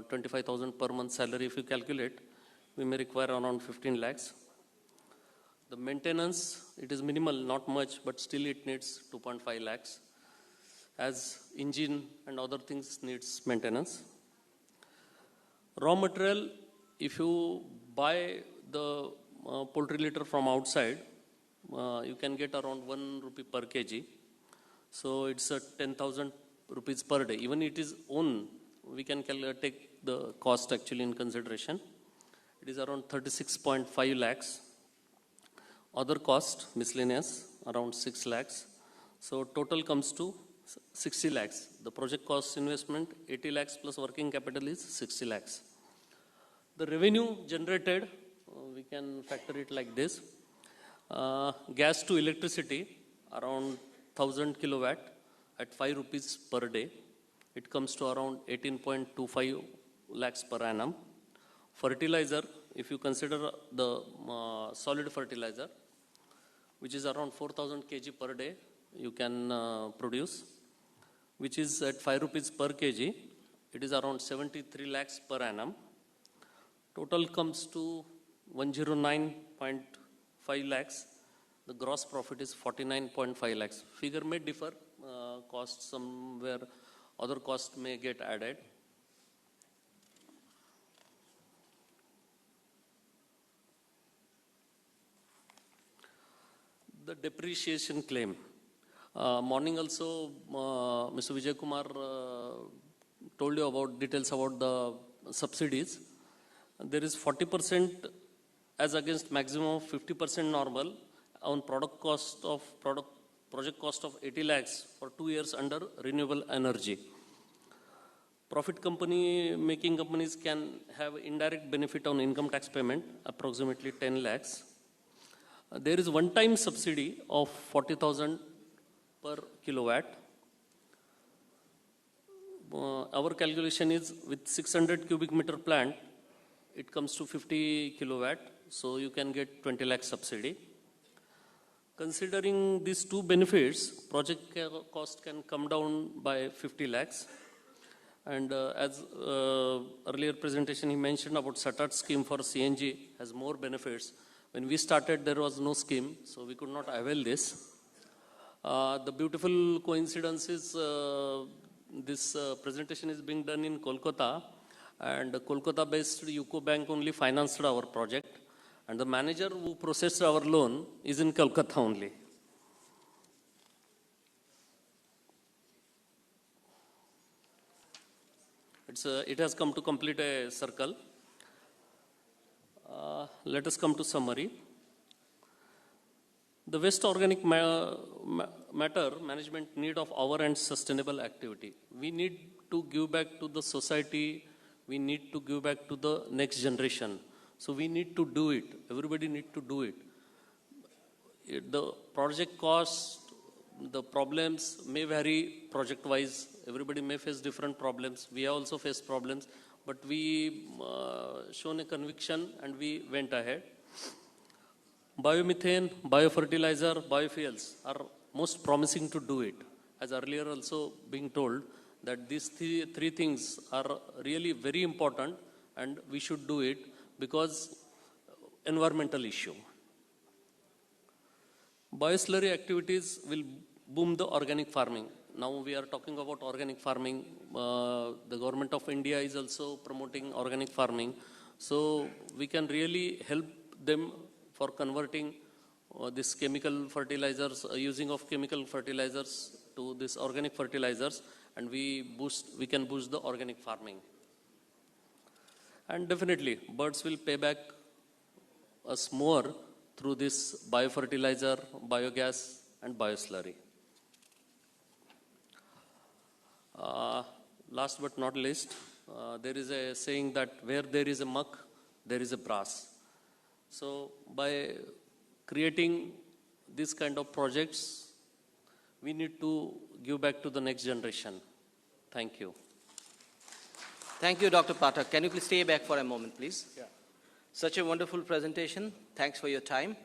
25,000 per month salary. If you calculate, we may require around 15 lakhs. The maintenance, it is minimal, not much, but still it needs 2.5 lakhs. As engine and other things needs maintenance. Raw material, if you buy the poultry litter from outside, you can get around 1 rupee per kg. So it's 10,000 rupees per day. Even it is own, we can take the cost actually in consideration. It is around 36.5 lakhs. Other cost, miscellaneous, around 6 lakhs. So total comes to 60 lakhs. The project cost investment, 80 lakhs plus working capital is 60 lakhs. The revenue generated, we can factor it like this. Gas to electricity, around 1000 kilowatt at 5 rupees per day. It comes to around 18.25 lakhs per annum. Fertilizer, if you consider the solid fertilizer, which is around 4,000 kg per day, you can produce, which is at 5 rupees per kg. It is around 73 lakhs per annum. Total comes to 109.5 lakhs. The gross profit is 49.5 lakhs. Figure may differ, cost somewhere, other cost may get added. The depreciation claim. Morning also, Mr. Vijay Kumar told you about details about the subsidies. There is 40% as against maximum of 50% normal on project cost of 80 lakhs for 2 years under renewable energy. Profit company making companies can have indirect benefit on income tax payment, approximately 10 lakhs. There is one-time subsidy of 40,000 per kilowatt. Our calculation is with 600 cubic meter plant, it comes to 50 kilowatt, so you can get 20 lakh subsidy. Considering these two benefits, project cost can come down by 50 lakhs. And as earlier presentation he mentioned about SATAT scheme for CNG has more benefits. When we started, there was no scheme, so we could not avail this. The beautiful coincidence is this presentation is being done in Kolkata, and Kolkata-based UCO Bank only financed our project, and the manager who processed our loan is in Kolkata only. It has come to complete a circle. Let us come to summary. The waste organic matter management need of our and sustainable activity. We need to give back to the society. We need to give back to the next generation. So we need to do it. Everybody need to do it. The project cost, the problems may vary project-wise. Everybody may face different problems. We have also faced problems. But we shown a conviction and we went ahead. Biomethane, biofertilizer, biofuels are most promising to do it. As earlier also being told that these three things are really very important and we should do it because environmental issue. bioslurry activities will boom the organic farming. Now we are talking about organic farming. The government of India is also promoting organic farming. So we can really help them for converting this chemical fertilizers, using of chemical fertilizers to this organic fertilizers, and we can boost the organic farming. And definitely birds will pay back us more through this biofertilizer, biogas and bioslurry. Last but not least, there is a saying that where there is a muck, there is a brass. So by creating this kind of projects, we need to give back to the next generation. Thank you. Thank you, Dr. Pathak. Can you please stay back for a moment, please? Yeah. Such a wonderful presentation. Thanks for your time.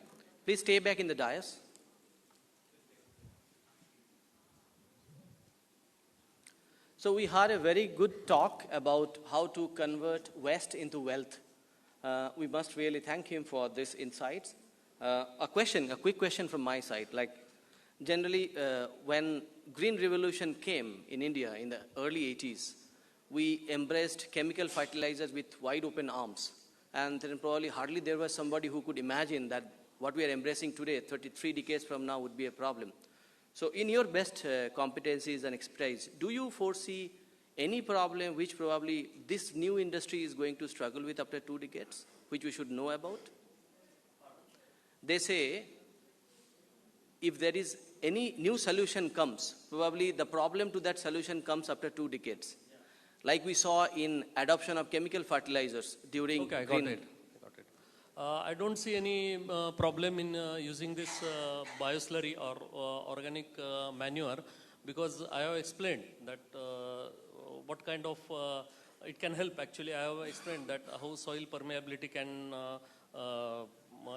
Please stay back in the dais. So we had a very good talk about how to convert waste into wealth. We must really thank him for this insights. A quick question from my side. Like generally, when Green Revolution came in India in the early 80s, we embraced chemical fertilizers with wide open arms. And then probably hardly there was somebody who could imagine that what we are embracing today, 33 decades from now, would be a problem. So in your best competencies and expertise, do you foresee any problem which probably this new industry is going to struggle with after 2 decades, which we should know about? They say if there is any new solution comes, probably the problem to that solution comes after 2 decades. Like we saw in adoption of chemical fertilizers during Okay, I got it. I don't see any problem in using this bioslurry or organic manure, because I have explained that what kind of, it can help actually. I have explained that how soil permeability can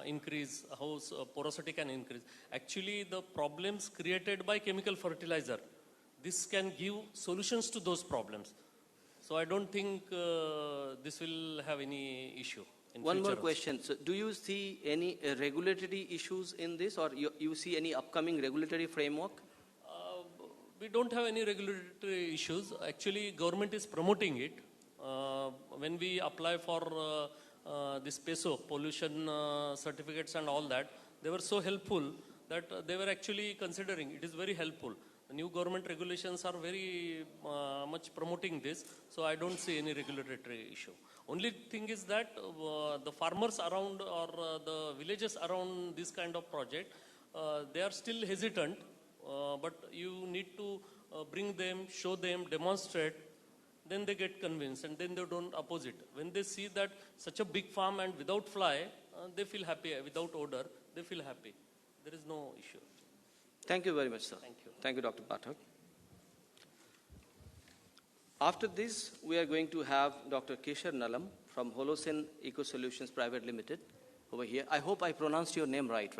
increase, how porosity can increase. Actually the problems created by chemical fertilizer, this can give solutions to those problems. So I don't think this will have any issue. One more question. So do you see any regulatory issues in this, or you see any upcoming regulatory framework? We don't have any regulatory issues. Actually, government is promoting it. When we apply for this PESO, pollution certificates and all that, they were so helpful that they were actually considering. It is very helpful. The new government regulations are very much promoting this, so I don't see any regulatory issue. Only thing is that the farmers around or the villages around this kind of project, they are still hesitant, but you need to bring them, show them, demonstrate, then they get convinced and then they don't oppose it. When they see that such a big farm and without fly, they feel happy, without odor, they feel happy. There is no issue. Thank you very much, sir. Thank you. Thank you, Dr. Pathak. After this, we are going to have Dr. Keshar Nalam from Holocene Eco Solutions Private Limited over here. I hope I pronounced your name right?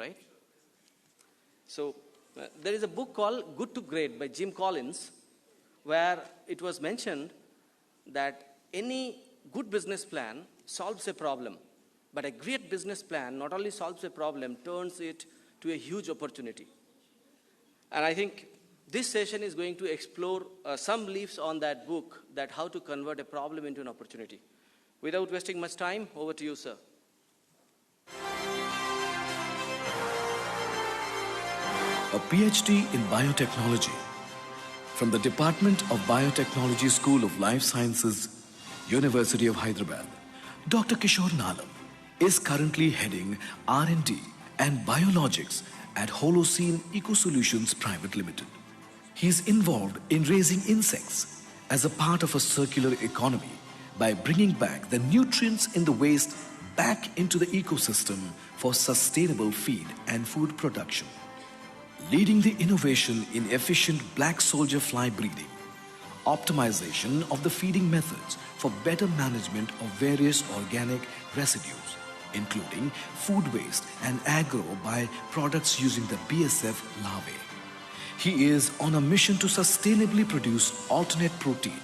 So, there is a book called Good to Great by Jim Collins, where it was mentioned that any good business plan solves a problem, but a great business plan not only solves a problem, turns it to a huge opportunity. And I think this session is going to explore some leaves on that book, that how to convert a problem into an opportunity. Without wasting much time, over to you, sir. A PhD in biotechnology from the Department of Biotechnology School of Life Sciences, University of Hyderabad, Dr. Kishore Nalam is currently heading R&D and Biologics at Holocene Eco Solutions Private Limited. He is involved in raising insects as a part of a circular economy by bringing back the nutrients in the waste back into the ecosystem for sustainable feed and food production. Leading the innovation in efficient black soldier fly breeding, optimization of the feeding methods for better management of various organic residues, including food waste and agro by products using the BSF larvae. He is on a mission to sustainably produce alternate protein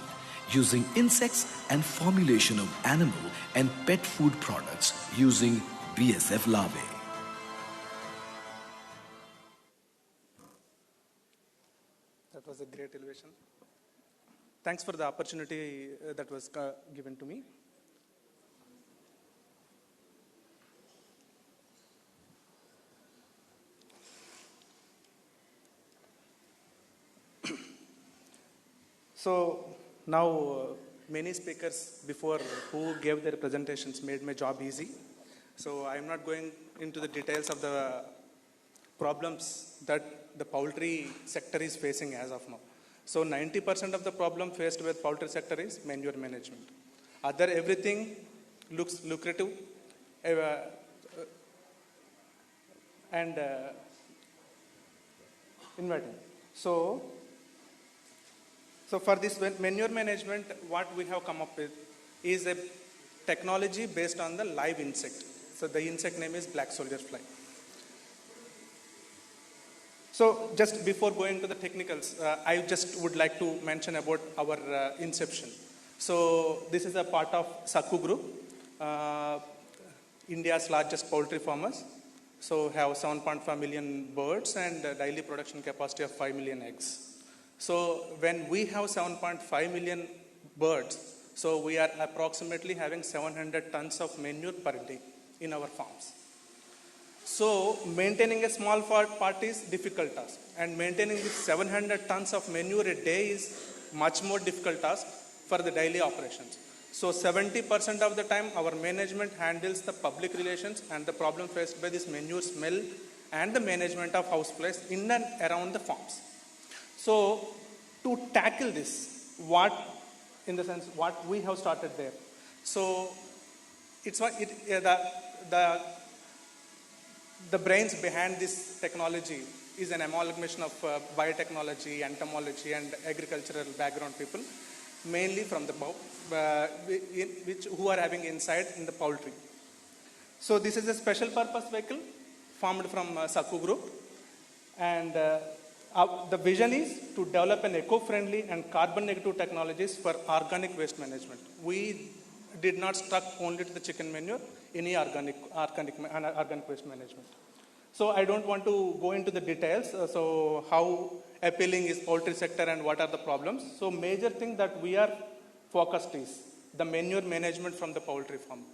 using insects and formulation of animal and pet food products using BSF larvae. great elevation. Thanks for the opportunity that was given to me. So now many speakers before who gave their presentations made my job easy. So I'm not going into the details of the problems that the poultry sector is facing as of now. So 90% of the problem faced with poultry sector is manure management. Other everything looks lucrative and inviting. So for this manure management, what we have come up with is a technology based on the live insect. So the insect name is black soldier fly. So just before going to the technicals, I just would like to mention about our inception. So this is a part of Sakku Group, India's largest poultry farmers. So have 7.5 million birds and a daily production capacity of 5 million eggs. So when we have 7.5 million birds, so we are approximately having 700 tons of manure per day in our farms. So maintaining a small part is difficult task, and maintaining this 700 tons of manure a day is much more difficult task for the daily operations. So 70% of the time our management handles the public relations and the problem faced by this manure smell and the management of houseflies in and around the farms. So to tackle this, what we have started there. So it's the brains behind this technology is an amalgamation of biotechnology, entomology, and agricultural background people, mainly from the who are having insight in the poultry. So this is a special purpose vehicle formed from Sakku Group, and the vision is to develop an eco-friendly and carbon-negative technologies for organic waste management. We did not stuck only to the chicken manure, any organic waste management. So I don't want to go into the details. So how appealing is poultry sector and what are the problems? So major thing that we are focused is the manure management from the poultry farm.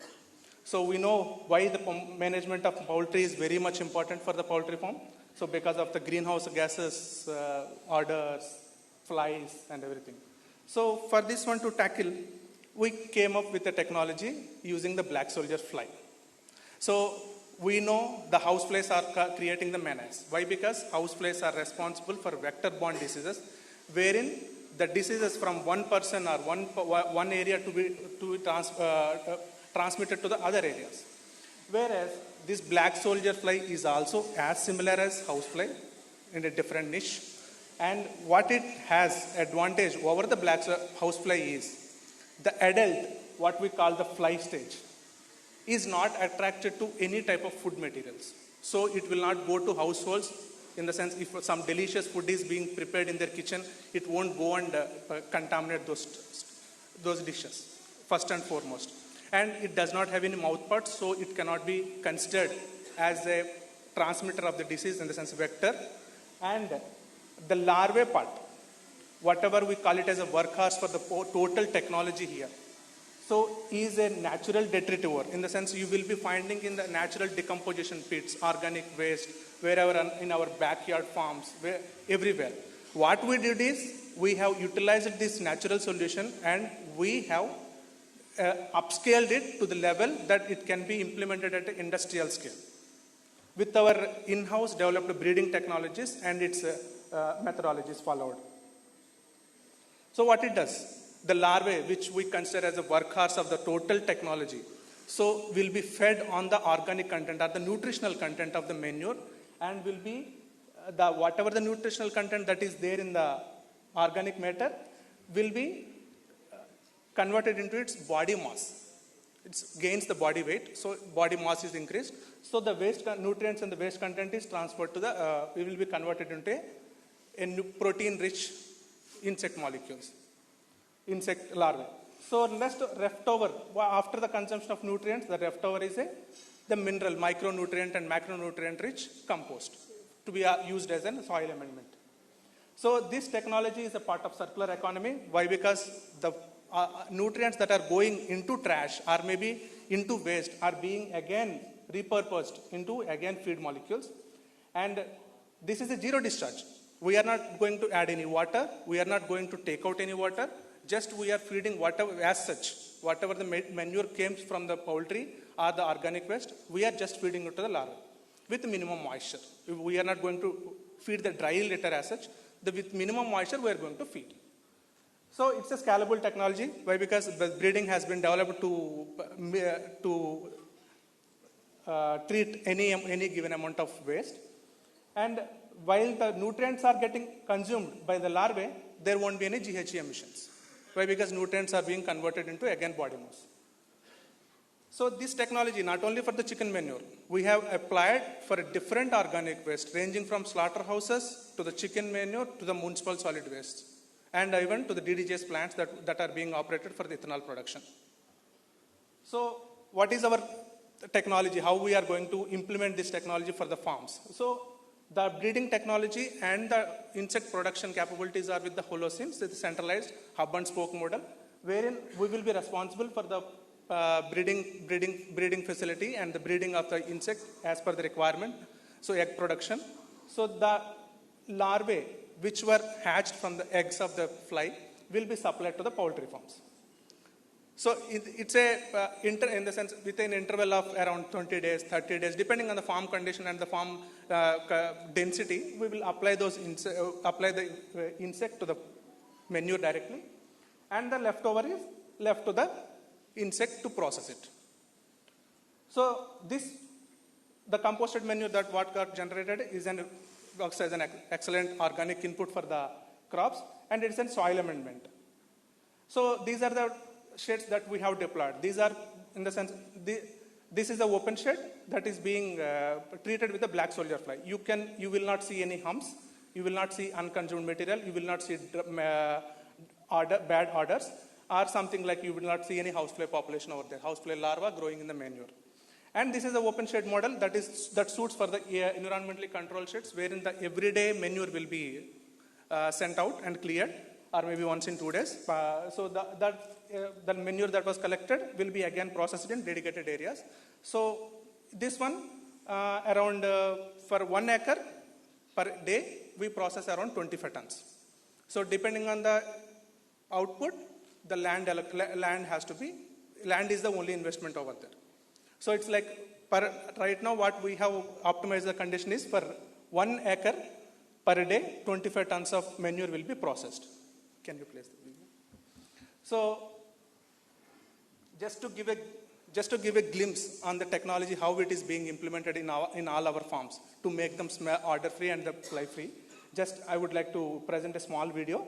So we know why the management of poultry is very much important for the poultry farm. So because of the greenhouse gases, odors, flies, and everything. So for this one to tackle, we came up with a technology using the black soldier fly. So we know the houseflies are creating the menace. Why? Because houseflies are responsible for vector-borne diseases, wherein the diseases from one person or one area to be transmitted to the other areas. Whereas this black soldier fly is also as similar as housefly in a different niche. And what it has advantage over the black housefly is the adult, what we call the fly stage, is not attracted to any type of food materials. So it will not go to households in the sense if some delicious food is being prepared in their kitchen, it won't go and contaminate those dishes, first and foremost. And it does not have any mouth parts, so it cannot be considered as a transmitter of the disease in the sense vector. And the larvae part, whatever we call it as a workhorse for the total technology here, so is a natural detritivore in the sense you will be finding in the natural decomposition pits, organic waste, wherever in our backyard farms, everywhere. What we did is we have utilized this natural solution and we have upscaled it to the level that it can be implemented at an industrial scale with our in-house developed breeding technologies and its methodologies followed. So what it does, the larvae, which we consider as a workhorse of the total technology, so will be fed on the organic content or the nutritional content of the manure, and will be whatever the nutritional content that is there in the organic matter will be converted into its body mass. It gains the body weight, so body mass is increased. So the waste nutrients and the waste content is transferred to the, it will be converted into a protein-rich insect molecules, insect larvae. So leftover, after the consumption of nutrients, the leftover is the mineral, micronutrient and macronutrient-rich compost to be used as a soil amendment. So this technology is a part of circular economy. Why? Because the nutrients that are going into trash or maybe into waste are being again repurposed into again feed molecules. And this is a zero discharge. We are not going to add any water. We are not going to take out any water. Just we are feeding whatever, as such, whatever the manure came from the poultry or the organic waste, we are just feeding it to the larvae with minimum moisture. We are not going to feed the dry litter as such. With minimum moisture, we are going to feed. So it's a scalable technology. Why? Because the breeding has been developed to treat any given amount of waste. And while the nutrients are getting consumed by the larvae, there won't be any GHG emissions. Why? Because nutrients are being converted into again body mass. So this technology, not only for the chicken manure, we have applied for a different organic waste ranging from slaughterhouses to the chicken manure to the municipal solid waste and even to the DDGS plants that are being operated for the ethanol production. So what is our technology? How we are going to implement this technology for the farms? So the breeding technology and the insect production capabilities are with the Holocene, the centralized hub and spoke model, wherein we will be responsible for the breeding facility and the breeding of the insect as per the requirement. So egg production. So the larvae which were hatched from the eggs of the fly will be supplied to the poultry farms. So it's in the sense with an interval of around 20 days, 30 days, depending on the farm condition and the farm density, we will apply the insect to the manure directly, and the leftover is left to the insect to process it. So the composted manure that what got generated is an excellent organic input for the crops, and it's a soil amendment. So these are the sheds that we have deployed. These are, in the sense, this is an open shed that is being treated with a black soldier fly. You will not see any humps. You will not see unconsumed material. You will not see bad odors, or something like you will not see any housefly population over there, housefly larva growing in the manure. And this is an open shed model that suits for the environmentally controlled sheds, wherein the everyday manure will be sent out and cleared, or maybe once in 2 days. So the manure that was collected will be again processed in dedicated areas. So this one, around for 1 acre per day, we process around 25 tons. So depending on the output, the land is the only investment over there. So it's like right now what we have optimized the condition is for 1 acre per day, 25 tons of manure will be processed. Can you place the video? So just to give a glimpse on the technology, how it is being implemented in all our farms to make them odor free and the fly free, I would like to present a small video.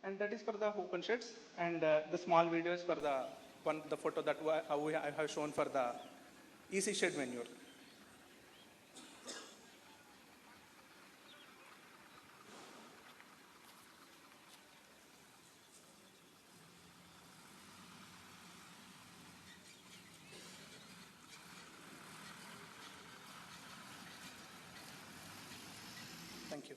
And that is for the open sheds, and the small video is for the photo that I have shown for the easy shed manure. Thank you.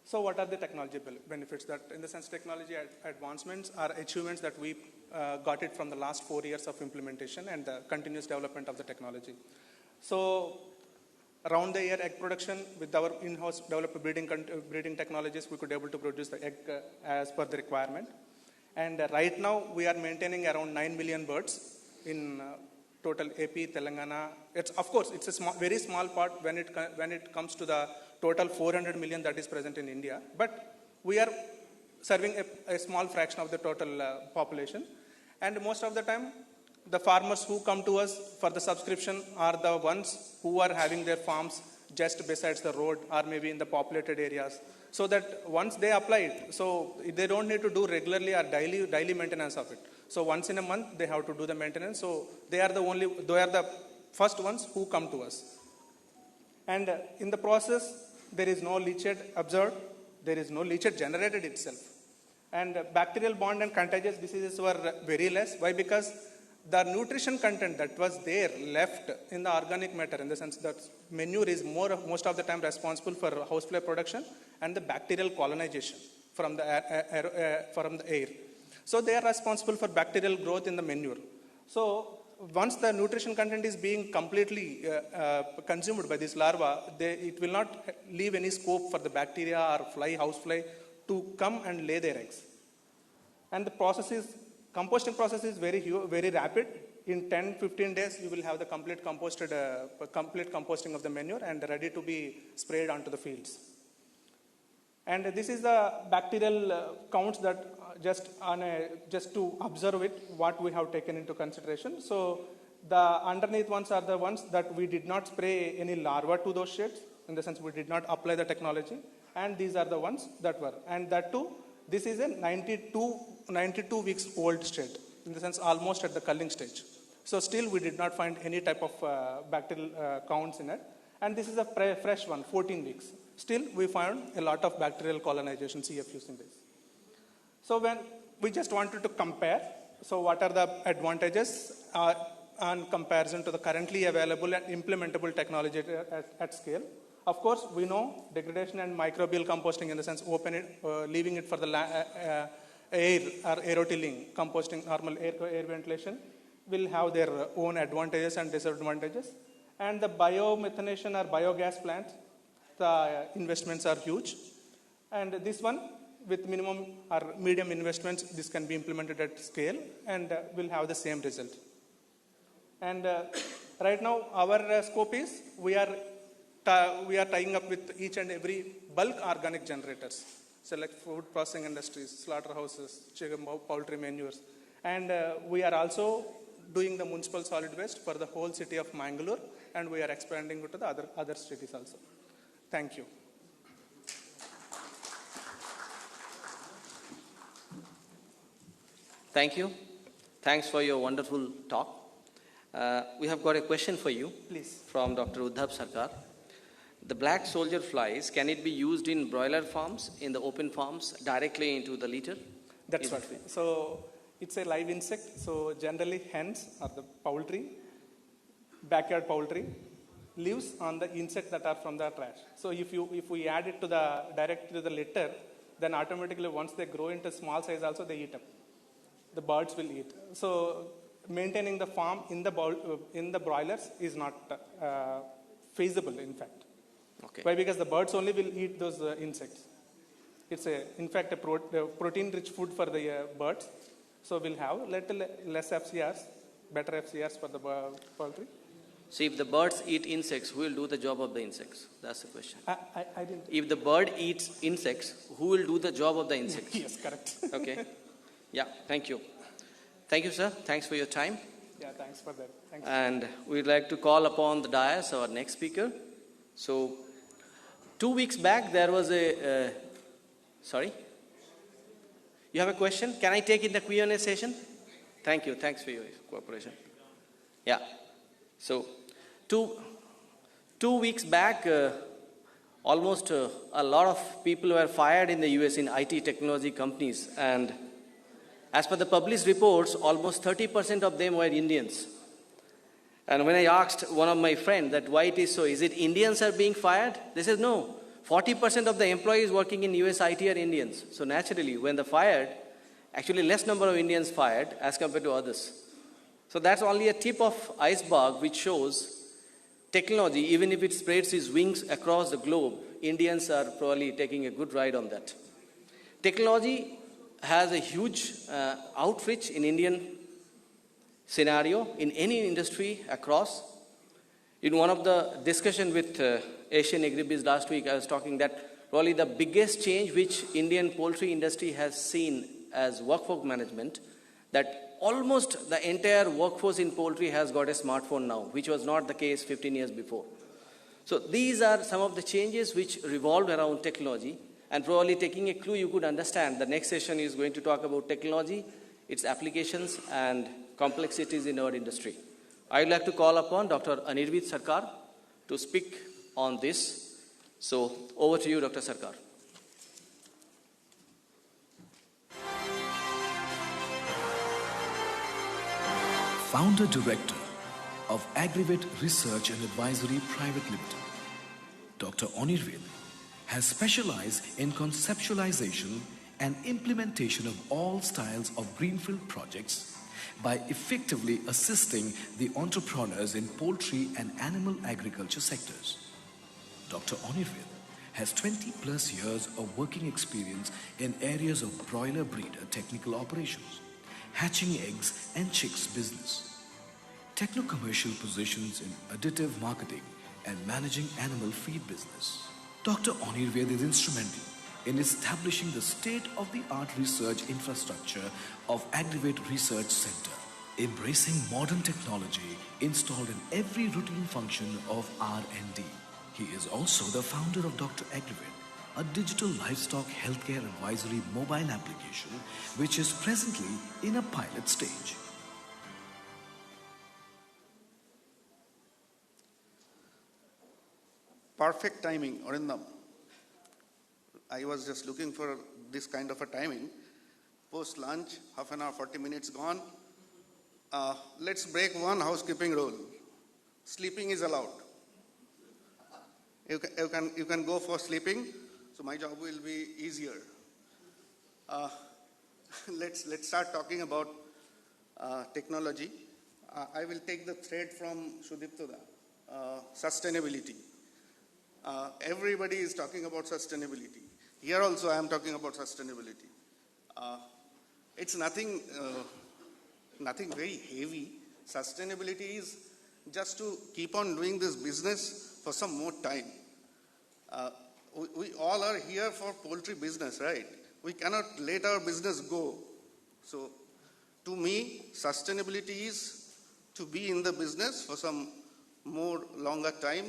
So what are the technology benefits? That in the sense technology advancements are achievements that we got it from the last 4 years of implementation and the continuous development of the technology. So around the year egg production with our in-house developed breeding technologies, we could able to produce the egg as per the requirement. And right now we are maintaining around 9 million birds in total AP, Telangana. Of course, it's a very small part when it comes to the total 400 million that is present in India. But we are serving a small fraction of the total population. And most of the time, the farmers who come to us for the subscription are the ones who are having their farms just besides the road or maybe in the populated areas. So that once they apply it, so they don't need to do regularly or daily maintenance of it. So once in a month, they have to do the maintenance. So they are the first ones who come to us. And in the process, there is no leachate observed. There is no leachate generated itself. And bacterial bond and contagious diseases were very less. Why? Because the nutrition content that was there left in the organic matter, in the sense that manure is most of the time responsible for housefly production and the bacterial colonization from the air. So they are responsible for bacterial growth in the manure. So once the nutrition content is being completely consumed by this larva, it will not leave any scope for the bacteria or housefly to come and lay their eggs. And the composting process is very rapid. In 10-15 days, you will have the complete composting of the manure and ready to be sprayed onto the fields. And this is the bacterial counts that just to observe it, what we have taken into consideration. So the underneath ones are the ones that we did not spray any larva to those sheds, in the sense we did not apply the technology. And these are the ones that were. And that too, this is a 92 weeks old shed, in the sense almost at the culling stage. So still we did not find any type of bacterial counts in it. And this is a fresh one, 14 weeks. Still we found a lot of bacterial colonization CFUs in this. So when we just wanted to compare, so what are the advantages on comparison to the currently available and implementable technology at scale? Of course, we know degradation and microbial composting, in the sense leaving it for the air or aerotilling, composting, normal air ventilation, will have their own advantages and disadvantages. And the biomethanation or biogas plants, the investments are huge. And this one, with minimum or medium investments, this can be implemented at scale and will have the same result. And right now, our scope is we are tying up with each and every bulk organic generators, so like food processing industries, slaughterhouses, chicken, poultry manures. And we are also doing the municipal solid waste for the whole city of Mangalore, and we are expanding it to the other cities also. Thank you. Thank you. Thanks for your wonderful talk. We have got a question for you. Please. From Dr. Uddhav Sarkar. The black soldier flies, can it be used in broiler farms, in the open farms, directly into the litter? That's right. So it's a live insect. So generally hens or the poultry, backyard poultry, lives on the insects that are from the trash. So if we add it directly to the litter, then automatically once they grow into small size also they eat up. The birds will eat. So maintaining the farm in the broilers is not feasible, in fact. Okay. Why? Because the birds only will eat those insects. It's in fact a protein-rich food for the birds. So we'll have little less FCRs, better FCRs for the poultry. So if the birds eat insects, who will do the job of the insects? That's the question. I didn't. If the bird eats insects, who will do the job of the insects? Yes, correct. Okay. Yeah, thank you. Thank you, sir. Thanks for your time. Yeah, thanks for that. Thanks. And we'd like to call upon the dais our next speaker. So 2 weeks back, there was sorry? You have a question? Can I take in the Q&A session? Thank you. Thanks for your cooperation. Yeah. So, two weeks back, almost a lot of people were fired in the US in IT technology companies. And as per the published reports, almost 30% of them were Indians. And when I asked one of my friends that why it is so, is it Indians are being fired? They said no. 40% of the employees working in US IT are Indians. So naturally, when they're fired, Actually, less number of Indians fired as compared to others. So that's only a tip of iceberg which shows technology, even if it spreads its wings across the globe, Indians are probably taking a good ride on that. Technology has a huge outreach in Indian scenario, in any industry across. In one of the discussion with Asian Agribiz last week, I was talking that probably the biggest change which Indian poultry industry has seen as workforce management, that almost the entire workforce in poultry has got a smartphone now, which was not the case 15 years before. So these are some of the changes which revolved around technology, and probably taking a clue, you could understand the next session is going to talk about technology, its applications and complexities in our industry. I would like to call upon Dr. Anirudh Sarkar to speak on this. So over to you, Dr. Sarkar. Founder Director of Agrivet Research and Advisory Private Limited, Dr. Anirudh has specialized in conceptualization and implementation of all styles of greenfield projects by effectively assisting the entrepreneurs in poultry and animal agriculture sectors. Dr. Anirudh has 20 plus years of working experience in areas of broiler breeder technical operations, hatching eggs and chicks business, techno-commercial positions in additive marketing and managing animal feed business. Dr. Anirudh is instrumental in establishing the state-of-the-art research infrastructure of Agrivet Research Center, embracing modern technology installed in every routine function of R&D. He is also the founder of Dr. Agrivet, a digital livestock healthcare advisory mobile application which is presently in a pilot stage. Perfect timing, Arindam. I was just looking for this kind of a timing. Post lunch, half an hour, 40 minutes gone. Let's break one housekeeping rule. Sleeping is allowed. You can go for sleeping, so my job will be easier. Let's start talking about technology. I will take the thread from Sudipta, sustainability. Everybody is talking about sustainability. Here also I am talking about sustainability. It's nothing very heavy. Sustainability is just to keep on doing this business for some more time. We all are here for poultry business, right? We cannot let our business go. So to me, sustainability is to be in the business for some more longer time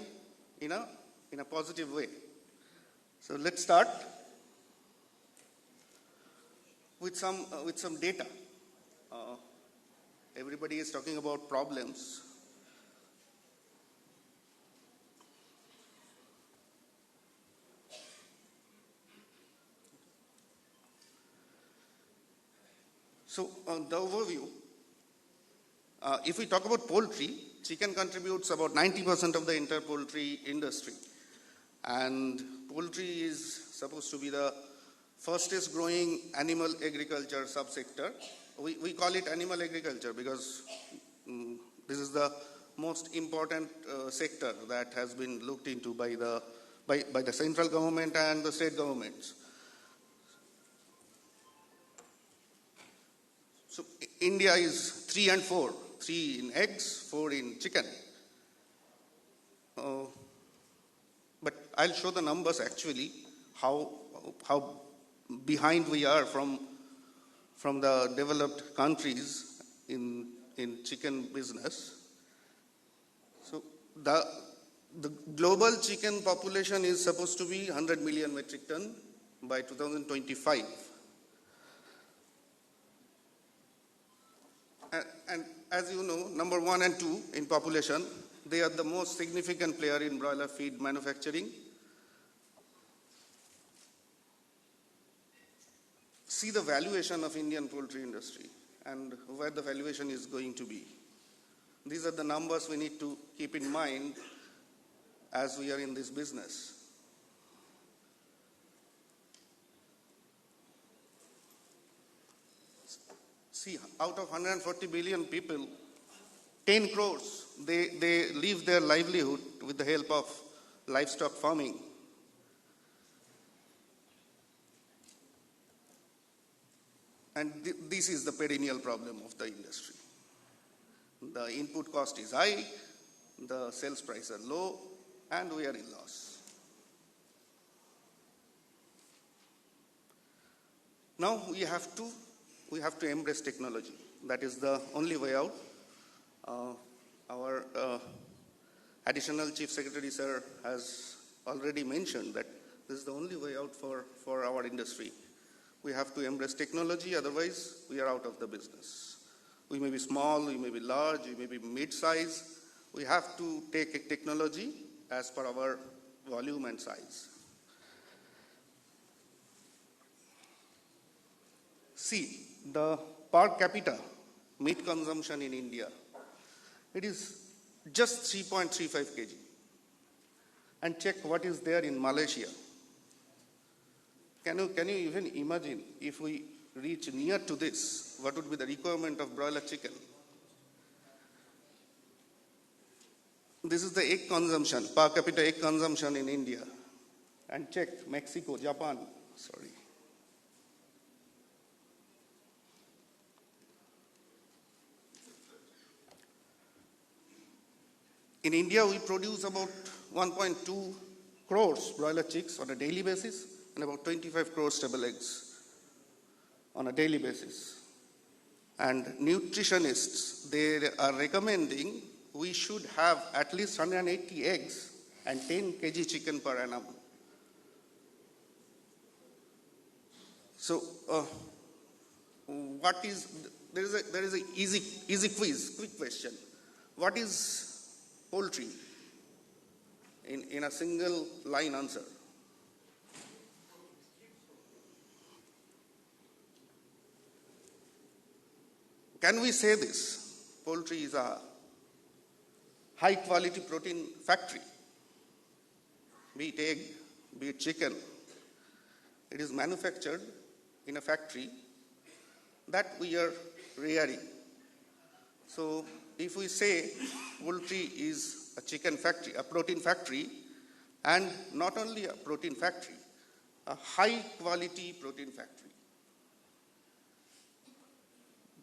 in a positive way. So let's start with some data. Everybody is talking about problems. So the overview, if we talk about poultry, chicken contributes about 90% of the entire poultry industry. And poultry is supposed to be the fastest growing animal agriculture subsector. We call it animal agriculture because this is the most important sector that has been looked into by the central government and the state governments. So India is 3 and 4, 3 in eggs, 4 in chicken. But I'll show the numbers actually, how behind we are from the developed countries in chicken business. So the global chicken population is supposed to be 100 million metric ton by 2025. And as you know, number 1 and 2 in population, they are the most significant player in broiler feed manufacturing. See the valuation of Indian poultry industry and where the valuation is going to be. These are the numbers we need to keep in mind as we are in this business. See, out of 140 billion people, 10 crores, they live their livelihood with the help of livestock farming. And this is the perennial problem of the industry. The input cost is high, the sales price are low, and we are in loss. Now we have to embrace technology. That is the only way out. Our additional Chief Secretary, sir, has already mentioned that this is the only way out for our industry. We have to embrace technology, otherwise we are out of the business. We may be small, we may be large, we may be mid-size. We have to take a technology as per our volume and size. See, the per capita meat consumption in India, it is just 3.35 kg. And check what is there in Malaysia. Can you even imagine if we reach near to this, what would be the requirement of broiler chicken? This is the egg consumption, per capita egg consumption in India. And check Mexico, Japan, sorry. In India, we produce about 1.2 crores broiler chicks on a daily basis and about 25 crores stable eggs on a daily basis. And nutritionists, they are recommending we should have at least 180 eggs and 10 kg chicken per annum. So, there is a easy quiz, quick question. What is poultry? In a single line answer. Can we say this? Poultry is a high quality protein factory. Be it egg, be it chicken. It is manufactured in a factory that we are rearing. So if we say poultry is a chicken factory, a protein factory, and not only a protein factory, a high quality protein factory.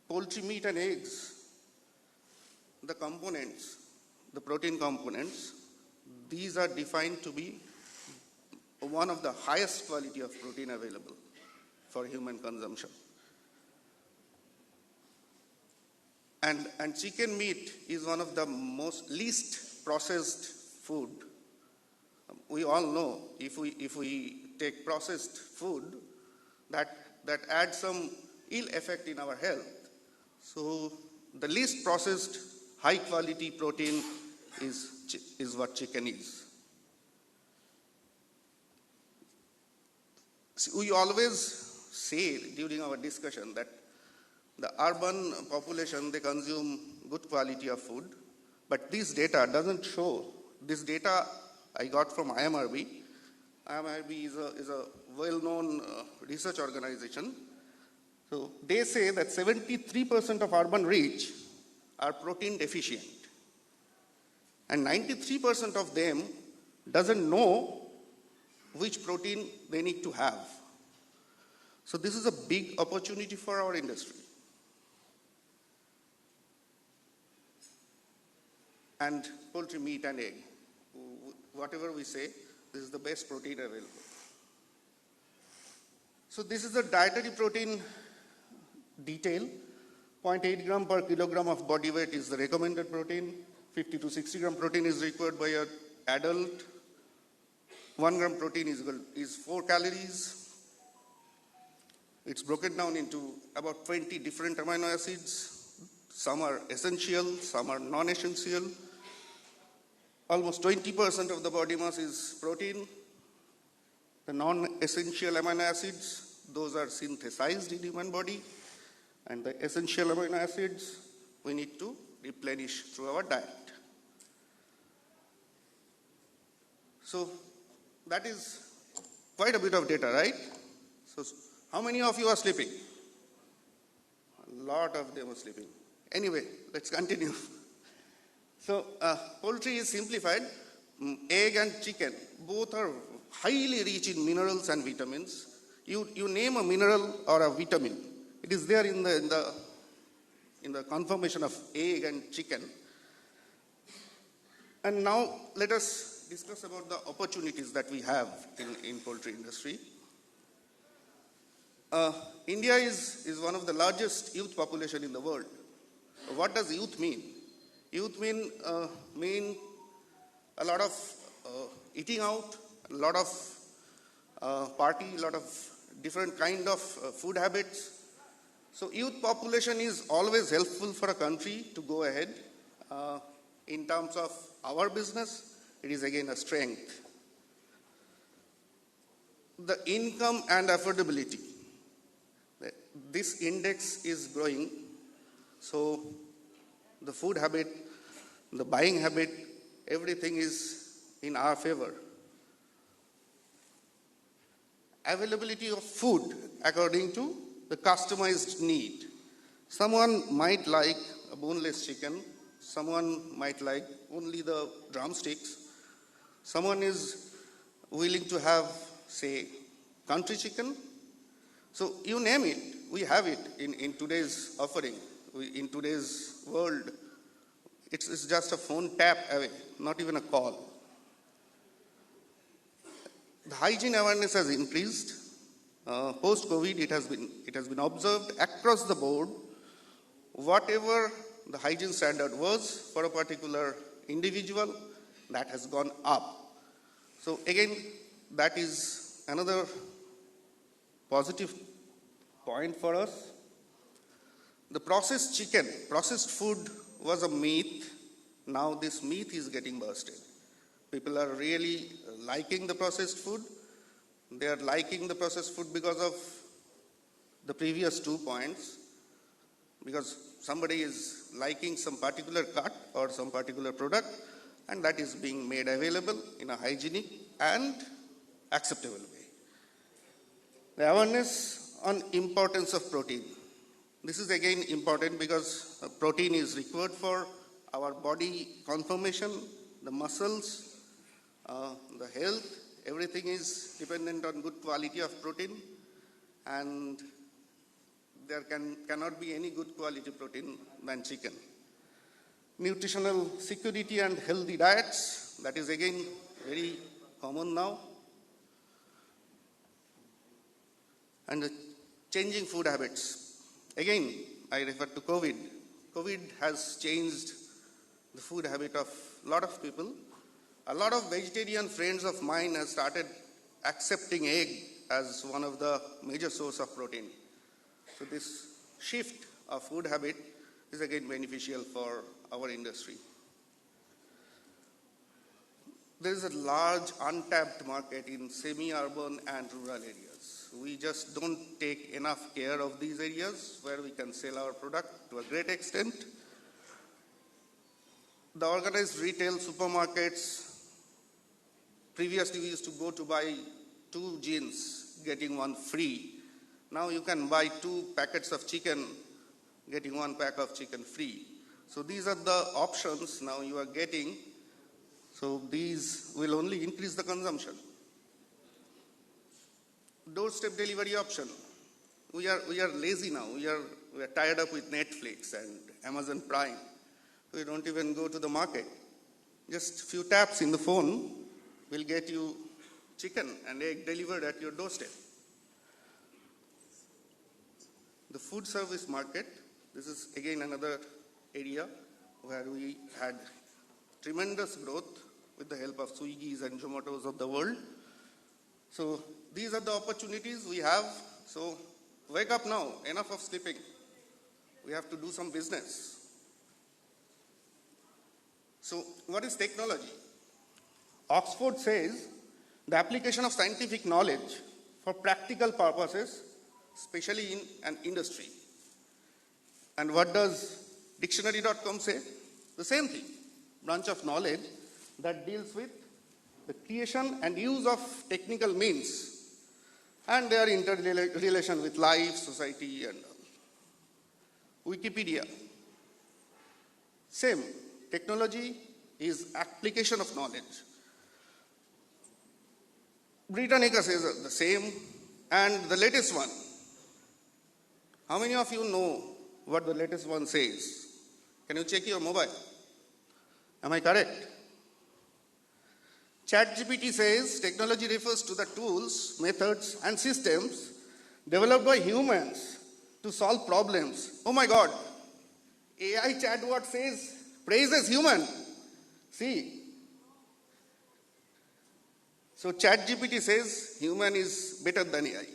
Poultry meat and eggs, the components, the protein components, these are defined to be one of the highest quality of protein available for human consumption. And chicken meat is one of the least processed food. We all know if we take processed food, that adds some ill effect in our health. So the least processed high quality protein is what chicken is. See, we always say during our discussion that the urban population, they consume good quality of food, but this data doesn't show. This data I got from IMRB. IMRB is a well-known research organization. So they say that 73% of urban rich are protein deficient. And 93% of them doesn't know which protein they need to have. So this is a big opportunity for our industry. And poultry meat and egg, whatever we say, this is the best protein available. So this is the dietary protein detail. 0.8 gram per kilogram of body weight is the recommended protein. 50 to 60 gram protein is required by an adult. 1 gram protein is 4 calories. It's broken down into about 20 different amino acids. Some are essential, some are non-essential. Almost 20% of the body mass is protein. The non-essential amino acids, those are synthesized in human body. And the essential amino acids, we need to replenish through our diet. So that is quite a bit of data, right? So how many of you are sleeping? A lot of them are sleeping. Anyway, let's continue. So, poultry is simplified. Egg and chicken, both are highly rich in minerals and vitamins. You name a mineral or a vitamin, it is there in the conformation of egg and chicken. And now let us discuss about the opportunities that we have in poultry industry. India is one of the largest youth population in the world. What does youth mean? Youth mean a lot of eating out, a lot of party, a lot of different kind of food habits. So youth population is always helpful for a country to go ahead. In terms of our business, it is again a strength. The income and affordability. This index is growing, so the food habit, the buying habit, everything is in our favor. Availability of food according to the customized need. Someone might like a boneless chicken, someone might like only the drumsticks, someone is willing to have, say, country chicken. So you name it, we have it in today's offering. In today's world, it's just a phone tap away, not even a call. The hygiene awareness has increased. Post-COVID, it has been observed across the board. Whatever the hygiene standard was for a particular individual, that has gone up. So again, that is another positive point for us. The processed chicken, processed food was a myth. Now this myth is getting busted. People are really liking the processed food. They are liking the processed food because of the previous 2 points. Because somebody is liking some particular cut or some particular product, and that is being made available in a hygienic and acceptable way. The awareness on importance of protein. This is again important because protein is required for our body conformation, the muscles, the health, everything is dependent on good quality of protein, and there cannot be any good quality protein than chicken. Nutritional security and healthy diets, that is again very common now. And the changing food habits. Again, I refer to COVID. COVID has changed the food habit of a lot of people. A lot of vegetarian friends of mine have started accepting egg as one of the major source of protein. So this shift of food habit is again beneficial for our industry. There is a large untapped market in semi-urban and rural areas. We just don't take enough care of these areas where we can sell our product to a great extent. The organized retail supermarkets, previously we used to go to buy 2 jeans, getting 1 free. Now you can buy 2 packets of chicken, getting 1 pack of chicken free. So these are the options now you are getting. So these will only increase the consumption. Doorstep delivery option. We are lazy now. We are tied up with Netflix and Amazon Prime. We don't even go to the market. Just few taps in the phone will get you chicken and egg delivered at your doorstep. The food service market, this is again another area where we had tremendous growth with the help of Swiggy's and Zomato's of the world. So these are the opportunities we have. So wake up now, enough of sleeping. We have to do some business. So what is technology? Oxford says the application of scientific knowledge for practical purposes, especially in an industry. And what does dictionary.com say? The same thing, branch of knowledge that deals with the creation and use of technical means and their interrelation with life, society, and all. Wikipedia. Same. Technology is application of knowledge. Britannica says the same. And the latest one. How many of you know what the latest one says? Can you check your mobile? Am I correct? ChatGPT says technology refers to the tools, methods, and systems developed by humans to solve problems. Oh my God. AI chatbot says, praises human. See. So ChatGPT says human is better than AI.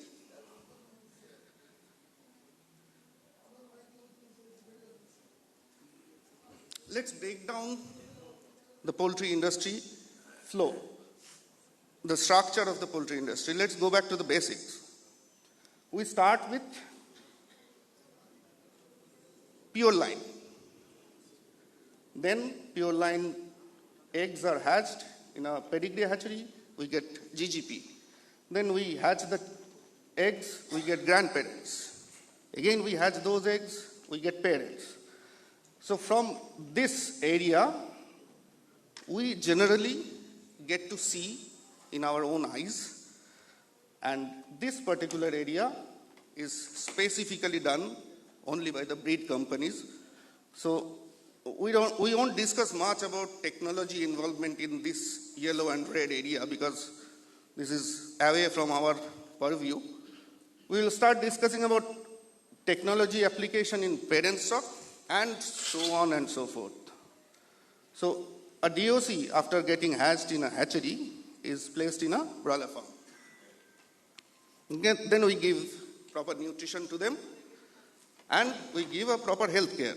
Let's break down the poultry industry flow, the structure of the poultry industry. Let's go back to the basics. We start with pure line. Then pure line eggs are hatched in a pedigree hatchery, we get GGP. Then we hatch the eggs, we get grandparents. Again we hatch those eggs, we get parents. So from this area, we generally get to see in our own eyes, and this particular area is specifically done only by the breed companies. So we won't discuss much about technology involvement in this yellow and red area because this is away from our purview. We will start discussing about technology application in parent stock and so on and so forth. So a DOC, after getting hatched in a hatchery, is placed in a broiler farm. Then we give proper nutrition to them and we give a proper health care.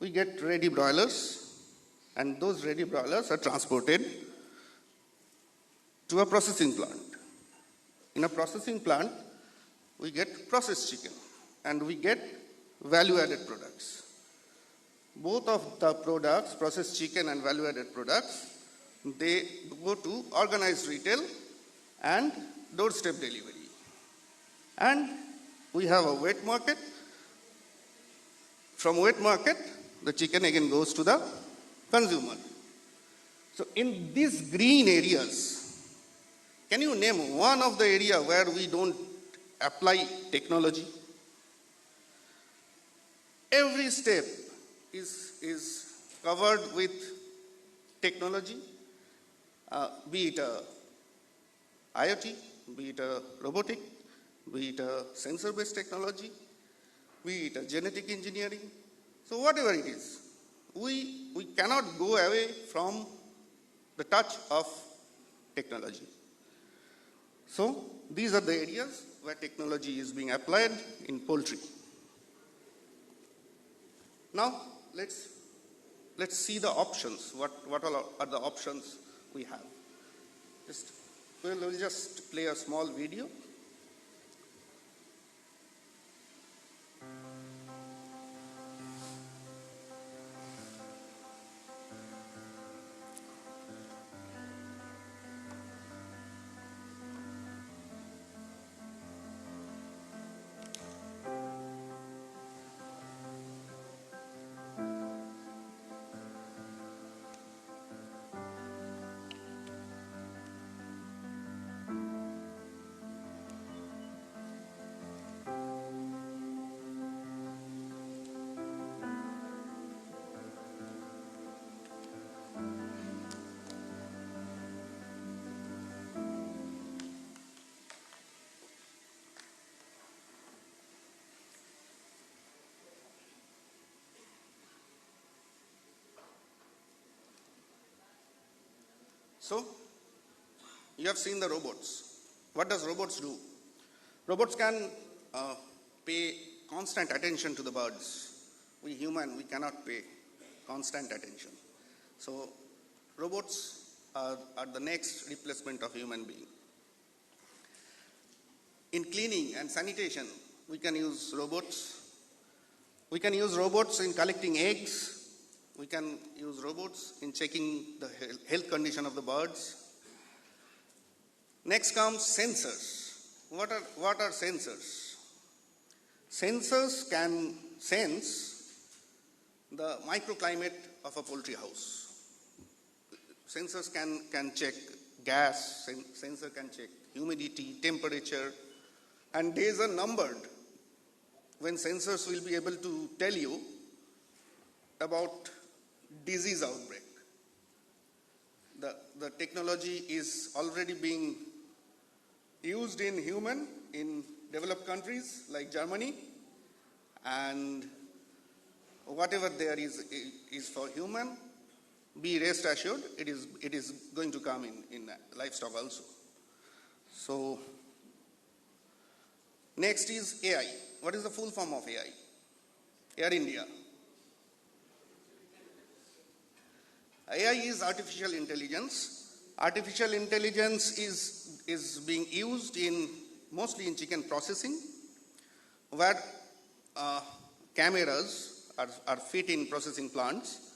We get ready broilers, and those ready broilers are transported to a processing plant. In a processing plant, we get processed chicken and we get value-added products. Both of the products, processed chicken and value-added products, they go to organized retail and doorstep delivery. And we have a wet market. From wet market, the chicken again goes to the consumer. So in these green areas, can you name one of the area where we don't apply technology? Every step is covered with technology, be it a IoT, be it a robotic, be it a sensor-based technology, be it a genetic engineering. So whatever it is, we cannot go away from the touch of technology. So these are the areas where technology is being applied in poultry. Now let's see the options. What are the options we have? We'll just play a small video. So, you have seen the robots. What does robots do? Robots can pay constant attention to the birds. We human, we cannot pay constant attention. So, robots are the next replacement of human being. In cleaning and sanitation, we can use robots. We can use robots in collecting eggs. We can use robots in checking the health condition of the birds. Next comes sensors. What are sensors? Sensors can sense the microclimate of a poultry house. Sensors can check gas, sensor can check humidity, temperature, and days are numbered when sensors will be able to tell you about disease outbreak. The technology is already being used in human in developed countries like Germany, and whatever there is for human, be rest assured, it is going to come in livestock also. So, next is AI. What is the full form of AI? Air India. AI is artificial intelligence. Artificial intelligence is being used mostly in chicken processing, where cameras are fit in processing plants,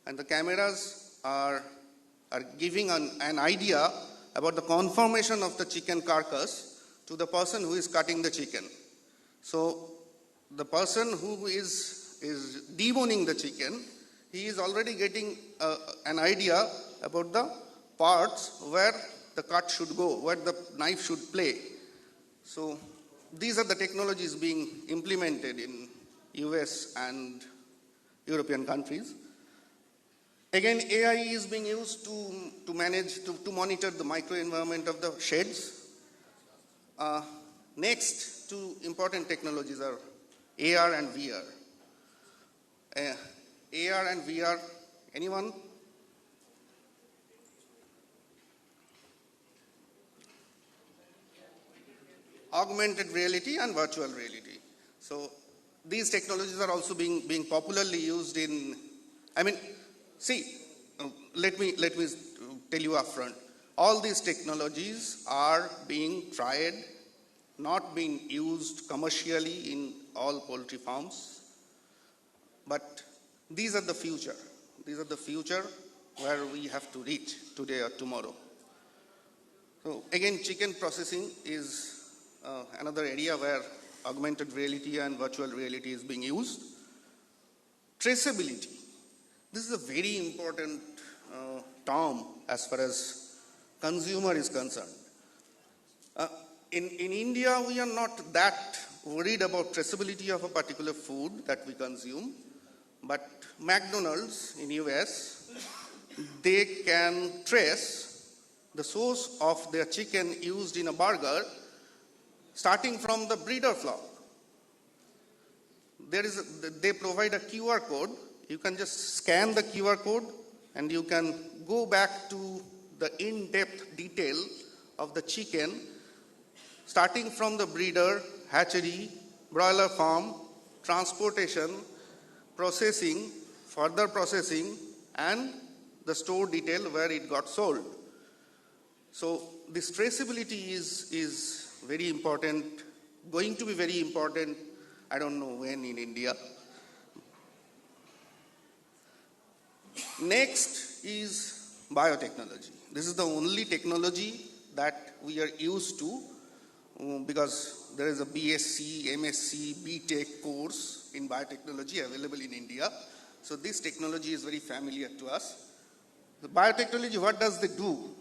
and the cameras are giving an idea about the conformation of the chicken carcass to the person who is cutting the chicken. So the person who is deboning the chicken, he is already getting an idea about the parts where the cut should go, where the knife should play. So these are the technologies being implemented in US and European countries. Again, AI is being used to manage, to monitor the microenvironment of the sheds. Next, two important technologies are AR and VR. AR and VR, anyone? Augmented reality and virtual reality. So these technologies are also being popularly used in, let me tell you upfront. All these technologies are being tried, not being used commercially in all poultry farms, but these are the future. These are the future where we have to reach today or tomorrow. So again, chicken processing is another area where augmented reality and virtual reality is being used. Traceability. This is a very important term as far as consumer is concerned. In India, we are not that worried about traceability of a particular food that we consume, but McDonald's in US, they can trace the source of their chicken used in a burger starting from the breeder flock. They provide a QR code. You can just scan the QR code and you can go back to the in-depth detail of the chicken, starting from the breeder, hatchery, broiler farm, transportation, processing, further processing, and the store detail where it got sold. So this traceability is very important, going to be very important, I don't know when in India. Next is biotechnology. This is the only technology that we are used to because there is a BSc, MSc, BTech course in biotechnology available in India. So this technology is very familiar to us. The biotechnology, what does they do?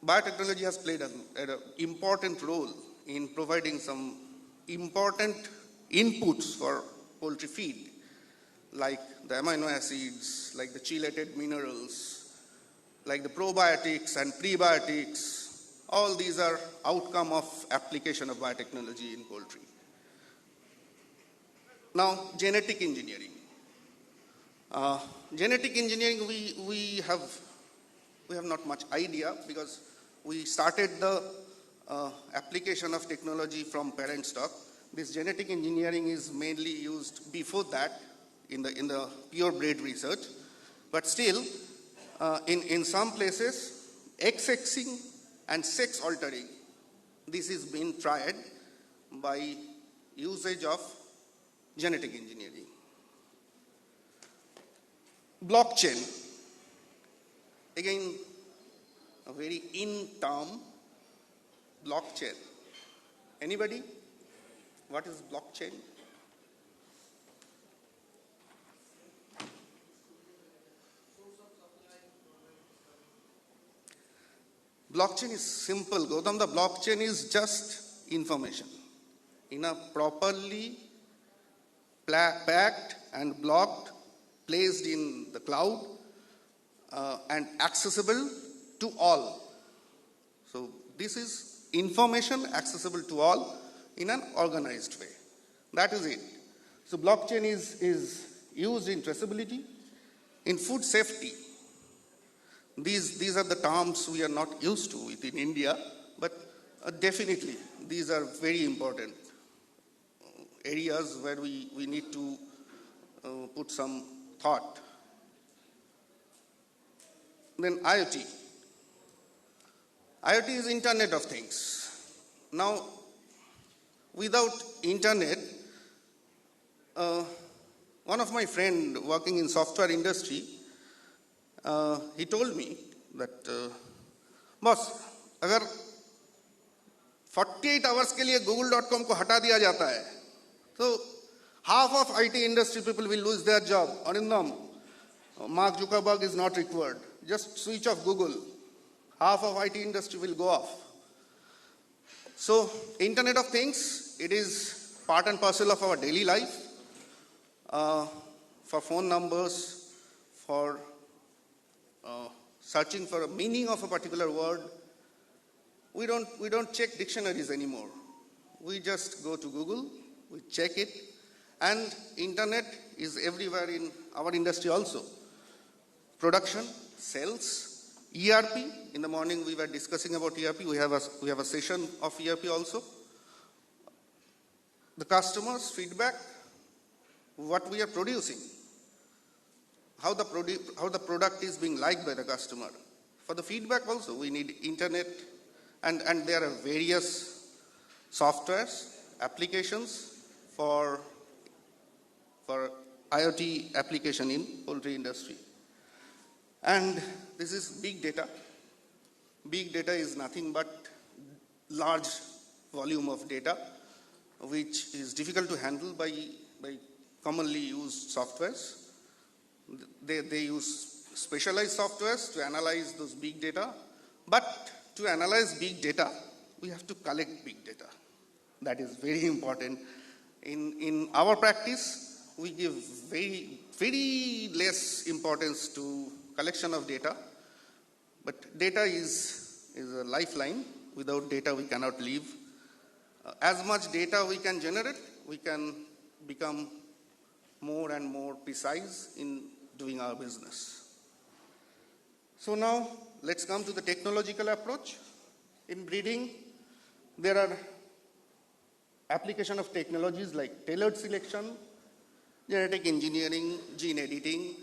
Biotechnology has played an important role in providing some important inputs for poultry feed, like the amino acids, like the chelated minerals, like the probiotics and prebiotics. All these are outcome of application of biotechnology in poultry. Now, genetic engineering. Genetic engineering, we have not much idea because we started the application of technology from parent stock. This genetic engineering is mainly used before that in the purebred research, but still, in some places, X-sexing and sex altering, this is being tried by usage of genetic engineering. Blockchain, again, a very in term, blockchain. Anybody? what is blockchain? Blockchain is simple, Gautam. The blockchain is just information in a properly packed and blocked, placed in the cloud, and accessible to all. So this is information accessible to all in an organized way. That is it. So blockchain is used in traceability, in food safety. These are the terms we are not used to within India, but definitely these are very important areas where we need to put some thought. Then IoT. IoT is Internet of Things. Now, without Internet, one of my friend working in software industry, he told me that, boss, अगर 48 hours के लिए google.com को हटा दिया जाता है, so half of IT industry people will lose their job. Arindam, Mark Zuckerberg is not required. Just switch off Google. Half of IT industry will go off. So, Internet of Things, it is part and parcel of our daily life. For phone numbers, for searching for a meaning of a particular word, we don't check dictionaries anymore. We just go to Google, we check it, and Internet is everywhere in our industry also. Production, sales, ERP. In the morning we were discussing about ERP. We have a session of ERP also. The customers' feedback, what we are producing, how the product is being liked by the customer. For the feedback also, we need Internet, and there are various softwares, applications for IoT application in poultry industry. And this is big data. Big data is nothing but large volume of data, which is difficult to handle by commonly used softwares. They use specialized softwares to analyze those big data. But to analyze big data, we have to collect big data. That is very important. In our practice, we give very less importance to collection of data, but data is a lifeline. Without data, we cannot live. As much data we can generate, we can become more and more precise in doing our business. So now, let's come to the technological approach. In breeding, there are application of technologies like tailored selection, genetic engineering, gene editing,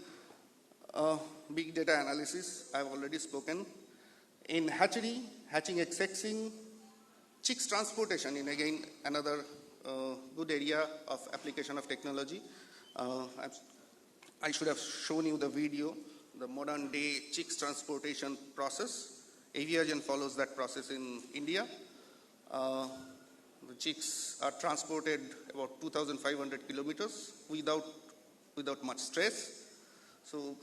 big data analysis, I've already spoken. In hatchery, hatching egg sexing, chicks transportation, in again another good area of application of technology. I should have shown you the video, the modern day chicks transportation process. Aviagen follows that process in India. The chicks are transported about 2,500 kilometers without much stress. So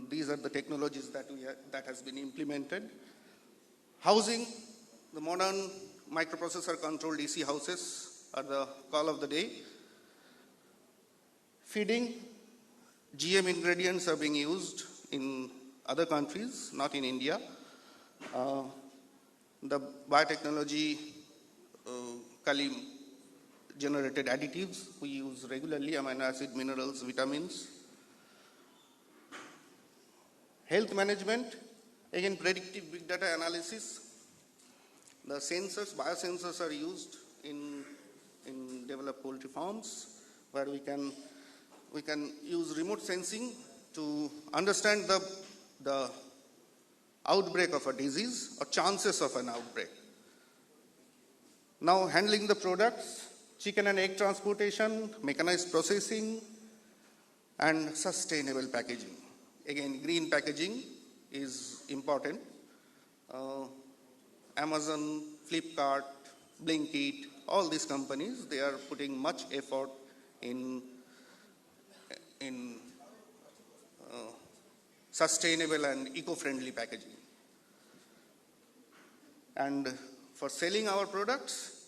these are the technologies that has been implemented. Housing, the modern microprocessor controlled EC houses are the call of the day. Feeding, GM ingredients are being used in other countries, not in India. The biotechnology, Kalim generated additives we use regularly, amino acid, minerals, vitamins. Health management, again predictive big data analysis. The sensors, biosensors are used in developed poultry farms, where we can use remote sensing to understand the outbreak of a disease or chances of an outbreak. Now handling the products, chicken and egg transportation, mechanized processing, and sustainable packaging. Again, green packaging is important. Amazon, Flipkart, Blinkit, all these companies, they are putting much effort in sustainable and eco-friendly packaging. And for selling our products,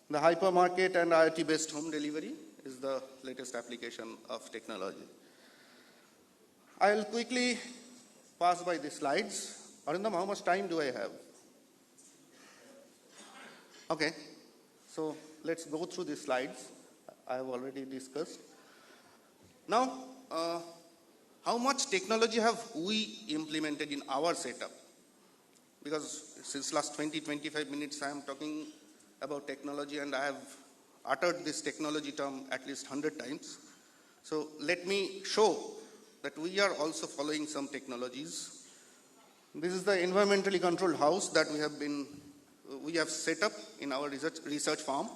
the hypermarket and IoT-based home delivery is the latest application of technology. I'll quickly pass by the slides. Arindam, how much time do I have? Okay, so let's go through the slides I have already discussed. Now, how much technology have we implemented in our setup? Because since last 20-25 minutes I am talking about technology, and I have uttered this technology term at least 100 times. So let me show that we are also following some technologies. This is the environmentally controlled house that we have set up in our research farm,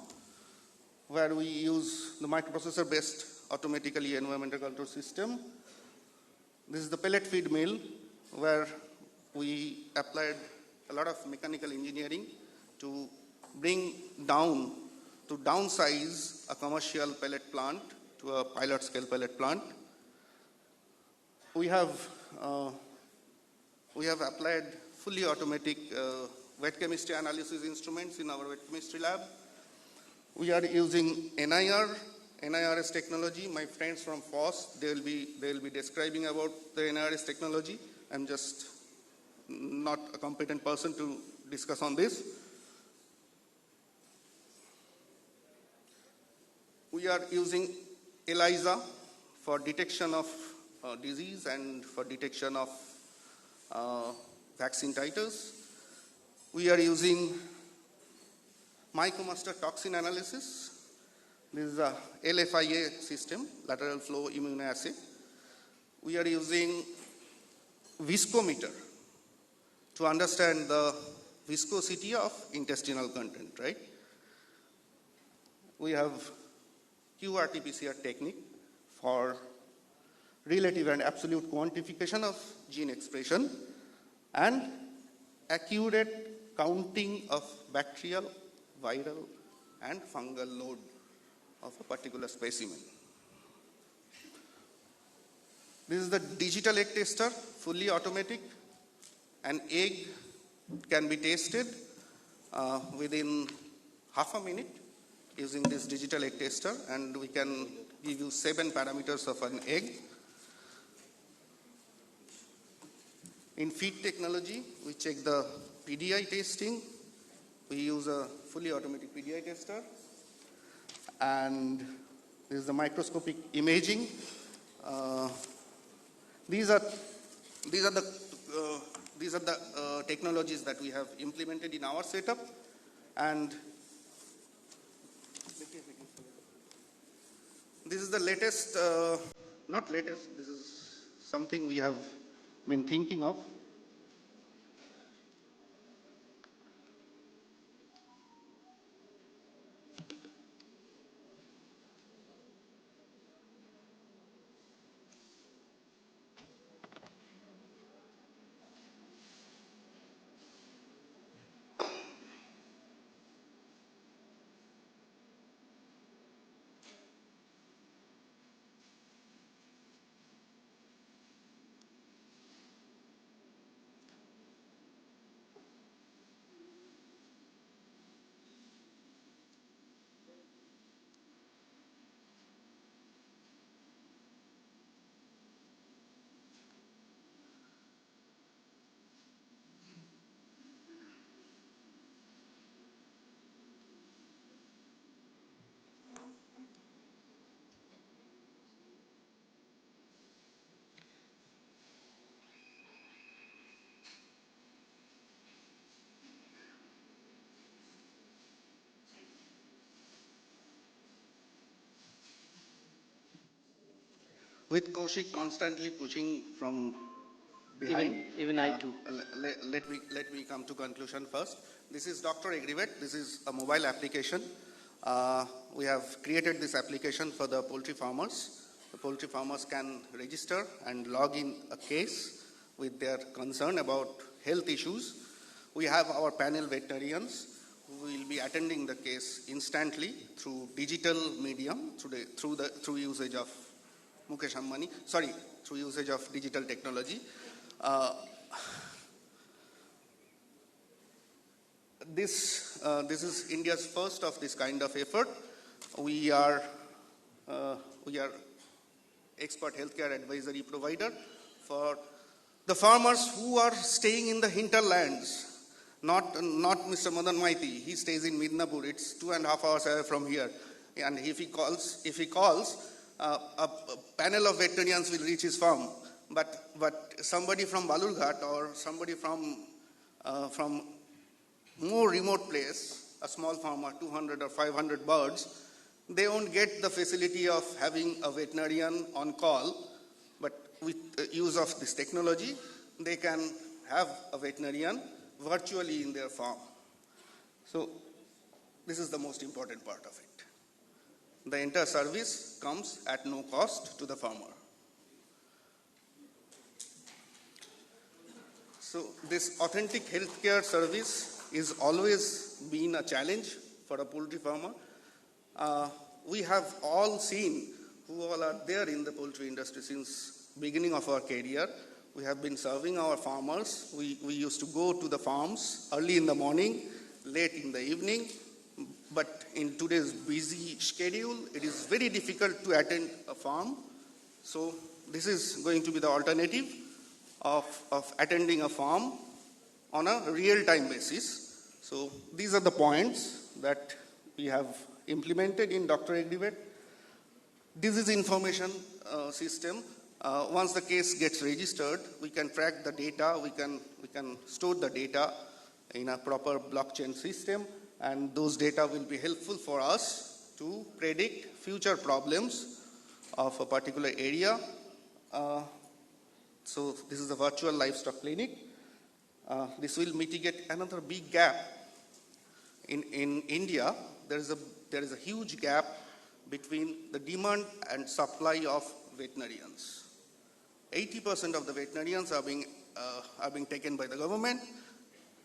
where we use the microprocessor based automatically environmental control system. This is the pellet feed mill, where we applied a lot of mechanical engineering to bring down, to downsize a commercial pellet plant to a pilot scale pellet plant. We have applied fully automatic wet chemistry analysis instruments in our wet chemistry lab. We are using NIRS technology. My friends from FOSS, they will be describing about the NIRS technology. I'm just not a competent person to discuss on this. We are using ELISA for detection of disease and for detection of vaccine titers. We are using mycomaster toxin analysis. This is a LFIA system, lateral flow immunoassay. We are using viscometer to understand the viscosity of intestinal content, right? We have qRT-PCR technique for relative and absolute quantification of gene expression and accurate counting of bacterial, viral, and fungal load of a particular specimen. This is the digital egg tester, fully automatic. An egg can be tested within half a minute using this digital egg tester, and we can give you 7 parameters of an egg. In feed technology, we check the PDI testing. We use a fully automatic PDI tester. And this is the microscopic imaging. These are the technologies that we have implemented in our setup. And this is the latest, not latest, this is something we have been thinking of. With Kaushik constantly pushing from behind. Even I too. Let me come to conclusion first. This is Dr. Agrivet. This is a mobile application. We have created this application for the poultry farmers. The poultry farmers can register and log in a case with their concern about health issues. We have our panel veterinarians who will be attending the case instantly through digital medium, through usage of Mukesh Ambani, through usage of digital technology. This is India's first of this kind of effort. We are expert healthcare advisory provider for the farmers who are staying in the hinterlands. Not Mr. Madan Maiti. He stays in Midnapur. It's 2.5 hours away from here. And if he calls, a panel of veterinarians will reach his farm. But somebody from Balurghat or somebody from more remote place, a small farmer, 200 or 500 birds, they won't get the facility of having a veterinarian on call. But with the use of this technology, they can have a veterinarian virtually in their farm. So this is the most important part of it. The entire service comes at no cost to the farmer. So this authentic healthcare service is always been a challenge for a poultry farmer. We have all seen, who all are there in the poultry industry since beginning of our career. We have been serving our farmers. We used to go to the farms early in the morning, late in the evening. But in today's busy schedule, it is very difficult to attend a farm. So this is going to be the alternative of attending a farm on a real-time basis. So these are the points that we have implemented in Dr. Agrivet. This is information system. Once the case gets registered, we can track the data, we can store the data in a proper blockchain system, and those data will be helpful for us to predict future problems of a particular area. So this is a virtual livestock clinic. This will mitigate another big gap. In India, there is a huge gap between the demand and supply of veterinarians. 80% of the veterinarians are being taken by the government.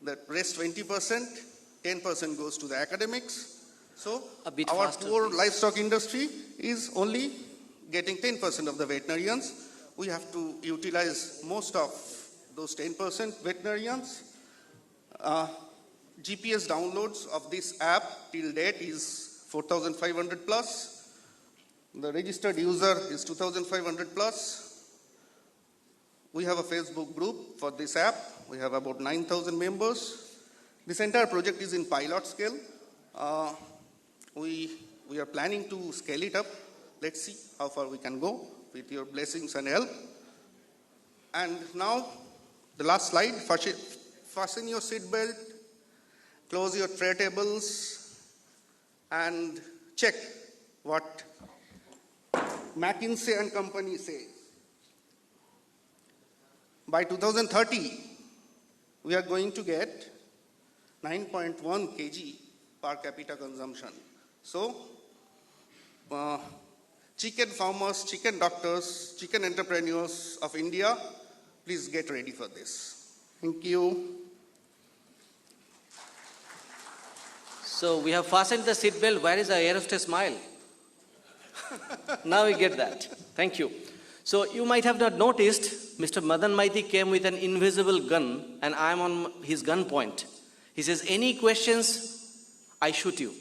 The rest 20%, 10% goes to the academics. So our poor livestock industry is only getting 10% of the veterinarians. We have to utilize most of those 10% veterinarians. GPS downloads of this app till date is 4,500 plus. The registered user is 2,500 plus. We have a Facebook group for this app. We have about 9,000 members. This entire project is in pilot scale. We are planning to scale it up. Let's see how far we can go with your blessings and help. And now, the last slide. Fasten your seatbelt, close your tray tables, and check what McKinsey and Company say. By 2030, we are going to get 9.1 kg per capita consumption. So, chicken farmers, chicken doctors, chicken entrepreneurs of India, please get ready for this. Thank you. So we have fastened the seatbelt. Where is the air hostess smile? Now we get that. Thank you. So you might have not noticed, Mr. Madan Maiti came with an invisible gun and I am on his gun point. He says, any questions, I shoot you.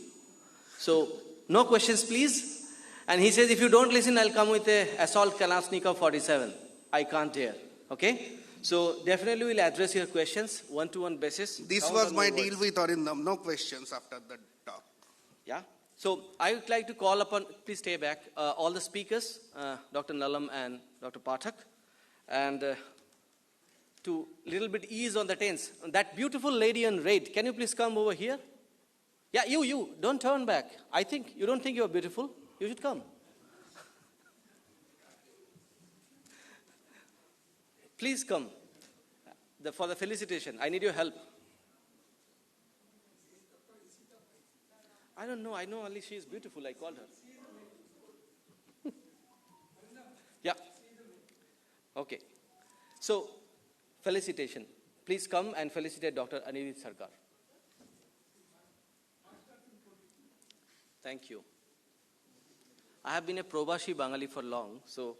So no questions, please. And he says, if you don't listen, I'll come with a assault Kalashnikov 47. I can't dare. Okay? So definitely we'll address your questions one-to-one basis. This was my deal with Arindam. No questions after the talk. Yeah. So I would like to call upon, please stay back, all the speakers, Dr. Nalam and Dr. Pathak, and to little bit ease on the tense. That beautiful lady in red, can you please come over here? Yeah, you, don't turn back. You don't think you're beautiful? You should come. Please come for the felicitation. I need your help. I don't know. I know only she is beautiful. I called her. Yeah. Okay. So, felicitation. Please come and felicitate Dr. Anidit Sarkar. Thank you. I have been a Probashi Bangali for long, so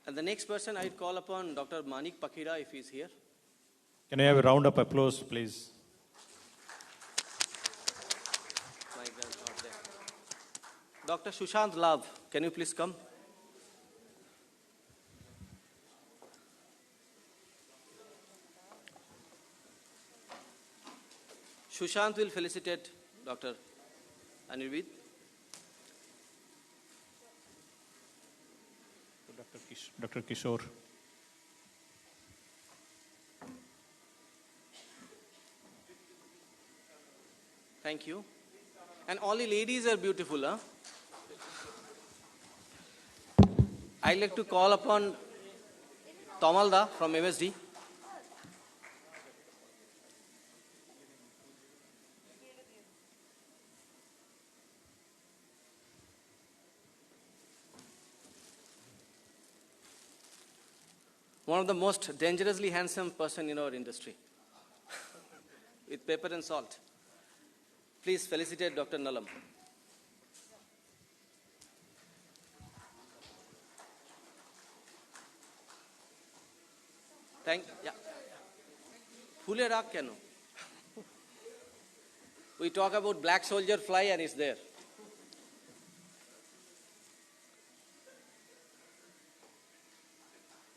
and the next person I call upon Dr. Manik Pakira if he is here. Can I have a round of applause, please? Dr. Sushant Lav, can you please come? Sushant will felicitate Dr. Anirudh. Dr. Kishore. Thank you. And only ladies are beautiful, huh? I'd like to call upon Tomalda from MSD. One of the most dangerously handsome person in our industry. With pepper and salt. Please felicitate Dr. Nalam. Phule rak keno? We talk about black soldier fly and it's there.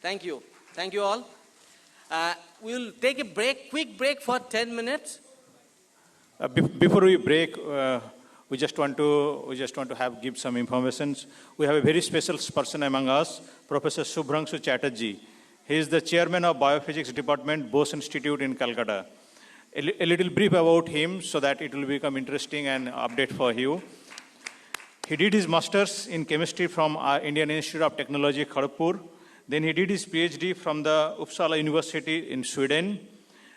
Thank you. Thank you all. We'll take a break, quick break for 10 minutes. Before we break, we just want to give some information. We have a very special person among us, Professor Subhrangshu Chatterjee. He is the chairman of Biophysics Department, Bose Institute in Kolkata. A little brief about him so that it will become interesting and update for you. He did his master's in chemistry from Indian Institute of Technology, Kharagpur. Then he did his PhD from the Uppsala University in Sweden.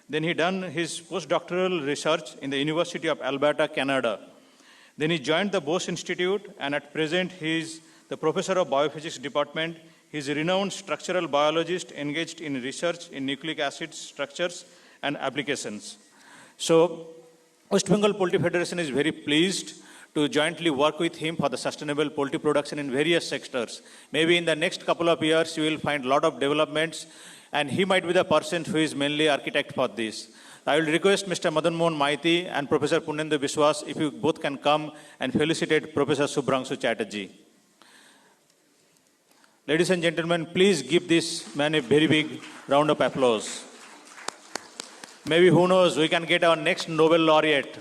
Then he done his postdoctoral research in the University of Alberta, Canada. Then he joined the Bose Institute, and at present he is the professor of biophysics department. He is a renowned structural biologist engaged in research in nucleic acid structures and applications. So West Bengal Poultry Federation is very pleased to jointly work with him for the sustainable poultry production in various sectors. Maybe in the next couple of years, you will find a lot of developments, and he might be the person who is mainly architect for this. I will request Mr. Madan Mohan Maiti and Professor Punendu Biswas, if you both can come and felicitate Professor Subhrangshu Chatterjee. Ladies and gentlemen, please give this man a very big round of applause. Maybe, who knows, we can get our next Nobel laureate.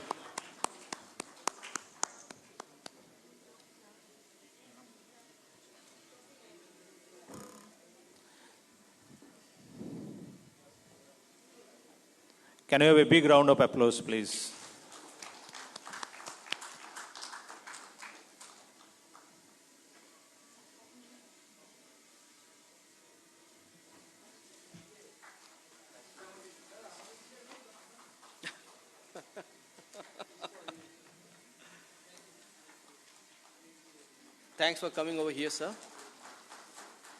Can you have a big round of applause, please? Thanks for coming over here, sir.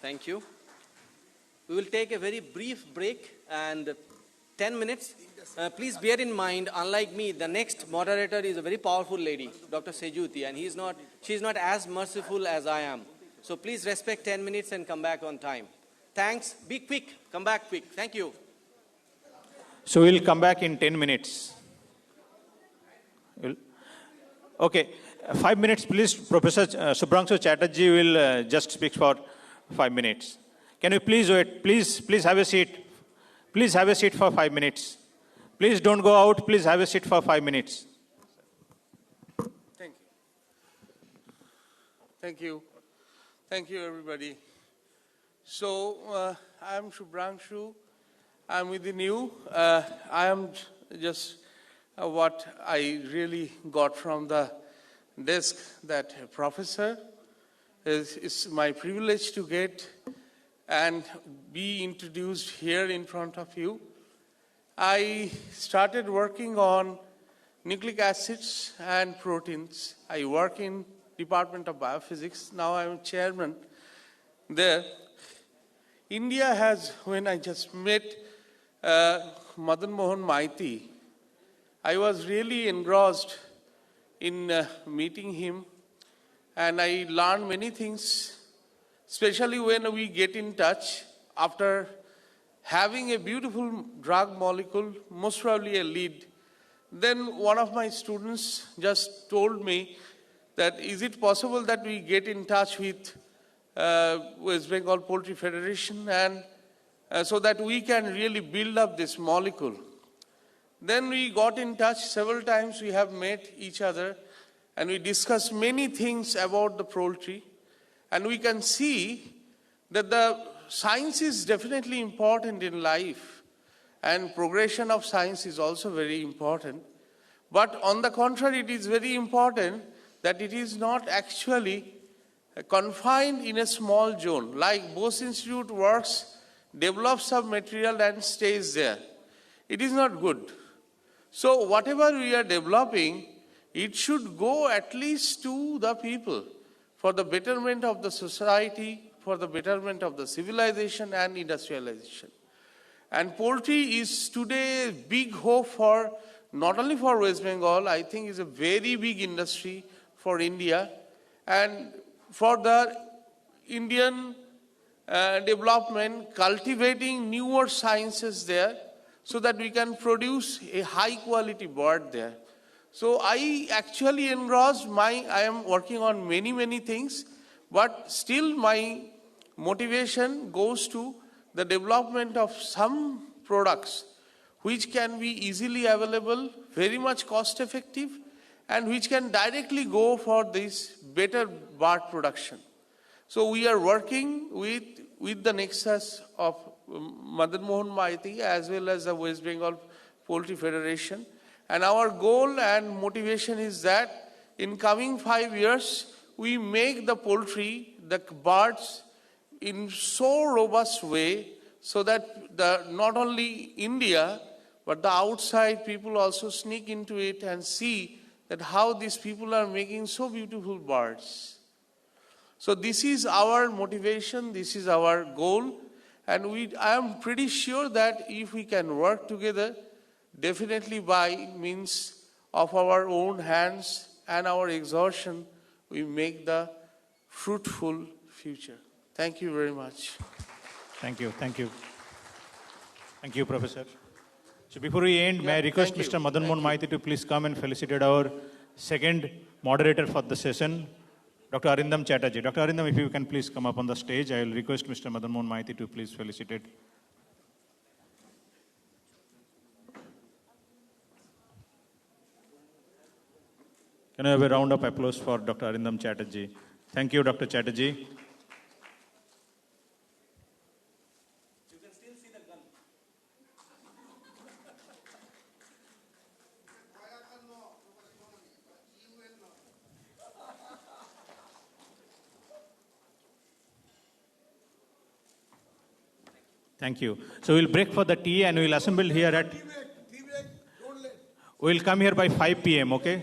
Thank you. We will take a very brief break and 10 minutes. Please bear in mind, unlike me, the next moderator is a very powerful lady, Dr. Sejuti, and she's not as merciful as I am. So please respect 10 minutes and come back on time. Thanks. Be quick. Come back quick. Thank you. So we'll come back in 10 minutes. Okay. 5 minutes, please. Professor Subhrangshu Chatterjee will just speak for 5 minutes. Can you please wait? Please have a seat. Please have a seat for 5 minutes. Please don't go out. Please have a seat for 5 minutes. Thank you. Thank you. Thank you, everybody. So, I'm Subhrangshu. I'm within you. I am just what I really got from the desk that professor. It's my privilege to get and be introduced here in front of you. I started working on nucleic acids and proteins. I work in Department of Biophysics. Now I'm chairman there. India has, when I just met Madan Mohan Maiti, I was really engrossed in meeting him, and I learned many things, especially when we get in touch after having a beautiful drug molecule, most probably a lead. Then one of my students just told me that is it possible that we get in touch with West Bengal Poultry Federation and so that we can really build up this molecule. Then we got in touch several times, we have met each other and we discussed many things about the poultry, and we can see that the science is definitely important in life and progression of science is also very important. But on the contrary, it is very important that it is not actually confined in a small zone. Like Bose Institute works, develops some material and stays there. It is not good. So whatever we are developing, it should go at least to the people for the betterment of the society, for the betterment of the civilization and industrialization. And poultry is today a big hope for, not only for West Bengal, I think is a very big industry for India and for the Indian development, cultivating newer sciences there so that we can produce a high quality bird there. So I actually engrossed I am working on many things, but still my motivation goes to the development of some products which can be easily available, very much cost effective, and which can directly go for this better bird production. So we are working with the nexus of Madan Mohan Maiti as well as the West Bengal Poultry Federation. And our goal and motivation is that in coming 5 years, we make the poultry, the birds, in so robust way so that not only India, but the outside people also sneak into it and see that how these people are making so beautiful birds. So this is our motivation, this is our goal, and I am pretty sure that if we can work together, definitely by means of our own hands and our exhaustion, we make the fruitful future. Thank you very much. Thank you. Thank you, Professor. So before we end, may I request Mr. Madan Mohan Maiti to please come and felicitate our second moderator for the session, Dr. Arindam Chatterjee. Dr. Arindam, if you can please come up on the stage, I will request Mr. Madan Mohan Maiti to please felicitate. Can I have a round of applause for Dr. Arindam Chatterjee? Thank you, Dr. Chatterjee. Thank you. So we'll break for the tea and we'll assemble here at... We'll come here by 5 p.m., okay?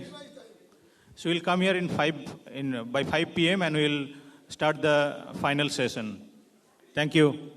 So we'll come here by 5 p.m. and we'll start the final session. Thank you.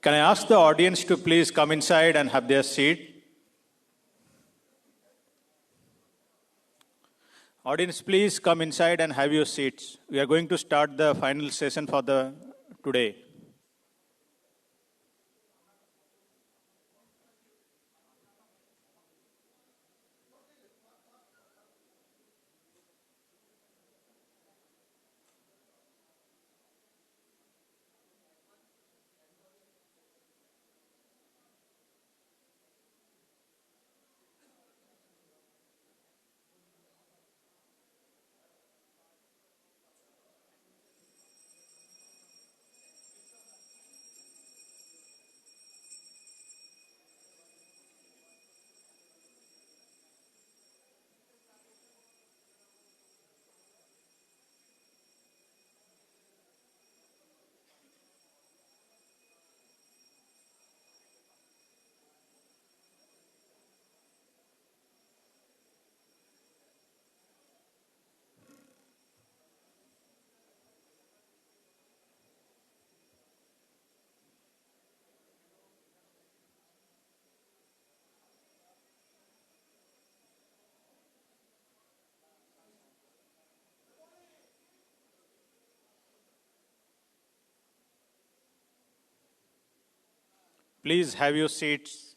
Can I ask the audience to please come inside and have their seat? Audience, please come inside and have your seats. We are going to start the final session for the today. Please have your seats.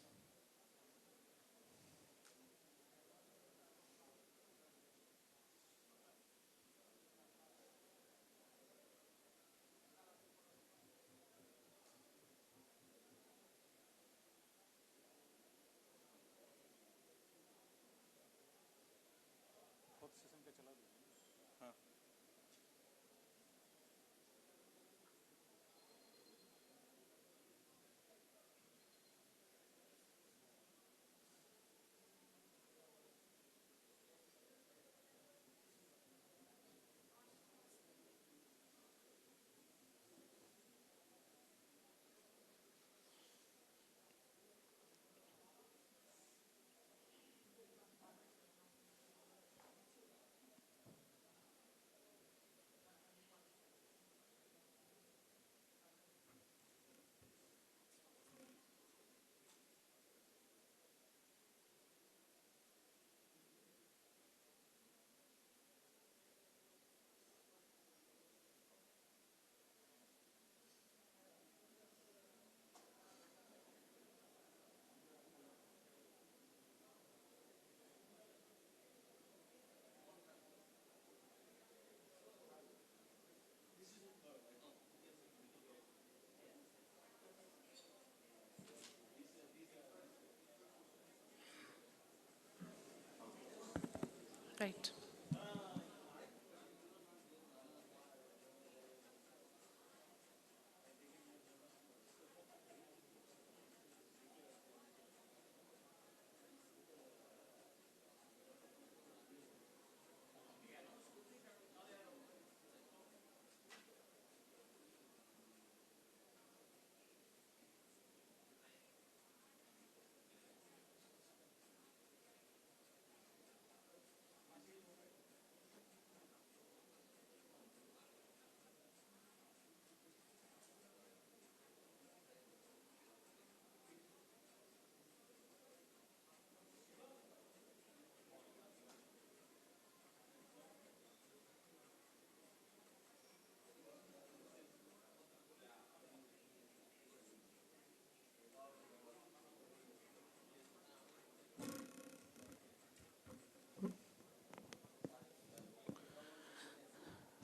Right.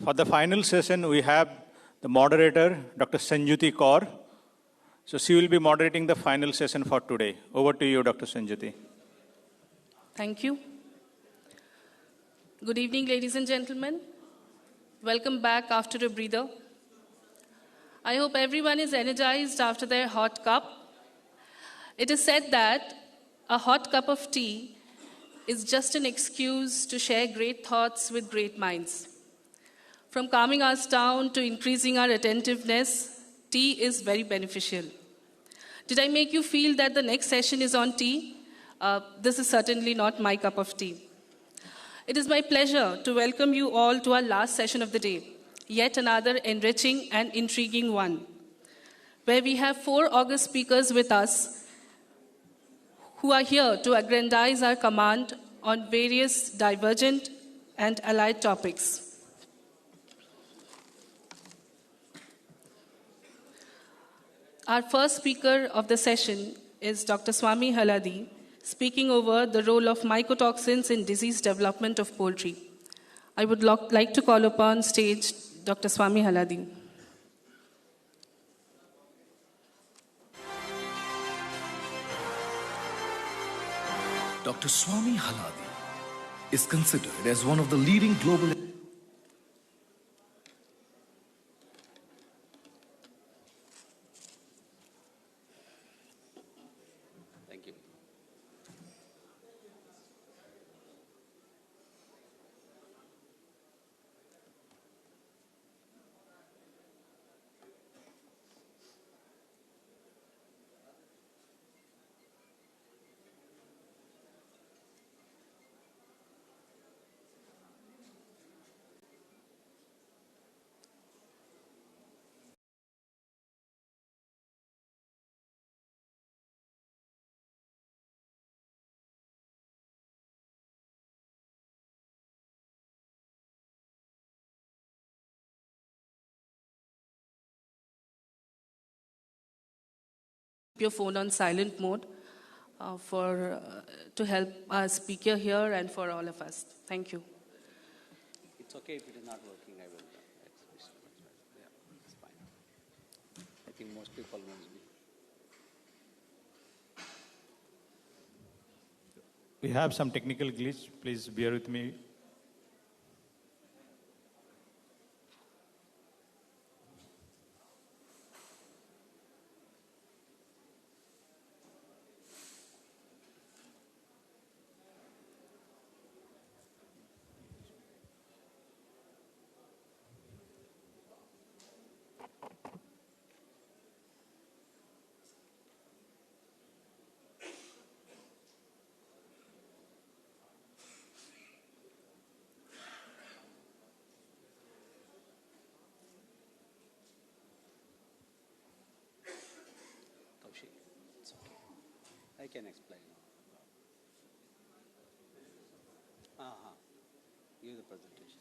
For the final session, we have the moderator, Dr. Sanjuti Kaur. So she will be moderating the final session for today. Over to you, Dr. Sanjuti. Thank you. Good evening, ladies and gentlemen. Welcome back after a breather. I hope everyone is energized after their hot cup. It is said that a hot cup of tea is just an excuse to share great thoughts with great minds. From calming us down to increasing our attentiveness, tea is very beneficial. Did I make you feel that the next session is on tea? This is certainly not my cup of tea. It is my pleasure to welcome you all to our last session of the day, yet another enriching and intriguing one. where we have 4 august speakers with us who are here to aggrandize our command on various divergent and allied topics. Our first speaker of the session is Dr. Swami Haladi, speaking over the role of mycotoxins in disease development of poultry. I would like to call upon stage Dr. Swami Haladi. Dr. Swami Haladi is considered as one of the leading global Thank you. Your phone on silent mode to help our speaker here and for all of us. Thank you. It's okay if it is not working. I will. Yeah, it's fine. I think most people must be. We have some technical glitch. Please bear with me. It's okay. I can explain. Give the presentation.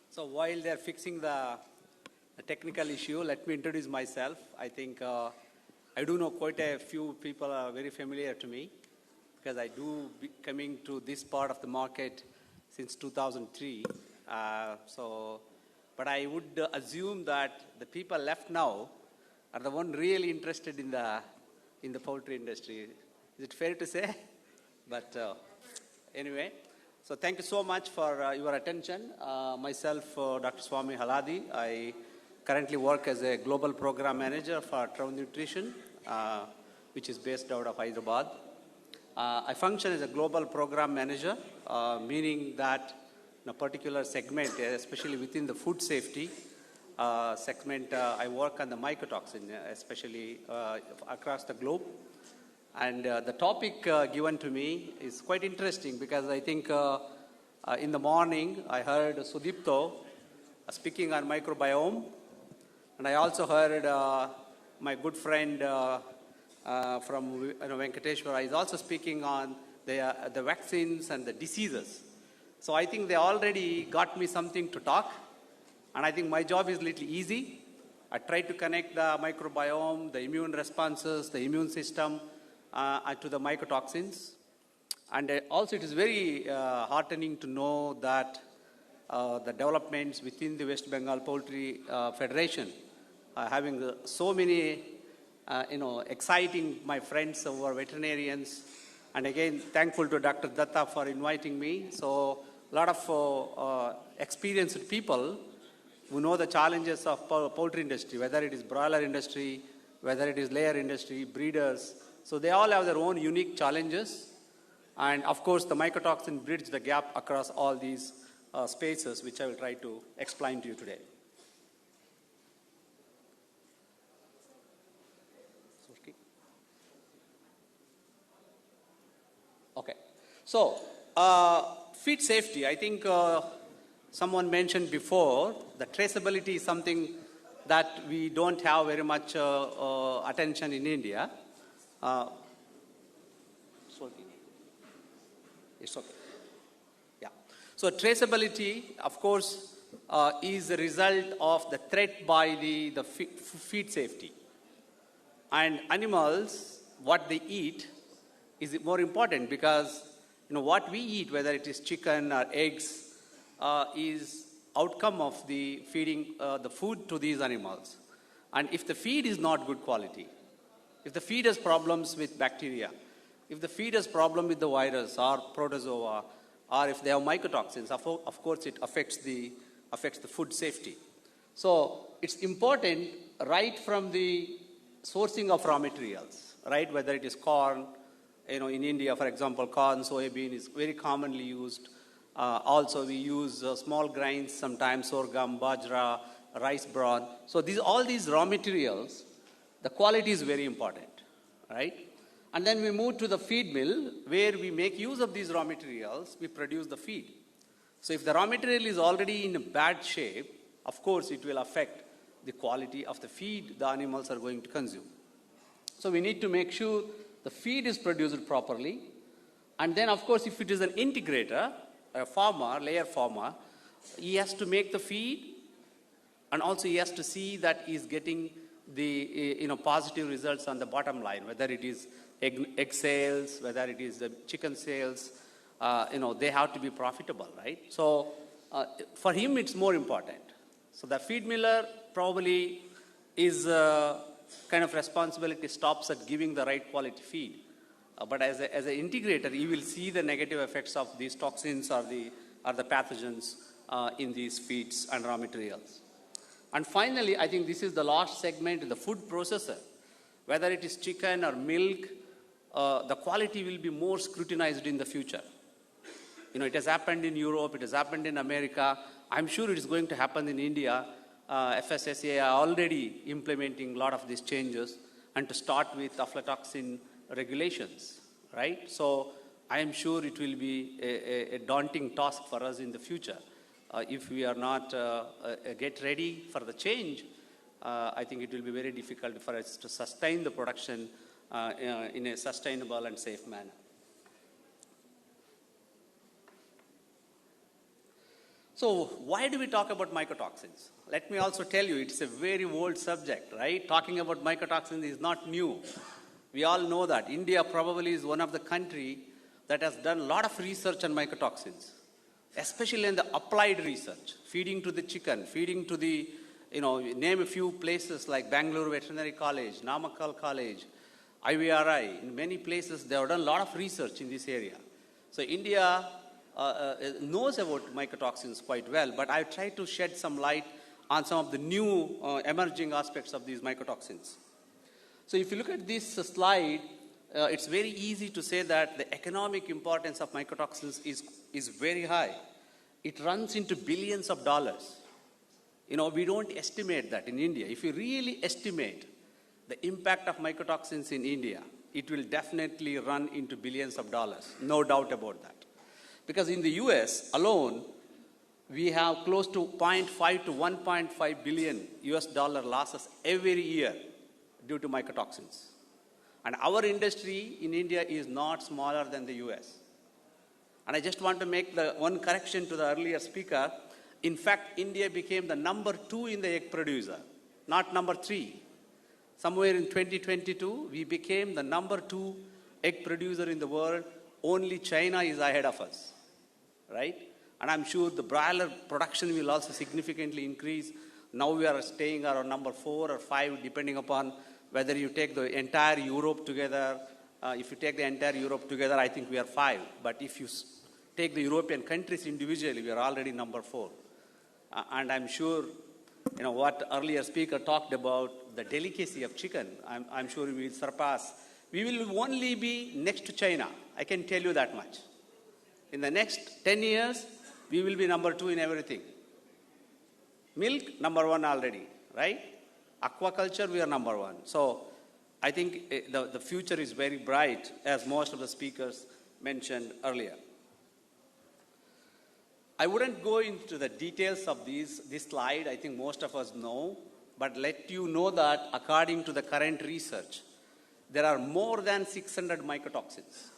So while they're fixing the technical issue, let me introduce myself. I think I do know quite a few people are very familiar to me because I do be coming to this part of the market since 2003. But I would assume that the people left now are the one really interested in the poultry industry. Is it fair to say? But anyway. So thank you so much for your attention. Myself, Dr. Swami Haladi, I currently work as a global program manager for Trout Nutrition, which is based out of Hyderabad. I function as a global program manager, meaning that in a particular segment, especially within the food safety segment, I work on the mycotoxin, especially across the globe. And the topic given to me is quite interesting because I think in the morning I heard Sudipto speaking on microbiome, and I also heard my good friend from Venkateshwara is also speaking on the vaccines and the diseases. So I think they already got me something to talk, and I think my job is a little easy. I try to connect the microbiome, the immune responses, the immune system, to the mycotoxins. And also it is very heartening to know that the developments within the West Bengal Poultry Federation are having so many exciting my friends who are veterinarians. And again, thankful to Dr. Datta for inviting me. So a lot of experienced people who know the challenges of poultry industry, whether it is broiler industry, whether it is layer industry, breeders. So they all have their own unique challenges. And of course, the mycotoxin bridge the gap across all these spaces, which I will try to explain to you today. Okay. So, feed safety, I think someone mentioned before, the traceability is something that we don't have very much attention in India. It's okay. Yeah. So traceability, of course, is a result of the threat by the feed safety. And animals, what they eat, is more important because what we eat, whether it is chicken or eggs, is outcome of the feeding the food to these animals. And if the feed is not good quality, if the feed has problems with bacteria, if the feed has problem with the virus or protozoa, or if they have mycotoxins, of course it affects the food safety. So it's important right from the sourcing of raw materials, right? Whether it is corn, in India, for example, corn, soybean is very commonly used. Also, we use small grains, sometimes sorghum, bajra, rice bran. So all these raw materials, the quality is very important, right? And then we move to the feed mill, where we make use of these raw materials, we produce the feed. So if the raw material is already in a bad shape, of course it will affect the quality of the feed the animals are going to consume. So we need to make sure the feed is produced properly. And then, of course, if it is an integrator, a farmer, layer farmer, he has to make the feed, and also he has to see that he is getting the positive results on the bottom line, whether it is egg sales, whether it is the chicken sales, they have to be profitable, right? So for him, it's more important. So the feed miller probably is kind of responsibility stops at giving the right quality feed. But as an integrator, you will see the negative effects of these toxins or the pathogens in these feeds and raw materials. And finally, I think this is the last segment, the food processor. Whether it is chicken or milk, the quality will be more scrutinized in the future. It has happened in Europe, it has happened in America. I'm sure it is going to happen in India. FSSAI are already implementing a lot of these changes, and to start with aflatoxin regulations, right? So I am sure it will be a daunting task for us in the future. If we are not get ready for the change, I think it will be very difficult for us to sustain the production in a sustainable and safe manner. So why do we talk about mycotoxins? Let me also tell you, it's a very old subject, right? Talking about mycotoxins is not new. We all know that. India probably is one of the countries that has done a lot of research on mycotoxins, especially in the applied research, feeding to the chicken, feeding to the, name a few places like Bangalore Veterinary College, Namakkal College, IVRI. In many places, they have done a lot of research in this area. So India knows about mycotoxins quite well, but I try to shed some light on some of the new emerging aspects of these mycotoxins. So if you look at this slide, it's very easy to say that the economic importance of mycotoxins is very high. It runs into billions of dollars. We don't estimate that in India. If you really estimate the impact of mycotoxins in India, it will definitely run into billions of dollars, no doubt about that. Because in the US alone, we have close to 0.5 to 1.5 billion US dollar losses every year due to mycotoxins. And our industry in India is not smaller than the US. And I just want to make the one correction to the earlier speaker. In fact, India became the number 2 in the egg producer, not number 3. Somewhere in 2022, we became the number 2 egg producer in the world. Only China is ahead of us, right? And I'm sure the broiler production will also significantly increase. Now we are staying around number 4 or 5, depending upon whether you take the entire Europe together. If you take the entire Europe together, I think we are 5. But if you take the European countries individually, we are already number 4. And I'm sure, what earlier speaker talked about, the delicacy of chicken, I'm sure we will surpass. We will only be next to China. I can tell you that much. In the next 10 years, we will be number 2 in everything. Milk, number 1 already, right? Aquaculture, we are number 1. So I think the future is very bright, as most of the speakers mentioned earlier. I wouldn't go into the details of this slide. I think most of us know, but let you know that according to the current research, there are more than 600 mycotoxins.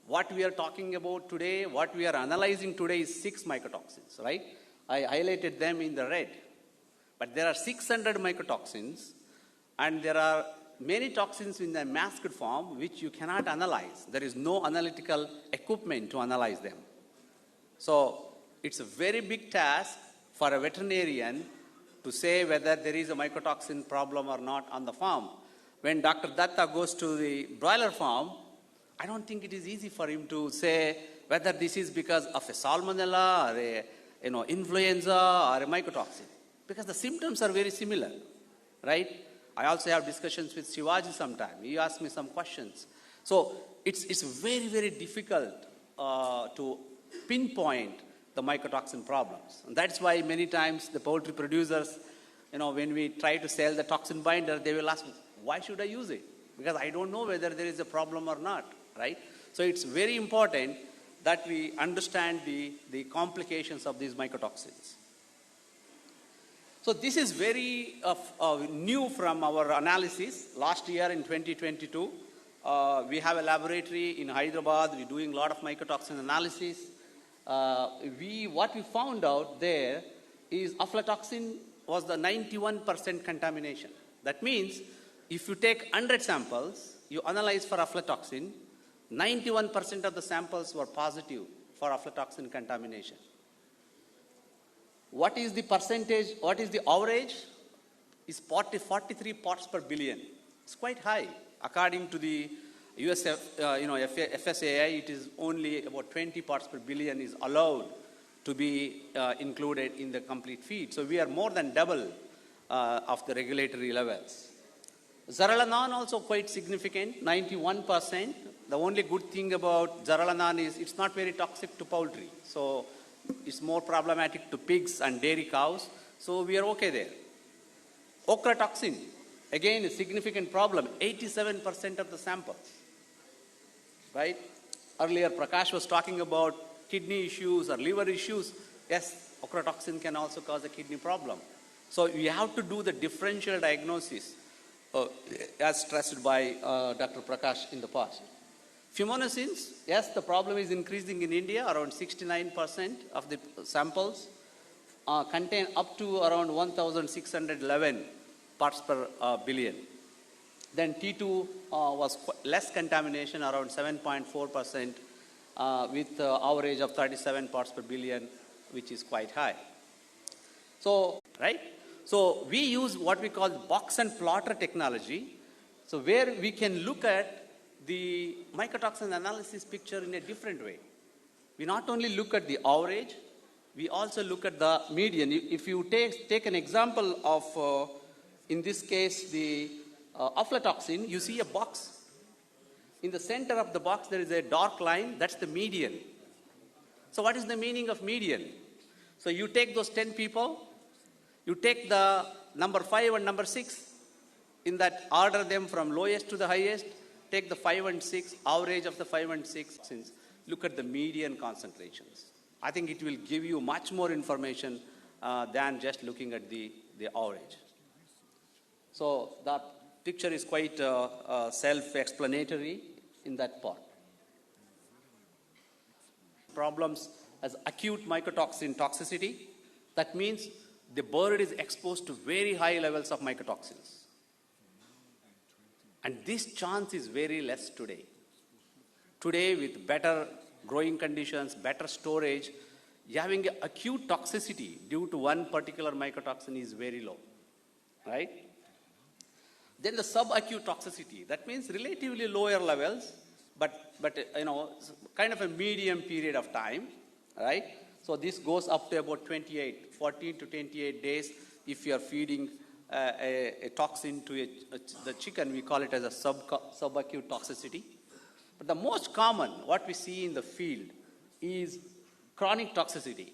What we are talking about today, what we are analyzing today is 6 mycotoxins, right? I highlighted them in the red. But there are 600 mycotoxins, and there are many toxins in the masked form which you cannot analyze. There is no analytical equipment to analyze them. So it's a very big task for a veterinarian to say whether there is a mycotoxin problem or not on the farm. When Dr. Datta goes to the broiler farm, I don't think it is easy for him to say whether this is because of a salmonella or a influenza or a mycotoxin, because the symptoms are very similar, right? I also have discussions with Shivaji sometime. He asks me some questions. So it's very, very difficult to pinpoint the mycotoxin problems. And that's why many times the poultry producers, when we try to sell the toxin binder, they will ask, why should I use it? Because I don't know whether there is a problem or not, right? So it's very important that we understand the complications of these mycotoxins. So this is very new from our analysis. Last year in 2022, we have a laboratory in Hyderabad. We're doing a lot of mycotoxin analysis. What we found out there is aflatoxin was the 91% contamination. That means if you take 100 samples, you analyze for aflatoxin, 91% of the samples were positive for aflatoxin contamination. What is the percentage? What is the average? Is 43 parts per billion. It's quite high. According to the FSAI, it is only about 20 parts per billion is allowed to be included in the complete feed. So we are more than double of the regulatory levels. Zaralanan also quite significant, 91%. The only good thing about Zaralanan is it's not very toxic to poultry. So it's more problematic to pigs and dairy cows. So we are okay there. Ochratoxin, again a significant problem, 87% of the samples. Right? Earlier Prakash was talking about kidney issues or liver issues. Yes, ochratoxin can also cause a kidney problem. So we have to do the differential diagnosis as stressed by Dr. Prakash in the past. Fumonisins, yes, the problem is increasing in India. Around 69% of the samples contain up to around 1,611 parts per billion. Then T2 was less contamination, around 7.4%, with average of 37 parts per billion, which is quite high. So, right? So we use what we call box and plotter technology. So where we can look at the mycotoxin analysis picture in a different way. We not only look at the average, we also look at the median. If you take an example of, in this case, the aflatoxin, you see a box. In the center of the box, there is a dark line. That's the median. So what is the meaning of median? So you take those 10 people, you take the number 5 and number 6, in that order them from lowest to the highest, take the 5 and 6, average of the 5 and 6, look at the median concentrations. I think it will give you much more information than just looking at the average. So that picture is quite self-explanatory in that part. Problems as acute mycotoxin toxicity, that means the bird is exposed to very high levels of mycotoxins. And this chance is very less today. Today, with better growing conditions, better storage, having acute toxicity due to one particular mycotoxin is very low, right? Then the subacute toxicity, that means relatively lower levels, but kind of a medium period of time, right? So this goes up to about 14 to 28 days if you are feeding a toxin to the chicken. We call it as a subacute toxicity. But the most common, what we see in the field, is chronic toxicity.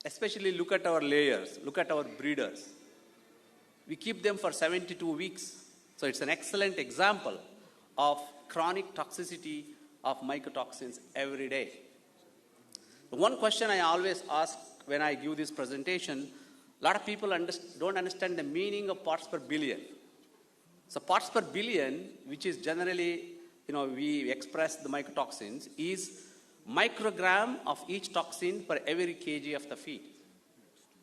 Especially look at our layers, look at our breeders. We keep them for 72 weeks. So it's an excellent example of chronic toxicity of mycotoxins every day. One question I always ask when I give this presentation, a lot of people don't understand the meaning of parts per billion. So parts per billion, which is generally, we express the mycotoxins, is microgram of each toxin per every kg of the feed.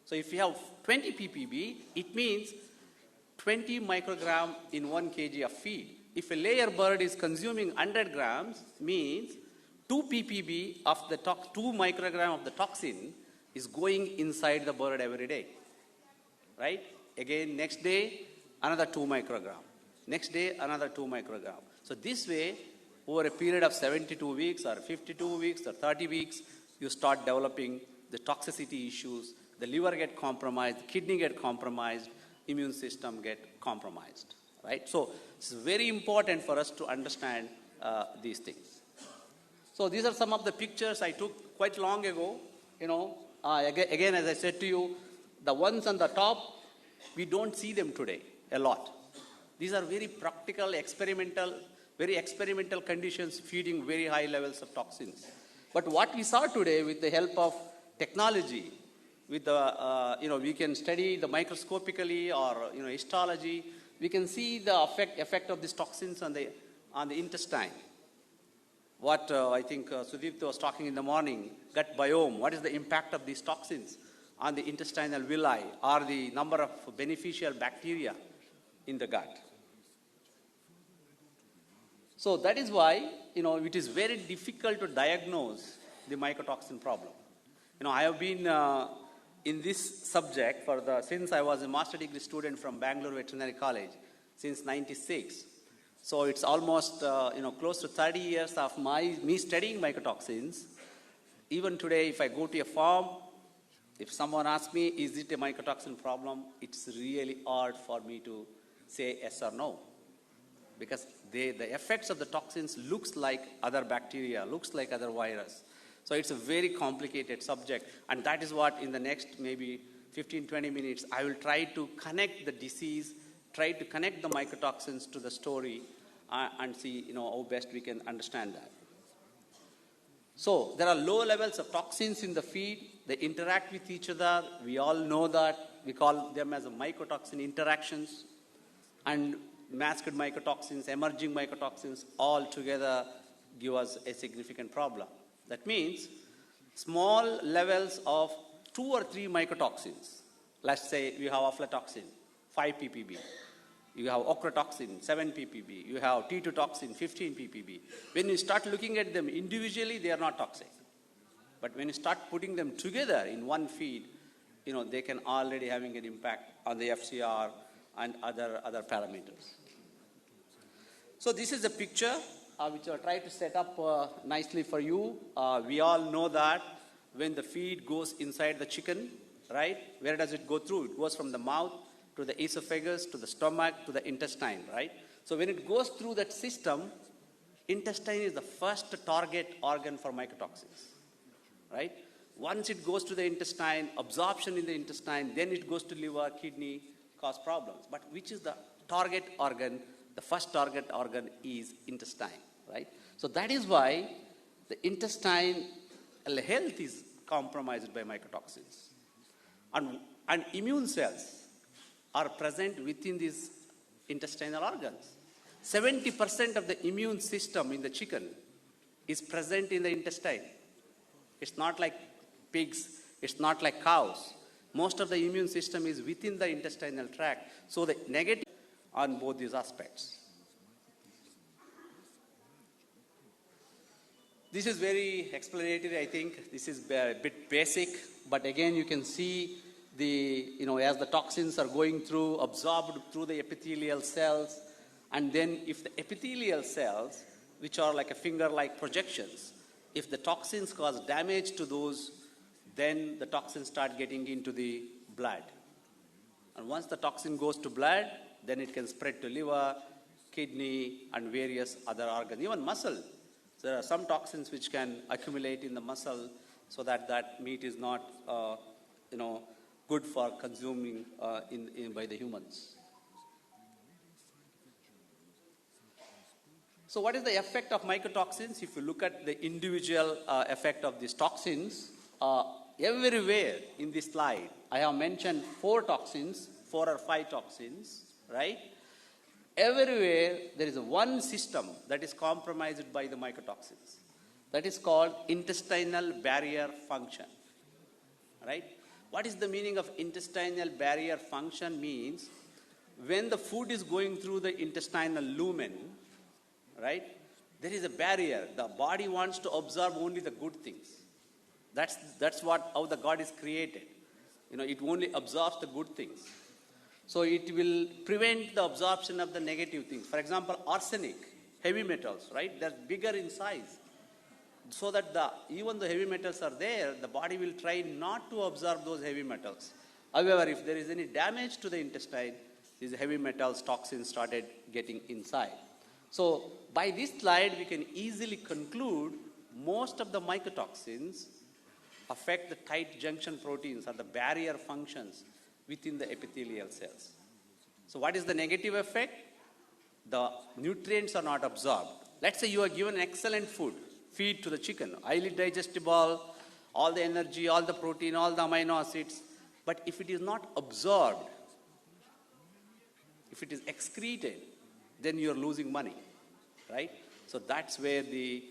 So if you have 20 ppb, it means 20 microgram in 1 kg of feed. If a layer bird is consuming 100 grams, means 2 ppb of the 2 microgram of the toxin is going inside the bird every day. Right? Again, next day, another 2 microgram. Next day, another 2 microgram. So this way, over a period of 72 weeks or 52 weeks or 30 weeks, you start developing the toxicity issues. The liver get compromised, the kidney get compromised, immune system get compromised. Right? So it's very important for us to understand these things. So these are some of the pictures I took quite long ago. Again, as I said to you, the ones on the top, we don't see them today a lot. These are very practical, very experimental conditions feeding very high levels of toxins. But what we saw today with the help of technology, with the, we can study the microscopically or, histology, we can see the effect of these toxins on the intestine. What I think Sudipta was talking in the morning, gut biome, what is the impact of these toxins on the intestinal villi or the number of beneficial bacteria in the gut. So that is why, it is very difficult to diagnose the mycotoxin problem. I have been in this subject since I was a master degree student from Bangalore Veterinary College since '96. So it's almost, close to 30 years of me studying mycotoxins. Even today, if I go to a farm, if someone asks me, is it a mycotoxin problem? It's really hard for me to say yes or no. Because the effects of the toxins looks like other bacteria, looks like other virus. So it's a very complicated subject. And that is what in the next maybe 15, 20 minutes, I will try to connect the disease, try to connect the mycotoxins to the story and see, how best we can understand that. So there are low levels of toxins in the feed. They interact with each other. We all know that. We call them as mycotoxin interactions. And masked mycotoxins, emerging mycotoxins, all together give us a significant problem. That means small levels of 2 or 3 mycotoxins. Let's say you have aflatoxin, 5 ppb. You have ochratoxin, 7 ppb. You have T2 toxin, 15 ppb. When you start looking at them individually, they are not toxic. But when you start putting them together in one feed, they can already having an impact on the FCR and other parameters. So this is a picture which I try to set up nicely for you. We all know that when the feed goes inside the chicken, right? Where does it go through? It goes from the mouth to the esophagus, to the stomach, to the intestine, right? So when it goes through that system, intestine is the first target organ for mycotoxins, right? Once it goes to the intestine, absorption in the intestine, then it goes to liver, kidney, cause problems. But which is the target organ? The first target organ is intestine, right? So that is why the intestine health is compromised by mycotoxins. And immune cells are present within these intestinal organs. 70% of the immune system in the chicken is present in the intestine. It's not like pigs, it's not like cows. Most of the immune system is within the intestinal tract. So the negative on both these aspects. This is very explanatory, I think. This is a bit basic, but again you can see as the toxins are going through, absorbed through the epithelial cells, and then if the epithelial cells, which are like a finger-like projections, if the toxins cause damage to those, then the toxins start getting into the blood. And once the toxin goes to blood, then it can spread to liver, kidney, and various other organs, even muscle. There are some toxins which can accumulate in the muscle, so that that meat is not, good for consuming by the humans. So what is the effect of mycotoxins? If you look at the individual effect of these toxins, everywhere in this slide, I have mentioned 4 or 5 toxins, right? Everywhere there is one system that is compromised by the mycotoxins. That is called intestinal barrier function, right? What is the meaning of intestinal barrier function? Means when the food is going through the intestinal lumen, right, there is a barrier. The body wants to absorb only the good things. That's how the God is created. It only absorbs the good things. So it will prevent the absorption of the negative things. For example, arsenic, heavy metals, right? They're bigger in size. So that even the heavy metals are there, the body will try not to absorb those heavy metals. However, if there is any damage to the intestine, these heavy metals, toxins started getting inside. So by this slide, we can easily conclude most of the mycotoxins affect the tight junction proteins or the barrier functions within the epithelial cells. So what is the negative effect? The nutrients are not absorbed. Let's say you are given excellent food, feed to the chicken, highly digestible, all the energy, all the protein, all the amino acids. But if it is not absorbed, if it is excreted, then you are losing money, right? So that's where the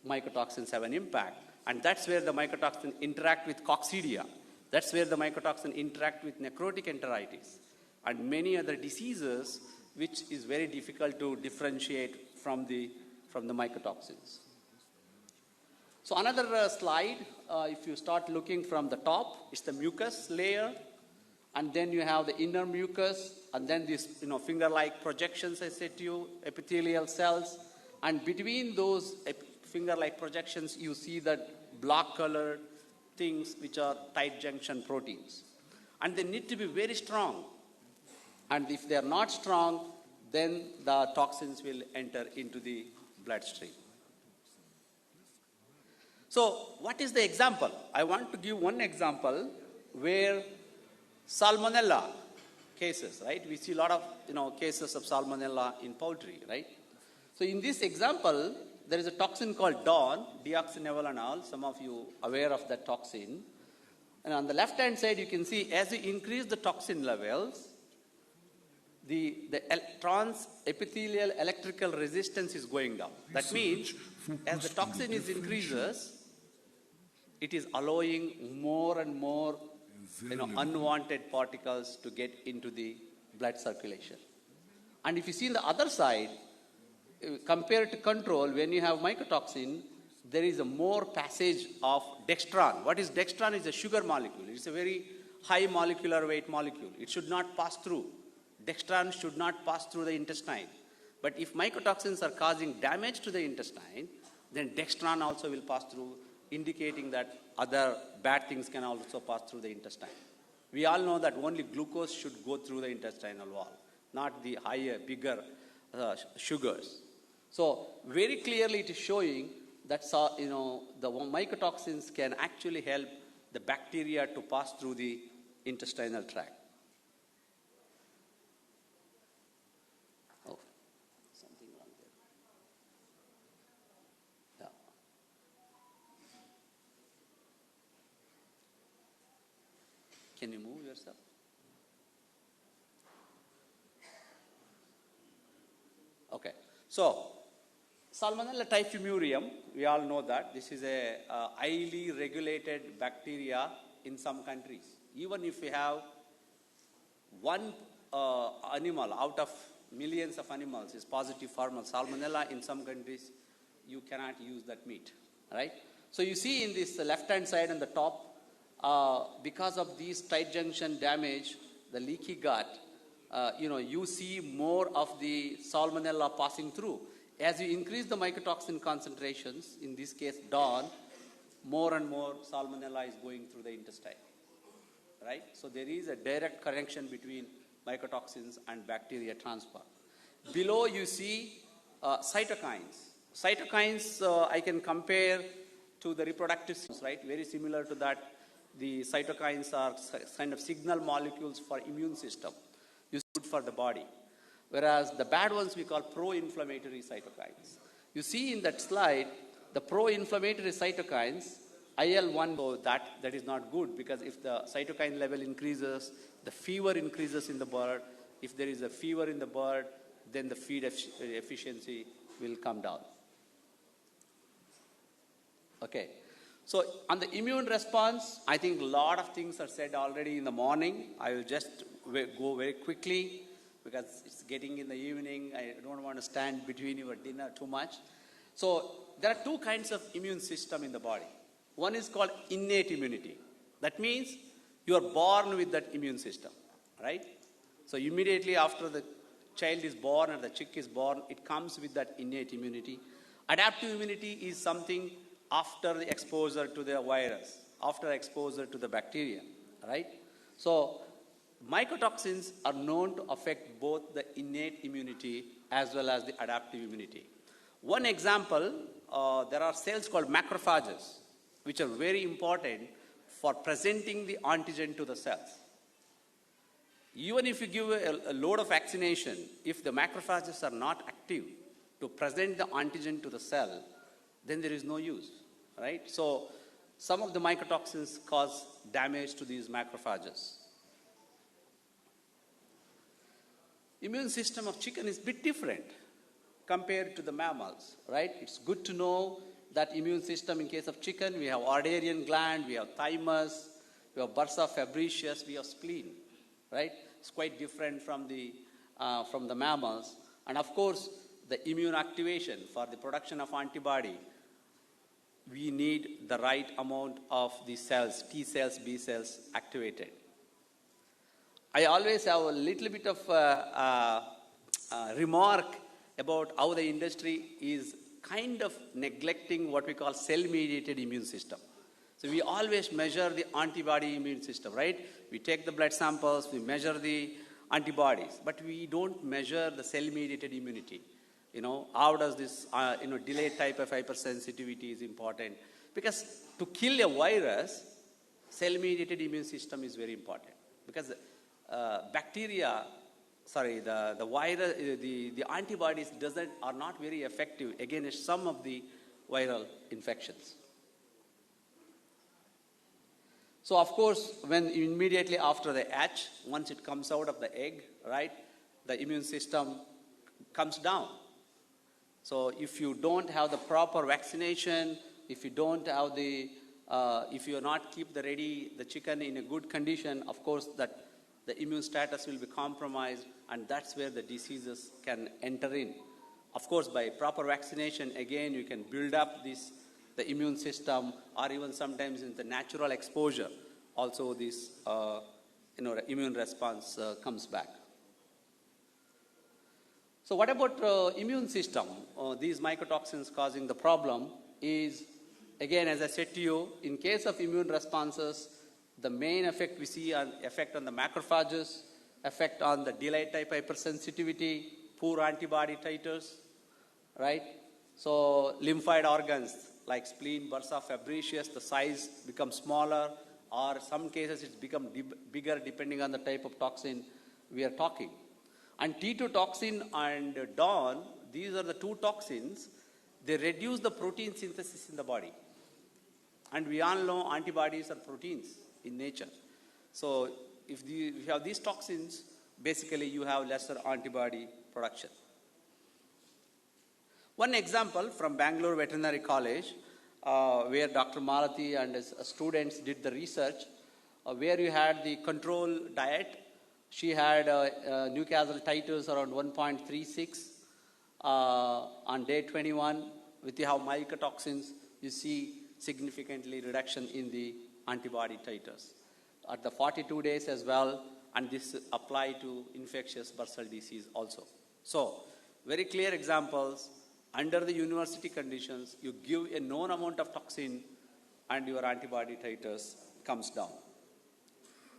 mycotoxins have an impact. And that's where the mycotoxins interact with coccidia. That's where the mycotoxins interact with necrotic enteritis and many other diseases, which is very difficult to differentiate from the mycotoxins. So another slide, if you start looking from the top, it's the mucus layer, and then you have the inner mucus, and then these finger-like projections, I said to you, epithelial cells, and between those finger-like projections, you see that black-colored things which are tight junction proteins, and they need to be very strong. And if they are not strong, then the toxins will enter into the bloodstream. So what is the example? I want to give one example where salmonella cases, right? We see a lot of cases of salmonella in poultry, right? So in this example, there is a toxin called DON, deoxynivalenol. Some of you are aware of that toxin. And on the left-hand side, you can see as you increase the toxin levels, the trans-epithelial electrical resistance is going down. That means as the toxin increases, it is allowing more and more unwanted particles to get into the blood circulation. And if you see on the other side, compared to control, when you have mycotoxin, there is a more passage of dextran. What is dextran? It's a sugar molecule. It's a very high molecular weight molecule. It should not pass through. Dextran should not pass through the intestine. But if mycotoxins are causing damage to the intestine, then dextran also will pass through, indicating that other bad things can also pass through the intestine. We all know that only glucose should go through the intestinal wall, not the higher, bigger sugars. So very clearly it is showing that the mycotoxins can actually help the bacteria to pass through the intestinal tract. Oh, something wrong there. Yeah. Can you move yourself? Okay. So, Salmonella typhimurium, we all know that this is a highly regulated bacteria in some countries. Even if we have one animal out of millions of animals is positive for Salmonella, in some countries you cannot use that meat, right? So you see in this left-hand side on the top, because of these tight junction damage, the leaky gut, you see more of the Salmonella passing through. As you increase the mycotoxin concentrations, in this case DON, more and more Salmonella is going through the intestine, right? So there is a direct connection between mycotoxins and bacteria transfer. Below you see cytokines. Cytokines, I can compare to the reproductive systems, right? Very similar to that, the cytokines are kind of signal molecules for immune system, useful for the body. Whereas the bad ones we call pro-inflammatory cytokines. You see in that slide, the pro-inflammatory cytokines, IL-1, so that is not good, because if the cytokine level increases, the fever increases in the bird. If there is a fever in the bird, then the feed efficiency will come down. Okay. So on the immune response, I think a lot of things are said already in the morning. I will just go very quickly because it's getting in the evening. I don't want to stand between your dinner too much. So there are two kinds of immune system in the body. One is called innate immunity. That means you are born with that immune system, right? So immediately after the child is born or the chick is born, it comes with that innate immunity. Adaptive immunity is something after the exposure to the virus, after exposure to the bacteria, right? So mycotoxins are known to affect both the innate immunity as well as the adaptive immunity. One example, there are cells called macrophages, which are very important for presenting the antigen to the cells. Even if you give a load of vaccination, if the macrophages are not active to present the antigen to the cell, then there is no use, right? So some of the mycotoxins cause damage to these macrophages. Immune system of chicken is a bit different compared to the mammals, right? It's good to know that immune system in case of chicken, we have Arderian gland, we have thymus, we have bursa fabricius, we have spleen, right? It's quite different from the mammals. And of course, the immune activation for the production of antibody, we need the right amount of the cells, T cells, B cells activated. I always have a little bit of remark about how the industry is kind of neglecting what we call cell-mediated immune system. So we always measure the antibody immune system, right? We take the blood samples, we measure the antibodies, but we don't measure the cell-mediated immunity. You know, how does this, delayed type of hypersensitivity is important? Because to kill a virus, cell-mediated immune system is very important. Because bacteria, the virus, the antibodies are not very effective against some of the viral infections. So of course, when immediately after the hatch, once it comes out of the egg, right, the immune system comes down. So if you don't have the proper vaccination, if you don't have if you not keep the chicken in a good condition, of course that the immune status will be compromised, and that's where the diseases can enter in. Of course, by proper vaccination, again, you can build up the immune system, or even sometimes in the natural exposure, also this, the immune response comes back. So what about immune system? These mycotoxins causing the problem is, again, as I said to you, in case of immune responses, the main effect we see effect on the macrophages, effect on the delayed type hypersensitivity, poor antibody titers, right? So lymphoid organs like spleen, bursa fabricius, the size becomes smaller, or some cases it's become bigger depending on the type of toxin we are talking. And T2 toxin and DON, these are the two toxins, they reduce the protein synthesis in the body. And we all know antibodies are proteins in nature. So if you have these toxins, basically you have lesser antibody production. One example from Bangalore Veterinary College, where Dr. Malathi and his students did the research, where you had the control diet. She had Newcastle titers around 1.36 on day 21. With the mycotoxins, you see significantly reduction in the antibody titers. At the 42 days as well, and this apply to infectious bursal disease also. So, very clear examples. Under the university conditions, you give a known amount of toxin and your antibody titers comes down.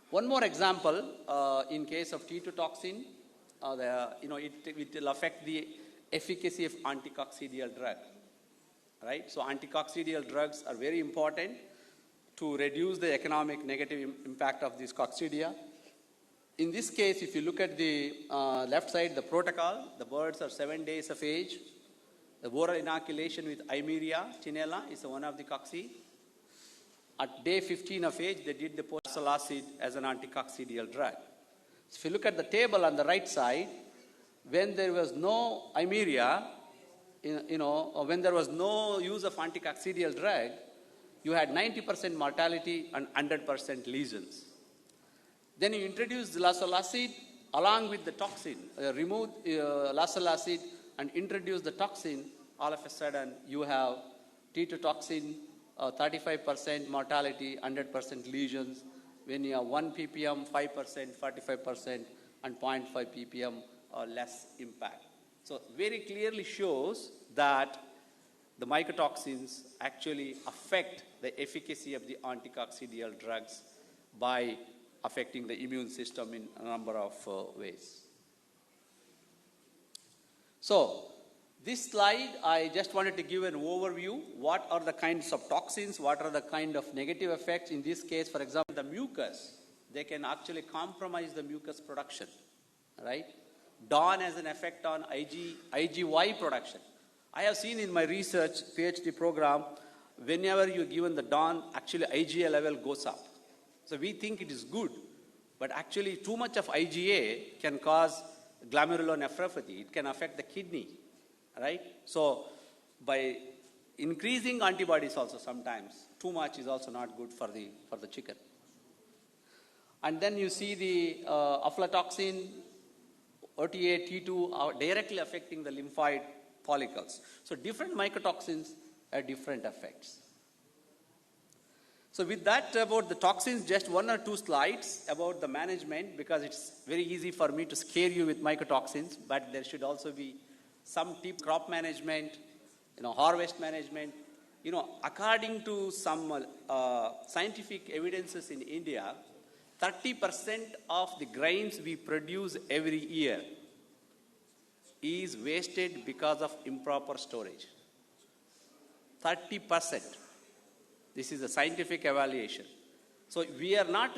One more example, in case of T2 toxin, it will affect the efficacy of anticoccidial drug. right? So anticoccidial drugs are very important to reduce the economic negative impact of these coccidia. In this case, if you look at the left side, the protocol, the birds are 7 days of age. The oral inoculation with Eimeria chinella is one of the cocci. At day 15 of age, they did the potassium acid as an anticoccidial drug. So if you look at the table on the right side, when there was no Eimeria, when there was no use of anticoccidial drug, you had 90% mortality and 100% lesions. Then you introduce the lacell acid along with the toxin, remove lacell acid and introduce the toxin, all of a sudden you have T2 toxin, 35% mortality, 100% lesions. When you have 1 ppm, 5%, 45%, and 0.5 ppm or less impact. So very clearly shows that the mycotoxins actually affect the efficacy of the anticoccidial drugs by affecting the immune system in a number of ways. So this slide, I just wanted to give an overview. What are the kinds of toxins? What are the kind of negative effects? In this case, for example, the mucus, they can actually compromise the mucus production, right? DON has an effect on IgY production. I have seen in my research PhD program, whenever you're given the DON, actually IgA level goes up. So we think it is good, but actually too much of IgA can cause glomerulonephropathy. It can affect the kidney, right? So by increasing antibodies also sometimes, too much is also not good for the chicken. And then you see the aflatoxin, OTA, T2 are directly affecting the lymphoid follicles. So different mycotoxins have different effects. So with that about the toxins, just 1 or 2 slides about the management, because it's very easy for me to scare you with mycotoxins, but there should also be some tip: crop management, harvest management. According to some scientific evidences in India, 30% of the grains we produce every year is wasted because of improper storage. 30%. This is a scientific evaluation. So we are not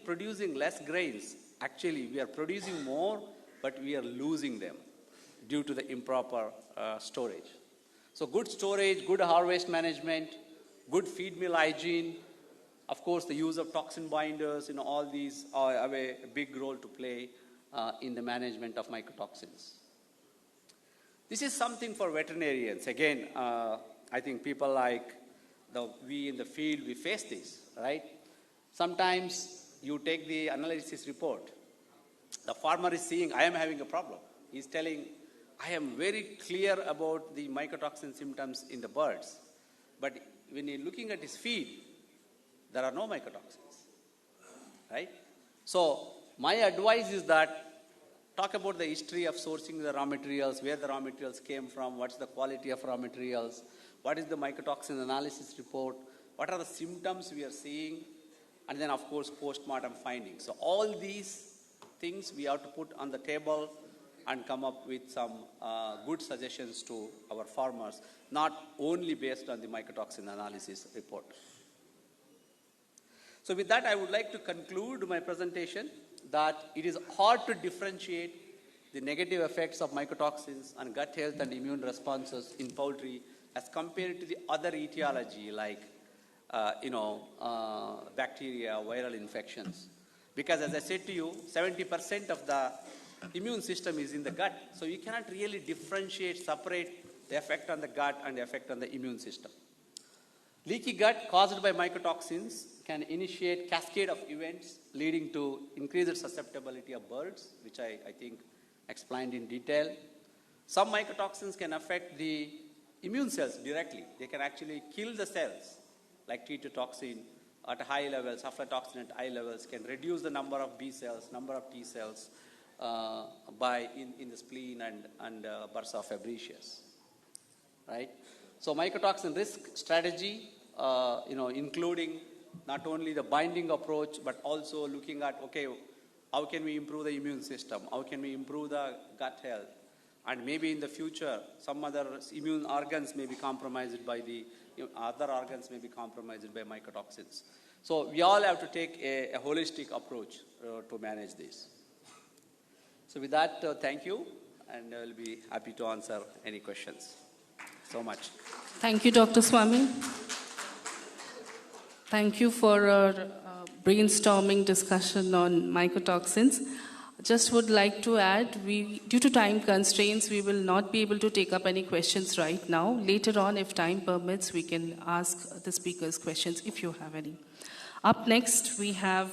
producing less grains. Actually, we are producing more, but we are losing them due to the improper storage. So good storage, good harvest management, good feed mill hygiene, of course the use of toxin binders, all these have a big role to play in the management of mycotoxins. This is something for veterinarians. Again, I think people like we in the field, we face this, right? Sometimes you take the analysis report. The farmer is saying, I am having a problem. He's telling, I am very clear about the mycotoxin symptoms in the birds. But when you're looking at his feed, there are no mycotoxins, right? So my advice is that talk about the history of sourcing the raw materials, where the raw materials came from, what's the quality of raw materials, what is the mycotoxin analysis report, what are the symptoms we are seeing, and then of course post-mortem findings. So all these things we have to put on the table and come up with some good suggestions to our farmers, not only based on the mycotoxin analysis report. So with that, I would like to conclude my presentation that it is hard to differentiate the negative effects of mycotoxins on gut health and immune responses in poultry as compared to the other etiology like bacteria, viral infections. Because as I said to you, 70% of the immune system is in the gut. So you cannot really differentiate, separate the effect on the gut and the effect on the immune system. Leaky gut caused by mycotoxins can initiate cascade of events leading to increased susceptibility of birds, which I think explained in detail. Some mycotoxins can affect the immune cells directly. They can actually kill the cells, like T2 toxin at high levels, aflatoxin at high levels can reduce the number of B cells, number of T cells in the spleen and bursa fabricius, right? So mycotoxin risk strategy, including not only the binding approach, but also looking at, okay, how can we improve the immune system? How can we improve the gut health? And maybe in the future, some other immune organs may be compromised by other organs may be compromised by mycotoxins. So we all have to take a holistic approach to manage this. So with that, thank you, and I will be happy to answer any questions. So much. Thank you, Dr. Swami. Thank you for our brainstorming discussion on mycotoxins. Just would like to add, due to time constraints, we will not be able to take up any questions right now. Later on, if time permits, we can ask the speakers questions if you have any. Up next, we have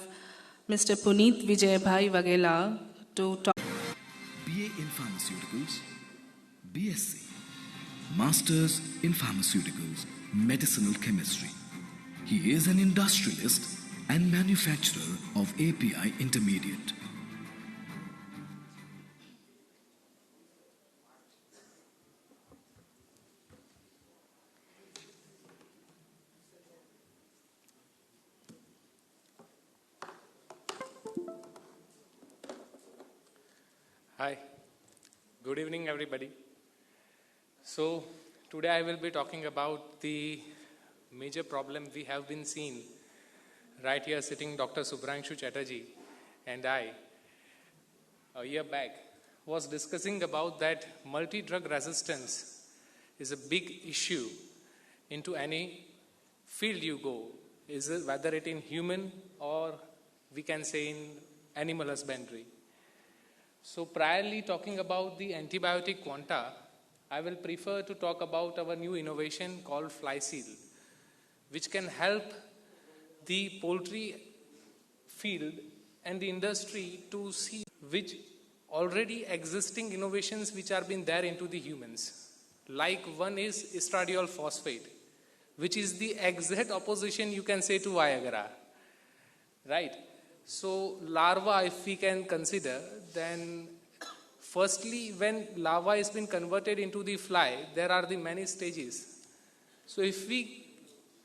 Mr. Puneet Vijayabhai Vagela to talk. BA in Pharmaceuticals, BSc, Masters in Pharmaceuticals, Medicinal Chemistry. He is an industrialist and manufacturer of API intermediate. Hi, good evening everybody. So today I will be talking about the major problem we have been seeing right here sitting Dr. Subhrangshu Chatterjee and I a year back was discussing about that multi-drug resistance is a big issue into any field you go, whether it in human or we can say in animal husbandry. So priorly talking about the antibiotic quanta, I will prefer to talk about our new innovation called FlySeal, which can help the poultry field and the industry to see which already existing innovations which are being there into the humans. Like one is estradiol phosphate, which is the exact opposition you can say to Viagra, right? So larva, if we can consider, then firstly, when larva has been converted into the fly, there are the many stages. So if we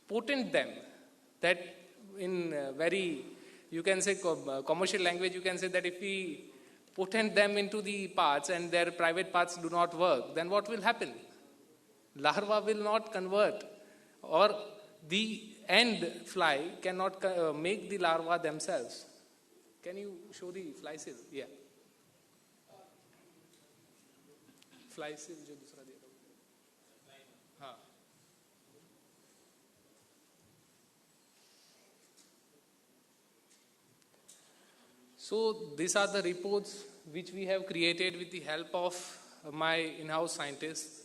potent them, that in very, you can say commercial language, you can say that if we potent them into the parts and their private parts do not work, then what will happen? Larva will not convert, or the end fly cannot make the larva themselves. Can you show the fly seal? Yeah. Fly seal जो दूसरा दिया था. हाँ. So these are the reports which we have created with the help of my in-house scientists.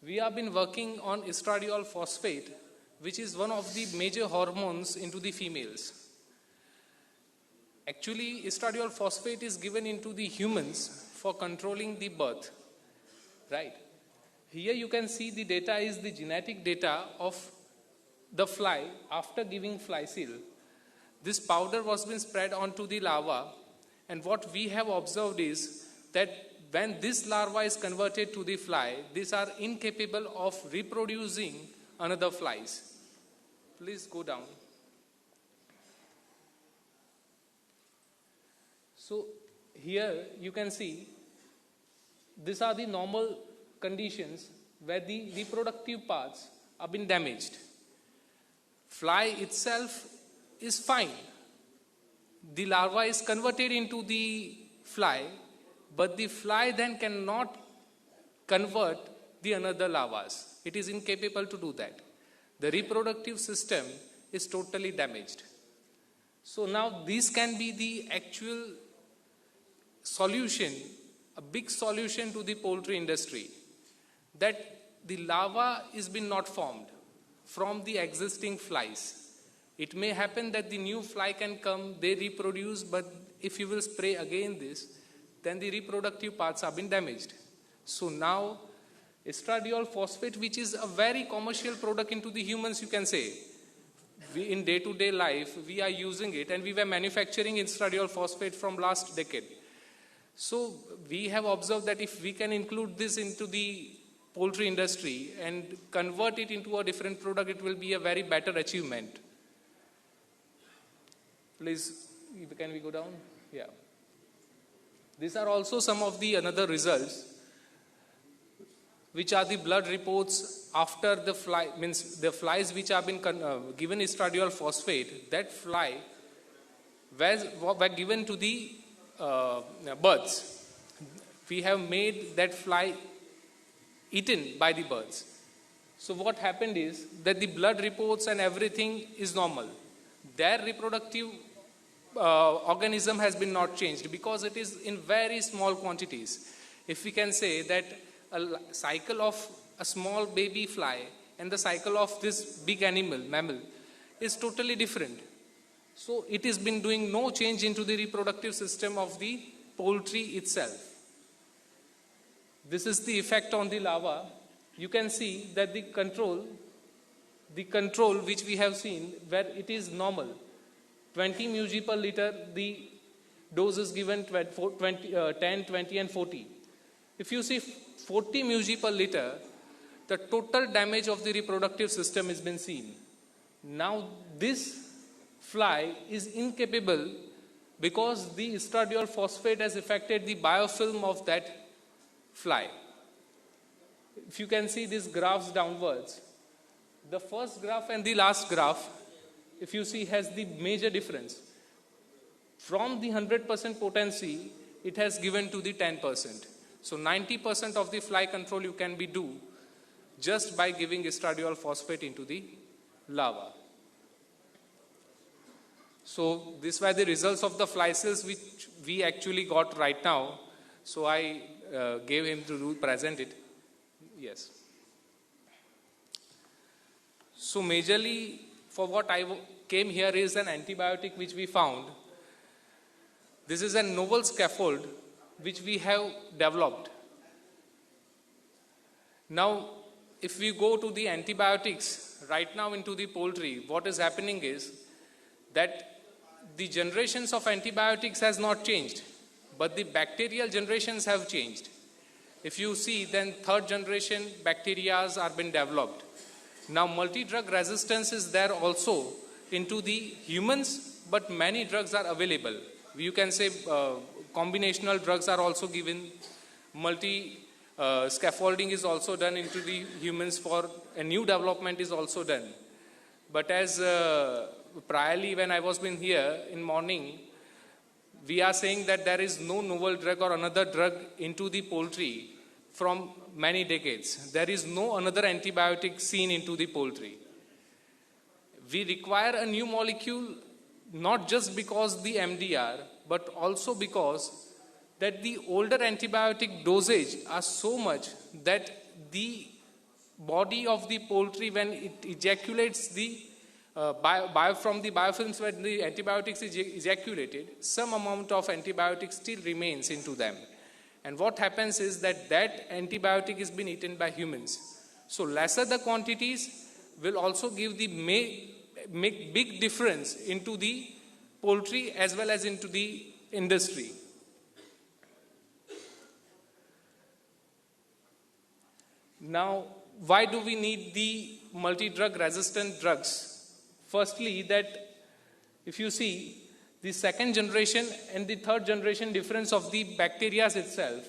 We have been working on estradiol phosphate, which is one of the major hormones into the females. Actually, estradiol phosphate is given into the humans for controlling the birth, right? Here you can see the data is the genetic data of the fly after giving fly seal. This powder was being spread onto the larva, and what we have observed is that when this larva is converted to the fly, these are incapable of reproducing another flies. Please go down. So here you can see these are the normal conditions where the reproductive parts have been damaged. Fly itself is fine. The larva is converted into the fly, but the fly then cannot convert the another larvas. It is incapable to do that. The reproductive system is totally damaged. So now this can be the actual solution, a big solution to the poultry industry, that the larva is been not formed from the existing flies. It may happen that the new fly can come, they reproduce, but if you will spray again this, then the reproductive parts have been damaged. So now estradiol phosphate, which is a very commercial product into the humans, you can say, in day-to-day life, we are using it, and we were manufacturing estradiol phosphate from last decade. So we have observed that if we can include this into the poultry industry and convert it into a different product, it will be a very better achievement. Please, can we go down? Yeah. These are also some of the another results which are the blood reports after the fly, means the flies which have been given estradiol phosphate, that fly were given to the birds. We have made that fly eaten by the birds. So what happened is that the blood reports and everything is normal. Their reproductive organism has been not changed because it is in very small quantities. If we can say that a cycle of a small baby fly and the cycle of this big mammal is totally different. So it has been doing no change into the reproductive system of the poultry itself. This is the effect on the larva. You can see that the control which we have seen where it is normal, 20 mg per liter, the dose is given 10, 20 and 40. If you see 40 mg per liter, the total damage of the reproductive system has been seen. Now this fly is incapable because the estradiol phosphate has affected the biofilm of that fly. If you can see these graphs downwards, the first graph and the last graph, if you see, has the major difference. From the 100% potency, it has given to the 10%. So 90% of the fly control you can do just by giving estradiol phosphate into the larva. So these were the results of the fly cells which we actually got right now. So I gave him to present it. Yes. So majorly for what I came here is an antibiotic which we found. This is a novel scaffold which we have developed. Now, if we go to the antibiotics right now into the poultry, what is happening is that the generations of antibiotics has not changed, but the bacterial generations have changed. If you see, then third generation bacteria are being developed. Now, multi-drug resistance is there also into the humans, but many drugs are available. You can say combinational drugs are also given. Scaffolding is also done into the humans for a new development is also done. But as priorly when I was been here in morning, we are saying that there is no novel drug or another drug into the poultry from many decades. There is no another antibiotic seen into the poultry. We require a new molecule not just because the MDR, but also because that the older antibiotic dosage are so much that the body of the poultry, when it ejaculates the from the biofilms when the antibiotics is ejaculated, some amount of antibiotic still remains into them. And what happens is that antibiotic is being eaten by humans. So lesser the quantities will also give the make big difference into the poultry as well as into the industry. Now, why do we need the multi-drug resistant drugs? Firstly, that if you see the second generation and the third generation difference of the bacteria itself,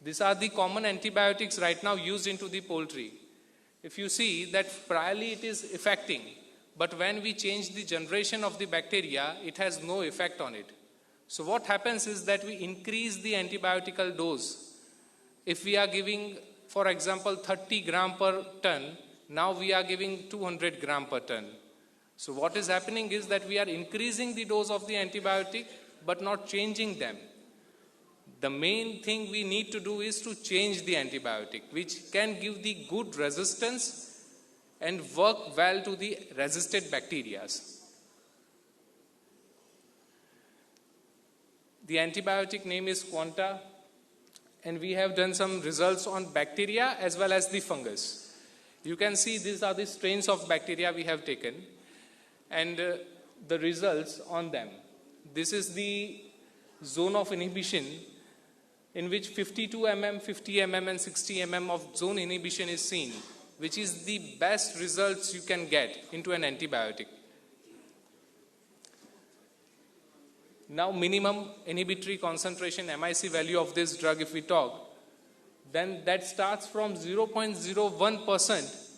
these are the common antibiotics right now used into the poultry. If you see that priorly it is affecting, but when we change the generation of the bacteria, it has no effect on it. So what happens is that we increase the antibiotical dose. If we are giving, for example, 30 gram per ton, now we are giving 200 gram per ton. So what is happening is that we are increasing the dose of the antibiotic, but not changing them. The main thing we need to do is to change the antibiotic, which can give the good resistance and work well to the resistant bacteria. The antibiotic name is Quanta, and we have done some results on bacteria as well as the fungus. You can see these are the strains of bacteria we have taken and the results on them. This is the zone of inhibition in which 52 mm, 50 mm and 60 mm of zone inhibition is seen, which is the best results you can get into an antibiotic. Now minimum inhibitory concentration MIC value of this drug if we talk, then that starts from 0.01%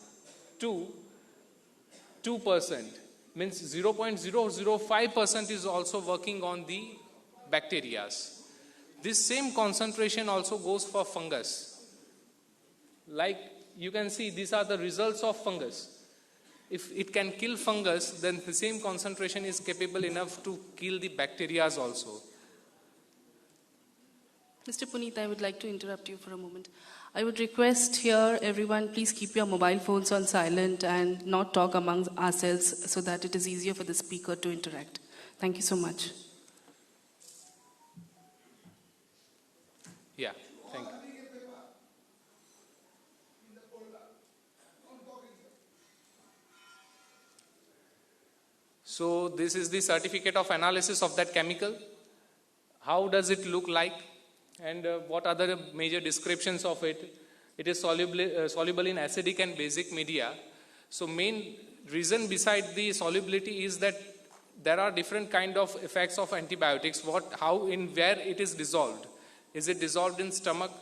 to 2%. Means 0.005% is also working on the bacteria. This same concentration also goes for fungus. Like you can see, these are the results of fungus. If it can kill fungus, then the same concentration is capable enough to kill the bacteria also. Mr. Puneet, I would like to interrupt you for a moment. I would request here, everyone, please keep your mobile phones on silent and not talk among ourselves so that it is easier for the speaker to interact. Thank you so much. Yeah, thank you. So this is the certificate of analysis of that chemical. How does it look like? And what are the major descriptions of it? It is soluble in acidic and basic media. So main reason beside the solubility is that there are different kind of effects of antibiotics. Where it is dissolved. Is it dissolved in stomach?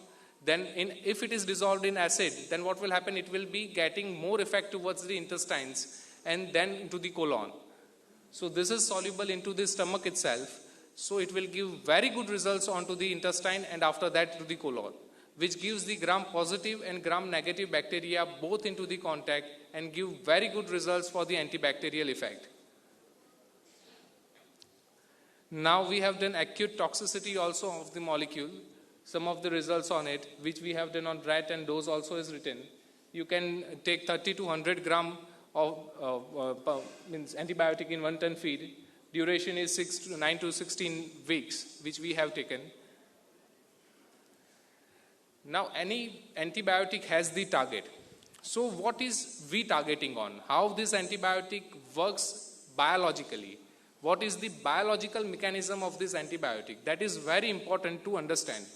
Then if it is dissolved in acid, then what will happen? It will be getting more effect towards the intestines and then into the colon. So this is soluble into the stomach itself. So it will give very good results onto the intestine and after that to the colon, which gives the gram-positive and gram-negative bacteria both into the contact and give very good results for the antibacterial effect. Now we have done acute toxicity also of the molecule. Some of the results on it, which we have done on rat, and dose also is written. You can take 30 to 100 gram of antibiotic in 1 ton feed. Duration is 9 to 16 weeks, which we have taken. Now, any antibiotic has the target. So, what is we targeting on? How this antibiotic works biologically? What is the biological mechanism of this antibiotic? That is very important to understand.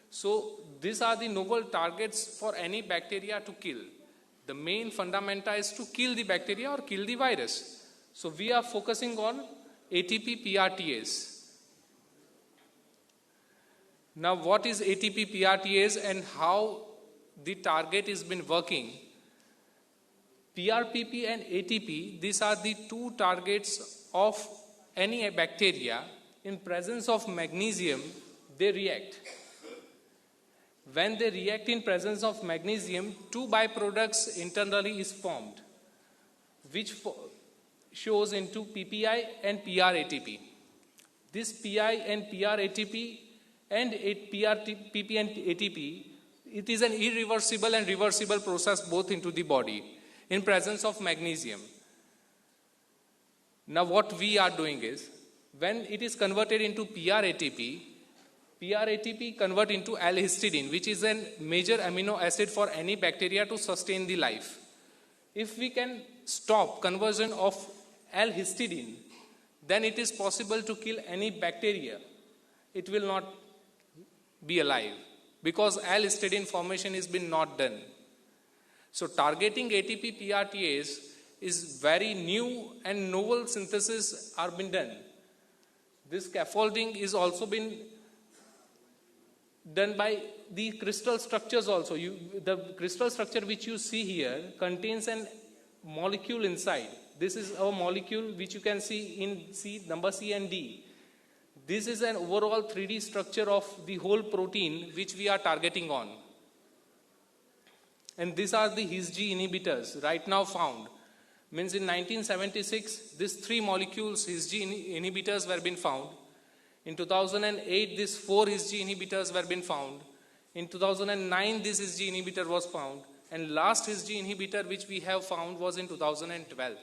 So, these are the novel targets for any bacteria to kill. The main fundamenta is to kill the bacteria or kill the virus. So, we are focusing on ATP PRTase. Now, what is ATP PRTase and how the target has been working? PRPP and ATP, these are the two targets of any bacteria. In presence of magnesium, they react. When they react in presence of magnesium, two byproducts internally is formed, which shows into PPI and PRATP. This PI and PRATP and PRPP and ATP, it is an irreversible and reversible process both into the body in presence of magnesium. Now what we are doing is, when it is converted into PRATP convert into L-histidine, which is a major amino acid for any bacteria to sustain the life. If we can stop conversion of L-histidine, then it is possible to kill any bacteria. It will not be alive because L-histidine formation has been not done. So targeting ATP PRTase is very new and novel synthesis are been done. This scaffolding is also been done by the crystal structures also. The crystal structure which you see here contains a molecule inside. This is our molecule which you can see in number C and D. This is an overall 3D structure of the whole protein which we are targeting on. And these are the HISG inhibitors right now found. Means in 1976, these 3 molecules HISG inhibitors were been found. In 2008, these 4 HISG inhibitors were been found. In 2009, this HISG inhibitor was found. And last HISG inhibitor which we have found was in 2012.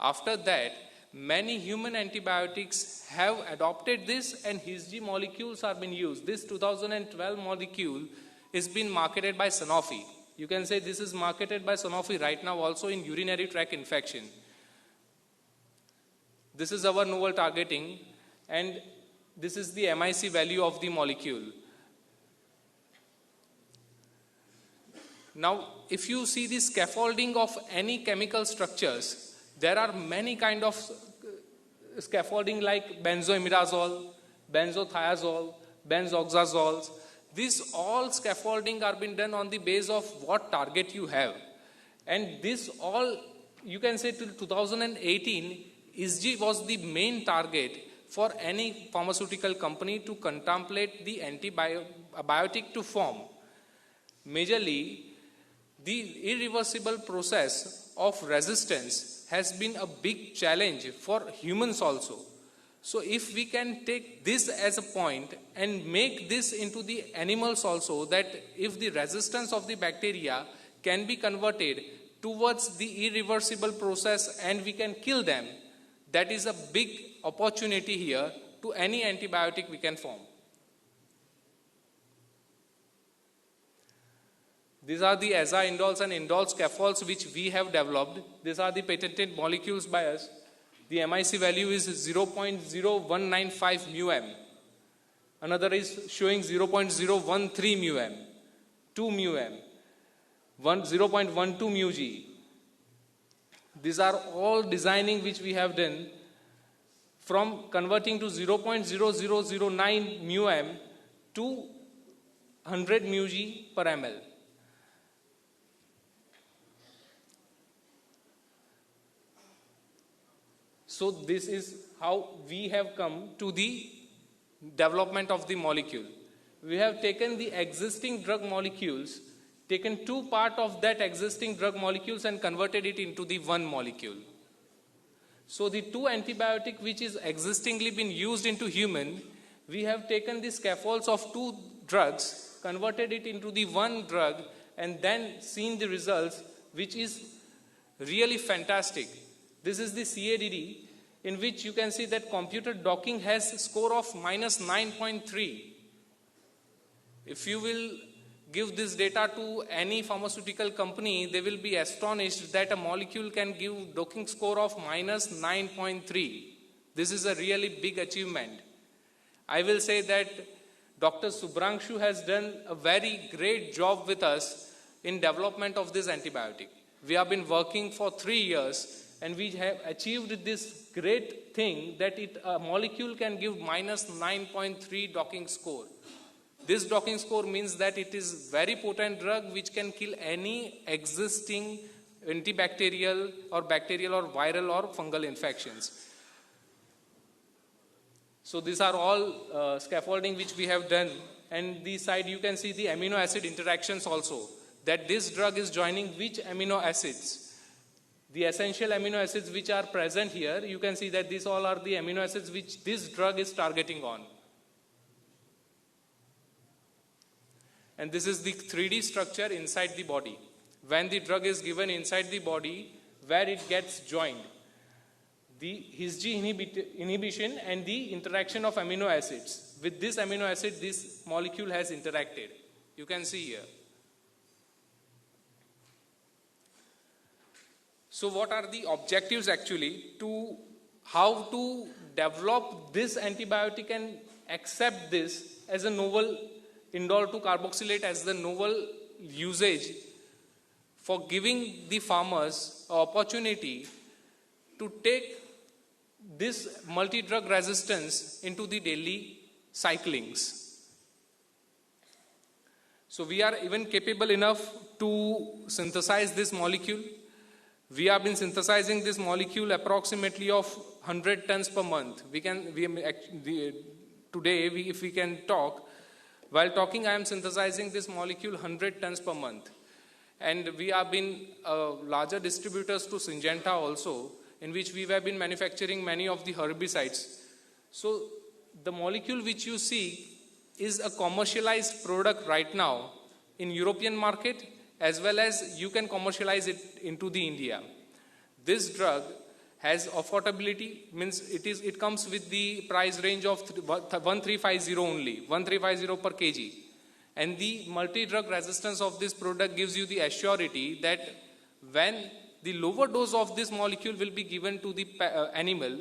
After that, many human antibiotics have adopted this and HISG molecules are being used. This 2012 molecule is being marketed by Sanofi. You can say this is marketed by Sanofi right now also in urinary tract infection. This is our novel targeting and this is the MIC value of the molecule. Now, if you see the scaffolding of any chemical structures, there are many kind of scaffolding like benzoimidazole, benzothiazole, benzoxazoles. This all scaffolding are being done on the base of what target you have. And this all, you can say till 2018, ISG was the main target for any pharmaceutical company to contemplate the antibiotic to form. Majorly, the irreversible process of resistance has been a big challenge for humans also. So if we can take this as a point and make this into the animals also, that if the resistance of the bacteria can be converted towards the irreversible process and we can kill them, that is a big opportunity here to any antibiotic we can form. These are the aza-indoles and indole scaffolds which we have developed. These are the patented molecules by us. The MIC value is 0.0195 μm. Another is showing 0.013 μm, 2 μm, 0.12 μg. These are all designing which we have done from converting to 0.0009 μm to 100 μg per ml. So this is how we have come to the development of the molecule. We have taken the existing drug molecules, taken two parts of that existing drug molecules and converted it into the one molecule. So the two antibiotic which is existingly been used into human, we have taken the scaffolds of two drugs, converted it into the one drug and then seen the results which is really fantastic. This is the CADD, in which you can see that computer docking has a score of -9.3. If you will give this data to any pharmaceutical company, they will be astonished that a molecule can give docking score of -9.3. This is a really big achievement. I will say that Dr. Subhrangshu has done a very great job with us in development of this antibiotic. We have been working for 3 years and we have achieved this great thing that a molecule can give -9.3 docking score. This docking score means that it is very potent drug which can kill any existing antibacterial or bacterial or viral or fungal infections. So these are all scaffolding which we have done, and this side you can see the amino acid interactions also, that this drug is joining which amino acids. The essential amino acids which are present here, you can see that these all are the amino acids which this drug is targeting on. And this is the 3D structure inside the body. When the drug is given inside the body, where it gets joined, the HISG inhibition and the interaction of amino acids. With this amino acid, this molecule has interacted. You can see here. So what are the objectives actually to how to develop this antibiotic and accept this as a novel indole 2 carboxylate as the novel usage for giving the farmers an opportunity to take this multi-drug resistance into the daily cyclings. So we are even capable enough to synthesize this molecule. We have been synthesizing this molecule approximately of 100 tons per month. Today, if we can talk, while talking I am synthesizing this molecule 100 tons per month. And we have been larger distributors to Syngenta also, in which we have been manufacturing many of the herbicides. So the molecule which you see is a commercialized product right now in European market, as well as you can commercialize it into the India. This drug has affordability, means it comes with the price range of 1350 only, 1350 per kg. And the multi-drug resistance of this product gives you the assurity that when the lower dose of this molecule will be given to the animal,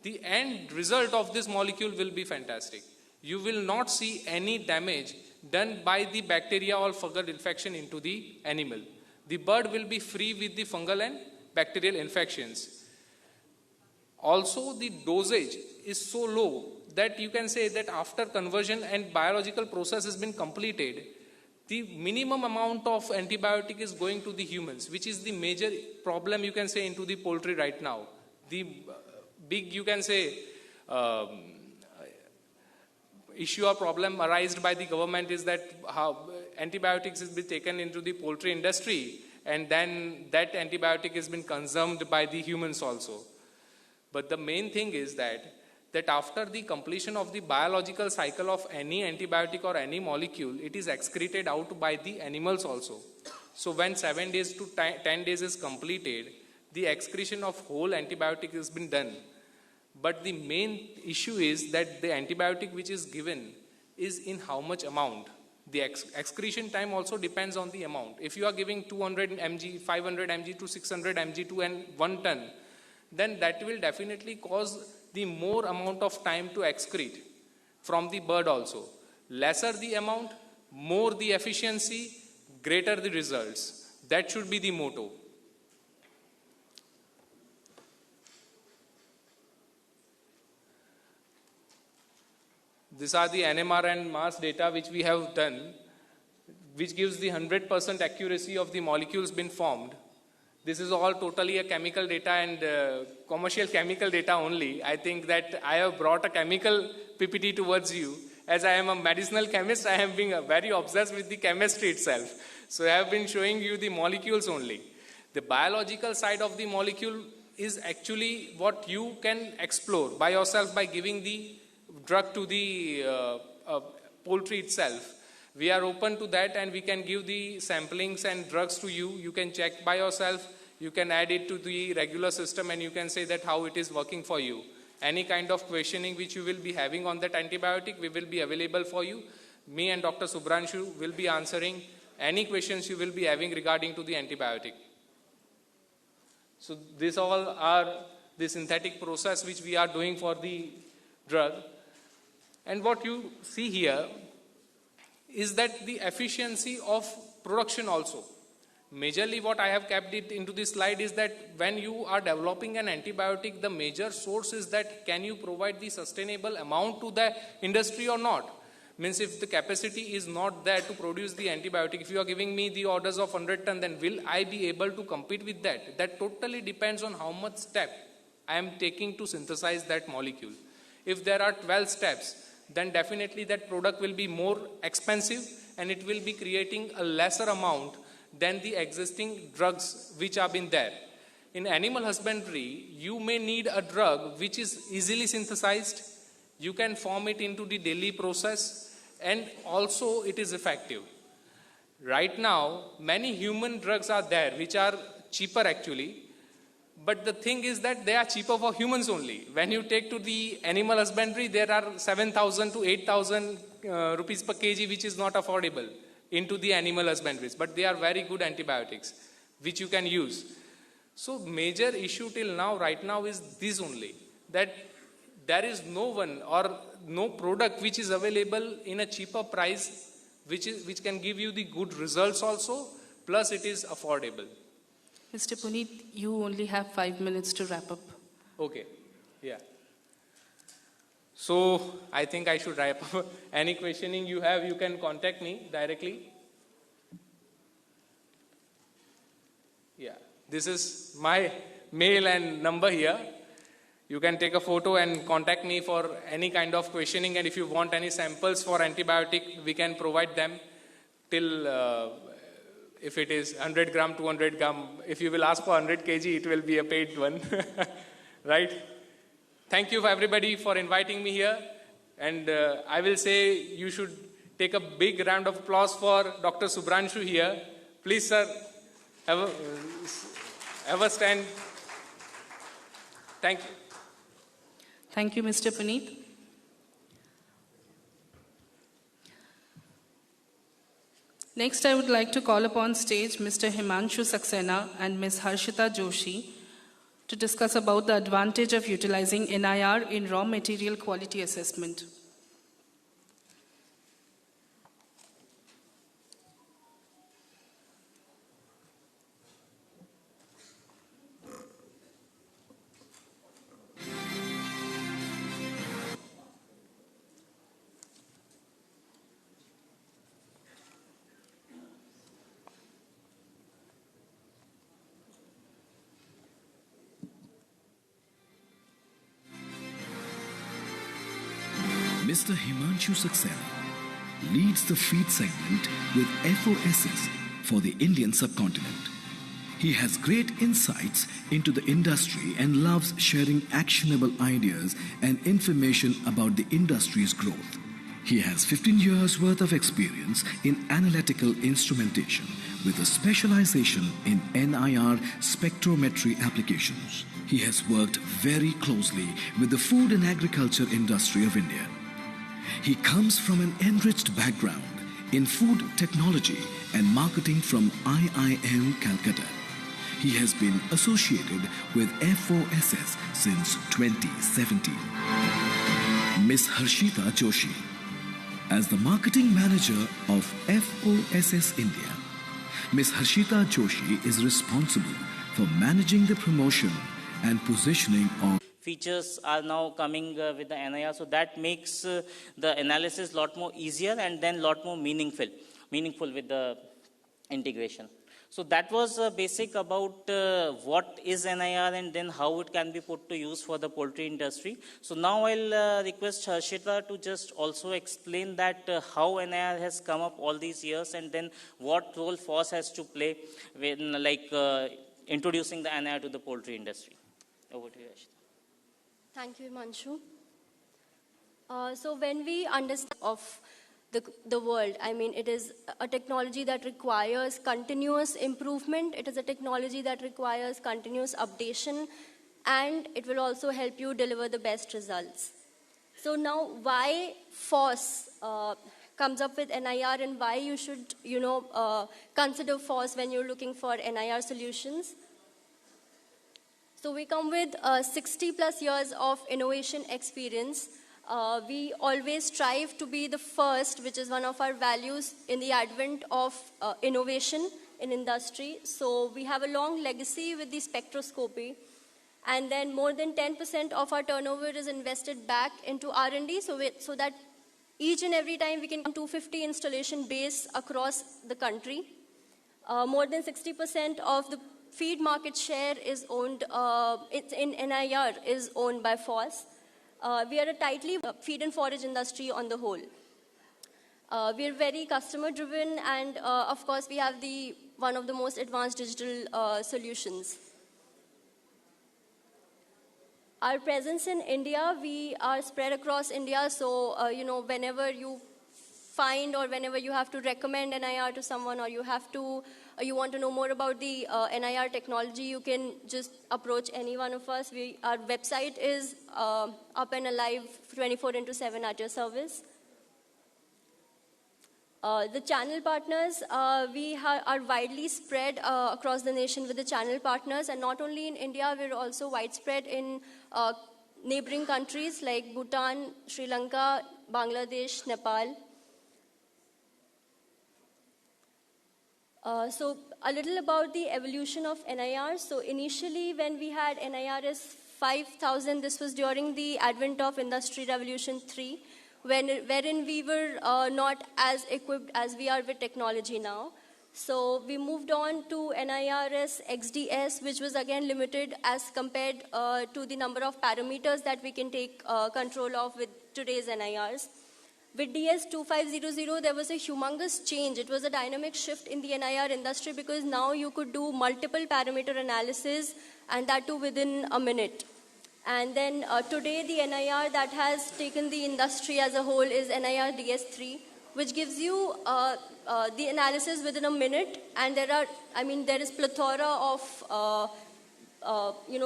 the end result of this molecule will be fantastic. You will not see any damage done by the bacteria or fungal infection into the animal. The bird will be free with the fungal and bacterial infections. Also, the dosage is so low that you can say that after conversion and biological process has been completed, the minimum amount of antibiotic is going to the humans, which is the major problem you can say into the poultry right now. The big, you can say, issue or problem arised by the government is that how antibiotics has been taken into the poultry industry, and then that antibiotic has been consumed by the humans also. But the main thing is that after the completion of the biological cycle of any antibiotic or any molecule, it is excreted out by the animals also. So when 7 days to 10 days is completed, the excretion of whole antibiotic has been done. But the main issue is that the antibiotic which is given is in how much amount. The excretion time also depends on the amount. If you are giving 200 mg, 500 mg to 600 mg to 1 ton, then that will definitely cause the more amount of time to excrete from the bird also. Lesser the amount, more the efficiency, greater the results. That should be the motto. These are the NMR and mass data which we have done, which gives the 100% accuracy of the molecules been formed. This is all totally a chemical data and commercial chemical data only. I think that I have brought a chemical PPT towards you. As I am a medicinal chemist, I am being very obsessed with the chemistry itself. So I have been showing you the molecules only. The biological side of the molecule is actually what you can explore by yourself by giving the drug to the poultry itself. We are open to that, and we can give the samplings and drugs to you. You can check by yourself. You can add it to the regular system, and you can say that how it is working for you. Any kind of questioning which you will be having on that antibiotic, we will be available for you. Me and Dr. Subhranshu will be answering any questions you will be having regarding to the antibiotic. So these all are the synthetic process which we are doing for the drug. And what you see here is that the efficiency of production also. Majorly what I have kept it into this slide is that when you are developing an antibiotic, the major source is that can you provide the sustainable amount to the industry or not. Means if the capacity is not there to produce the antibiotic, if you are giving me the orders of 100 ton, then will I be able to compete with that? That totally depends on how much step I am taking to synthesize that molecule. If there are 12 steps, then definitely that product will be more expensive and it will be creating a lesser amount than the existing drugs which have been there. In animal husbandry, you may need a drug which is easily synthesized. You can form it into the daily process, and also it is effective. Right now, many human drugs are there which are cheaper actually. But the thing is that they are cheaper for humans only. When you take to the animal husbandry, there are 7,000 to 8,000 rupees per kg, which is not affordable into the animal husbandries. But they are very good antibiotics, which you can use. So major issue till now, right now, is this only, that there is no one or no product which is available in a cheaper price, which can give you the good results also, plus it is affordable. Mr. Puneet, you only have 5 minutes to wrap up. Okay, yeah. So I think I should wrap up. Any questioning you have, you can contact me directly. Yeah, this is my mail and number here. You can take a photo and contact me for any kind of questioning, and if you want any samples for antibiotic, we can provide them till if it is 100 gram, 200 gram. If you will ask for 100 kg, it will be a paid one. Right? Thank you everybody for inviting me here. And I will say you should take a big round of applause for Dr. Subhranshu here. Please, sir, have a stand. Thank you. Thank you, Mr. Puneet. Next, I would like to call upon stage Mr. Himanshu Saxena and Ms. Harshita Joshi to discuss about the advantage of utilizing NIR in raw material quality assessment. Mr. Himanshu Saxena leads the feed segment with FOSS for the Indian subcontinent. He has great insights into the industry and loves sharing actionable ideas and information about the industry's growth. He has 15 years worth of experience in analytical instrumentation with a specialization in NIR spectrometry applications. He has worked very closely with the food and agriculture industry of India. He comes from an enriched background in food technology and marketing from IIM Calcutta. He has been associated with FOSS since 2017. Ms. Harshita Joshi, as the marketing manager of FOSS India, Ms. Harshita Joshi is responsible for managing the promotion and positioning of features are now coming with the NIR, so that makes the analysis a lot more easier and then a lot more meaningful with the integration. So that was basic about what is NIR and then how it can be put to use for the poultry industry. So now I'll request Harshita to just also explain that how NIR has come up all these years and then what role FOSS has to play when introducing the NIR to the poultry industry. Over to you, Harshita. Thank you, Himanshu. So when we understand of the world, I mean, it is a technology that requires continuous improvement. It is a technology that requires continuous updation, and it will also help you deliver the best results. So now, why FOSS comes up with NIR and why you should, consider FOSS when you're looking for NIR solutions. So we come with 60 plus years of innovation experience. We always strive to be the first, which is one of our values in the advent of innovation in industry. So we have a long legacy with the spectroscopy. And then more than 10% of our turnover is invested back into R&D so that each and every time we can 250 installation base across the country. More than 60% of the feed market share is owned, it's in NIR is owned by FOSS. We are a tightly feed and forage industry on the whole. We are very customer driven and of course we have one of the most advanced digital solutions. Our presence in India, we are spread across India, so whenever you find or whenever you have to recommend NIR to someone or you want to know more about the NIR technology, you can just approach any one of us. Our website is up and alive 24/7 at your service. The channel partners, we are widely spread across the nation with the channel partners, and not only in India, we're also widespread in neighboring countries like Bhutan, Sri Lanka, Bangladesh, Nepal. So a little about the evolution of NIR. So initially when we had NIR as 5,000, this was during the advent of Industry Revolution 3, wherein we were not as equipped as we are with technology now. So we moved on to NIRS XDS, which was again limited as compared to the number of parameters that we can take control of with today's NIRs. With DS 2500, there was a humongous change. It was a dynamic shift in the NIR industry because now you could do multiple parameter analysis and that too within a minute. And then today the NIR that has taken the industry as a whole is NIR DS3, which gives you the analysis within a minute, and there is plethora of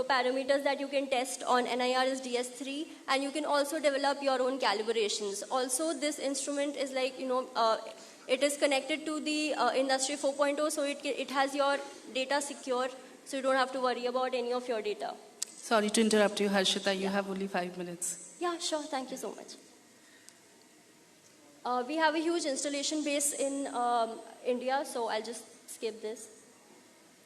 parameters that you can test on NIR's DS3, and you can also develop your own calibrations. Also, this instrument is it is connected to the Industry 4.0, so it has your data secure, so you don't have to worry about any of your data. Sorry to interrupt you, Harshita. You have only 5 minutes. Yeah, sure. Thank you so much. We have a huge installation base in India, so I'll just skip this.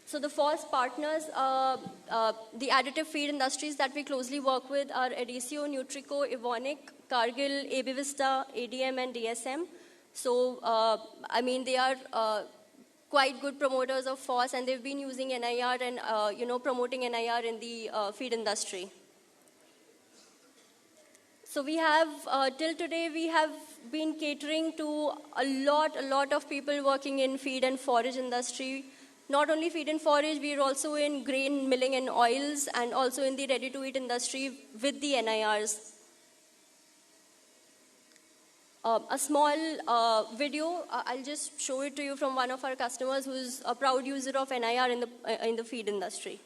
So the FOSS partners, the additive feed industries that we closely work with are Adesio, Nutrico, Evonik, Cargill, AB Vista, ADM, and DSM. So, they are quite good promoters of FOSS, and they've been using NIR and, promoting NIR in the feed industry. So we have, till today, we have been catering to a lot of people working in feed and forage industry. Not only feed and forage, we are also in grain milling and oils, and also in the ready-to-eat industry with the NIRs. A small video, I'll just show it to you from one of our customers who's a proud user of NIR in the feed industry.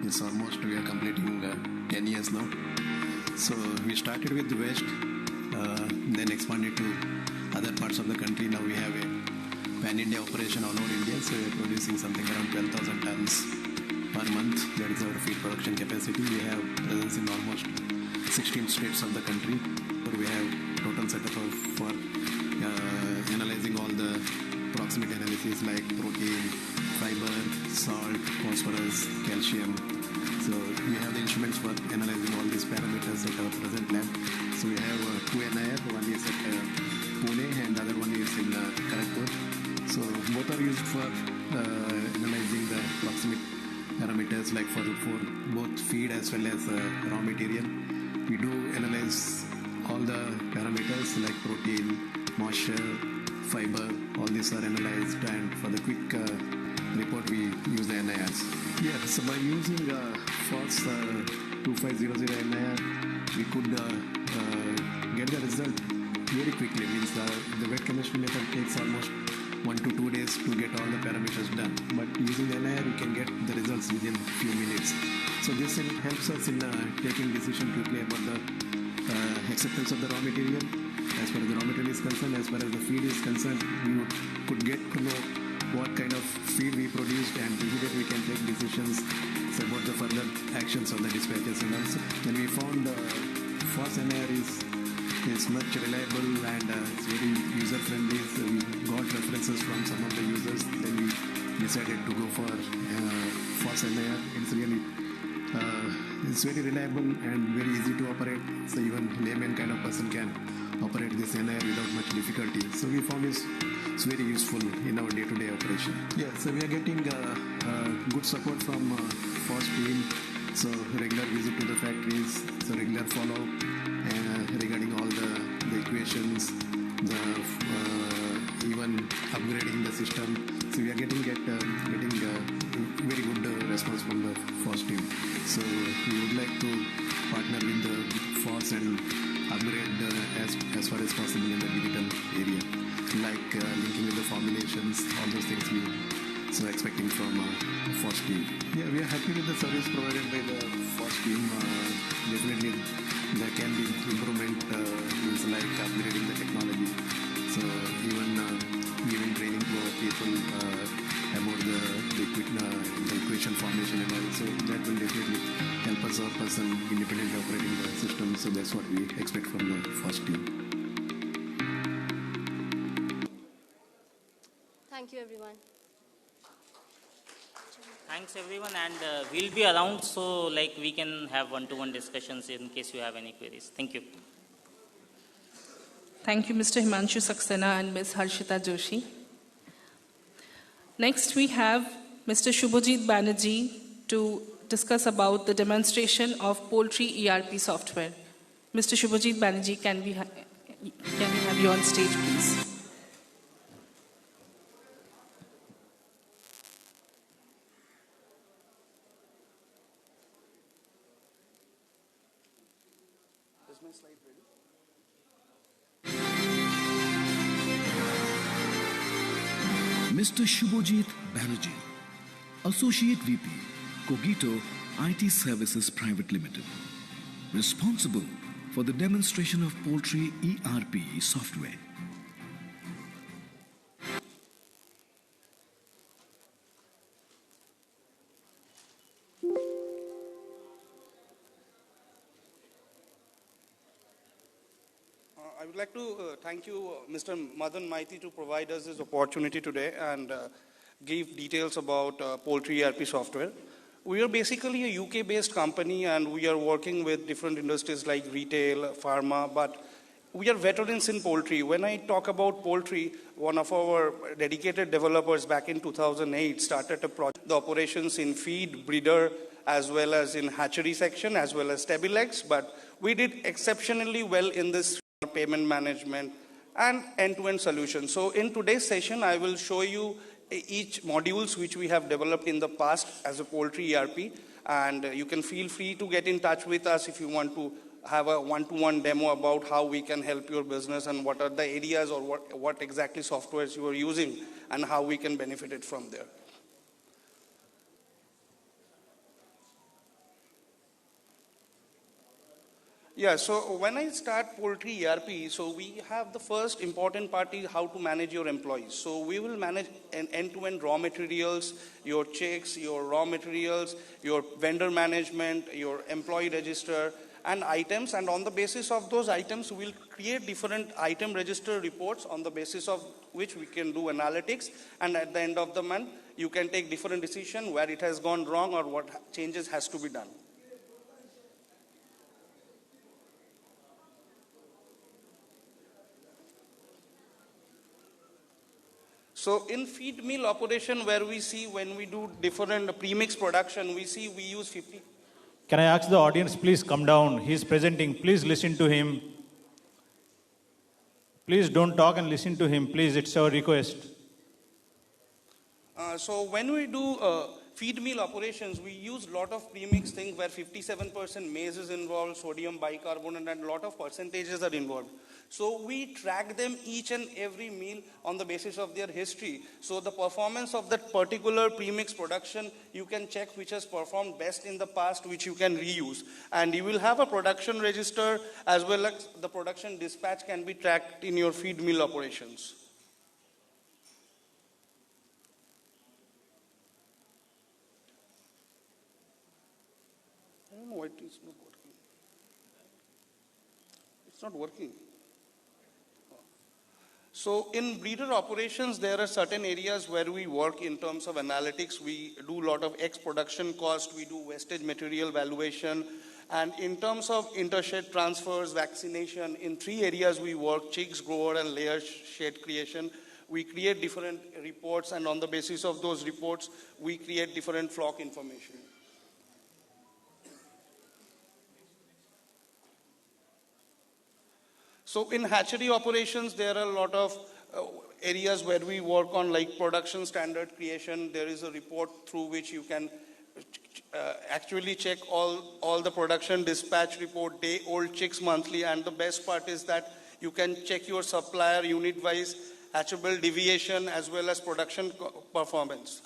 It's almost, we are completing 10 years now. So we started with the West, then expanded to other parts of the country. Now we have a pan-India operation all over India, so we are producing something around 12,000 tons per month. That is our feed production capacity. We have presence in almost 16 states of the country. We have total setup for analyzing all the proximity analysis like protein, fiber, salt, phosphorus, calcium. So we have the instruments for analyzing all these parameters at our present lab. So we have two NIR, one is at Pune and the other one is in Kharagpur. So both are used for analyzing the proximity parameters like for both feed as well as raw material. We do analyze all the parameters like protein, moisture, fiber, all these are analyzed, and for the quick report we use the NIRs. Yeah, so by using FOSS 2500 NIR, we could get the result very quickly. Means the wet chemistry method takes almost 1 to 2 days to get all the parameters done. But using the NIR, we can get the results within few minutes. So this helps us in taking decision quickly about the acceptance of the raw material. As far as the raw material is concerned, as far as the feed is concerned, we could get to know what kind of feed we produced, and immediately we can take decisions about the further actions of the dispatches. And also, when we found FOSS NIR is much reliable and it's very user friendly, so we got references from some of the users. Then we decided to go for FOSS NIR. It's really it's very reliable and very easy to operate. So even layman kind of person can operate this NIR without much difficulty. So we found it's very useful in our day-to-day operation. Yeah, so we are getting good support from FOSS team. So regular visit to the factories, so regular follow-up regarding all the equations, even upgrading the system. So we are getting very good response from the FOSS team. So we would like to partner with the FOSS and upgrade as far as possible in the digital area, like linking with the formulations, all those things we so expecting from FOSS team. Yeah, we are happy with the service provided by the FOSS team. Definitely there can be improvement, means like upgrading the technology. So even giving training to our people about the equation formation and all. So that will definitely help us our person independently operating the system. So that's what we expect from the FOSS team. Thank you, everyone. Thanks, everyone, and we'll be around, so like we can have one-to-one discussions in case you have any queries. Thank you. Thank you, Mr. Himanshu Saxena and Ms. Harshita Joshi. Next, we have Mr. Shubhajit Banerjee to discuss about the demonstration of Poultry ERP software. Mr. Shubhajit Banerjee, can we have you on stage, please? Is my slide ready? Mr. Shubhajit Banerjee, Associate VP, Cogito IT Services Private Limited, responsible for the demonstration of Poultry ERP software. I would like to thank you, Mr. Madan Maiti, to provide us this opportunity today and give details about Poultry ERP software. We are basically a UK-based company, and we are working with different industries like retail, pharma, but we are veterans in poultry. When I talk about poultry, one of our dedicated developers back in 2008 started a project, the operations in feed, breeder, as well as in hatchery section, as well as stable eggs. But we did exceptionally well in this payment management and end-to-end solution. So in today's session, I will show you each modules which we have developed in the past as a Poultry ERP. And you can feel free to get in touch with us if you want to have a one-to-one demo about how we can help your business and what are the areas or what exactly softwares you are using and how we can benefit it from there. Yeah, so when I start Poultry ERP, so we have the first important part is how to manage your employees. So we will manage an end-to-end raw materials, your checks, your raw materials, your vendor management, your employee register, and items. And on the basis of those items, we'll create different item register reports on the basis of which we can do analytics. And at the end of the month, you can take different decision where it has gone wrong or what changes has to be done. So in feed mill operation where we see when we do different premix production, we see we use 50. Can I ask the audience, please come down. He's presenting. Please listen to him. Please don't talk and listen to him. Please, it's our request. So when we do feed mill operations, we use a lot of premix things where 57% maize is involved, sodium bicarbonate, and a lot of percentages are involved. So we track them each and every meal on the basis of their history. So the performance of that particular premix production, you can check which has performed best in the past, which you can reuse. And you will have a production register as well as the production dispatch can be tracked in your feed mill operations. I don't know why it is not working. It's not working. So in breeder operations, there are certain areas where we work in terms of analytics. We do a lot of egg production cost, we do wastage material valuation, and in terms of intershed transfers, vaccination, in 3 areas we work, chicks, grower, and layer shed creation. We create different reports, and on the basis of those reports, we create different flock information. So in hatchery operations, there are a lot of areas where we work on like production standard creation. There is a report through which you can actually check all the production dispatch report, day-old chicks monthly, and the best part is that you can check your supplier unit-wise hatchable deviation as well as production performance.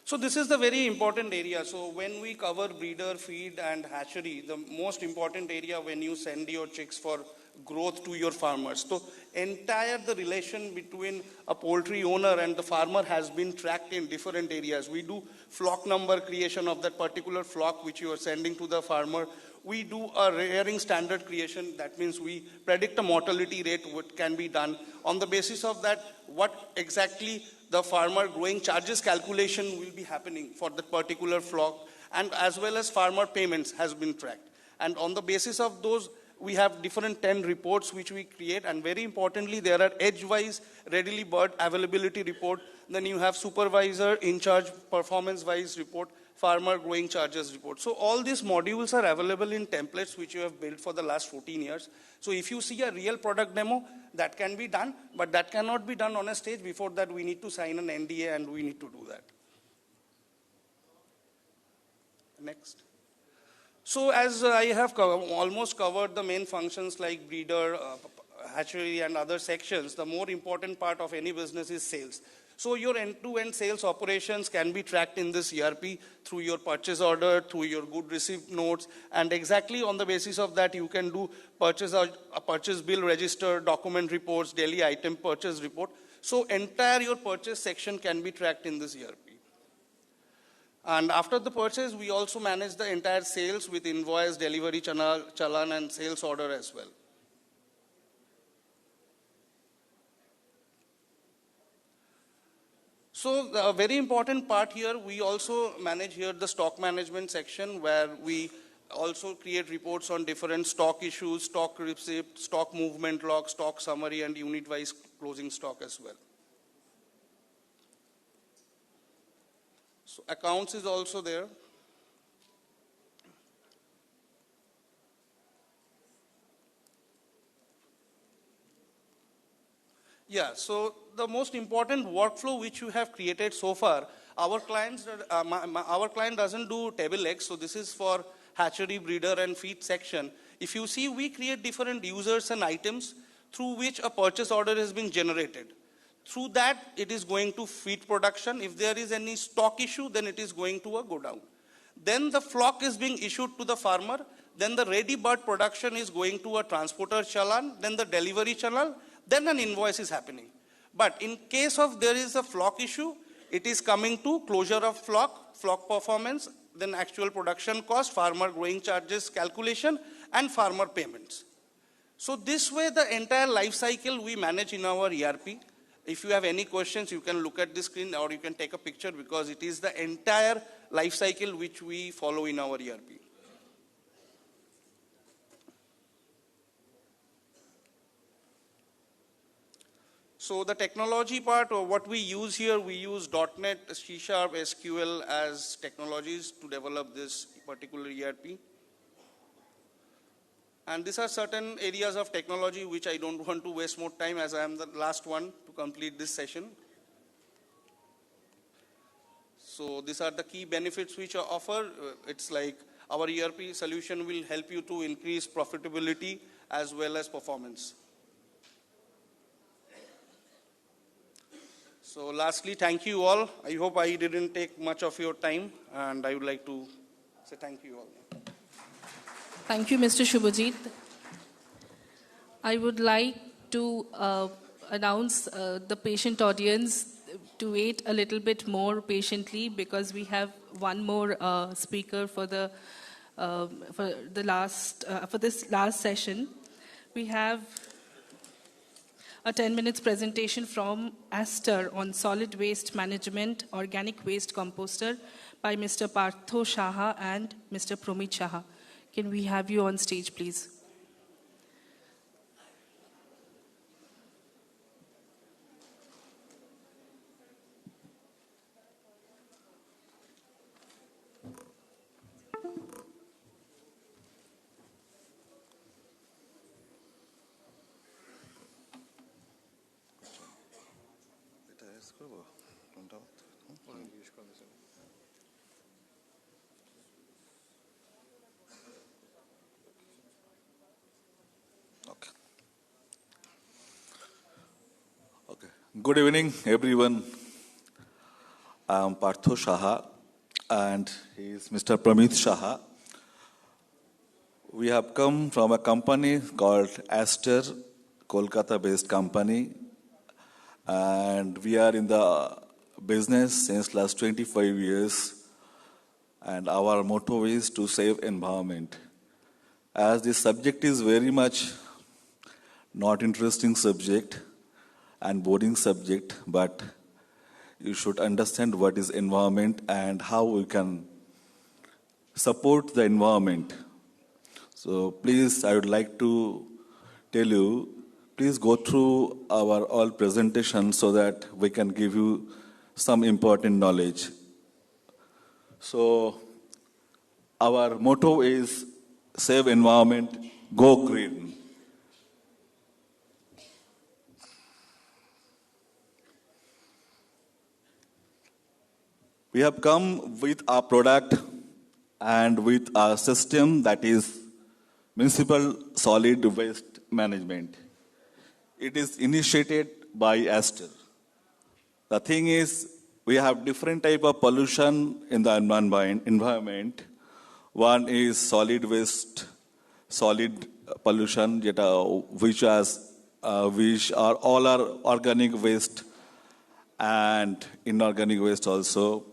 So this is the very important area. So when we cover breeder, feed, and hatchery, the most important area when you send your chicks for growth to your farmers. So the relation between a poultry owner and the farmer has been tracked in different areas. We do flock number creation of that particular flock which you are sending to the farmer. We do a rearing standard creation. That means we predict a mortality rate what can be done. On the basis of that, what exactly the farmer growing charges calculation will be happening for that particular flock, and as well as farmer payments has been tracked. And on the basis of those, we have different 10 reports which we create, and very importantly, there are edge-wise readily bird availability report. Then you have supervisor, in-charge, performance-wise report, farmer growing charges report. So all these modules are available in templates which you have built for the last 14 years. So if you see a real product demo, that can be done, but that cannot be done on a stage. Before that, we need to sign an NDA and we need to do that. Next. So as I have almost covered the main functions like breeder, hatchery, and other sections, the more important part of any business is sales. So your end-to-end sales operations can be tracked in this ERP through your purchase order, through your good receipt notes, and exactly on the basis of that you can do purchase bill register, document reports, daily item purchase report. So entire your purchase section can be tracked in this ERP. And after the purchase, we also manage the entire sales with invoice, delivery, challan, and sales order as well. So a very important part here, we also manage here the stock management section where we also create reports on different stock issues, stock receipt, stock movement log, stock summary, and unit-wise closing stock as well. So accounts is also there. Yeah, so the most important workflow which you have created so far, our client doesn't do table X, so this is for hatchery, breeder, and feed section. If you see, we create different users and items through which a purchase order has been generated. Through that, it is going to feed production. If there is any stock issue, then it is going to a go down. Then the flock is being issued to the farmer. Then the ready bird production is going to a transporter challan. Then the delivery challan. Then an invoice is happening. But in case of there is a flock issue, it is coming to closure of flock, flock performance, then actual production cost, farmer growing charges calculation, and farmer payments. So this way the entire life cycle we manage in our ERP. If you have any questions, you can look at the screen or you can take a picture because it is the entire life cycle which we follow in our ERP. So the technology part, or what we use here, we use .NET, C#, SQL as technologies to develop this particular ERP. And these are certain areas of technology which I don't want to waste more time as I am the last one to complete this session. So these are the key benefits which are offered. It's like our ERP solution will help you to increase profitability as well as performance. So lastly, thank you all. I hope I didn't take much of your time, and I would like to say thank you all. Thank you, Mr. Shubhajit. I would like to announce the patient audience to wait a little bit more patiently because we have one more speaker for this last session. We have a 10 minutes presentation from Aster on solid waste management, organic waste composter by Mr. Partho Shaha and Mr. Promit Shaha. Can we have you on stage, please? Good evening, everyone. I am Partho Shaha, and he is Mr. Pramit Shaha. We have come from a company called Aster, Kolkata-based company, and we are in the business since last 25 years, and our motto is to save environment. As this subject is very much not interesting subject, and boring subject, but you should understand what is environment and how we can support the environment. So please, I would like to tell you, please go through our all presentation so that we can give you some important knowledge. So our motto is save environment, go green. We have come with a product and with a system that is municipal solid waste management. It is initiated by Aster. The thing is, we have different type of pollution in the environment. One is solid waste, solid pollution, which are all are organic waste and inorganic waste also.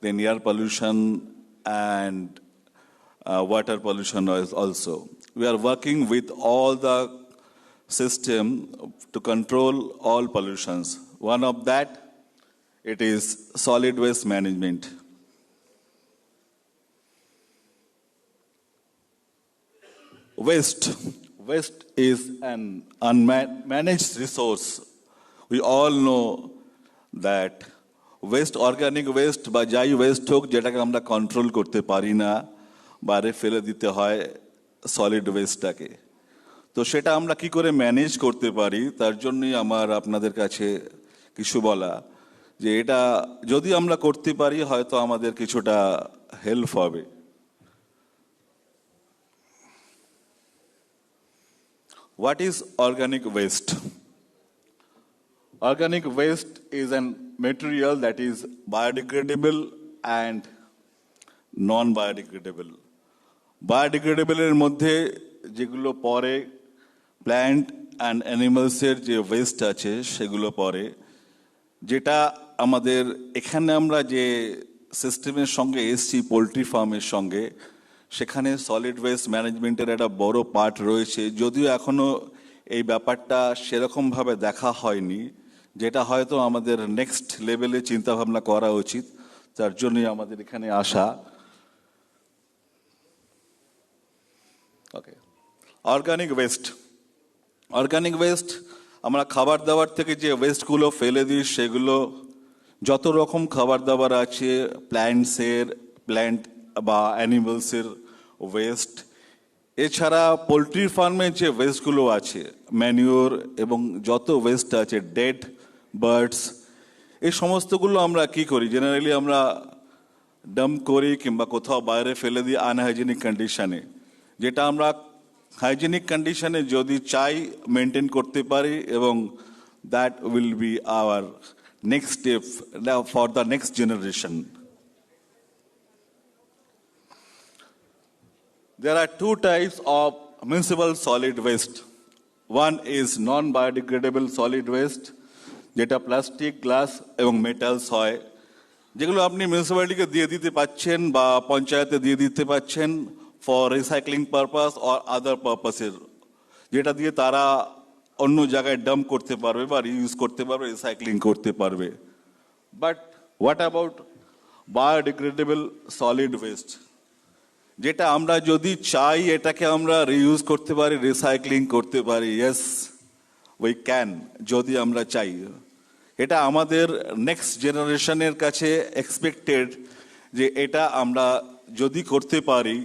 Then air pollution and water pollution also. We are working with all the system to control all pollutions. One of that It is solid waste management. Waste. Waste is an unmanaged resource. We all know that waste, organic waste বা যাই West হোক যেটাকে আমরা control করতে পারি না, বাইরে ফেলে দিতে হয় সলিড ওয়েস্টটাকে। তো সেটা আমরা কি করে ম্যানেজ করতে পারি, তার জন্যই আমার আপনাদের কাছে কিছু বলা, যে এটা যদি আমরা করতে পারি হয়তো আমাদের কিছুটা হেল্প হবে। What is organic waste? Organic waste is a material that is biodegradable and non-biodegradable. Biodegradable এর মধ্যে যেগুলো পরে প্ল্যান্ট অ্যান্ড অ্যানিমালসের যে ওয়েস্ট আছে সেগুলো পরে, যেটা আমাদের এখানে আমরা যে সিস্টেমের সঙ্গে এসছি পোলট্রি ফার্মের সঙ্গে, সেখানে সলিড ওয়েস্ট ম্যানেজমেন্টের একটা বড় পার্ট রয়েছে, যদিও এখনও এই ব্যাপারটা সেরকমভাবে দেখা হয়নি, যেটা হয়তো আমাদের নেক্সট লেভেলে চিন্তাভাবনা করা উচিত, তার জন্যই আমাদের এখানে আসা। ওকে, অর্গানিক ওয়েস্ট। অর্গানিক ওয়েস্ট আমরা খাবার দাবার থেকে যে ওয়েস্টগুলো ফেলে দিই, সেগুলো যত রকম খাবার দাবার আছে, প্ল্যান্ট বা অ্যানিমালসের ওয়েস্ট, এছাড়া পোলট্রি ফার্মের যে ওয়েস্টগুলো আছে, ম্যানিওর এবং যত ওয়েস্ট আছে, ডেড বার্ডস, এই সমস্তগুলো আমরা কি করি, জেনারেলি আমরা ডাম্প করি কিংবা কোথাও বাইরে ফেলে দিই আনহাইজেনিক কন্ডিশনে, যেটা আমরা হাইজেনিক কন্ডিশনে যদি চাই মেনটেন করতে পারি, এবং that will be hour next step for the next generation. There are two types of municipal solid waste. One is non-biodegradable solid waste, যেটা প্লাস্টিক, গ্লাস এবং মেটালস হয়, যেগুলো আপনি মিউনিসিপ্যালিটিকে দিয়ে দিতে পাচ্ছেন বা পঞ্চায়েতে দিয়ে দিতে পাচ্ছেন for recycling purpose or other পারপাসের, যেটা দিয়ে তারা অন্য জায়গায় ডাম্প করতে পারবে বা রিইউজ করতে পারবে, রিসাইক্লিং করতে পারবে। But what about biodegradable solid waste, যেটা আমরা যদি চাই এটাকে আমরা রিইউজ করতে পারি, রিসাইক্লিং করতে পারি, ইয়েস উই ক্যান, যদি আমরা চাই। এটা আমাদের নেক্সট জেনারেশনের কাছে এক্সপেক্টেড যে এটা আমরা যদি করতে পারি,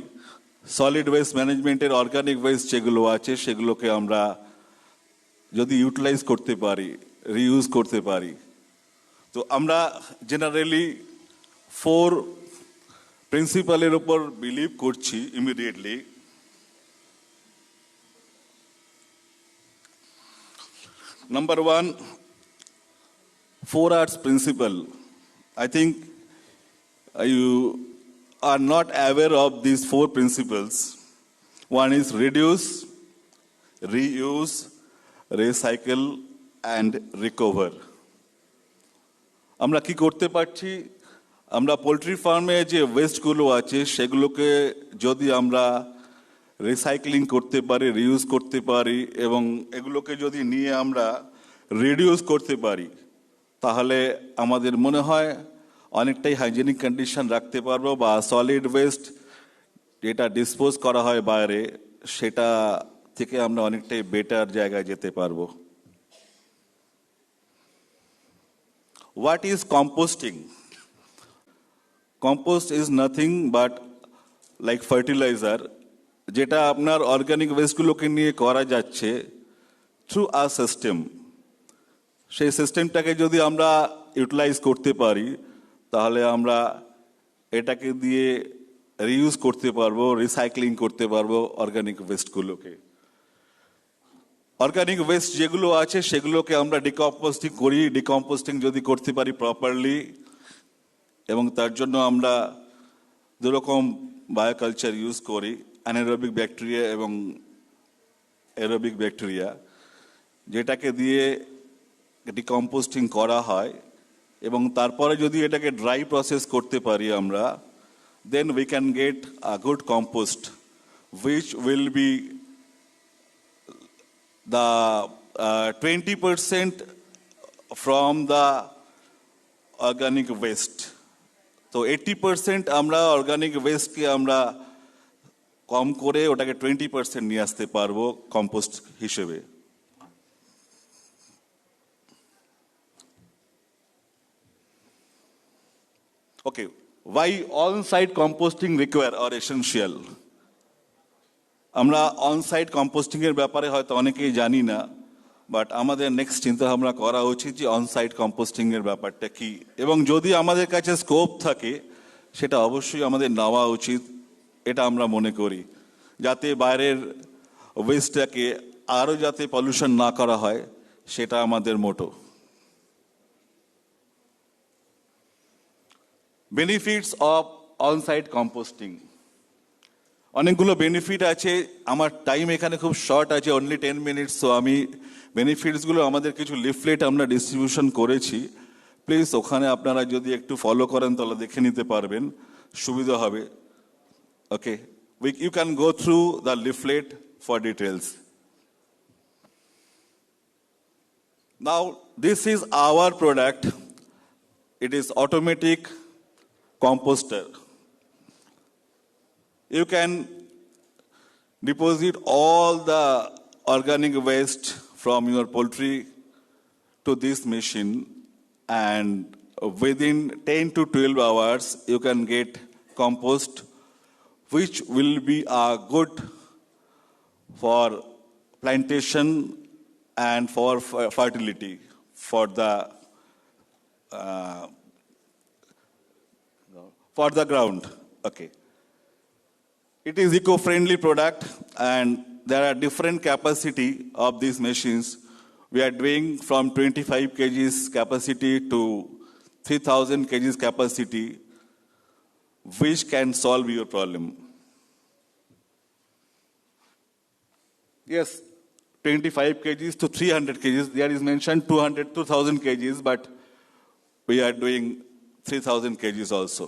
সলিড ওয়েস্ট ম্যানেজমেন্টের অর্গানিক ওয়েস্ট যেগুলো আছে সেগুলোকে আমরা যদি ইউটিলাইজ করতে পারি, রিইউজ করতে পারি। তো আমরা জেনারেলি 4 প্রিন্সিপালের উপর বিলিভ করছি immediately. Number 1, 4 R's principle. I think you are not aware of these 4 principles. One is reduce, reuse, recycle and recover. আমরা কি করতে পারছি, আমরা পোলট্রি ফার্মে যে ওয়েস্টগুলো আছে সেগুলোকে যদি আমরা রিসাইক্লিং করতে পারি, রিইউজ করতে পারি, এবং এগুলোকে যদি নিয়ে আমরা রিডিউস করতে পারি, তাহলে আমাদের মনে হয় অনেকটাই হাইজেনিক কন্ডিশন রাখতে পারবো, বা সলিড ওয়েস্ট যেটা ডিসপোজ করা হয় বাইরে, সেটা থেকে আমরা অনেকটাই বেটার জায়গায় যেতে পারবো। What is composting? Compost is nothing but like fertilizer, যেটা আপনার অর্গানিক ওয়েস্টগুলোকে নিয়ে করা যাচ্ছে থ্রু আ সিস্টেম। সেই সিস্টেমটাকে যদি আমরা ইউটিলাইজ করতে পারি, তাহলে আমরা এটাকে দিয়ে রিইউজ করতে পারবো, রিসাইক্লিং করতে পারবো অর্গানিক ওয়েস্টগুলোকে। অর্গানিক ওয়েস্ট যেগুলো আছে সেগুলোকে আমরা ডিকম্পোস্টিং করি, ডিকম্পোস্টিং যদি করতে পারি প্রপারলি, এবং তার জন্য আমরা দুরকম বায়োকালচার ইউজ করি, অ্যানারোবিক ব্যাকটেরিয়া এবং অ্যারোবিক ব্যাকটেরিয়া, যেটাকে দিয়ে ডিকম্পোস্টিং করা হয়, এবং তারপরে যদি এটাকে ড্রাই প্রসেস করতে পারি আমরা, then we can get a good compost which will be the 20% from the organic West. তো 80% আমরা অর্গানিক ওয়েস্টকে আমরা কম করে ওটাকে 20% নিয়ে আসতে পারবো কম্পোস্ট হিসেবে। ওকে, why on-site composting require or essential? আমরা অন-সাইট কম্পোস্টিং এর ব্যাপারে হয়তো অনেকেই জানি না, বাট আমাদের নেক্সট চিন্তা ভাবনা করা উচিত যে অন-সাইট কম্পোস্টিং এর ব্যাপারটা কি, এবং যদি আমাদের কাছে স্কোপ থাকে সেটা অবশ্যই আমাদের নেওয়া উচিত, এটা আমরা মনে করি, যাতে বাইরের ওয়েস্টটাকে আরও যাতে পলিউশন না করা হয়, সেটা আমাদের মোটো। বেনিফিটস অফ অন-সাইট কম্পোস্টিং, অনেকগুলো বেনিফিট আছে। আমার টাইম এখানে খুব শর্ট আছে, অনলি 10 মিনিটস। সো আমি বেনিফিটসগুলো, আমাদের কিছু লিফলেট আমরা ডিস্ট্রিবিউশন করেছি, প্লিজ ওখানে আপনারা যদি একটু ফলো করেন তাহলে দেখে নিতে পারবেন, সুবিধা হবে। ওকে, you can go through the leaflet for details. Now, this is our product. It is automatic composter. You can deposit all the organic waste from your poultry to this machine, and within 10 to 12 hours you can get compost, which will be good for plantation and for fertility for the ground. Okay. It is eco-friendly product, and there are different capacity of these machines. We are doing from 25 kgs capacity to 3000 kgs capacity, which can solve your problem. Yes, 25 kgs to 300 kgs. There is mentioned 2000 kgs, but we are doing 3000 kgs also.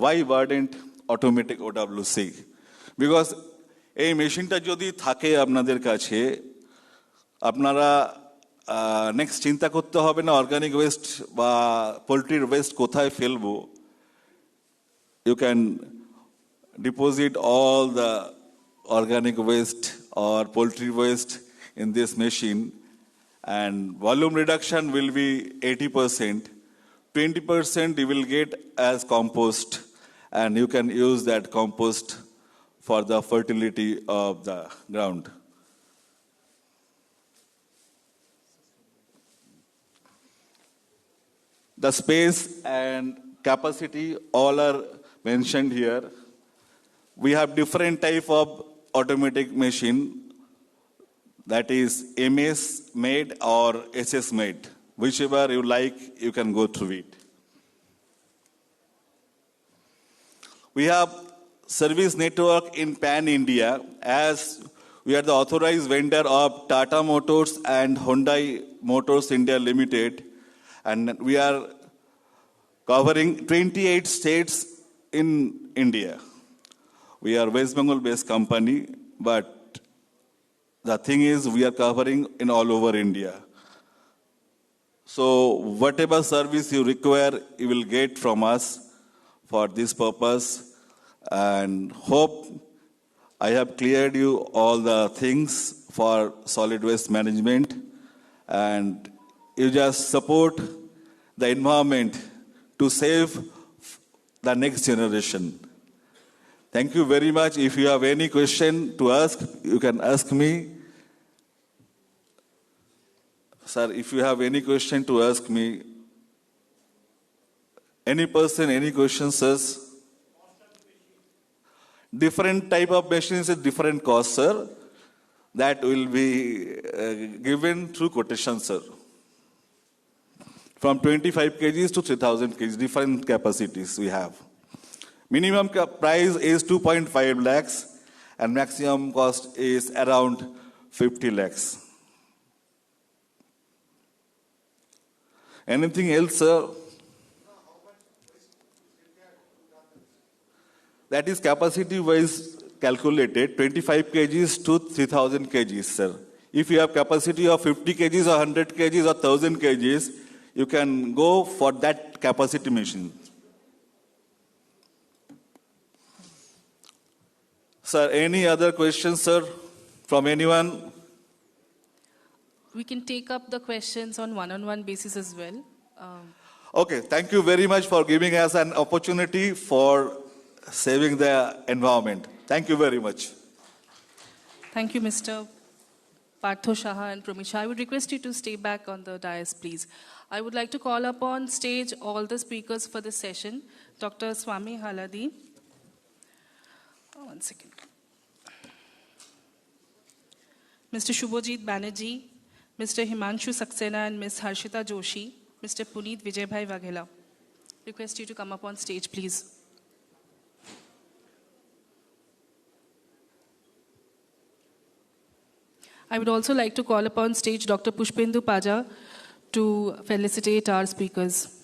Why verdant automatic OWC? Because এই মেশিনটা যদি থাকে আপনাদের কাছে, আপনারা next চিন্তা করতে হবে না অর্গানিক ওয়েস্ট বা পোলট্রির ওয়েস্ট কোথায় ফেলবো। You can deposit all the organic waste or poultry waste in this machine, and volume reduction will be 80%. 20% you will get as compost, and you can use that compost for the fertility of the ground. The space and capacity all are mentioned here. We have different type of automatic machine, that is MS made or SS made. Whichever you like, you can go through it. We have service network in Pan India, as we are the authorized vendor of Tata Motors and Hyundai Motors India Limited, and we are covering 28 states in India. We are West Bengal based company, but the thing is we are covering in all over India. So whatever service you require, you will get from us for this purpose, and hope I have cleared you all the things for solid waste management, and you just support the environment to save the next generation. Thank you very much. If you have any question to ask, you can ask me. Sir, if you have any question to ask me, any person, any questions, sir? Different type of machines at different costs, sir. That will be given through quotation, sir. From 25 kgs to 3000 kgs, different capacities we have. Minimum price is 2.5 lakhs and maximum cost is around 50 lakhs. Anything else, sir? That is capacity wise calculated, 25 kgs to 3000 kgs, sir. If you have capacity of 50 kgs or 100 kgs or 1000 kgs, you can go for that capacity machine. Sir, any other questions, sir, from anyone? We can take up the questions on one-on-one basis as well. Okay, thank you very much for giving us an opportunity for saving the environment. Thank you very much. Thank you, Mr. Partho Shaha and Promisha. I would request you to stay back on the dais, please. I would like to call up on stage all the speakers for this session. Dr. Swami Haladi. One second. Mr. Shubhojit Banerjee, Mr. Himanshu Saxena and Ms. Harshita Joshi, Mr. Puneet Vijayabhai Waghela. Request you to come up on stage, please. I would also like to call upon stage Dr. Pushpendu Paja to felicitate our speakers.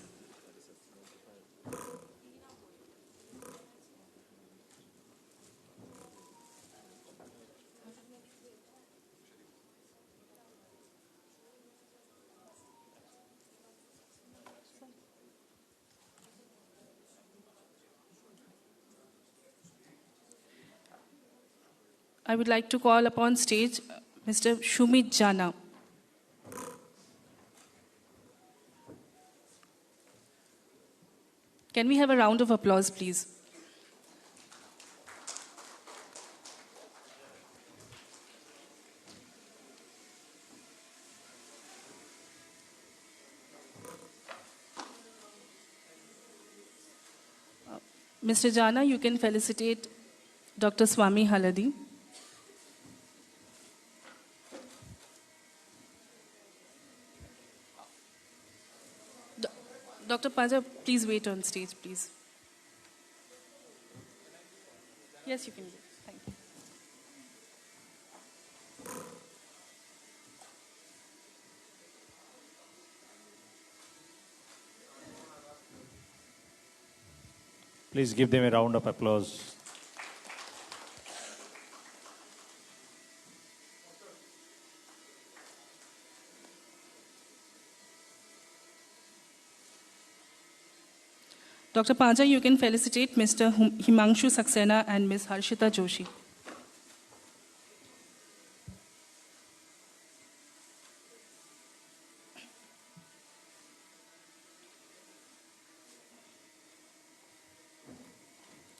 I would like to call upon stage Mr. Shumit Jana. Can we have a round of applause, please? Mr. Jana, you can felicitate Dr. Swami Haladi. Dr. Paja, please wait on stage, please. Yes, you can do. Thank you. Please give them a round of applause. Dr. Paja, you can felicitate Mr. Himanshu Saxena and Ms. Harshita Joshi.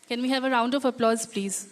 Can we have a round of applause, please?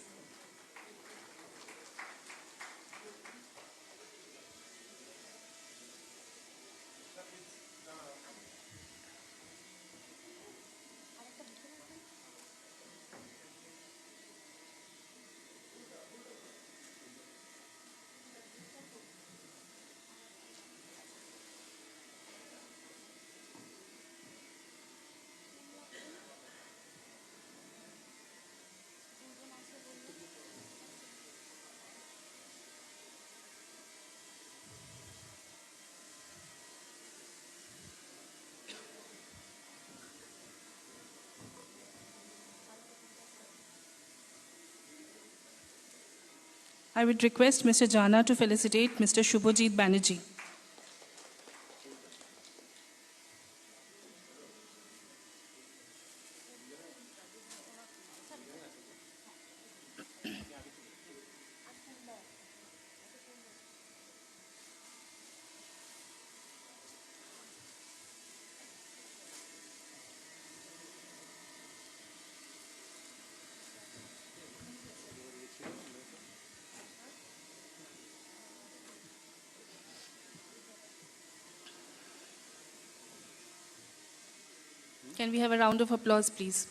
I would request Mr. Jana to felicitate Mr. Shubhojit Banerjee. Can we have a round of applause, please?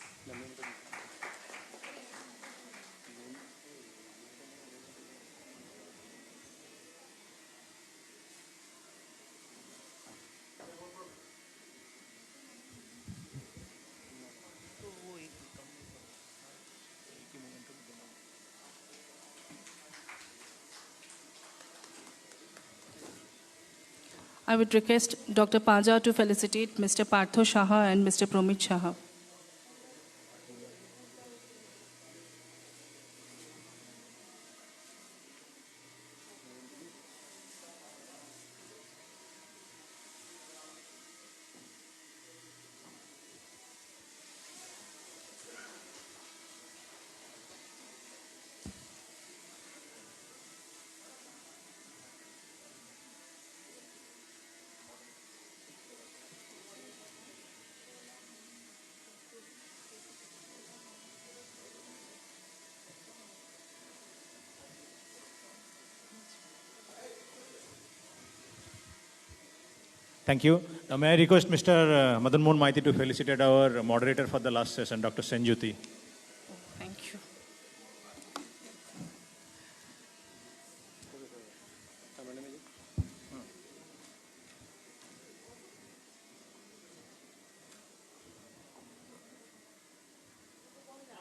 I would request Dr. Paja to felicitate Mr. Partho Shaha and Mr. Promit Shaha. Thank you. Now may I request Mr. Madan Mohan Maiti to felicitate our moderator for the last session, Dr. Sanjuti. Thank you.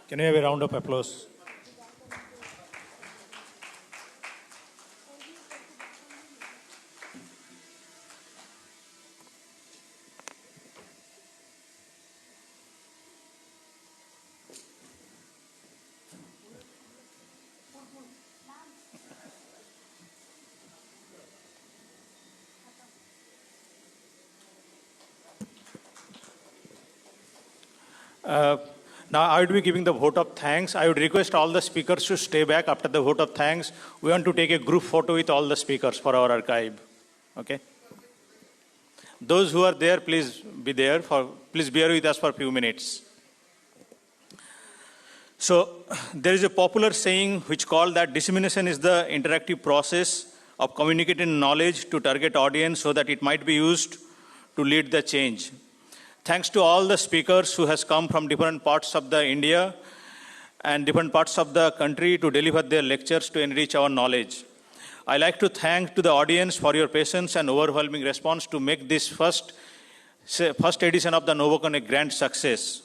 Can we have a round of applause? Now I would be giving the vote of thanks. I would request all the speakers to stay back after the vote of thanks. We want to take a group photo with all the speakers for our archive. Okay? Those who are there, please be there. Please bear with us for a few minutes. So there is a popular saying which called that dissemination is the interactive process of communicating knowledge to target audience so that it might be used to lead the change. Thanks to all the speakers who has come from different parts of the India and different parts of the country to deliver their lectures to enrich our knowledge. I like to thank to the audience for your patience and overwhelming response to make this first edition of the Novocon a grand success.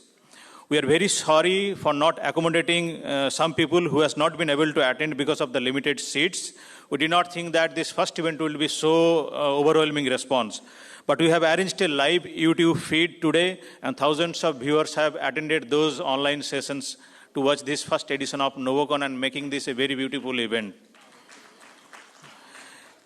We are very sorry for not accommodating some people who has not been able to attend because of the limited seats. We did not think that this first event will be so overwhelming response. But we have arranged a live YouTube feed today, and thousands of viewers have attended those online sessions to watch this first edition of Novocon and making this a very beautiful event.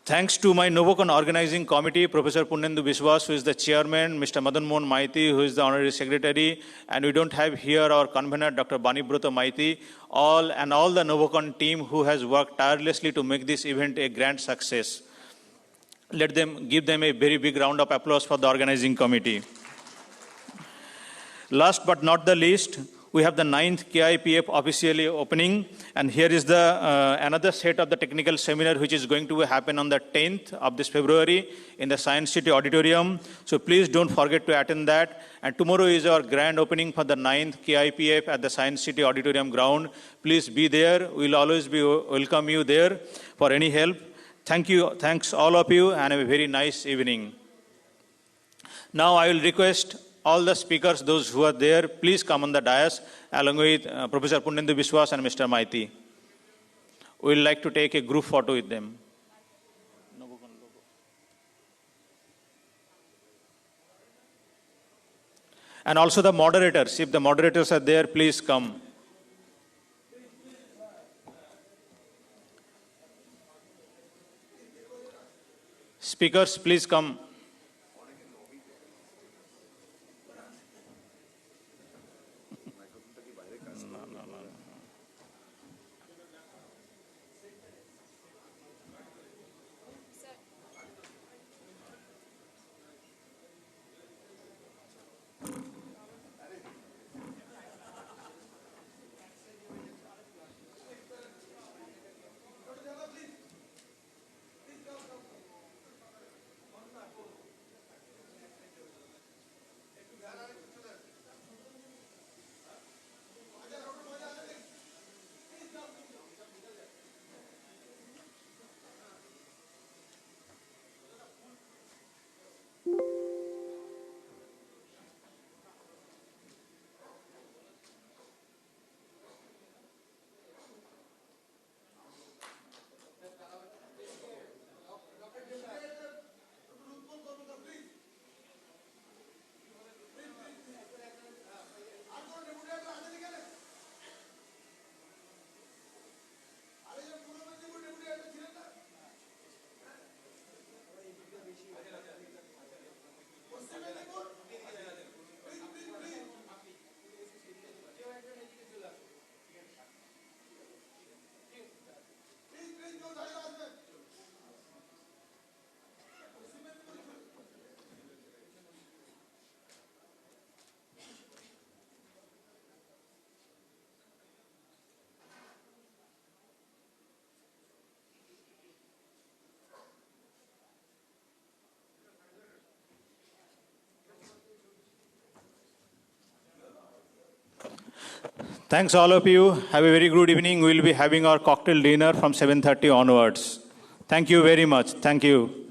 Thanks to my Novocon organizing committee, Professor Punnendu Biswas, who is the chairman, Mr. Madan Mohan Maiti, who is the honorary secretary, and we don't have here our convener, Dr. Banibruta Maiti, all the Novocon team who has worked tirelessly to make this event a grand success. Give them a very big round of applause for the organizing committee. Last but not the least, we have the 9th KIPF officially opening, and here is the another set of the technical seminar which is going to happen on the 10th of this February in the Science City Auditorium. So please don't forget to attend that. And tomorrow is our grand opening for the 9th KIPF at the Science City Auditorium ground. Please be there. We'll always welcome you there for any help. Thank you. Thanks all of you, and have a very nice evening. Now I will request all the speakers, those who are there, please come on the dais along with Professor Punnendu Biswas and Mr. Maiti. We would like to take a group photo with them. And also the moderators, if the moderators are there, please come. Speakers, please come. Thanks all of you. Have a very good evening. We will be having our cocktail dinner from 7:30 onwards. Thank you very much. Thank you.